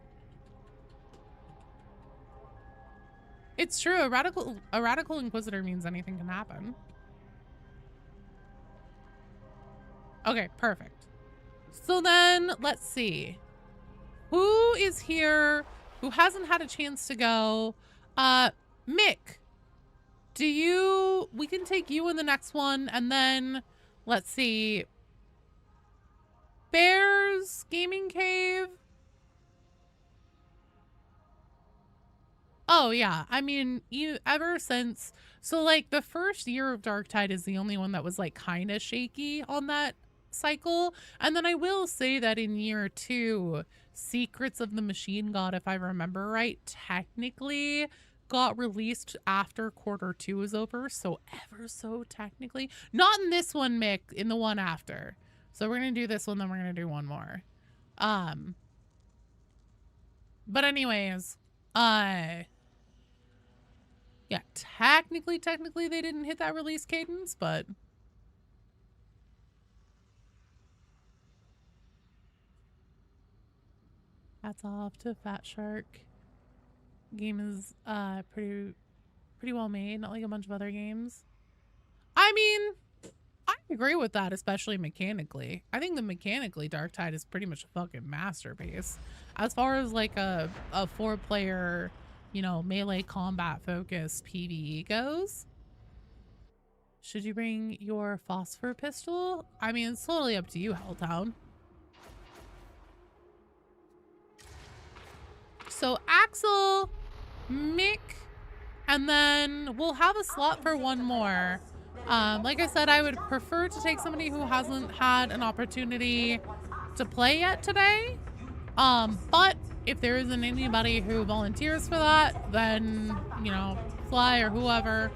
It's true, a radical Inquisitor means anything can happen. Okay, perfect. So then, let's see. Who is here who hasn't had a chance to go? Mick, we can take you in the next one, and then, let's see. Bears Gaming Cave. Oh, yeah. I mean, ever since... So, like, the first year of Darktide is the only one that was, like, kind of shaky on that cycle. And then I will say that in year 2, Secrets of the Machine God, if I remember right, technically got released after quarter 2 was over. So ever so technically. Not in this one, Mick, in the one after. So we're going to do this one, then we're going to do one more. But anyways, yeah, technically they didn't hit that release cadence, but... Hats off to Fat Shark. Game is pretty well made, not like a bunch of other games. I mean, I agree with that, especially mechanically. I think that mechanically Darktide is pretty much a fucking masterpiece. As far as like a 4-player, you know, melee combat focused PvE goes. Should you bring your phosphor pistol? I mean, it's totally up to you, Helltown. So Axel, Mick, and then we'll have a slot for one more. Like I said, I would prefer to take somebody who hasn't had an opportunity to play yet today. But if there isn't anybody who volunteers for that, then, you know, Fly or whoever,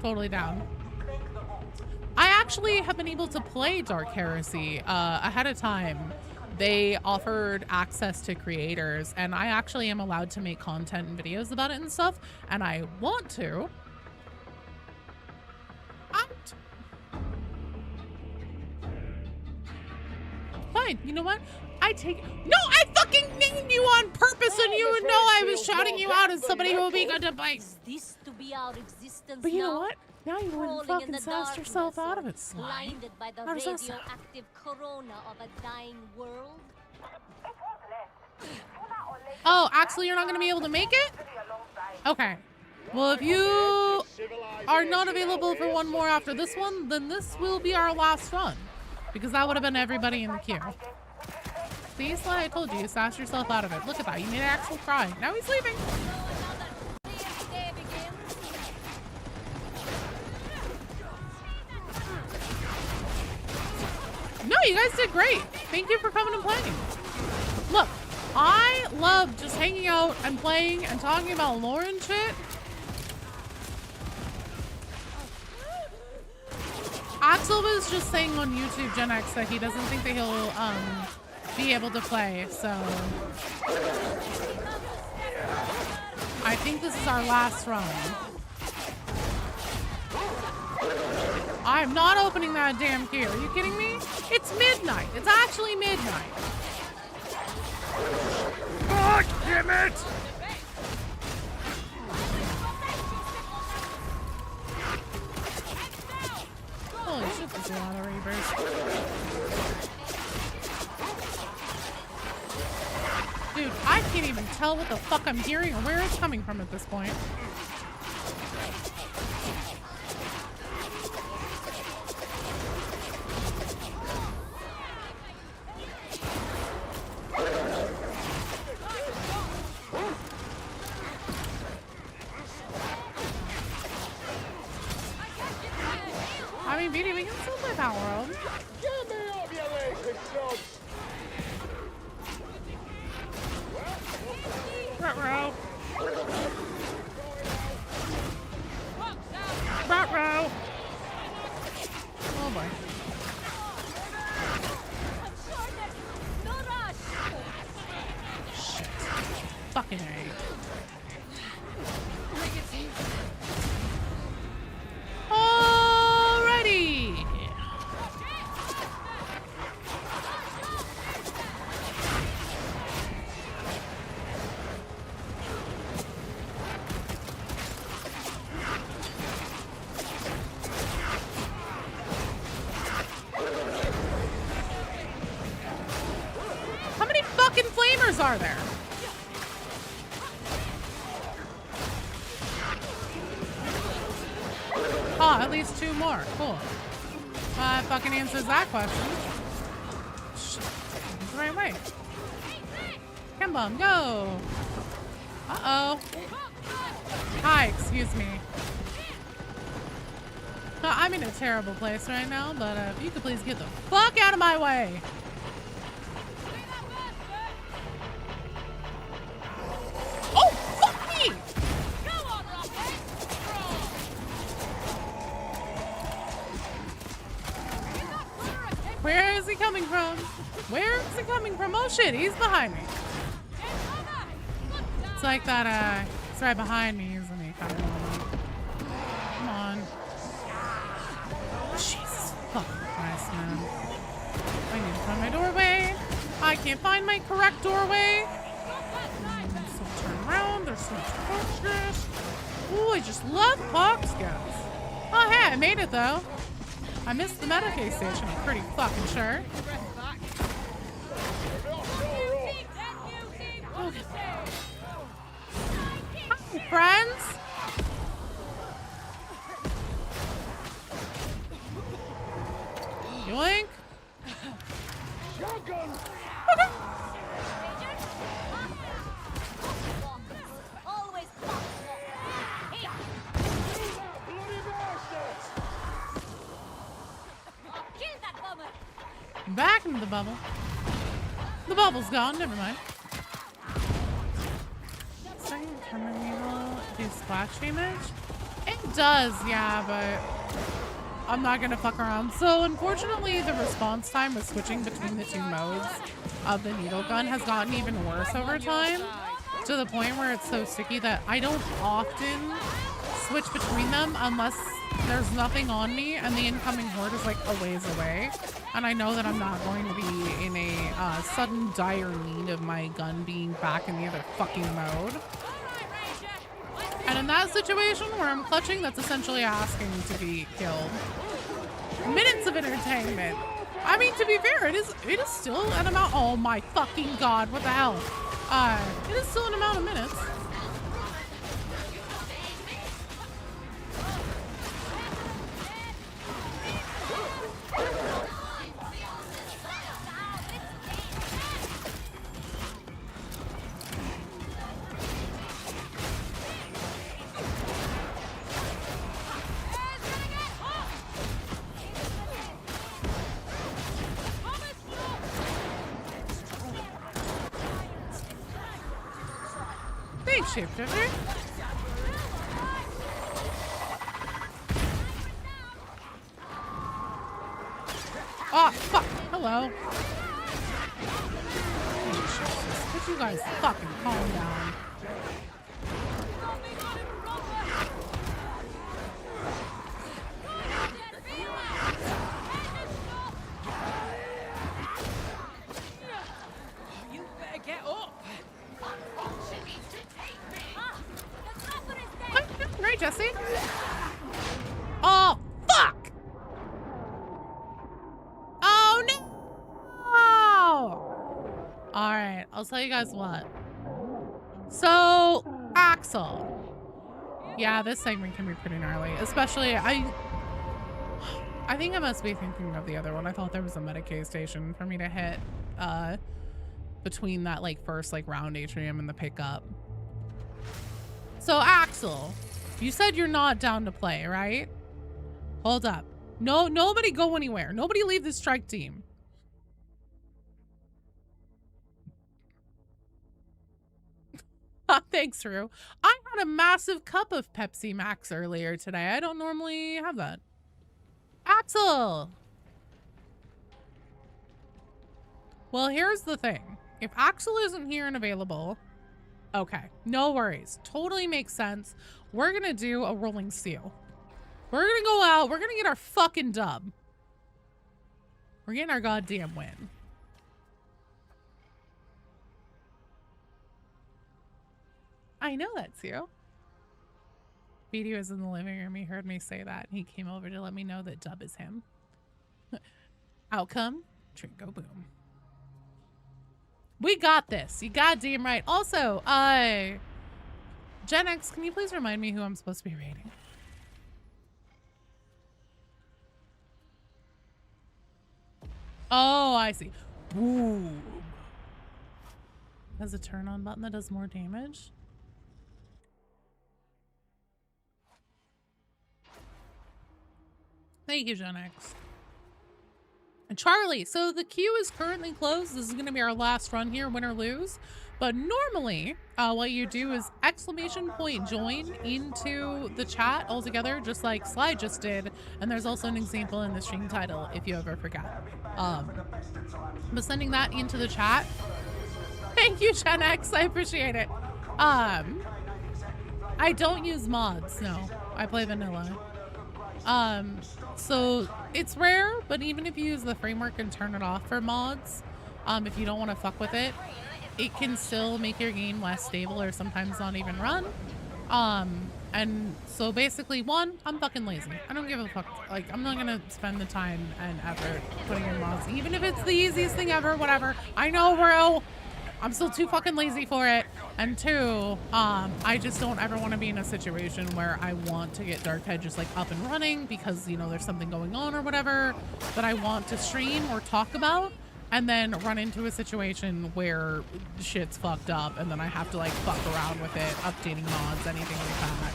totally down. I actually have been able to play Dark Heresy ahead of time. They offered access to creators, and I actually am allowed to make content and videos about it and stuff, and I want to. fine. You know what? I take... No, I fucking named you on purpose and you would know I was shouting you out as somebody who would be good to bite. Is this to be our existence But you know now? what? Now you wouldn't Crawling in fucking the sass yourself darkness out of or it, Sly. blinded by the How does that sound? radioactive corona of a dying world? Oh, actually, you're not going to be able to make it? Okay. Well, if you are not available for one more after this one, then this will be our last run. Because that would have been everybody in the queue. See, Sly, I told you, sass yourself out of it. Look at that. You made Axel cry. Now he's leaving. No, you guys did great. Thank you for coming and playing. Look, I love just hanging out and playing and talking about lore and shit. Axel was just saying on YouTube, Gen X, that he doesn't think that he'll be able to play, so I think this is our last run. I'm not opening that damn key. Are you kidding me? It's midnight. It's actually midnight. God damn it! Holy shit, there's a lot of Reapers. Dude, I can't even tell what the fuck I'm hearing or where it's coming from at this point. I mean, BD, we can still play Power World. Get me off your legs, you slugs! Ruh-roh. Ruh-roh. Oh boy. Shit. Fucking A. Alrighty. How many fucking flamers are there? Oh, at least 2 more. Cool. That fucking answers that question. Shit. It's the right way. Kembum, go! Uh-oh. Hi, excuse me. I'm in a terrible place right now, but if you could please get the fuck out of my way. Oh, fuck me! Where is he coming from? Where is he coming from? Oh shit, he's behind me. It's like that, he's right behind me, isn't he? Kind of. Come on. Jesus fucking Christ, man. I need to find my doorway. I can't find my correct doorway. So turn around, there's so much torches. Ooh, I just love pox, guys. Oh hey, I made it though. I missed the Medicaid station, I'm pretty fucking sure. Okay. Hi, friends! Yoink! Shotgun! Okay. Always Bloody bastards! kill that bummer. Back into the bubble. The bubble's gone, never mind. Second camera needle do splash damage? It does, yeah, but I'm not gonna fuck around. So unfortunately the response time with switching between the 2 modes of the needle gun has gotten even worse over time, to the point where it's so sticky that I don't often switch between them unless there's nothing on me and the incoming horde is like a ways away. And I know that I'm not going to be in a sudden dire need of my gun being back in the other fucking mode. And in that situation where I'm clutching, that's essentially asking to be killed. Minutes of entertainment. I mean, to be fair, it is still an amount. Oh my fucking god, what the hell? It is still an amount of minutes. Thanks, Shapeshifter. Oh, fuck. Hello. Could you guys fucking calm down? You better get up. Right, Jesse? Oh, fuck! Oh, no! Alright, I'll tell you guys what. So, Axel. Yeah, this segment can be pretty gnarly. Especially, I think I must be thinking of the other one. I thought there was a Medicaid station for me to hit between that like first like round atrium and the pickup. So, Axel. You said you're not down to play, right? Hold up. No, nobody go anywhere. Nobody leave the strike team. Thanks, Rue. I had a massive cup of Pepsi Max earlier today. I don't normally have that. Axel! Well, here's the thing. If Axel isn't here and available, okay, no worries. Totally makes sense. We're gonna do a rolling seal. We're gonna go out. We're gonna get our fucking dub. We're getting our goddamn win. I know that's you. BD was in the living room. He heard me say that. He came over to let me know that dub is him. Outcome, Trinko boom. We got this. You goddamn right. Also, Gen X, can you please remind me who I'm supposed to be rating? Oh, I see. Ooh. Has a turn on button that does more damage? Thank you, Gen X. And Charlie, so the queue is currently closed. This is going to be our last run here, win or lose. But normally, what you do is !join into the chat altogether, just like Sly just did. And there's also an example in the stream title, if you ever forgot. But sending that into the chat. Thank you, Gen X. I appreciate it. I don't use mods, no. I play vanilla. So it's rare, but even if you use the framework and turn it off for mods, if you don't want to fuck with it, it can still make your game less stable or sometimes not even run. And so basically, one, I'm fucking lazy. I don't give a fuck. Like, I'm not gonna spend the time and effort putting in mods, even if it's the easiest thing ever, whatever. I know, bro. I'm still too fucking lazy for it. And two, I just don't ever want to be in a situation where I want to get Darkhead just like up and running because, you know, there's something going on or whatever that I want to stream or talk about, and then run into a situation where shit's fucked up and then I have to like fuck around with it, updating mods, anything like that.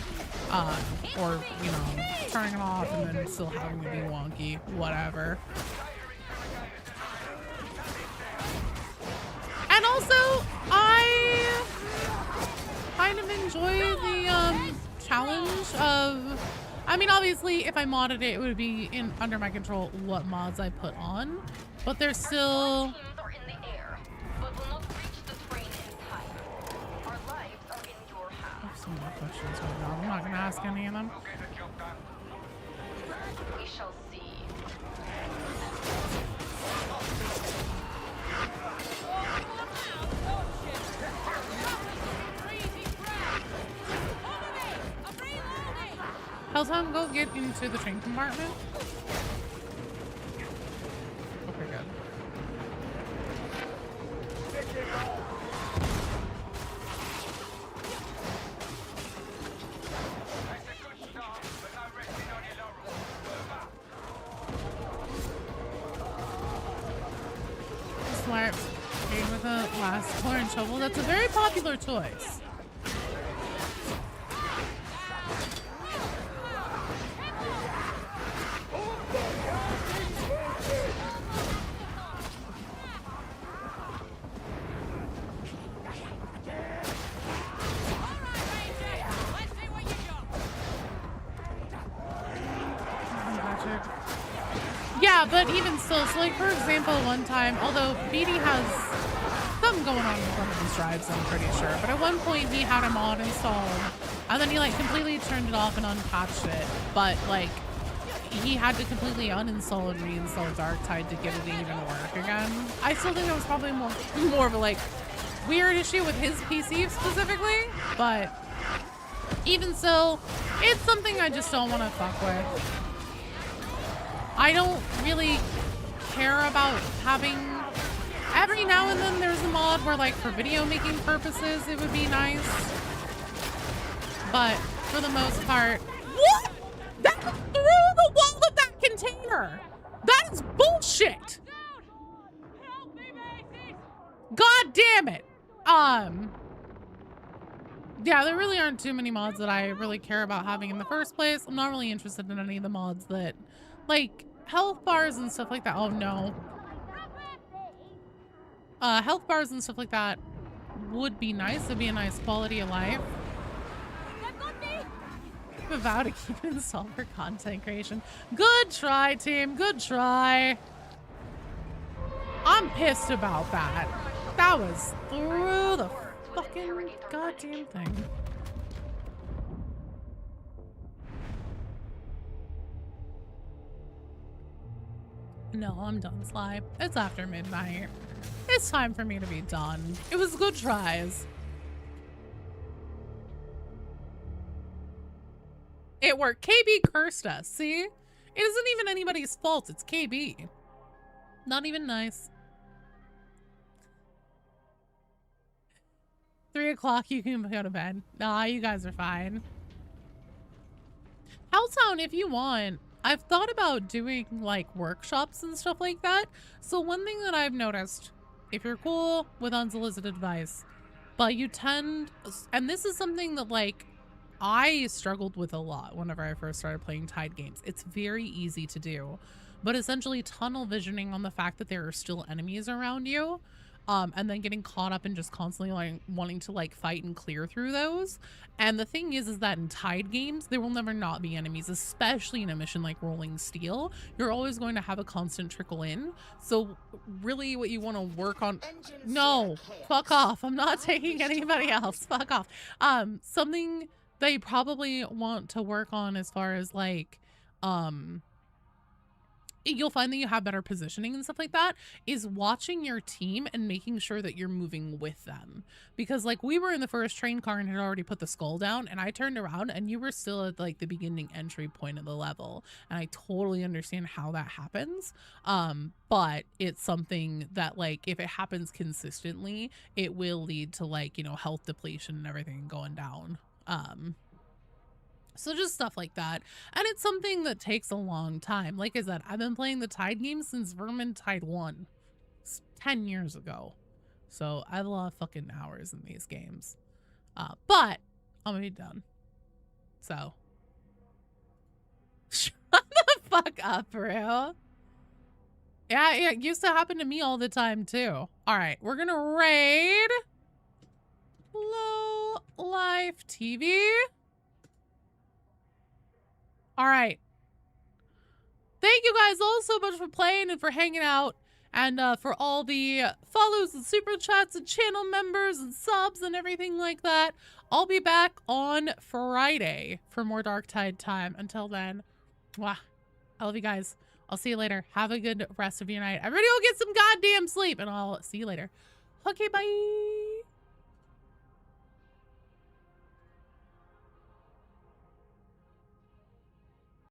Or, you know, turning it off and then still having to be wonky, whatever. And also, I kind of enjoy the challenge of, I mean, obviously, if I modded it, it would be under my control what mods I put on, but there's still... some more questions right now. I'm not gonna ask any of them. We'll get the job done. We shall see. Helltown, go get into the train compartment. Okay, good. That's a good start, but no resting on your laurels. Move up. Smart. Game with a last floor and shovel. That's a very popular choice. Yeah, but even still, so like for example, one time, although BD has something going on with one of his drives, I'm pretty sure, but at one point he had a mod installed, and then he like completely turned it off and unpatched it, but like he had to completely uninstall and reinstall Darktide to get it to even work again. I still think that was probably more of a like weird issue with his PC specifically, but even still, it's something I just don't want to fuck with. I don't really care about having, every now and then there's a mod where like for video making purposes it would be nice, but for the most part, what? That was through the wall of that container. That is bullshit. God damn it. Yeah, there really aren't too many mods that I really care about having in the first place. I'm not really interested in any of the mods that, like, health bars and stuff like that. Oh no. Health bars and stuff like that would be nice. It'd be a nice quality of life. A vow to keep it installed for content creation. Good try, team. Good try. I'm pissed about that. That was through the fucking goddamn thing. No, I'm done, Sly. It's after midnight. It's time for me to be done. It was good tries. It worked. KB cursed us. See? It isn't even anybody's fault. It's KB. Not even nice. 3 o'clock, you can go to bed. Nah, you guys are fine. Helltown, if you want. I've thought about doing like workshops and stuff like that. So one thing that I've noticed, if you're cool with unsolicited advice, but you tend, and this is something that like I struggled with a lot whenever I first started playing Tide games. It's very easy to do, but essentially tunnel visioning on the fact that there are still enemies around you. And then getting caught up in just constantly like wanting to like fight and clear through those. And the thing is that in Tide games, there will never not be enemies, especially in a mission like Rolling Steel. You're always going to have a constant trickle in. So really what you want to work on, no, fuck off. I'm not taking anybody else. Fuck off. Something that you probably want to work on as far as like, you'll find that you have better positioning and stuff like that, is watching your team and making sure that you're moving with them. Because like we were in the first train car and had already put the skull down, and I turned around and you were still at like the beginning entry point of the level. And I totally understand how that happens. But it's something that like if it happens consistently, it will lead to like, you know, health depletion and everything going down. So just stuff like that. And it's something that takes a long time. Like I said, I've been playing the Tide games since Vermintide 1. It's 10 years ago. So I have a lot of fucking hours in these games. But I'm gonna be done. So. Shut the fuck up, bro. Yeah, it used to happen to me all the time too. Alright, we're gonna raid Low Life TV. All right. Thank you guys all so much for playing and for hanging out And for all the follows and super chats and channel members and subs and everything like that, I'll be back on Friday for more Dark Tide time. Until then, mwah, I love you guys. I'll see you later. Have a good rest of your night. Everybody go get some goddamn sleep, and I'll see you later. Okay, bye.